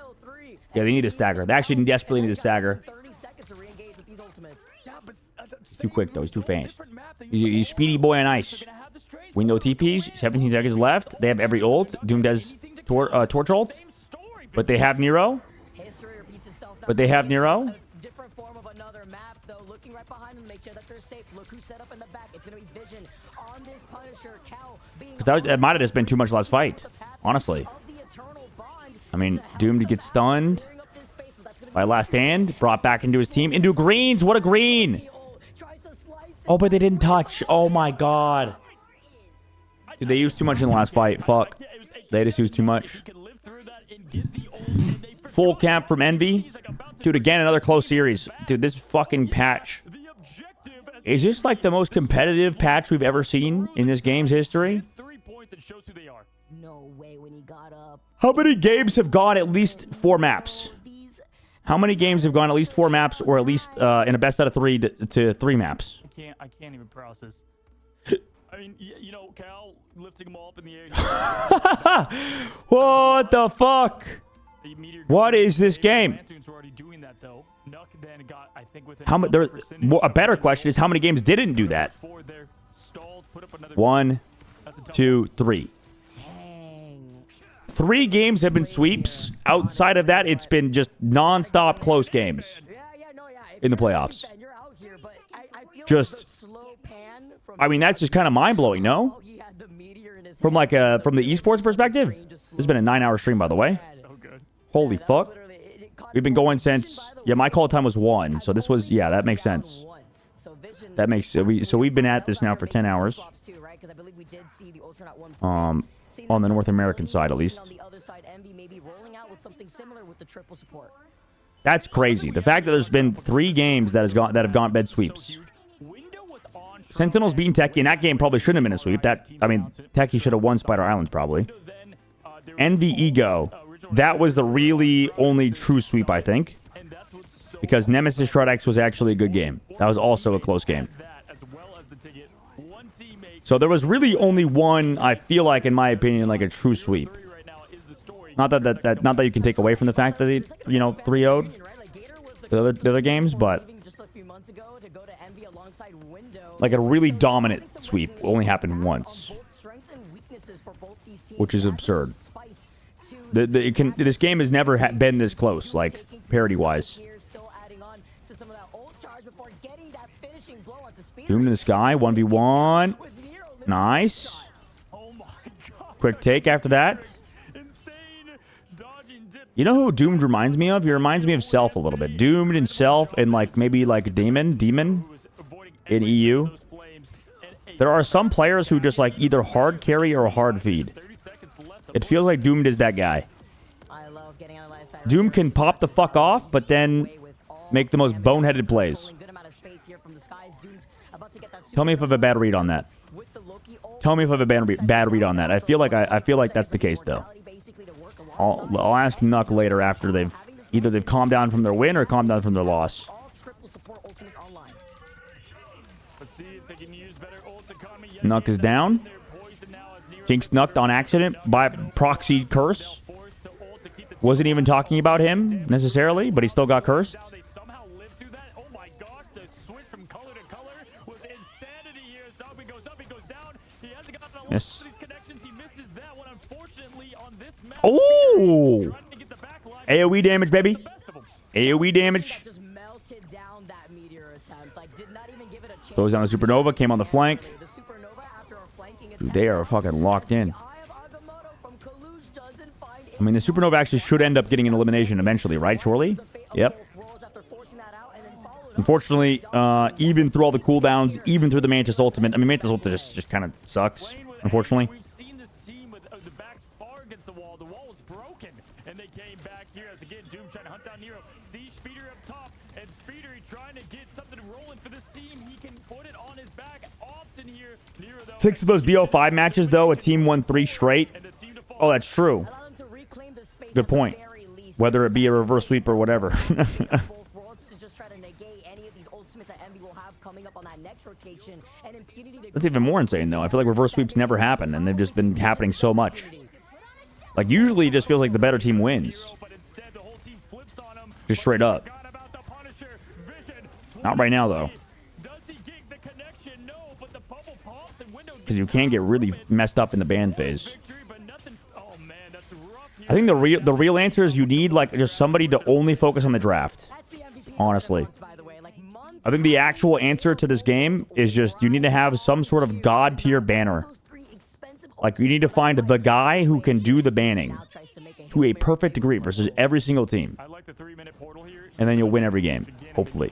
Yeah, they need a stagger. They actually desperately need a stagger. 30 seconds to re-engage with these ultimates. Too quick though. He's too fast. He's speedy boy on ice. Window TPs. 17 seconds left. They have every ult. Doomed has Torch ult. But they have Nero. History repeats itself. But they have Nero. A different form of another map, though. Looking right behind them, make sure that they're safe. Look who's set up in the back. It's going to be Vision on this Punisher. Cal being Because that might have just been too much last fight. Honestly. of the eternal bond. I mean, Doomed gets stunned by Last Stand. Brought back into his team. Into greens. What a green. Oh, but they didn't touch. Oh my god. Dude, they used too much in the last fight. Fuck. They just used too much. Full camp from Envy. Dude, again, another close series. Dude, this fucking patch. Is this like the most competitive patch we've ever seen in this game's history? 3 points and shows who they are. No way when he got up. How many games have gone at least 4 maps? How many games have gone at least 4 maps or at least in a best out of 3 to 3 maps? I can't even process. I mean, you know, Cal lifting them all up in the air. What the fuck? The Meteor What is this game? Lanterns were already doing that though. Nuck then got, I think, within How many? percentage A better question is how many games didn't do that? before they're stalled, put up another 1, That's a tough 2, 3. Dang. 3 games have been sweeps. Outside of that, it's been just non-stop close games in the playoffs. You're out here, but I feel Just- like the slow pan from I mean, that's just kind of mind-blowing, no? he had the meteor in his From like from the esports perspective, this has been a 9-hour stream, by the way. so good. Holy fuck. We've been going since, yeah, my call time was 1, so this was, yeah, that makes sense. That makes, so we've been at this now for 10 hours. On the North American side, at least. On the other side, Envy may be rolling out with something similar with the triple support. That's crazy. The fact that there's been 3 games that have gone bed sweeps. Window was on. Sentinels beating Techie, and that game probably shouldn't have been a sweep. I mean, Techie should have won Spider Islands, probably. Then, there was Envy Ego, that was the really only true sweep, I think. and that's what's so Because Nemesis Shroud X was actually a good game. That was also a close game. that as well as the ticket. One teammate So there was really only one, I feel like, in my opinion, like a true sweep. right now is the story. Not that you can take away from the fact that they, 3-0'd the other games, but like a really dominant sweep only happened once, which is absurd. This game has never been this close, like parity-wise. Doom in the sky, 1v1. Nice. Quick take after that. You know who Doomed reminds me of? He reminds me of Self a little bit. Doomed and Self and like maybe like Demon in EU. There are some players who just like either hard carry or hard feed. It feels like Doomed is that guy. Doom can pop the fuck off, but then make the most boneheaded plays. Tell me if I have a bad read on that. Tell me if I have a bad read on that. I feel like that's the case though. I'll ask Nuck later after they've calmed down from their win or calmed down from their loss. Nuck is down. Jinx nucked on accident by proxy curse. Wasn't even talking about him necessarily, but he still got cursed. Yes. Oh! AoE damage, baby. AoE damage. Goes down to Supernova, came on the flank. Dude, they are fucking locked in. I mean, the Supernova actually should end up getting an elimination eventually, right? Surely? Yep. Unfortunately, even through all the cooldowns, even through the Mantis ultimate, I mean, Mantis ultimate just kind of sucks, unfortunately. We've seen this team with the backs far against the wall. The wall was broken, and they came back here as again Doom trying to hunt down Nero. See Speeder up top, and Speeder trying to get something rolling for this team. He can put it on his back often here. Nero, though, 6 of those BO5 matches, though, a team won 3 straight. Oh, that's true. Good point. Whether it be a reverse sweep or whatever. That's even more insane, though. I feel like reverse sweeps never happen, and they've just been happening so much. Like, usually it just feels like the better team wins. Just straight up. Not right now, though. Because you can get really messed up in the ban phase. I think the real answer is you need, like, just somebody to only focus on the draft. Honestly. I think the actual answer to this game is just you need to have some sort of god tier banner. Like, you need to find the guy who can do the banning to a perfect degree versus every single team. And then you'll win every game, hopefully.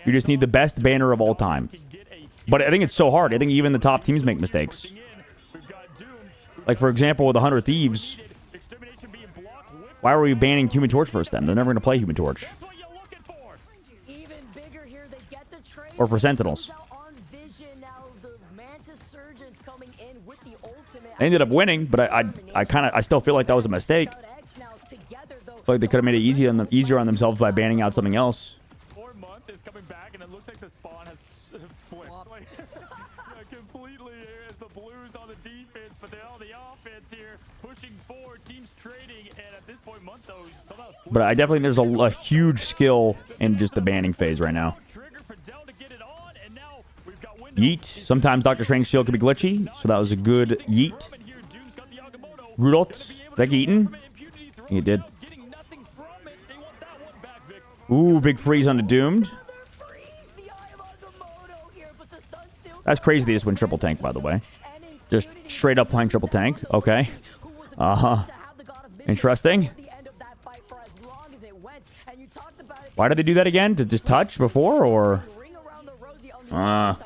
You just need the best banner of all time. But I think it's so hard. I think even the top teams make mistakes. Like, for example, with the 100 Thieves, why were we banning Human Torch first then? They're never going to play Human Torch. Or for Sentinels. They ended up winning, but I still feel like that was a mistake. I feel like they could have made it easier on themselves by banning out something else. Completely as the Blues on the defense, but they're on the offense here, pushing forward, teams trading, and at this point, Munto somehow. But I definitely think there's a huge skill in just the banning phase right now. Yeet. Sometimes Dr. Strange shield could be glitchy, so that was a good yeet. Rudolph, that eaten? He did. Ooh, big freeze on the Doomed. That's crazy they just went triple tank, by the way. Just straight up playing triple tank. Okay. Interesting. Why did they do that again? To just touch before, or? No,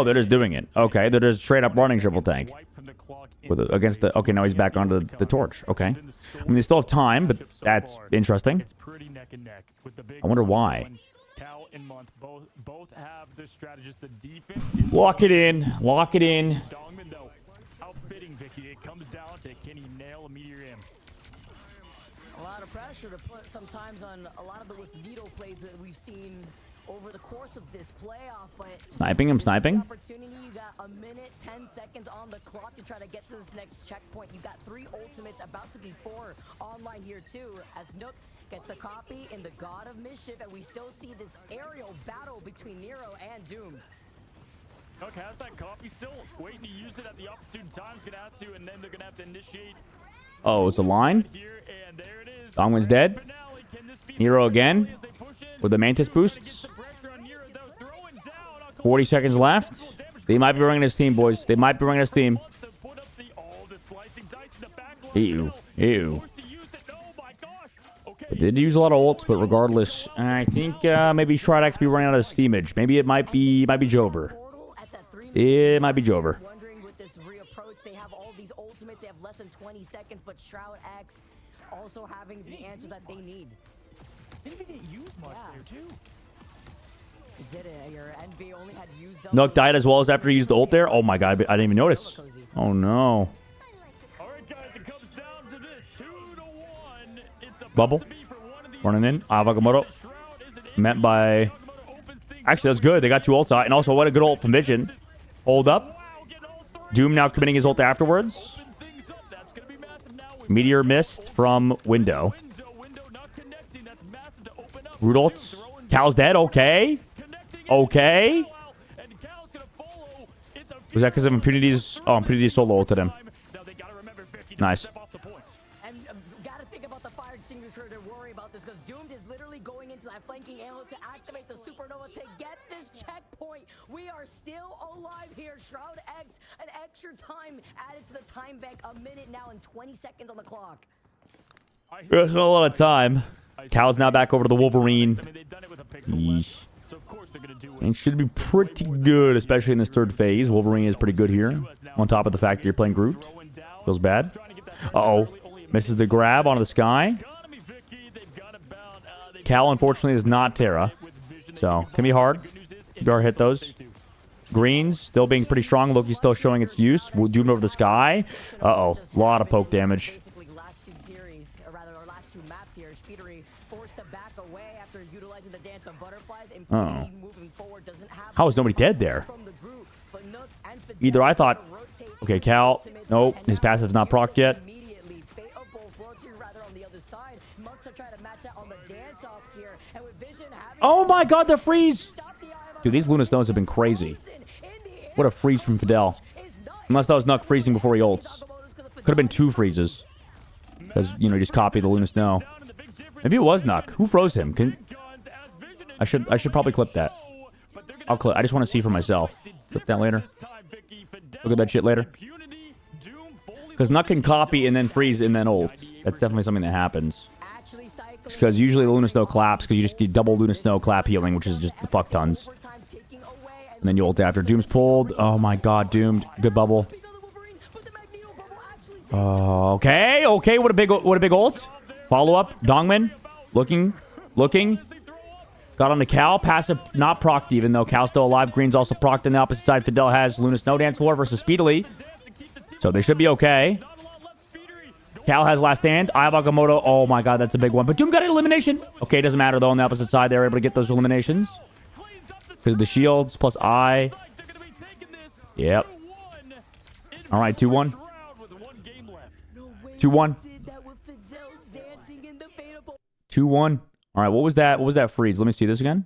they're just doing it. Okay, they're just straight up running triple tank. Against the... Okay, now he's back onto the torch. Okay. I mean, they still have time, but that's interesting. I wonder why. Both have the strategist, the defense. Lock it in. Lock it in. Dongman, though, outfitting Vicky. It comes down to can he nail a meteor in? A lot of pressure to put sometimes on a lot of the with veto plays that we've seen over the course of this playoff, but Sniping him, this is the sniping. opportunity. You got a minute, 10 seconds on the clock to try to get to this next checkpoint. You got 3 ultimates, about to be 4 online here too, as Nook gets the copy in the God of Mischief, and we still see this aerial battle between Nero and Doomed. Nook has that copy still, waiting to use it at the opportune time. He's gonna have to, and then they're gonna have to initiate Oh, it's a line. here, and there it is. Dongwin's dead. Finale. Can this be Nero again as they push in? with the Mantis boosts. Some pressure on Nero, though, throwing down. 40 seconds left. They might be bringing this team, boys. They might be bringing this team. Wants to put up the slicing dice in the back line. Ew. Ew. Forced to use it. Oh my gosh. Okay. They did use a lot of ults, but regardless, I think maybe Shroud be running out of steamage. Maybe it might be Jover. Portal at that 3 It might be Jover. Wondering with this reapproach, they have all these ultimates. They have less than 20 seconds, but Shroud X also having the answer that they need. Didn't even get used much Yeah. there too. It did it. Your NB only had used up. Nook died as well as after he used the ult there. Oh my god, I didn't even notice. Oh no. All right, guys, it comes down to this 2-1. It's about Bubble. to be for one of these Running in. teams. Avagamoto. Shroud isn't in. Met by... Avagamoto opens things Actually, that's good. They got 2 ults out. And also, what a good ult from Vision. Hold up. Wow, getting all 3. Doom now committing his ult afterwards. Open things up. That's gonna be massive now with Meteor missed from Window. window not connecting. That's massive to open up. Root ult. Cal's dead. Okay. Connecting Okay. and Cal's gonna follow. It's a Was that because of Impunity's... Oh, Impunity's solo ulted him. Now they gotta remember 50 to Nice. step off the point. And gotta think about the fire extinguisher to worry about this, because Doomed is literally going into that flanking angle to activate the supernova to get this checkpoint. We are still alive here. Shroud X, an extra time added to the time bank. A minute now and 20 seconds on the clock. There's not a lot of time. Cal's now back over to the Wolverine. I mean, they've done it with a pixel Yeesh. left, so of course they're gonna do it. And should be pretty good, especially in this third phase. Wolverine is pretty good here. On top of the fact that you're playing Groot. Throwing down, Feels bad. trying to get that Uh-oh. early, only a Misses the grab onto the sky. economy, Vicky. They've got about, they Cal, unfortunately, is not Terra. with Vision. They So, can can be hard. Good news is, Keep our hit those. Greens still being pretty strong. Loki's still showing its use. We'll do it over the sky. Uh-oh. A lot of poke damage. Basically, last 2 series, or rather, our last 2 maps here, Speedery forced to back away after utilizing the dance of butterflies. And Oh. moving forward doesn't have How is nobody dead there? from the group, but Nook and Fidel Either I thought... rotate Okay, Cal. ultimates, Nope. and His now passive's not procced yet. immediately, Fate of both worlds here, rather on the other side. Mux are trying to match out on the dance off here, and with Vision having Oh my god, the freeze! stop the eye of Dude, these Luna Stones have been crazy. Vision in the air What a freeze from Fidel. is not Unless that was Nuck freezing before he ults. Could have been 2 freezes. Because, you know, he just copied the Luna Snow. Maybe it was Nuck. Who froze him? I should probably clip that. I'll clip. I just want to see for myself. Clip that later. Look at that shit later. Because Nuck can copy and then freeze and then ult. That's definitely something that happens. actually cycling Because usually the Luna Snow claps because you just get double Luna Snow clap healing, which is just the fuck tons. overtime taking away, And then you ult after. Doom's pulled. Oh my god, Doomed. Good bubble. pick on the Wolverine, but the Magneto bubble actually saves Okay, okay. What a big ult. Follow up. Dongmin. Looking. Got on the Cal. Passive not procced even though Cal's still alive. Green's also procced on the opposite side. Fidel has Luna Snow Dance Floor versus Speedily. So they should be okay. Cal has last stand. Ayabagamoto. Oh my god, that's a big one. But Doom got an elimination. Okay, doesn't matter though. On the opposite side, they're able to get those eliminations. Because of the shields plus I. Yep. All right, 2-1. 2-1. 2-1. All right, what was that? What was that freeze? Let me see this again.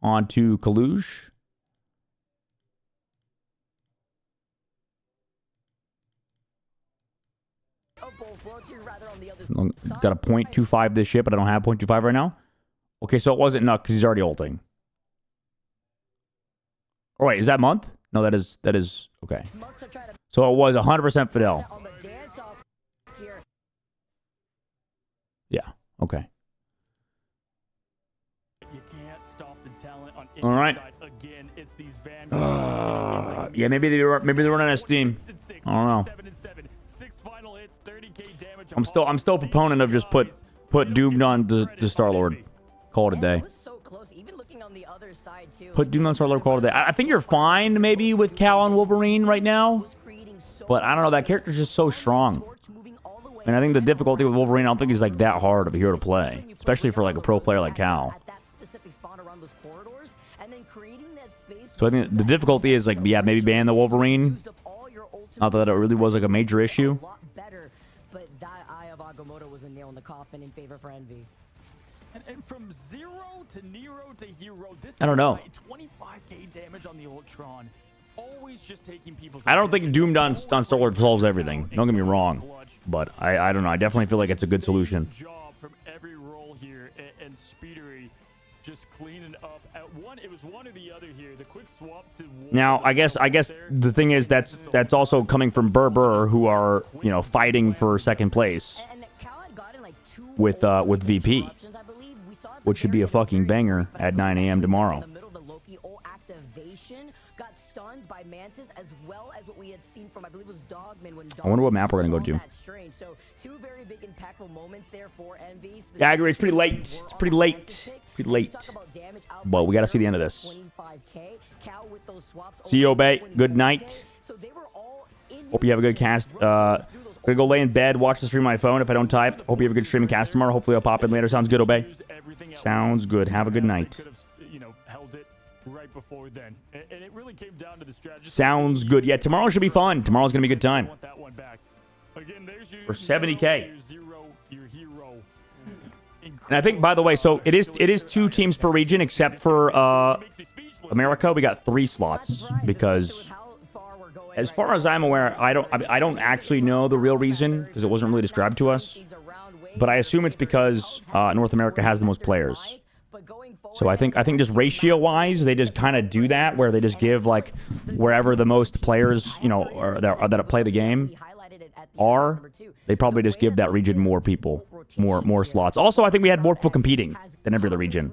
On to Kalush. Got a 0.25 this shit, but I don't have 0.25 right now. Okay, so it wasn't Nuck because he's already ulting. Oh, wait, is that month? No, that is okay. So it was 100% Fidel. Yeah, okay. You can't stop the talent on All right. side. Again, it's these Vanguard. Yeah, maybe they're running out of steam. I don't know. 7-7. 6 final hits, 30k damage. I'm still a proponent of just put Doom on the Star-Lord. Call it a day. Put Doom on Star-Lord, call it a day. I think you're fine maybe with Cal and Wolverine right now. But I don't know, that character's just so strong. And I think the difficulty with Wolverine, I don't think he's like that hard of a hero to play. Especially for like a pro player like Cal. At that specific spot around those corridors and then creating that space. So I think the difficulty is like, yeah, maybe ban the Wolverine. Not that it really was like a major issue. A lot better, but that Eye of Agamotto was a nail in the coffin in favor for Envy. And from zero to Nero to hero, this I don't know. guy, 25k damage on the Ultron. Always just taking people's I don't think attention. Doomed on Solar solves everything. Don't get me wrong. But I don't know. I definitely feel like it's a good solution. Job from every role here, and Speedery just cleaning up. At one, it was one or the other here. The quick swap to Now, I guess the thing is that's also coming from Burr, who are, you know, fighting for second place And Cal had gotten like two with VP, interruptions, I believe. We saw it which should be a fucking banger at 9 a.m. tomorrow. In the middle of the Loki ult activation, got stunned by Mantis, as well as what we had seen from, I believe it was Dogman when I wonder what map we're gonna go was to. on that strain. So two very big impactful moments there for Envy. Yeah, I agree. It's pretty late. It's pretty late. Pretty late. But we got to see the end of this. 25K. Cal with those swaps See you, over Obey. 25K. Good night. So they were all in Hope you have a good cast. Gonna go lay in bed, watch the stream on my phone if I don't type. Hope you have a good streaming cast tomorrow. Hopefully I'll pop in later. Sounds good, Obey. Sounds good. Have a good night. Could have, you know, held it right before then, and it really came down to the strategy. Sounds good. Yeah, tomorrow should be fun. Tomorrow's gonna be a good time. Want that one back. Again, there's your For 70K. Your zero, your hero. And I think, by the way, so it is 2 teams per region, except for Makes me speechless. America. We got 3 slots because, as far as I'm aware, I don't actually know the real reason because it wasn't really described to us. But I assume it's because North America has the most players. So I think just ratio-wise, they just kind of do that, where they just give like wherever the most players, you know, or that play the game are, they probably just give that region more people, more slots. Also, I think we had more people competing than every other region.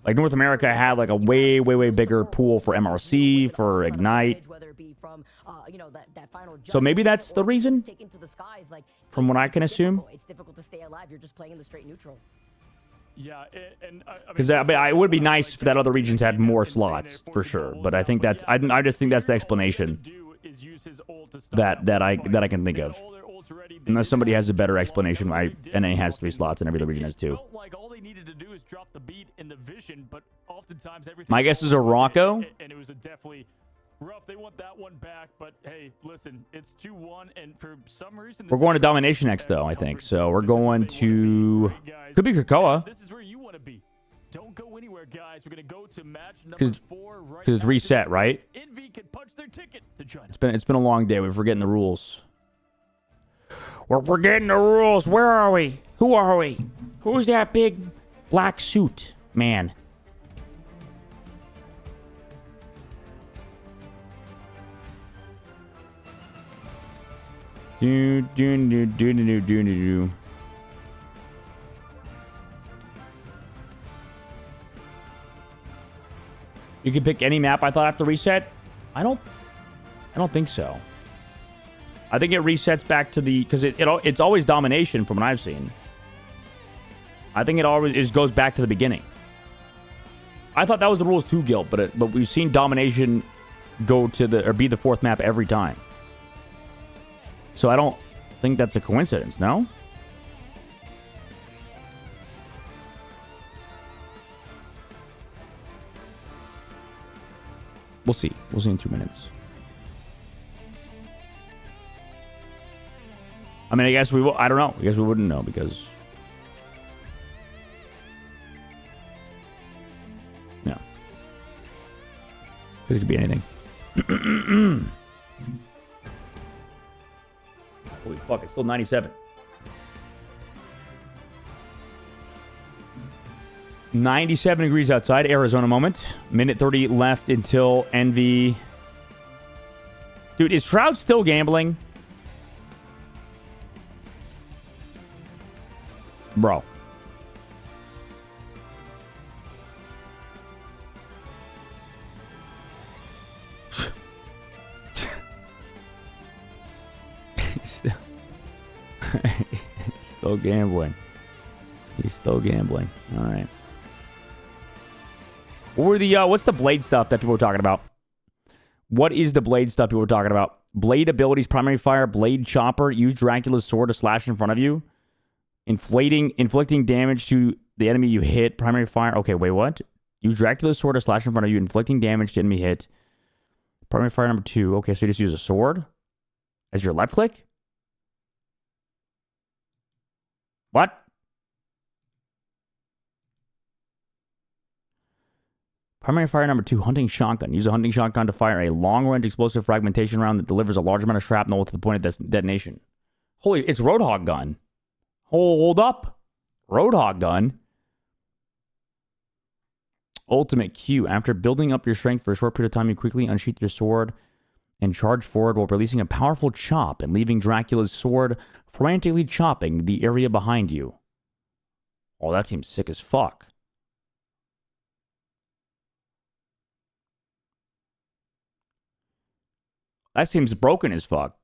Like North America had like a way bigger pool for MRC, for Ignite. So maybe that's the reason, from what I can assume. It's difficult to stay alive. You're just playing in the straight neutral. Yeah, and Because it would be nice if that other regions had more slots for sure. But I think that's I just think that's the explanation that I can think of. Unless somebody has a better explanation why NA has 3 slots and every other region has 2. Like all they needed to do is drop the beat in the vision, but oftentimes everything. My guess is a Rocco. And it was a definitely rough. They want that one back, but hey, listen, it's 2-1, and for some reason We're going to Domination next, though, I think. So we're going to... Could be Krakoa. This is where you want to be. Don't go anywhere, guys. We're gonna go to match number 4 right Because it's reset, right? Envy can punch their ticket to China. It's been a long day. We're forgetting the rules. We're forgetting the rules. Where are we? Who are we? Who's that big black suit man? Do. You can pick any map, I thought, after reset. I don't think so. I think it resets back to the, because it's always domination from what I've seen. I think it always goes back to the beginning. I thought that was the rules too, Guilt, but we've seen domination go to be the 4th map every time. So I don't think that's a coincidence, no? We'll see. We'll see in 2 minutes. I mean, I guess we will. I don't know. I guess we wouldn't know because... No. This could be anything. Holy fuck, it's still 97. 97 degrees outside, Arizona moment. Minute 30 left until Envy. Dude, is Shroud still gambling? Bro. Still gambling. He's still gambling. All right. What's the blade stuff that people were talking about? What is the blade stuff people were talking about? Blade abilities, primary fire, blade chopper, use Dracula's sword to slash in front of you. Inflicting damage to the enemy you hit, primary fire. Okay, wait, what? Use Dracula's sword to slash in front of you, inflicting damage to enemy hit. Primary fire number 2. Okay, so you just use a sword as your left click? What? Primary fire number 2, hunting shotgun. Use a hunting shotgun to fire a long-range explosive fragmentation round that delivers a large amount of shrapnel to the point of detonation. Holy, it's Roadhog gun. Hold up. Roadhog gun. Ultimate Q. After building up your strength for a short period of time, you quickly unsheath your sword and charge forward while releasing a powerful chop and leaving Dracula's sword frantically chopping the area behind you. Oh, that seems sick as fuck. That seems broken as fuck.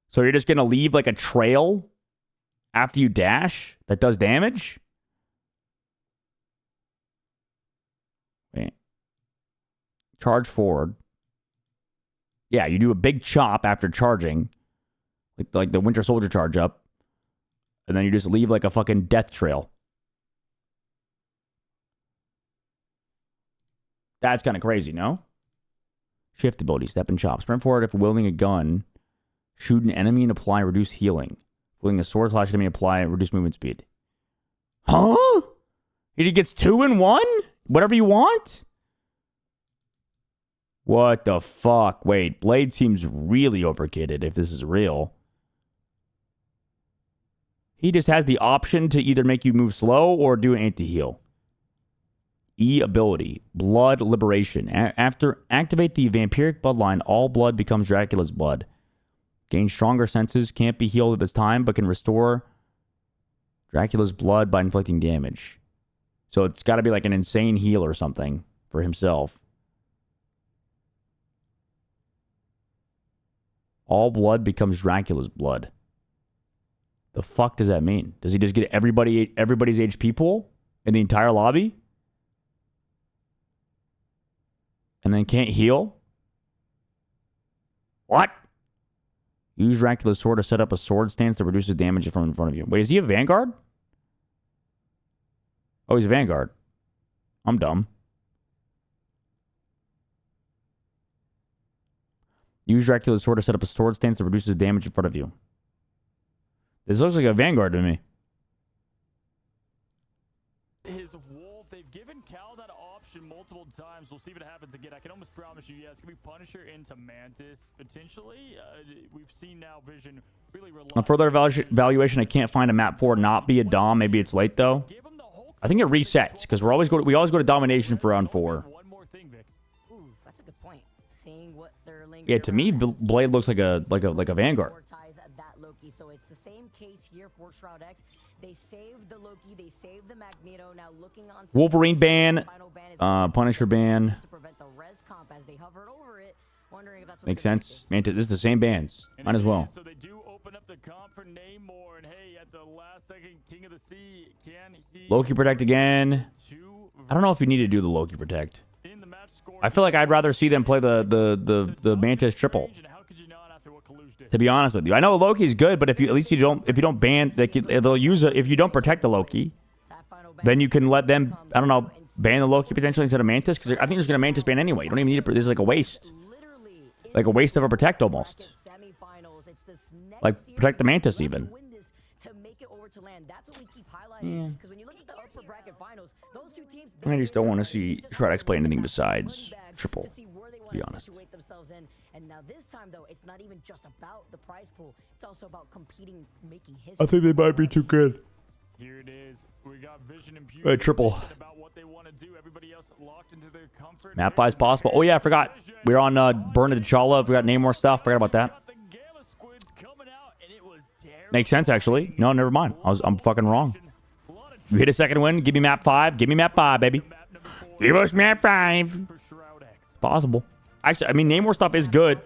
So you're just going to leave like a trail after you dash that does damage? Wait. Charge forward. Yeah, you do a big chop after charging. Like the Winter Soldier charge up. And then you just leave like a fucking death trail. That's kind of crazy, no? Shift ability, step and chop. Sprint forward if wielding a gun. Shoot an enemy and apply reduce healing. Wielding a sword slash enemy, apply reduce movement speed. Huh? He gets 2 in 1? Whatever you want? What the fuck? Wait, Blade seems really overkitted if this is real. He just has the option to either make you move slow or do an anti-heal. E ability, Blood Liberation. After activate the vampiric bloodline, all blood becomes Dracula's blood. Gain stronger senses, can't be healed at this time, but can restore Dracula's blood by inflicting damage. So it's got to be like an insane heal or something for himself. All blood becomes Dracula's blood. The fuck does that mean? Does he just get everybody's HP pool in the entire lobby? And then can't heal? What? Use Dracula's sword to set up a sword stance that reduces damage from in front of you. Wait, is he a Vanguard? Oh, he's a Vanguard. I'm dumb. Use Dracula's sword to set up a sword stance that reduces damage in front of you. This looks like a Vanguard to me. His wolf, they've given Cal that option multiple times. We'll see if it happens again. I can almost promise you, yeah, it's going to be Punisher into Mantis, potentially. We've seen now Vision really rely On further evaluation, I can't find a map 4 not be a Dom. Maybe it's late, though. I think it resets, because we always go to Domination for round 4. One more thing, Vic. Ooh, that's a good point. Seeing what they're linked Yeah, to me, Blade looks like a Vanguard. That Loki. So it's the same case here for Shroud X. They saved the Loki, they saved the Magneto. Now looking on Wolverine ban, Punisher ban. to prevent the res comp as they hovered over it, wondering if that's what Makes sense. Man, this is the same bands. Might as well. So they do open up the comp for Namor, and hey, at the last second, King of the Sea, can he Loki Protect again. I don't know if you need to do the Loki Protect. in the match score? I feel like I'd rather see them play the Mantis triple. And how could you not after what Kalush did? To be honest with you, I know Loki's good, but if you don't ban, they'll use it. If you don't protect the Loki, then you can let them, I don't know, ban the Loki potentially instead of Mantis, because I think there's gonna Mantis ban anyway. You don't even need it. This is like a waste, like a waste of a protect almost. Like protect the Mantis even. I just don't want to see Shroud X play anything besides triple. To be honest. And now this time though, it's not even just about the prize pool. It's also about competing, making history. I think they might be too good. Here it is. We got Vision and Triple. about what they want to do. Everybody else locked into their comfort. Map 5 is possible. Oh yeah, I forgot. We were on Burn of T'Challa. We got Namor stuff. Forgot about that. The Gamma Squids coming out, and it was terrible. Makes sense actually. No, never mind. I'm fucking wrong. You hit a second win. Give me map 5. Give me map 5, baby. Give us map 5. Possible. Actually, I mean, Namor stuff is good.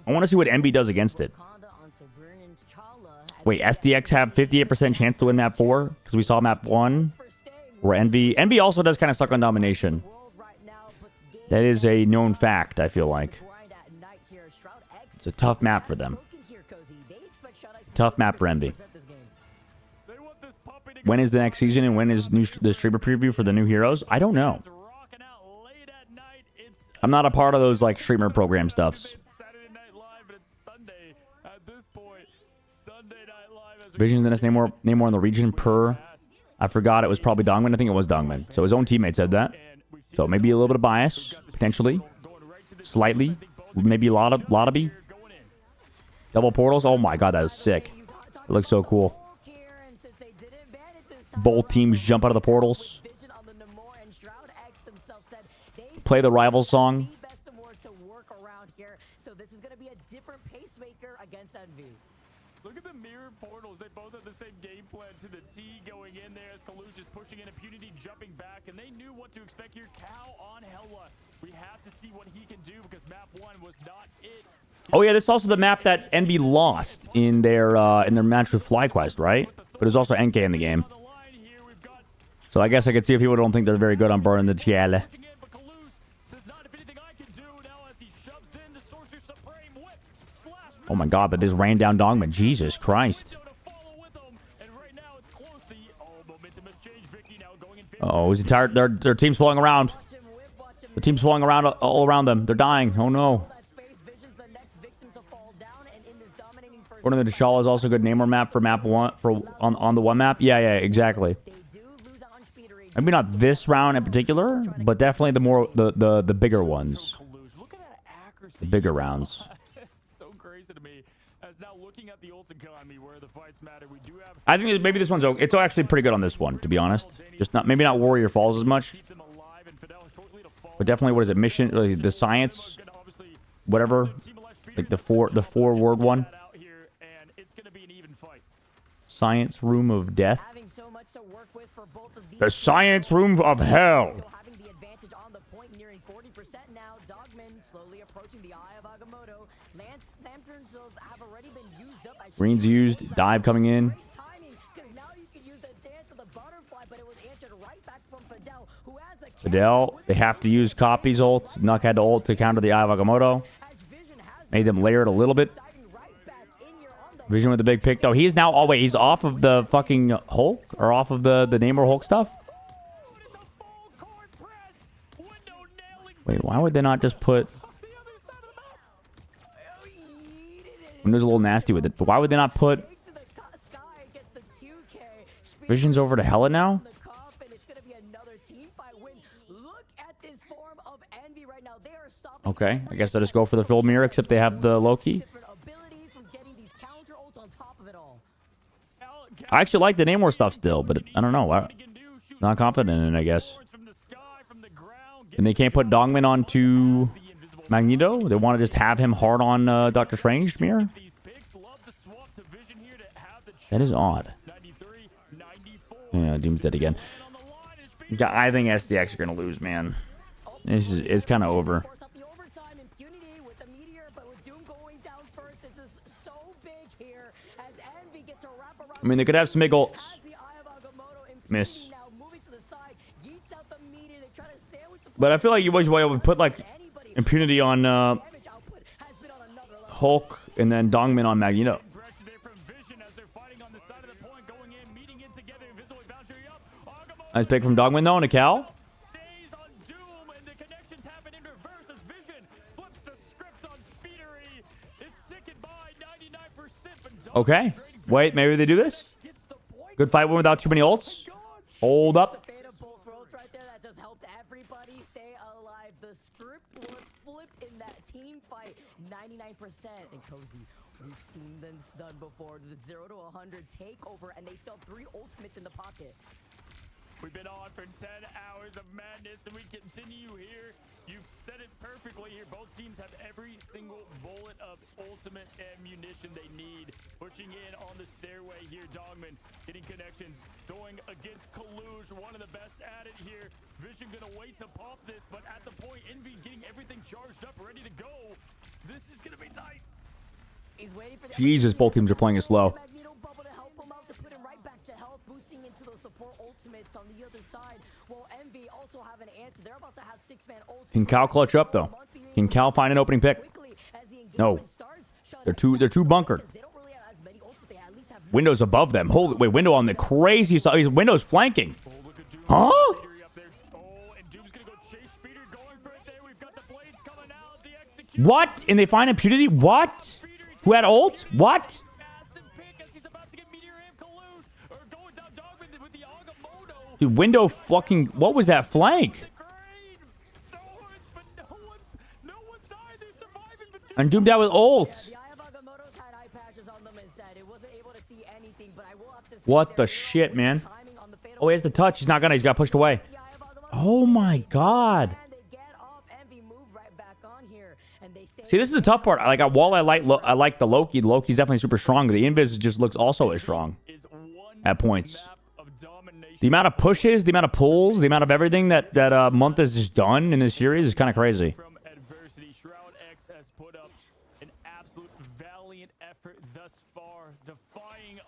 I want to see what MB does against it. Wait, SDX have 58% chance to win map 4? Because we saw map 1. Where NB also does kind of suck on domination. That is a known fact, I feel like. It's a tough map for them. Tough map for Envy. They want this puppy to when is the next season and when is the streamer preview for the new heroes? I don't know. Rocking out late at night. It's I'm not a part of those like streamer program stuffs. It's Saturday Night Live, but it's Sunday at this point. Sunday Night Live. As we Vision's the next name more in the region per. I forgot it was probably Dongman. I think it was Dongman. So his own teammate said that. So maybe a little bit of bias, potentially. Slightly. Maybe a lot of Lotterbee. Double portals. Oh my god, that was sick. It looks so cool. Both teams jump out of the portals. Play the rival song. So this is going to be a different pacemaker against Envy. Look at the mirror portals. They both have the same game plan to the T going in there as Kalush is pushing in Impunity, jumping back, and they knew what to expect here. Cow on Hella. We have to see what he can do because map 1 was not it. Oh yeah, this is also the map that Envy lost in their match with FlyQuest, right? But it was also NK in the game. So I guess I could see if people don't think they're very good on burning the Giale. But Kalush says not if anything I can do now as he shoves in the Sorcerer Supreme whip slash. Oh my god, but this rained down Dongman. Jesus Christ. Uh-oh, his entire their team's falling around. The team's falling around all around them. They're dying. Oh no. According to T'Challa is also a good Namor map for map 1 on the 1 map. Yeah, exactly. Maybe not this round in particular, but definitely the bigger ones. The bigger rounds. So crazy to me. As now looking at the ult economy where the fights matter, we do have I think maybe this one's okay. It's actually pretty good on this one, to be honest. Just maybe not Warrior Falls as much, but definitely what is it? Mission, the science, whatever, like the four word one. Science Room of Death. The Science Room of Hell. Green's used. Dive coming in. Fidel, they have to use Copy's ult. Nuck had to ult to counter the Eye of Agamotto. Made them layer it a little bit. Vision with the big pick, though. He's now... Oh, wait. He's off of the fucking Hulk? Or off of the Namor Hulk stuff? Wait, why would they not just put... Window's a little nasty with it, but why would they not put... Vision's over to Hella now? Okay, I guess I'll just go for the full mirror, except they have the Loki. I actually like the Namor stuff still, but I don't know. I'm not confident in it, I guess. And they can't put Dongman onto Magneto? They want to just have him hard on Doctor Strange mirror? That is odd. Yeah, Doom's dead again. I think SDX are going to lose, man. It's kind of over. I mean, they could have some big ults. Miss. But I feel like you always would put, like, Impunity on Hulk and then Dongman on Magneto. Nice pick from Dongman, though, and a Cal. Okay. Wait, maybe they do this? Good fight win without too many ults. Hold up. The script was flipped in that team fight. 99%. And Cozy, we've seen this done before. The 0 to 100 takeover, and they still have 3 ultimates in the pocket. We've been on for 10 hours of madness, and we continue here. You've said it perfectly here. Both teams have every single bullet of ultimate ammunition they need. Pushing in on the stairway here. Dongman getting connections. Going against Kalush, one of the best at it here. Vision gonna wait to pop this, but at the point, Envy getting everything charged up, ready to go. This is gonna be tight. He's waiting for the Jesus, both teams are playing it slow. Boosting into those support ultimates on the other side. Well, Envy also have an answer. They're about to have 6-man ults. Can Cal clutch up though? Can Cal find an opening pick? No. They're too bunkered. They don't really have as many ults, but they at least have Window's above them. Holy wait, Window on the crazy side. Window's flanking. Huh? What? And they find Impunity? What? Who had ult? What? Dude, Window fucking... What was that flank? And Doom down with ult. What the shit, man? Oh, he has the touch. He's not gonna. He's got pushed away. Oh my god. See, this is the tough part. While I like the Loki. The Loki's definitely super strong. The Invis just looks also as strong at points. The amount of pushes, the amount of pulls, the amount of everything that Month has just done in this series is kind of crazy.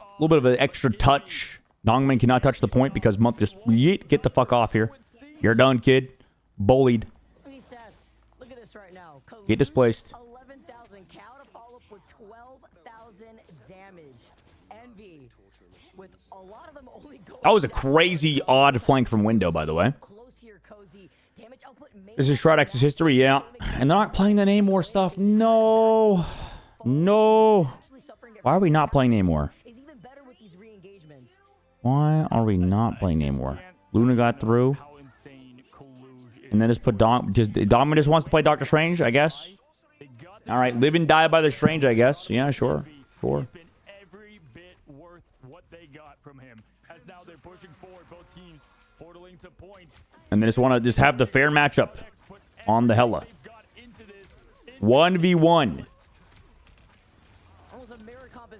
A little bit of an extra touch. Dongman cannot touch the point because Month just yeet, get the fuck off here. You're done, kid. Bullied. Look at this right now. Get displaced. 11,000 Cal to follow up with 12,000 damage. Envy with a lot of them only going That was a crazy odd flank from Window, by the way. close here, Cozy. Damage output This is Shroudex's history, yeah. And they're not playing the Namor stuff. No. No. Why are we not playing Namor? is even better with these re-engagements. Why are we not playing Namor? Luna got through. And then just put Dom just wants to play Doctor Strange, I guess. All right, live and die by the Strange, I guess. Yeah, sure. Sure. Every bit worth what they got from him. As now they're pushing forward, both teams portaling to points. And they just want to just have the fair matchup on the Hela. 1v1.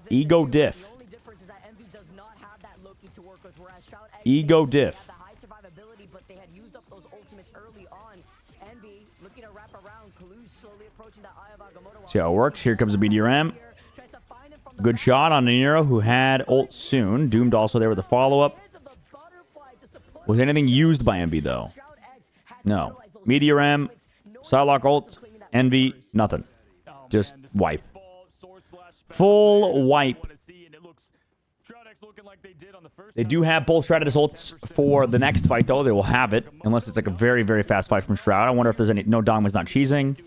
Ego diff. The only difference is that Envy does not have that Loki to work with, whereas Shroud X Ego diff. had the high survivability, but they had used up those ultimates early on. Envy looking to wrap around, Kalu's slowly approaching that Eye of Agamotto. See how it works. Here comes a Meteor M. Good shot on Nero, who had ult soon. Doomed also there with the follow-up. Was anything used by Envy, though? No. Meteor M, Psylocke ult, Envy, nothing. Just wipe. Full wipe. They do have both Stratus ults for the next fight, though. They will have it, unless it's like a very, very fast fight from Shroud. I wonder if there's any... No, Dongman's not cheesing.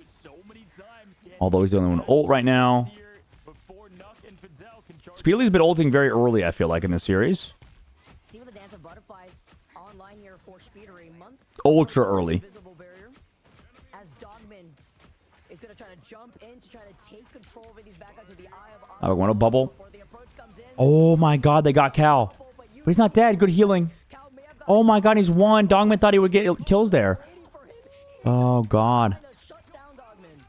Although he's the only one ult right now. Speedley's been ulting very early, I feel like, in this series. See the dance of butterflies online here for Speedery. Month Ultra early. visible barrier. As Dogman is going to try to jump in to try to take control over these back out to the Eye of I want a bubble. before the approach comes in. Oh my god, they got Cal. But he's not dead. Good healing. Cal may have got Oh my god, he's won. Dongman thought he would get kills there. waiting for him. Oh god. To shut down Dogman.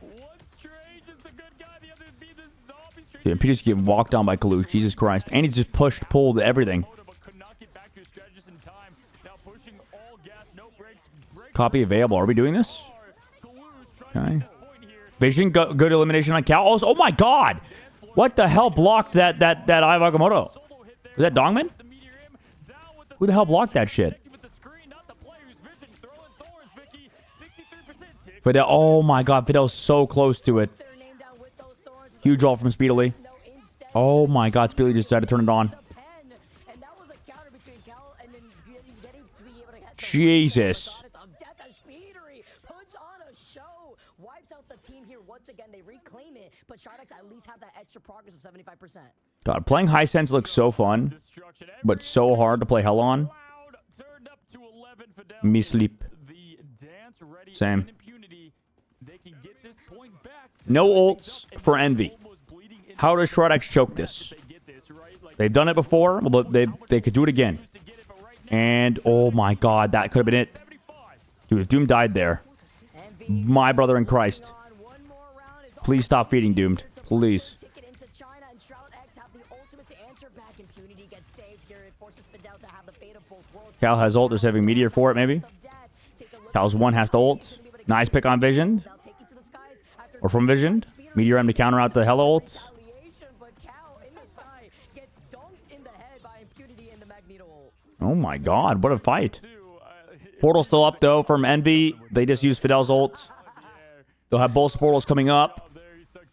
One Strange is the good guy, the other be the zombie Strange. Dude, Peter's getting walked down by Kalush. Jesus Christ. And he's just pushed, pulled, everything. But could not get back to his strategist in time. Now pushing all gas, no brakes. Copy available. Are we doing this? Okay. Vision, good elimination on Cal. Oh my god! What the hell blocked that Eye of Agamotto? Was that Dongman? Who the hell blocked that shit? Fidel, oh my god, Fidel's so close to it. Their name down with those thorns. Huge ult from Speedily. No, instead Oh my god, Speedily just decided to turn it on. the pen. And that was a counter between Cal and then getting to be able to hit the Jesus. of death as Speedery puts on a show. Wipes out the team here once again. They reclaim it, but Shardex at least have that extra progress of 75%. God, playing High Sense looks so fun, but so hard to play Hell on. Me sleep. Same. No ults for Envy. How does Shroudx choke this? They've done it before. Well, they could do it again. And, oh my god, that could have been it. Dude, if Doom died there. My brother in Christ. Please stop feeding Doomed. Please. Ticket into China and Shroud X have the ultimate to answer back. Impunity gets saved here. It forces Fidel to have the fate of both worlds. Cal has ult. They're saving Meteor for it, maybe. Cal's one has to ult. Nice pick on Vision. They'll take it to the skies after Or from Vision. Meteor M to counter out the Hella ult. retaliation, but Cal in the sky gets dunked in the head by Impunity in the Magneto ult. Oh my god, what a fight. Portal still up, though, from Envy. They just used Fidel's ult. They'll have both portals coming up.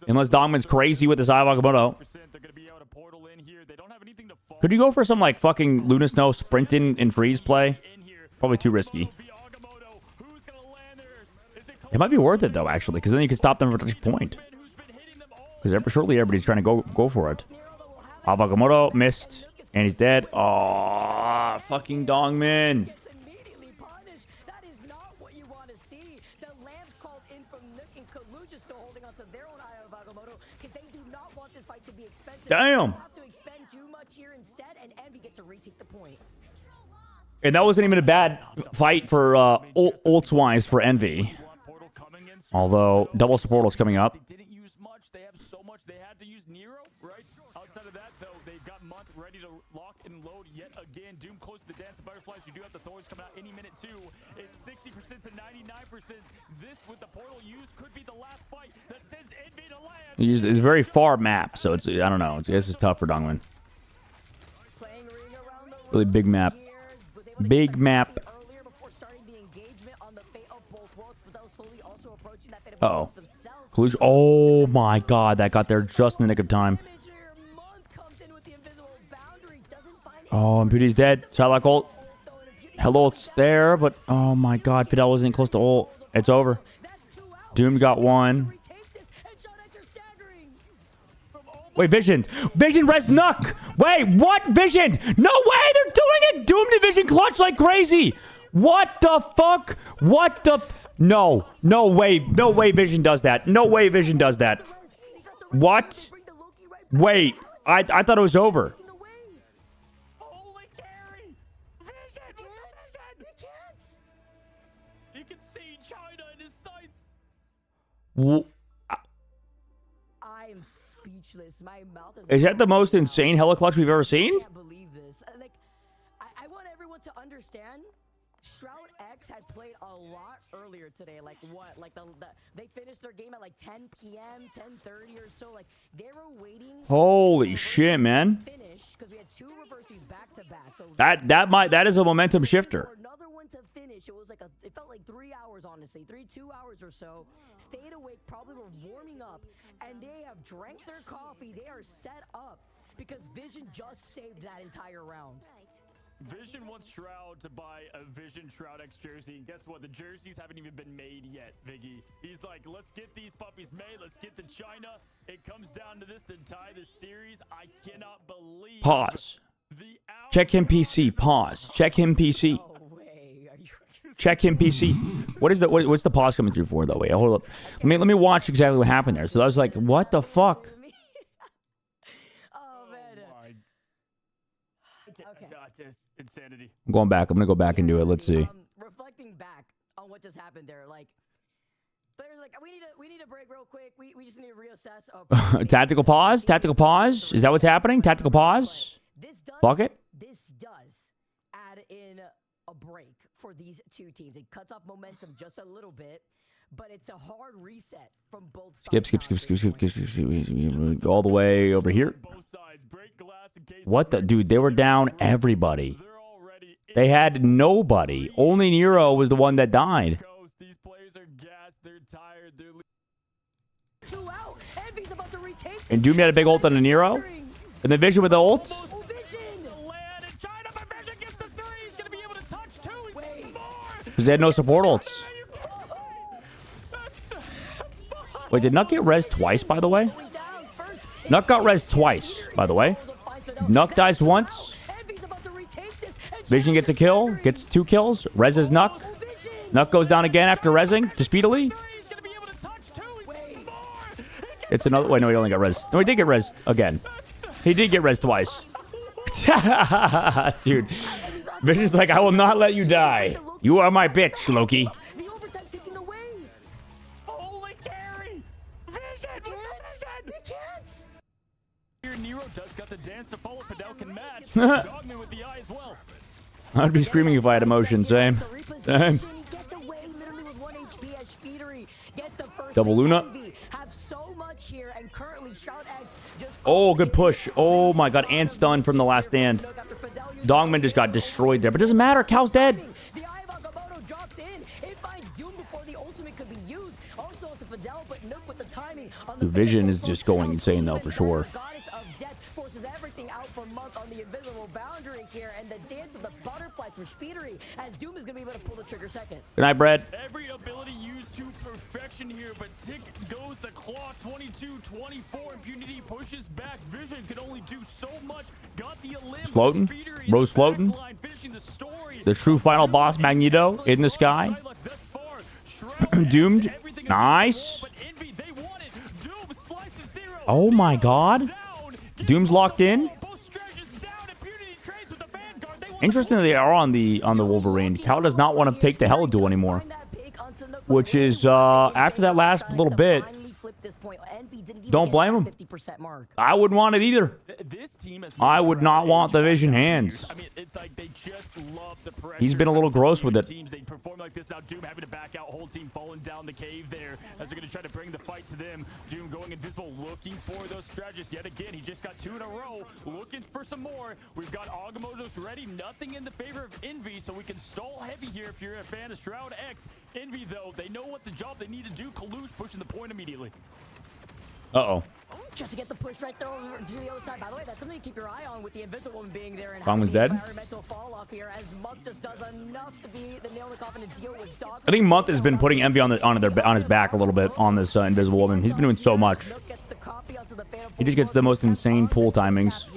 Unless Dongman's crazy with his Eye of Agamotto. They're going to be able to portal in here. They don't have anything to fall Could you go for some like fucking Luna Snow sprint in and freeze play? in here. Probably too risky. Agamotto, who's gonna land theirs? Is it It might be worth it though, actually, because then you can stop them from touching point. Coleman who's been hitting them all? Because shortly everybody's trying to go for it. Agamotto missed, and he's dead. Oh, fucking Dongmin. Gets immediately punished. That is not what you want to see. The lambs called in from Nook and Kaluja still holding on to their own eye of Agamotto because they do not want this fight to be expensive. Damn. They have to expend too much here instead, and Envy get to retake the point. And that wasn't even a bad fight for ults-wise for Envy. Portal coming in. Although double supportals coming up. They didn't use much. They have so much. They had to use Nero, right? Outside of that, though, they've got Month ready to lock and load yet again. Doom close to the Dance of Butterflies. You do have the Thorns coming out any minute, too. It's 60% to 99%. This, with the portal used, could be the last fight that sends Envy to land. It's a very far map, so it's, I don't know. This is tough for Dongmin. Playing ring around the Really big map. was able to Big get map. earlier before starting the engagement on the fate of both worlds, but they'll slowly also approaching that fate of Uh-oh. both themselves. Kaluja. Oh my god, that got there just in the nick of time. Damage here. Month comes in with the invisible boundary, doesn't find Oh, and Beauty's dead. Psylocke ult. though, and Beauty Hello, it's there, but oh my god, Fidel wasn't close to ult. It's over. that's 2 out. Doom got one. Retake this, and Shot are staggering. Wait, Vision. Vision res Nuck. Wait, what? Vision. No way, they're doing it. Doom Division clutch like crazy. What the fuck? What the? No. No way. No way Vision does that. No way Vision does that. What? Bring the Loki right back. Wait, I thought it was over. In the way. Holy carry! Vision! He can't. You can see China in his sights. W- I am speechless. My mouth is. Is that the most insane hella clutch we've ever seen? I can't believe this. Like, I want everyone to understand. Shroud X had played a lot earlier today. Like what? Like they finished their game at like 10 p.m., 10:30 or so. Like they were waiting. Holy shit, man. Finish because we had 2 reversies back to back. So That is a momentum shifter. for another one to finish, it was like it felt like 3 hours, honestly, 2 hours or so. Stayed awake, probably were warming up, and they have drank their coffee. They are set up because Vision just saved that entire round. Vision wants Shroud to buy a Vision Shroud X jersey, and guess what? The jerseys haven't even been made yet, Viggy. He's like, let's get these puppies made. Let's get to China. It comes down to this to tie this series. I cannot believe. Pause. The Check him PC. Pause. Check him PC. No way. Are you? Check him PC. What's the pause coming through for though? Wait, hold up. Let me watch exactly what happened there. So I was like, what the fuck? Oh man. Okay. God, just insanity. I'm going back. I'm gonna go back and do it. Let's see. Reflecting back on what just happened there, like players like we need a break real quick. We just need to reassess. Oh, Tactical pause. Tactical pause. Is that what's happening? Tactical pause. This does. Fuck it. This does add in a break for these two teams. It cuts off momentum just a little bit, but it's a hard reset from both sides. Skip. Go all the way over here. Both sides. Break glass in case What the dude? They were down everybody. they're already in They had nobody. Only Nero was the one that died. ghost. These players are gassed. They're tired. They're 2 out. Envy's about to retake. And Doom had a big ult on the Nero. And the Vision with the ult. Oh, Vision. land in China, but Vision gets the 3. He's gonna be able to touch 2. He's getting more. Because they had no support ults. Wait, did Nuck get res twice, by the way? Down first. Nuck got res twice, by the way. Nuck dies once. Envy's about to retake this. And Vision gets a kill. Gets 2 kills. Reses Nuck. Oh, Vision. Nuck goes down again after resing to speedily. He's gonna be able to touch 2. He's getting more. It's another. Wait, no, he only got res. No, he did get res again. He did get res twice. Dude. Vision's like, I will not let you die. You are my bitch, Loki. The overtime taking away. Holy carry. Vision. He can't. Here, Nero does got the dance to follow. Fidel can match. Dogman with the eye as well. I'd be screaming if I had emotion. Same. Same. He gets away literally with 1 HP as Speedery gets the first Double hit. Luna. Envy have so much here, and currently Shroud X just. Oh, good push. Oh my god, and stun from the last stand. Dongman just got destroyed there, but it doesn't matter. Cal's dead. The Eye of Agamotto drops in. It finds Doom before the ultimate could be used. Also onto Fidel, but Nook with the timing. On the Vision is just going insane, though, for sure. Goddess of Death forces everything out for Monk on the invisible boundary here, and the dance of the butterflies from Speedery, as Doom is going to be able to pull the trigger second. Good night, Brad. Every ability used to perfection here, but tick goes the clock. 22-24. Impunity pushes back. Vision can only do so much. Got the Olymp. Floating. Rose floating. The true final boss, Magneto, in the sky. Doomed. Nice. Oh my god. Doom's locked in. Interesting that they are on the Wolverine. Cal does not want to take the Hella duel anymore. Which is after that last little bit. Don't blame him. I wouldn't want it either. I would not want the Vision hands. I mean, it's like they just love the pressure. He's been a little gross with it. Teams, they perform like this now. Doom having to back out. Whole team falling down the cave there as they're going to try to bring the fight to them. Doom going invisible, looking for those strategists yet again. He just got 2 in a row, looking for some more. We've got Agamotto's ready. Nothing in the favor of Envy, so we can stall heavy here if you're a fan of Shroud X. Envy, though, they know what the job they need to do. Kalush pushing the point immediately. Uh-oh. Just to get the push right there over to the other side. By the way, that's something to keep your eye on with the invisible one being there. And Dogman's dead. Environmental fall off here as Monk just does enough to be the nail in the coffin to deal with Dog. I think Month has been putting Envy on his back a little bit on this Invisible Woman. He's been doing so much. He just gets the most insane pull timings.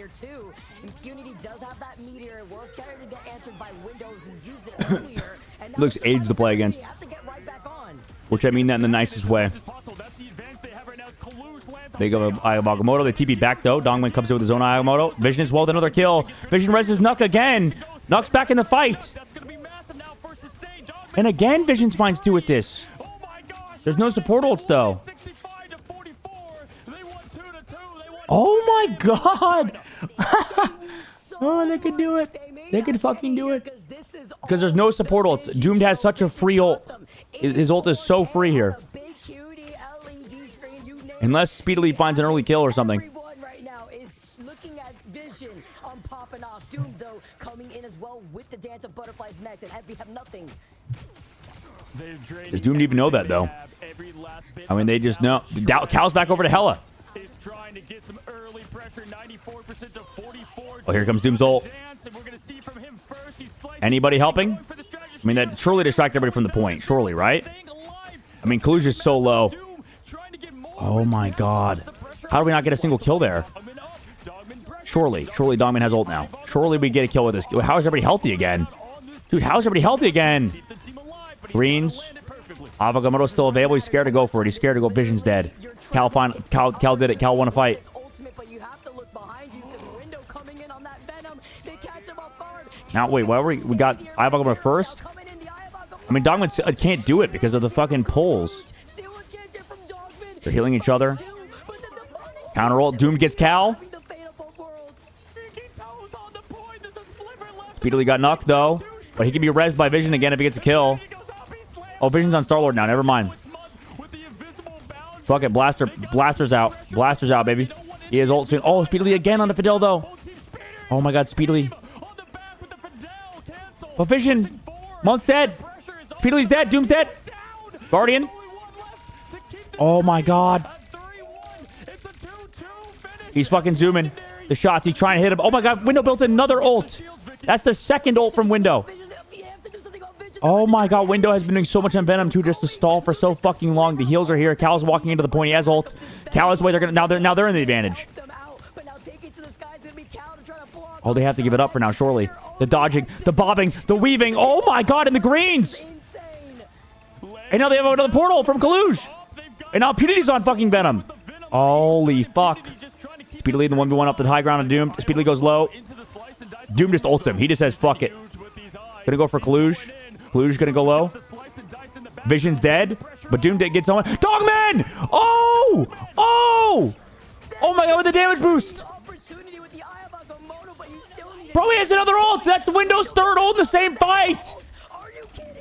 Impunity does have that meteor. It was carried to get answered by Window, who used it earlier. Looks aged to play against. Which I mean that in the nicest way. They go Agamotto. They TP back though. Dongman comes in with his own Agamotto. Vision as well with another kill. Vision reses Nuck again. Nuck's back in the fight. And again, Vision finds 2 with this. There's no support ults though. Oh my god. Oh, they could do it. They could fucking do it. Because there's no support ults. Doomed has such a free ult. His ult is so free here. Unless Speedily finds an early kill or something. Everyone right now is looking at Vision on popping off. Doom, though, coming in as well with the dance of butterflies next, and we have nothing. Does Doom even know that, though? I mean, they just know. Cal's back over to Hella. Oh, here comes Doom's ult. Anybody helping? I mean, that surely distracted everybody from the point. Surely, right? I mean, Kalush is so low. Oh my god. How do we not get a single kill there? Surely Dogman has ult now. Surely we get a kill with this. How is everybody healthy again? Dude, how is everybody healthy again? Greens. Agamotto's still available. He's scared to go for it. He's scared to go. Vision's dead. Cal did it. Cal won a fight. Now, wait, why were we got Agamotto first? I mean, Dogman can't do it because of the fucking pulls. They're healing each other. Counter ult. Doom gets Cal. Speedily got knocked, though. But he can be rezzed by Vision again if he gets a kill. Oh, Vision's on Star-Lord now. Never mind. Fuck it. Blaster's out. Blaster's out, baby. He has ult soon. Oh, Speedily again on the Fidel, though. Oh, my God. Speedily. But Vision. Monk's dead. Speedily's dead. Doom's dead. Guardian. Oh my god. He's fucking zooming. The shots. He's trying to hit him. Oh my god. Window built another ult. That's the second ult from Window. Oh my god. Window has been doing so much on Venom too, just to stall for so fucking long. The heals are here. Cal's walking into the point. He has ult. Cal is way. They're gonna now they're in the advantage. Oh, they have to give it up for now, surely. The dodging, the bobbing, the weaving. Oh my god, and the greens. And now they have another portal from Kalush. And now Punity's on fucking Venom. Holy fuck. Speedily in the 1v1 up the high ground of Doom. Speedily goes low. Doom just ults him. He just says, fuck it. Gonna go for Kalush. Kalush gonna go low. Vision's dead. But Doom gets on. Dogman! Oh! Oh! Oh my god, with the damage boost. Bro, he has another ult. That's Window's third ult in the same fight.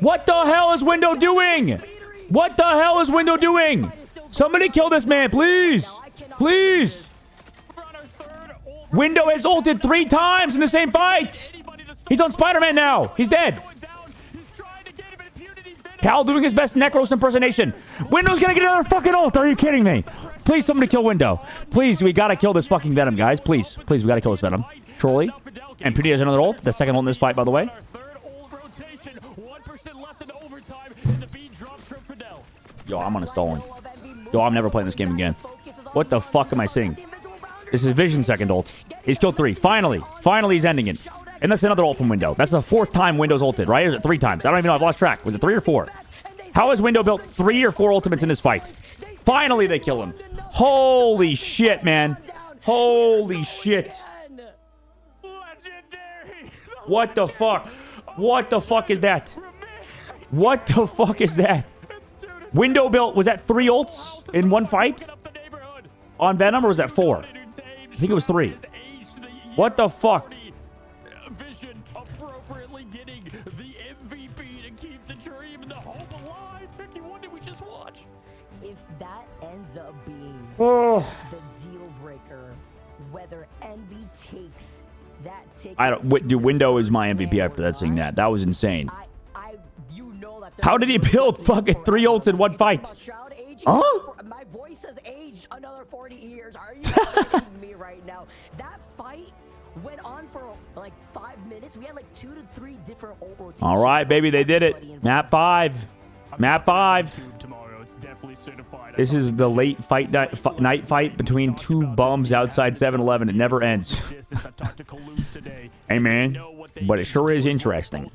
What the hell is Window doing? What the hell is Window doing? Somebody kill this man, please. Please. Window has ulted 3 times in the same fight. He's on Spider-Man now. He's dead. Cal doing his best Necros impersonation. Window's gonna get another fucking ult. Are you kidding me? Please, somebody kill Window. Please, we gotta kill this fucking Venom, guys. Please, we gotta kill this Venom. Trolley. And Petey has another ult. The second ult in this fight, by the way. Yo, I'm uninstalling. Yo, I'm never playing this game again. What the fuck am I seeing? This is Vision second ult. He's killed 3. Finally he's ending it. And that's another ult from Window. That's the 4th time Window's ulted, right? Or is it 3 times? I don't even know. I've lost track. Was it 3 or 4? How has Window built 3 or 4 ultimates in this fight? Finally, they kill him. Holy shit, man. Holy shit. What the fuck? What the fuck is that? What the fuck is that? Window built, was that 3 ults in one fight? On Venom, or was that 4? I think it was 3. What the fuck? Vision appropriately getting the MVP to keep the dream and the hope alive. Vicky, what did we just watch? If that ends up being Oh. the deal breaker, whether Envy takes that ticket. I don't. Dude, Window is my MVP after that. Seeing that was insane. You know that How did he build fucking 3 ults in one fight? Huh? My voice has aged another 40 years. Are you kidding me right now? That fight went on for like 5 minutes. We had like 2 to 3 different ult rotations. All right, baby, they did it. Map 5. Map 5. Tomorrow, it's definitely certified. This is the late fight night fight between 2 bums outside 7-Eleven. It never ends. Hey, man. But it sure is interesting.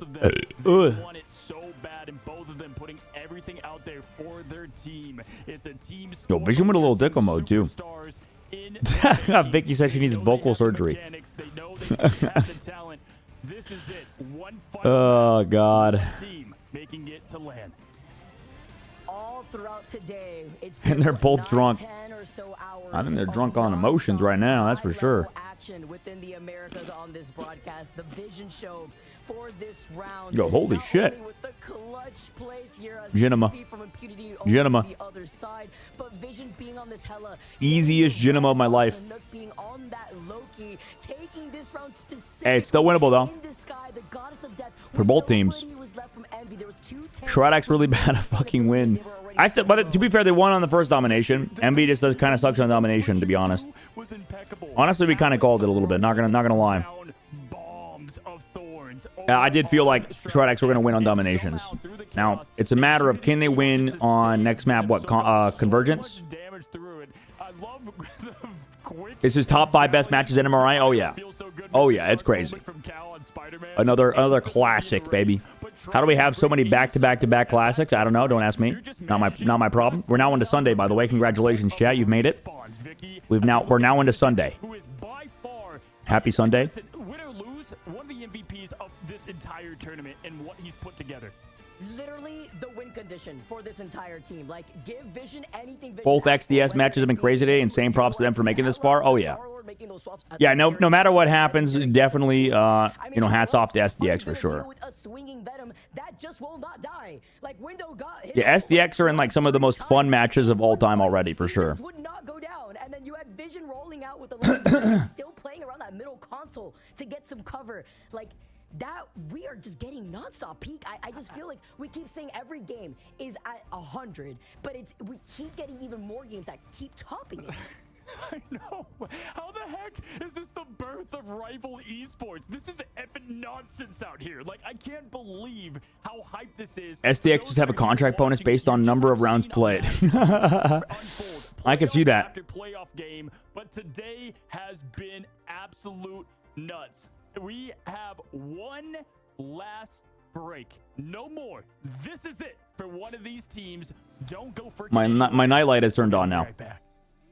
Want it so bad, and both of them putting everything out there for their team. It's a team. Yo, Vision with a little Dicko mode, too. Vicky said she needs vocal surgery. This is it. One fight. Oh, God. Team making it to land. All throughout today, it's And they're both 9, drunk. 10 or so hours I think they're of drunk on emotions nonstop right now, that's for sure. high-level action within the Americas on this broadcast. The Vision show for this round. Yo, holy Not shit. only with the clutch plays here as Jinima. you see from Impunity over Jinima. to the other side, but Vision being on this hella Easiest Jinima of my life. being on that Loki, taking this round Hey, it's still winnable, though. in the sky, the goddess of death, For both teams. Shredak's really bad at fucking win. But to be fair, they won on the first domination. MB just does kind of sucks on domination, to be honest. Honestly, we kind of called it a little bit. Not gonna lie. I did feel like Shredak's were gonna win on dominations. Now it's a matter of can they win on next map? What Convergence? This is top 5 best matches in MRI. Oh yeah, oh yeah, it's crazy. Another classic, baby. How do we have so many back-to-back-to-back classics? I don't know. Don't ask me. Not my problem. We're now into Sunday, by the way. Congratulations, chat. You've made it. We're now into Sunday. Happy Sunday. Win or lose, one of the MVPs of this entire tournament and what he's put together. Literally the win condition for this entire team. Like, give Vision anything. Vision Both XDS matches have been crazy today. Insane props to them for making this far. Oh yeah. Yeah, no matter what happens, definitely, hats off to SDX for sure. Yeah, SDX are in like some of the most fun matches of all time already, for sure. Would not go down, and then you had Vision rolling out with the still playing around that middle console to get some cover. Like that, we are just getting nonstop peak. I just feel like we keep saying every game is at 100, but we keep getting even more games that keep topping it. I know. How the heck is this the birth of rival esports? This is effing nonsense out here. Like, I can't believe how hyped this is. SDX just have a contract bonus based on number of rounds played. I can see that. After playoff game, but today has been absolute nuts. We have one last break. No more. This is it for one of these teams. Don't go for my nightlight has turned on now. Right back.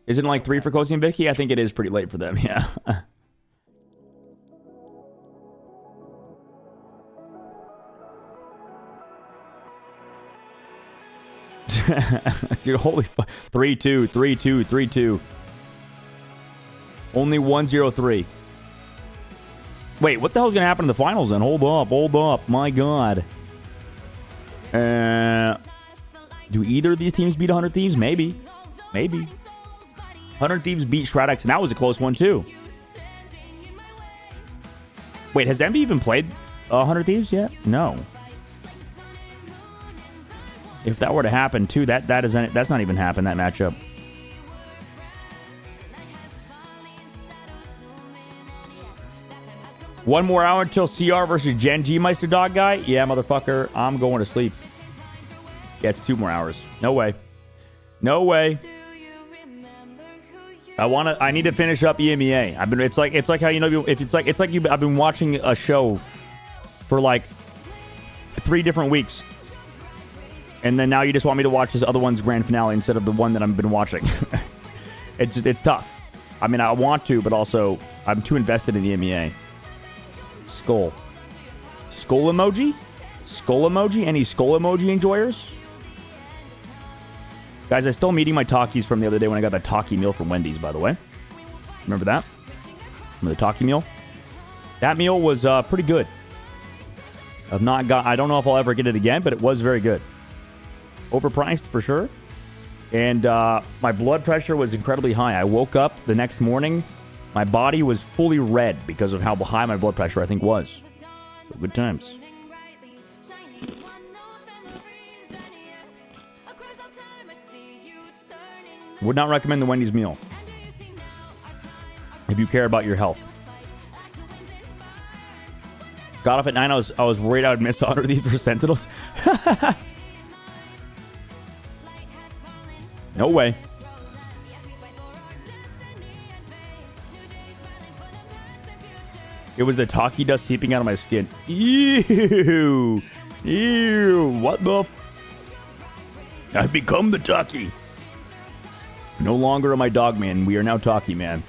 Isn't it like 3 for Cozy and Vicky? I think it is pretty late for them, yeah. Dude, holy fuck. 3-2, 3-2, 3-2. Only 1-0-3. Wait, what the hell's going to happen in the finals then? Hold up. My God. Do either of these teams beat 100 Thieves? Maybe. 100 Thieves beat Shredak's, and that was a close one, too. Wait, has Envy even played 100 Thieves yet? No. If that were to happen too, that's not even happened, that matchup. One more hour until CR versus Gen G Meister Dog Guy? Yeah, motherfucker. I'm going to sleep. Yeah, it's 2 more hours. No way. No way. I need to finish up EMEA. It's like how, you know, I've been watching a show for like 3 different weeks. And then now you just want me to watch this other one's grand finale instead of the one that I've been watching. It's tough. I mean, I want to, but also I'm too invested in EMEA. Skull. Skull emoji? Skull emoji? Any skull emoji enjoyers? Guys, I still am eating my Takis from the other day when I got that Taki meal from Wendy's, by the way. Remember that? Remember the Taki meal? That meal was pretty good. I don't know if I'll ever get it again, but it was very good. Overpriced for sure. And my blood pressure was incredibly high. I woke up the next morning. My body was fully red because of how high my blood pressure, I think, was. So good times. Would not recommend the Wendy's meal if you care about your health. Got off at 9. I was worried I would miss 100 for Sentinels. No way. It was the Taki dust seeping out of my skin. Ew. Ew. What the I've become the Taki. No longer am I Dog Man. We are now Taki Man.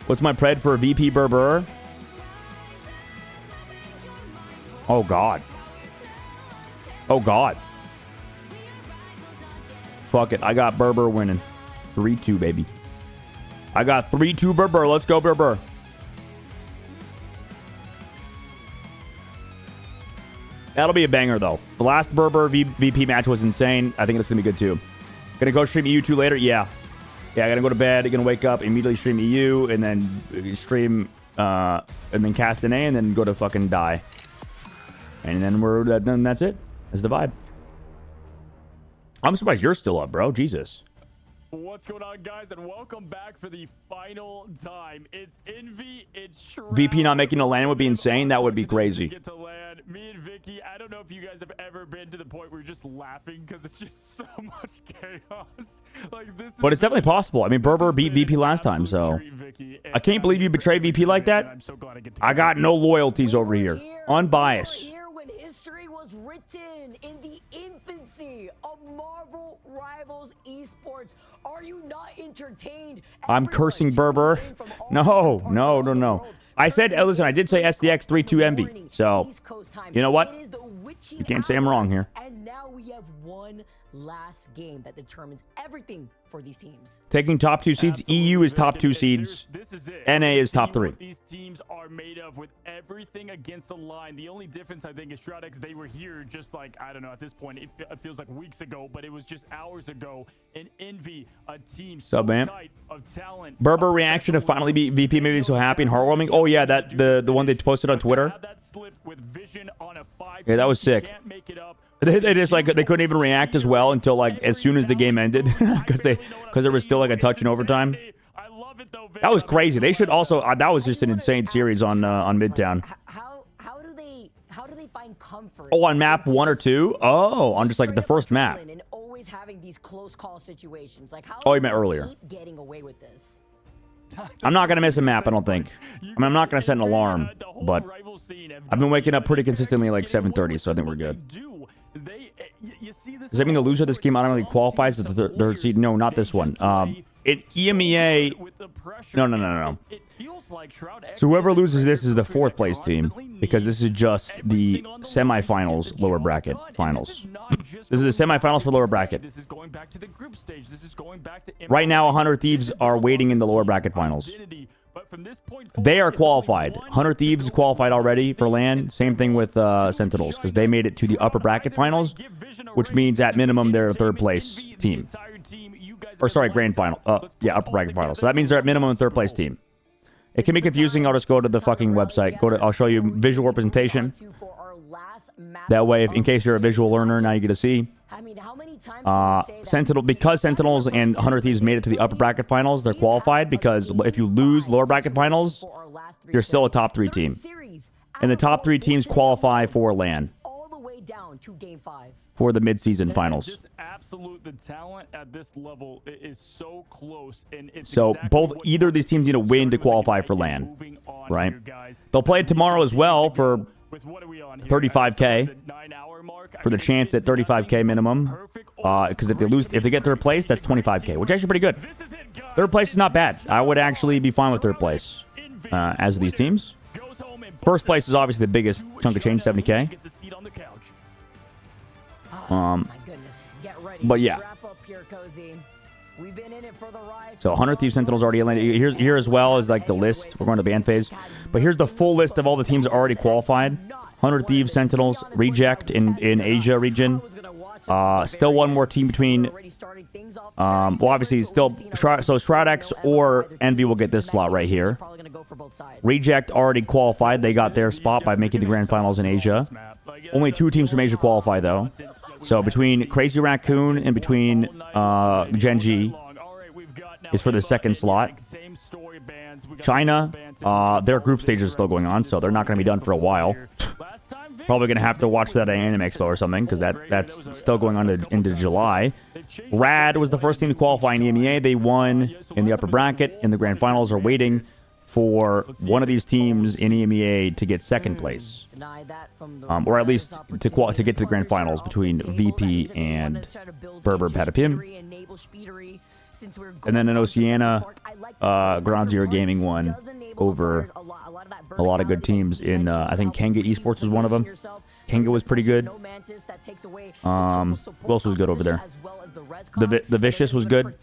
What's my pred for VP Berber? Oh, God. Oh, God. Fuck it. I got Berber winning. 3-2, baby. I got 3-2 Berber. Let's go, Berber. That'll be a banger, though. The last Berber VP match was insane. I think it's going to be good, too. Gonna go stream EU2 later? Yeah. Yeah, I gotta go to bed. Gonna wake up, immediately stream EU, and then stream, and then cast an A, and then go to fucking die. And then that's it. That's the vibe. I'm surprised you're still up, bro. Jesus. What's going on, guys, and welcome back for the final time. It's Envy, it's Shroud. VP not making a land would be insane. That would be crazy. Get to land. Me and Vicky, I don't know if you guys have ever been to the point where you're just laughing because it's just so much chaos. Like this. But it's definitely possible. I mean, Berber beat VP last time, so I can't believe you betrayed VP like that. I got no loyalties over here. Unbiased. History was written in the infancy of Marvel Rivals Esports. Are you not entertained? I'm cursing Berber. No. I said, listen, I did say SDX 3-2 Envy. So, you know what? You can't say I'm wrong here. And now we have one last game that determines everything for these teams. Taking top 2 seeds. EU is top 2 seeds. NA is top 3. These teams are made of with everything against the line. The only difference, I think, is ShroudX. They were here just like, I don't know, at this point, it feels like weeks ago, but it was just hours ago. And Envy, a team so tight of talent. Berber reaction to finally beat VP made me so happy and heartwarming. Oh, yeah, that the one they posted on Twitter. Yeah, that was sick. They just like they couldn't even react as well until like as soon as the game ended because there was still like a touch in overtime. That was crazy. They should also that was just an insane series on Midtown. How do they find comfort? Oh, on map 1 or 2? Oh, on just like the first map. And always having these close call situations. Like how you meant earlier. Keep getting away with this? I'm not gonna miss a map, I don't think. I mean, I'm not gonna set an alarm, but I've been waking up pretty consistently like 7:30, so I think we're good. Does that mean the loser of this game automatically qualifies to the third seed? No, not this one. In EMEA, no. So whoever loses this is the 4th place team because this is just the semifinals, lower bracket finals. This is the semifinals for lower bracket. Right now, 100 Thieves are waiting in the lower bracket finals. They are qualified. 100 Thieves is qualified already for LAN. Same thing with Sentinels because they made it to the upper bracket finals, which means at minimum they're a 3rd place team. Or sorry, grand final. Yeah, upper bracket final. So that means they're at minimum a 3rd place team. It can be confusing. I'll just go to the fucking website. I'll show you visual representation. last map. That way, if, in case you're a visual learner, now you get to see. I mean, how many times can you say that Sentinel, because Sentinels and 100 Thieves made it to the upper bracket finals, they're qualified because if you lose lower bracket finals, you're still a top 3 team. And the top 3 teams qualify for LAN, all the way down to game 5. for the mid-season finals. Just absolute, the talent at this level is so close, and it's So exactly both, what either of these teams need to win to qualify for LAN, right? They'll play it tomorrow as well for 35K, for the chance at 35K minimum. Because if they get third place, that's 25K, which is actually pretty good. Third place is not bad. I would actually be fine with third place as these teams. First place is obviously the biggest chunk of change, 70K. My goodness. Get ready. But yeah. Strap up here, Cozy. We've been in it for the ride. So 100 Thieves Sentinels already landed. Here as well is like the list. We're going to ban phase. But here's the full list of all the teams already qualified. 100 Thieves Sentinels, Reject in Asia region. Still one more team between. Well, obviously, still. So Shroud-X or Envy will get this slot right here. Reject already qualified. They got their spot by making the grand finals in Asia. Only 2 teams from Asia qualify, though. So between Crazy Raccoon and between Gen.G is for the second slot. China, their group stage is still going on, so they're not going to be done for a while. Probably going to have to watch that at Anime Expo or something, because that's still going on into July. Rad was the first team to qualify in EMEA. They won in the upper bracket. In the grand finals, are waiting for one of these teams in EMEA to get second place. Or at least to get to the grand finals between VP and Berber Patapim. And then in Oceania, Ground Zero Gaming won over a lot of good teams. In I think Kenga Esports was one of them. Kenga was pretty good. Who else was good over there? The Vicious was good.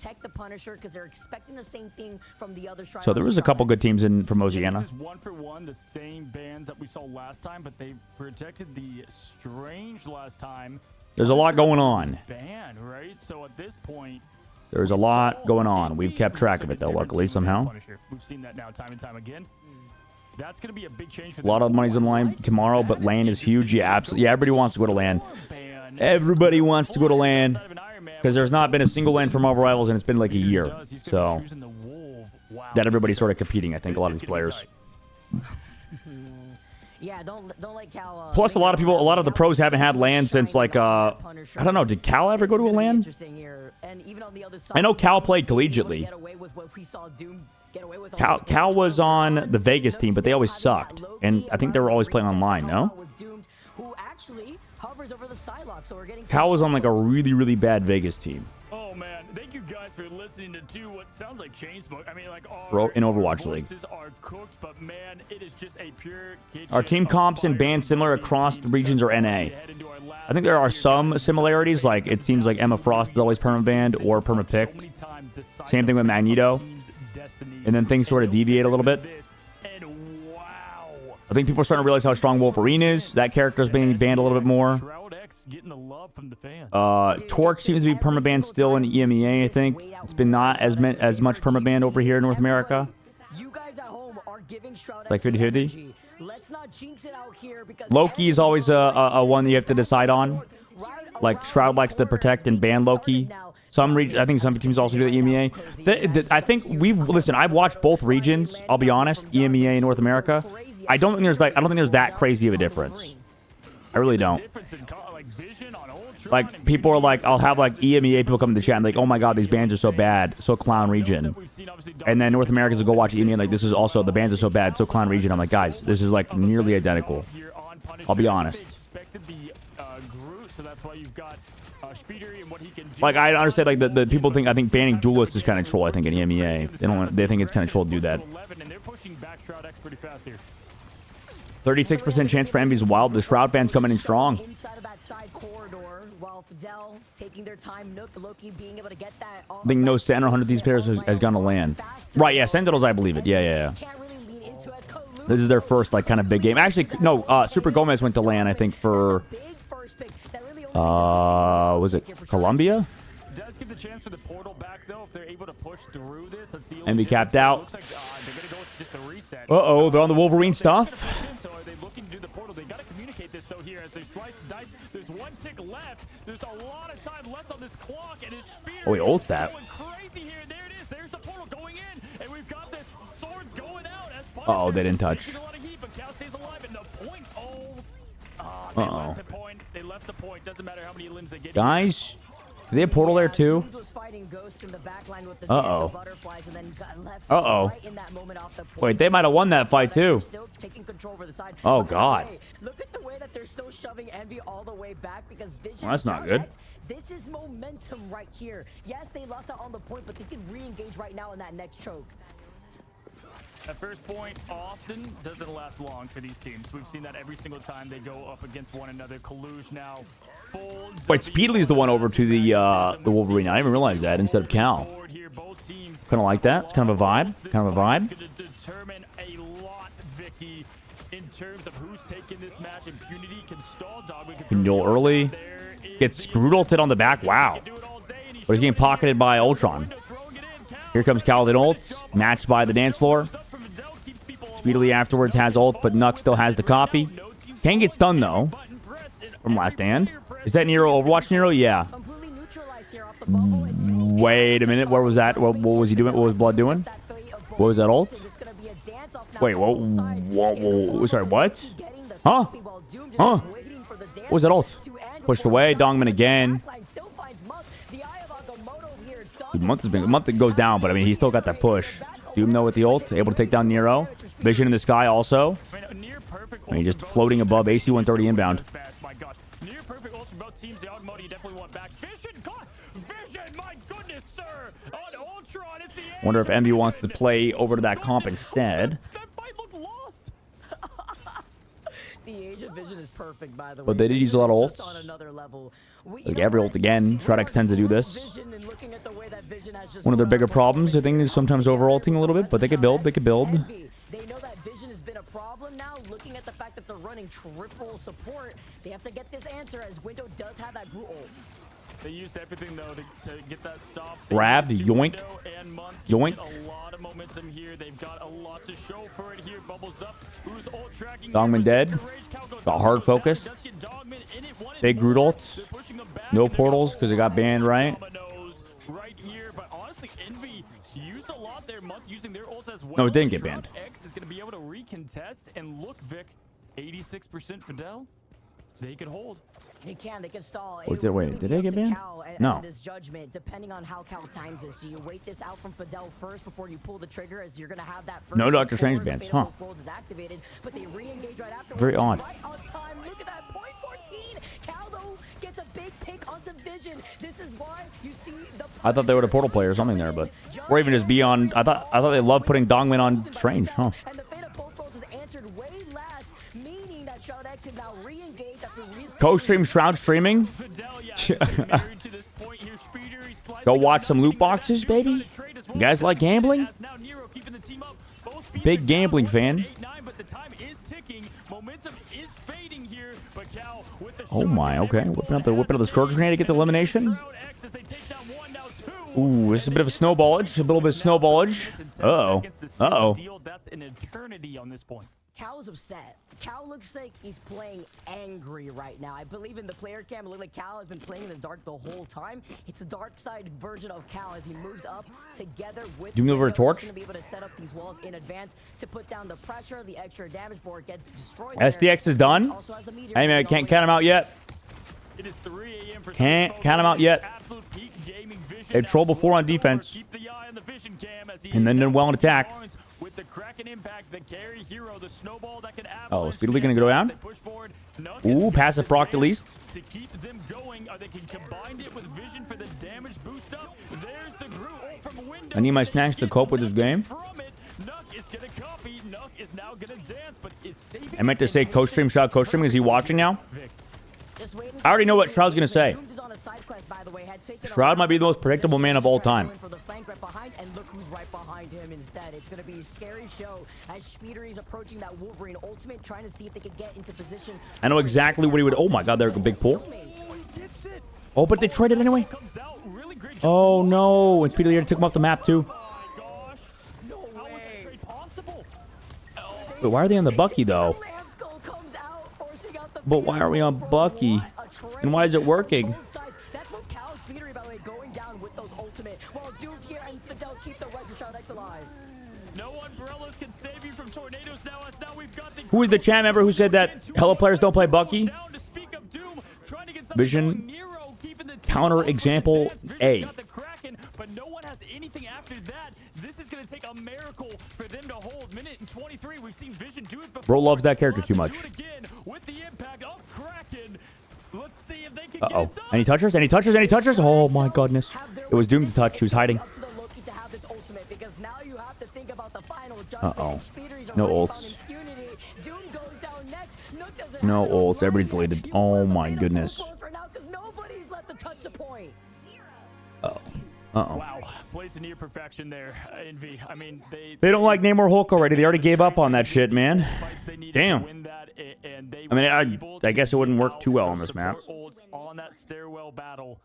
So there was a couple good teams from Oceania. This is 1-for-1, the same bands that we saw last time, but they protected the Strange last time. There's a lot going on. Band, right? So at this point, there's a lot going on. We've kept track of it, though, luckily, somehow. We've seen that now time and time again. That's going to be a big change for a lot of money's in line tomorrow, but LAN is huge. Yeah, absolutely. Yeah, everybody wants to go to LAN. Everybody wants to go to LAN because there's not been a single LAN for Marvel Rivals, and it's been like a year. So that everybody's sort of competing, I think, a lot of these players. Yeah, don't let Cal. Plus, a lot of the pros haven't had LAN since like I don't know. Did Cal ever go to a LAN? I know Cal played collegiately. Cal was on the Vegas team, but they always sucked, and I think they were always playing online. No. Cal was on like a really bad Vegas team. Oh man, thank you guys for listening to what sounds like Chainsmoke. I mean, like in Overwatch League. Are cooked, but man, it is just a pure Our team comps and bands similar across the regions are NA. I think there are some similarities, like it seems like Emma Frost is always permabanned or permapicked. Same thing with Magneto. And then things sort of deviate a little bit. I think people are starting to realize how strong Wolverine is. That character is being banned a little bit more. Torch seems to be permabanned still in EMEA, I think. It's been not as much permabanned over here in North America. It's like 50-50. Loki is always a one that you have to decide on. Like Shroud likes to protect and ban Loki. I think some teams also do the EMEA. I think I've watched both regions. I'll be honest, EMEA and North America. I don't think there's that crazy of a difference. I really don't. Like people are like, I'll have like EMEA people come to the chat and like, oh my god, these bands are so bad, so clown region. And then North Americans will go watch EMEA and like, this is also, the bands are so bad, so clown region. I'm like, guys, this is like nearly identical. I'll be honest. Like I understand, like the people think, I think banning Duelist is kind of troll. I think in EMEA, they think it's kind of troll to do that. 36% chance for Envy's Wild. The Shroud band's coming in strong. I think no Sentinel 100 of these players has gone to LAN. Right? Yeah, Sentinels. I believe it. Yeah. This is their first like kind of big game. Actually, no. Super Gomez went to LAN. I think for. Was it Colombia? It does give the chance for the portal back, though, if they're able to push through this. Let's see. Envy capped out. Looks like they're going to go with just a reset. Uh-oh, they're on the Wolverine stuff. So are they looking to do the portal? They got to communicate this, though, here as they slice and dice. There's one tick left. There's a lot of time left on this clock, and his spear Oh, he ults that. going crazy here. There it is. There's the portal going in, and we've got this swords going out. As Uh-oh, they didn't touch. taking a lot of heat, but Cal stays alive, and the point. They Uh-oh. left the point. They left the point. Doesn't matter how many limbs they get. Guys, do they have portal there too? Doomed was fighting Ghost in the backline with the Uh-oh. dance of butterflies and then got left Uh-oh. right in that moment off the point. Wait, they might have won that fight too. Still taking control over the side. Oh, Look at the God. way- Look at the way that they're still shoving Envy all the way back because Vision. Well, that's not John good. X, this is momentum right here. Yes, they lost out on the point, but they can re-engage right now in that next choke. That first point often doesn't last long for these teams. We've seen that every single time they go up against one another. Kaluj now full. Wait, Speedly's the one over to the Wolverine. I didn't even realize that instead of Cal. Kind of like that. It's kind of a vibe. Kind of a vibe. Going to determine a lot, Vicky, in terms of who's taking this match. Impunity can stall Dogman. Can duel early. Gets screwed ulted on the back. Wow. But he's getting pocketed by Ultron. Here comes Cal with an ult. Matched by the dance floor. Speedily afterwards has ult, but Nuck still has the copy. Can get stunned though. From last stand. Is that Nero Overwatch Nero? Yeah. Completely neutralized here off the bubble. It's okay. Wait a minute. Where was that? What was he doing? What was Blood doing? What was that ult? It's gonna be a dance off now Wait, for both sides. whoa. Sorry, what? Getting the Huh? copy while Doom just Huh? waiting for the dance What was that ult? to end Pushed before away. Dogman Dongman again. backline still finds Monk. The Eye of Agamotto here. Dude, month that goes down, but I mean, he still got that push. Doom though with the ult, able to take down Nero. Vision in the sky also. And he's just floating above AC 130 inbound. My gosh. Near perfect ult for both teams. The Agamotto you definitely want back. Vision, God! Vision, my goodness, sir! On Ultron, it's the end. Wonder if Envy wants to play over to that comp instead. That fight looked lost. The Age of Vision is perfect, by the way. But they did use a lot of Vision is ults. just on another level. Like every ult again. Shroud tends to do this. Vision and looking at the way that Vision has just One of their put bigger out problems, I think, is sometimes over ulting a little bit, but they could build. They could build. Envy. They know that Vision has been a problem now. Looking at the fact that they're running triple support, they have to get this answer as Window does have that Groot ult. They used everything though to get that stop. Grab, They yoink. Window and Month Yoink. get a lot of momentum here. They've got a lot to show for it here. Bubbles up. Who's ult tracking? Dongman here? dead. Rage Cal goes Got down, hard goes down. focused. Does get Dogman in it, one and Big more. Groot ult. They're pushing him back, No and they're portals because it got banned, right? dominoes right here, but honestly, Envy used a lot there. Month using their ults as well. No, it didn't get Shrug banned. X is going to be able to recontest and look, Vic, 86% Fidel. They could hold. They can. They can stall. Wait, It would wait, really did be they up get to banned? Cal and No. this judgment, depending on how Cal times this. Do you wait this out from Fidel first before you pull the trigger, as you're gonna have that first? No Doctor Strange before the bans, Fatal huh. Folds is activated, but they re-engage right afterwards. Very odd. Right on time. Look at that point 14. Cal though gets a big pick onto Vision. This is why you see the. I thought they were the portal player or something there, but or even just be on. I thought they loved putting Dongman on Strange, huh? And the Fatal Folds is answered way last, meaning that Shroud X can now re-engage after Co-stream Shroud streaming. Go watch some loot boxes, baby. You guys like gambling? Big gambling fan. Oh my, okay. Whipping up the storage grenade to get the elimination. Ooh, this is a bit of a snowballage. A little bit of snowballage. Uh-oh. Uh-oh. That's an eternity on this point. Cal is upset. Cal looks like he's playing angry right now. I believe in the player cam, it looked like Cal has been playing in the dark the whole time. It's a dark side version of Cal as he moves up together with Doom over a torch. He's going to be able to set up these walls in advance to put down the pressure, the extra damage before it gets destroyed. SDX is done. Also has the meteor Hey man, can't count him out yet. It is 3 a.m. for Can't some count him out yet. Absolute peak gaming vision. They've trolled before on defense. Keep the eye on the vision cam as he And then is did well on attack. With the Kraken impact, the carry hero, the snowball that can Oh, avalanche Speedily gonna the go attack. down? They push forward. Nuck Ooh, is passive proc at least. to keep them going. They can combine it with vision for the damage boost up. There's the Groot from Window. I need my snacks to cope with this game. From it, Nuck is gonna copy. Nuck is now gonna dance, but is saving. I meant to say co-stream Shroud co-stream. Is he watching now? Just waiting I already to know see what Shroud's gonna say. Doomed is on a side quest, by the way, had taken a Shroud might be the most position predictable man of all to try time. to go in for the flank right behind, and look who's right behind him instead. It's going to be a scary show as Speeder is approaching that Wolverine ultimate, trying to see if they could get into position. I know exactly what he would. Oh my God, there's a big pull. Gets it. Oh, but they traded anyway. Comes out, really great job. Oh no! And Speedy Leader took him off the map too. Oh my gosh. No How was that way. trade possible? But why are they on the Bucky though? Ram Skull comes out, forcing out the But why are we on Bucky? And why is it working? Both sides. That's what Cal and Speedery, by the way, going down with those ultimate. While Doomed here and Fidel keep the rest of Shroud X alive. No umbrellas can save you from tornadoes now. As now we've got the Who is the chat member who said that Hella players don't play Bucky? down to speak of Doom, trying to get something Vision going. Nero keeping the team counter up with the example dance. Vision's A. got the Kraken, but no one has anything after that. This is going to take a miracle for them to hold. Minute and 23. We've seen Vision do it before. Bro loves that character We'll too have to much. do it again with the impact of Kraken. Let's see if they can Uh get oh. it done. Any touchers? Any touchers? Any touchers? Oh my goodness! It was Doom to touch. He was hiding. Up to the Loki to have this ultimate, because now you have to think about the final judgment. Uh-oh. Speedery's No already ults. found impunity. Doom goes down next. Nook doesn't No have ults. no Everybody's life. deleted. You Oh want the my Thanos goodness. close right now, 'cause nobody's left to touch the point. Uh oh. Wow, played to near perfection there, Envy. I mean, They don't like Namor Hulk already. They already gave up on that shit, man. fights they needed Damn. to win that, and they I mean, were able I to guess it wouldn't get work out too well with on their this map. support ults on that stairwell battle.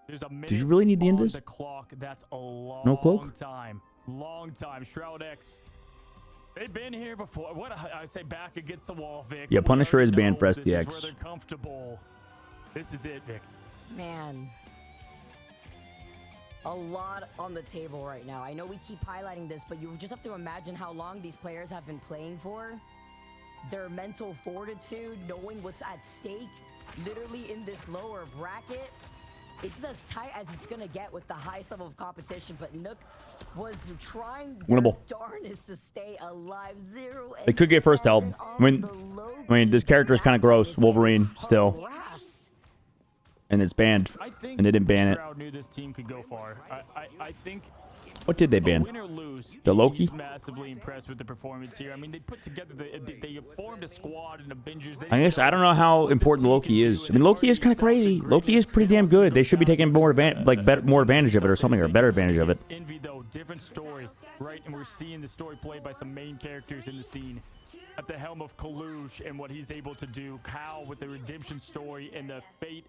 There's a minute you really need the on invis? the clock. That's a long No cloak? time. Long time. Shroud X. They've been here before. What I say, back against the wall, Vic. Yeah, We Punisher already is banned know for this is SDX. where they're comfortable. This is it, Vic. Man, a lot on the table right now. I know we keep highlighting this, but you just have to imagine how long these players have been playing for. Their mental fortitude, knowing what's at stake, literally in this lower bracket. This is as tight as it's gonna get with the highest level of competition, but Nook was trying their Winnable. darnest to stay alive. 0 They could get first help. and I mean, 7 on the I mean, this character is kind of gross. This Wolverine is still, harassed. and it's banned, I think and they didn't ban it. Shroud knew this team could go far. I think What did they ban? win or lose, The Loki? he's massively impressed with the performance here. I mean, they put together, they formed a squad and Avengers. I guess I don't know how important Loki is. I mean, Loki is kind of crazy. Loki is pretty damn good. They should be taking more more advantage of it or something, or better advantage of it. Envy, though, different story, right? And we're seeing the story played by some main characters in the scene. At the helm of Kalush and what he's able to do. Cal with the redemption story and the fate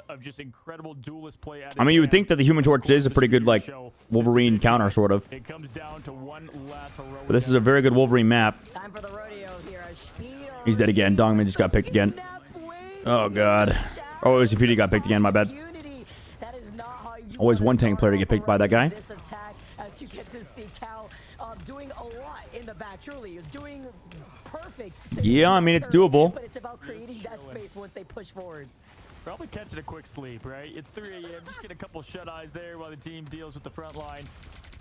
of just incredible duelist play. At I mean, you would think that the Human Torch is a pretty good, like, Wolverine counter, sort of. It comes down to one last heroic. But this is a very good Wolverine map. Time for the rodeo here. He's dead again. Dongman just got picked again. Oh, God. Oh, OCPD got picked again. My bad. Always one tank player to get picked by that guy. This attack, as you get to see Cal doing a lot in the back. Truly, doing perfect. Yeah, I mean, it's doable. But it's about creating that space once they push forward. Probably catching a quick sleep, right? It's 3 a.m. Just get a couple shut eyes there while the team deals with the front line.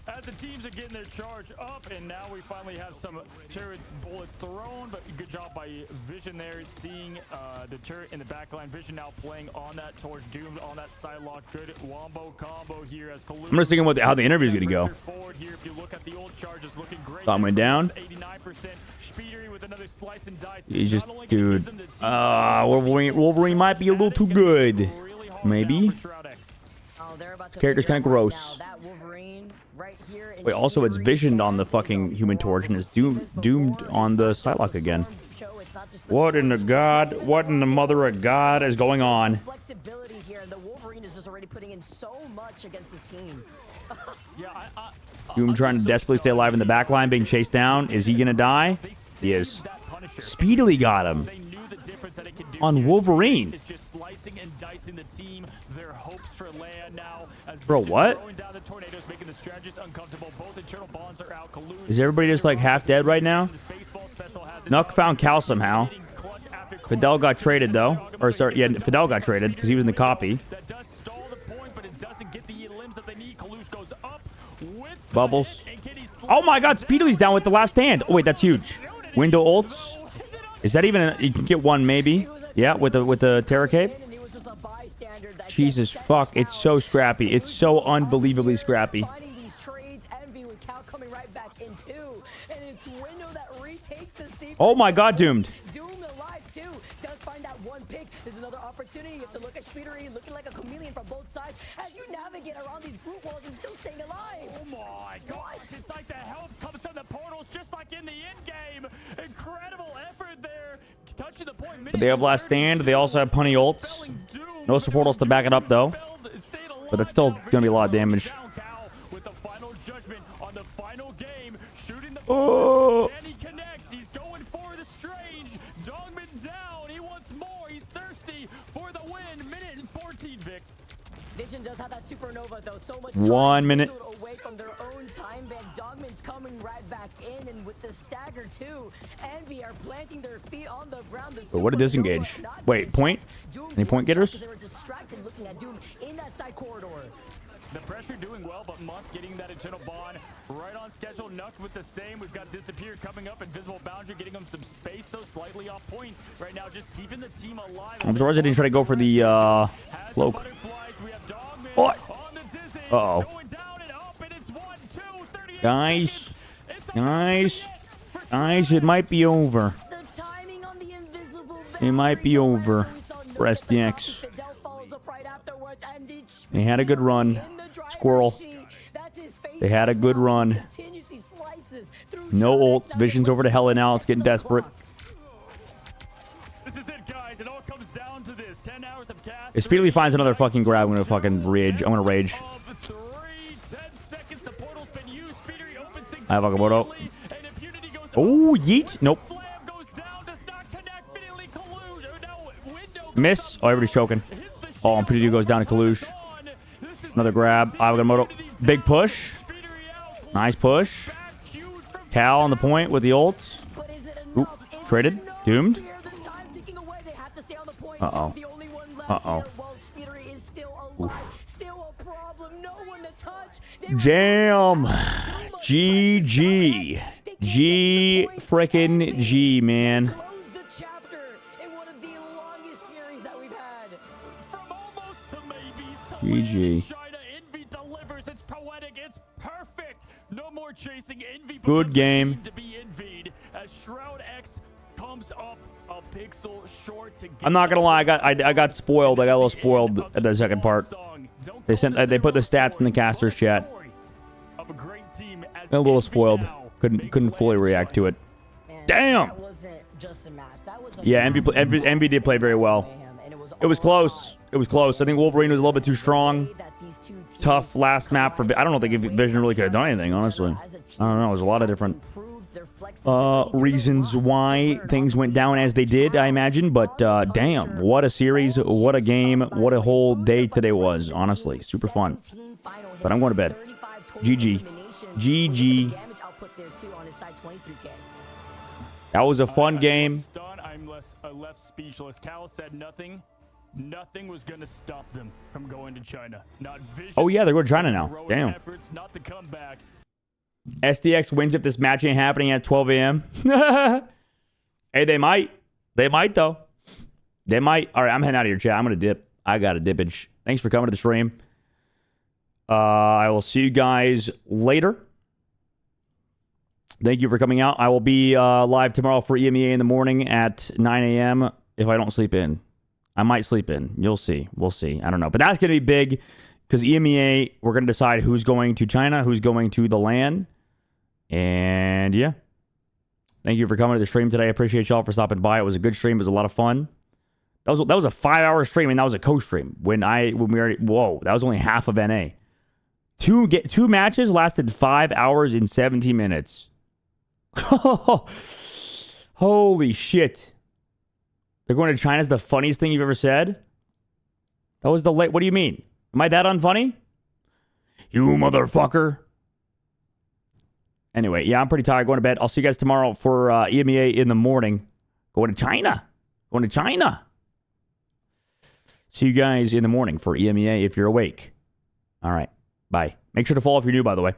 As the teams are getting their charge up, and now we finally have some turrets bullets thrown, but good job by Vision there, seeing the turret in the back line. Vision now playing on that torch, Doom on that side lock. Good wombo combo here as Kalu. I'm just thinking what how the interview's gonna go. Forward here, if you look at the old charges, looking great. Thumb went down. 89%. Speedery with another slice and dice. He's just, Not only gonna give dude. them the team Wolverine might be a little too good. really hard Maybe. down for Shroud X. Oh, they're about to character's figure kinda it out gross. now. That Wolverine right here in Wait, also it's Speedery's visioned on the hands is fucking a Human Torch and war. it's We've seen doomed this before. doomed It's on not the just Psylocke the again. Storm show, it's not just the What in the torch. God? What in the mother of God is going on? Flexibility here, and the Wolverine is just already putting in so much against this team. Yeah, Doom trying to desperately stay alive in the back line, being chased down. Is he gonna die? He is. Speedily got him. They knew the difference that it could do On here. Wolverine. It's just slicing and dicing the team. Their hopes for land now. As Bro, Vision what? throwing down the tornadoes, making the strategists uncomfortable. Both internal bonds are out. Kalush Is everybody just like half dead right now? this baseball special has it Nuck done. found Cal somehow. Clutch after clutch. Fidel got traded though. Or sorry, yeah, Fidel got traded because he was in the copy. That does stall the point, but it doesn't get the limbs that they need. Kalush goes up with the Bubbles. hit, and can he slide Oh my God, down? Speedily's down with the last stand. Oh wait, that's huge. Window ults. Is that even? You can get one maybe. Yeah, with the Terra Cape. And he was just a bystander that Jesus just fuck, sent it's so out. scrappy. It's so unbelievably scrappy. Finding these trades, Envy with Cal coming right back in too, and it's Window that retakes this defense. Oh my God, Doomed. Doom alive too. Does find that one pick. There's another opportunity. You have to look at Speedery looking like a chameleon from both sides as you navigate around these group walls and still staying alive. Oh my gosh, it's like the help comes from the portals just like in the end game. Incredible effort there. Touching the point. But they have last stand. They also have punny ults. Spelling Doom No supportals to back it up, though. But that's still going to be a lot of damage. With the final judgment on the final game, shooting the Oh. Can he connect? He's going for the strange. Dogman down. He wants more. He's thirsty for the win. Minute and 14, Vic. Vision does have that supernova though. So much 1 minute. away from their own time ban. Dogman's coming right back in, and with the stagger too, Envy are planting their feet on the ground. But what did disengage? Wait, point? Any point getters? They were distracted looking at Doom in that side corridor. The pressure doing well, but Monk getting that eternal bond right on schedule. Nuck with the same. We've got Disappear coming up. Invisible Boundary getting him some space, though, slightly off point right now, just keeping the team alive. I'm surprised I didn't try to go for the cloak. Oh. Uh-oh. Guys. Guys. Guys, it might be over. The timing on the invisible It might be over for SDX. Fidel follows up right afterwards, and it's They had a good run. in the driver's Squirrel. seat. That's his face They had a good run. continuously slices through No Shadow. ults. Vision's over to Hella now. It's getting desperate. This is it, guys. It all comes down to this. 10 hours of cast. If Speedily finds another fucking grab, I'm gonna fucking rage. I'm gonna rage. Of 3, 10 seconds. The portal's been used. Speedery opens things I have Akamoto. immediately, and Impunity goes Oh, yeet. Nope. Slam goes down, does not connect. Finally, Kaluge. Oh, no, window Miss. Oh, everybody's choking. hits the Oh, Impunity goes down to Kaluge. on. This is Another grab. Avamoto. Big push. Speedery out. Nice push. Back queued from Cal on the point with the ults. But is it Oop, enough? Is it traded. enough? Doomed. Here, the time ticking away. They have to stay on the point. Uh-oh. The only one left Uh-oh. here. Well, Speedery is still alive. Still a problem. No one to touch. They Jam. too much GG. pressure. G frickin' G, man. Close the chapter in one of the longest series that we've had. From almost to maybes to GG. late in China, Envy delivers. It's poetic. It's perfect. No more chasing. Envy Good becomes a game. team to be envied as Shroud X comes up a pixel short to get I'm not gonna lie, I got spoiled. I got a little spoiled at the second part. They sent they put the stats in the casters chat. A little spoiled. Couldn't fully react to it. Man, Damn. That wasn't just a match. That was a Yeah, massive Envy did play very well. mayhem, and It was all close. time. It was close. I think Wolverine was a little bit too strong. That these two teams Tough last map for. I don't think Vision really could have done anything, honestly. as a team I don't know. There's a lot of different improved their flexibility. There's a reasons lot to why learn things off went these down as they did, I imagine. But damn, what a series, what a game, what a whole day today was. Honestly, super fun. But I'm going to bed. GG. GG. Damage output there too on his side, 23K. That was a fun game. I'm left speechless. Cal said nothing. Nothing was going to stop them from going to China. Not Vision. Oh yeah, they're going to China now. heroic Damn. efforts, not the comeback. SDX wins if this match ain't happening at 12 a.m. Hey, they might. They might, though. They might. All right, I'm heading out of your chat. I'm going to dip. I got a dippage. Thanks for coming to the stream. I will see you guys later. Thank you for coming out. I will be live tomorrow for EMEA in the morning at 9 a.m. if I don't sleep in. I might sleep in. You'll see. We'll see. I don't know. But that's going to be big because EMEA, we're going to decide who's going to China, who's going to the LAN. And yeah. Thank you for coming to the stream today. I appreciate y'all for stopping by. It was a good stream. It was a lot of fun. That was a 5-hour stream, and that was a co-stream. When we already, whoa, that was only half of NA. Two matches lasted 5 hours and 17 minutes. Holy shit. They're going to China is the funniest thing you've ever said? That was the late. What do you mean? Am I that unfunny? You motherfucker. Anyway, yeah, I'm pretty tired. Going to bed. I'll see you guys tomorrow for EMEA in the morning. Going to China. Going to China. See you guys in the morning for EMEA if you're awake. All right. Bye. Make sure to follow if you're new, by the way.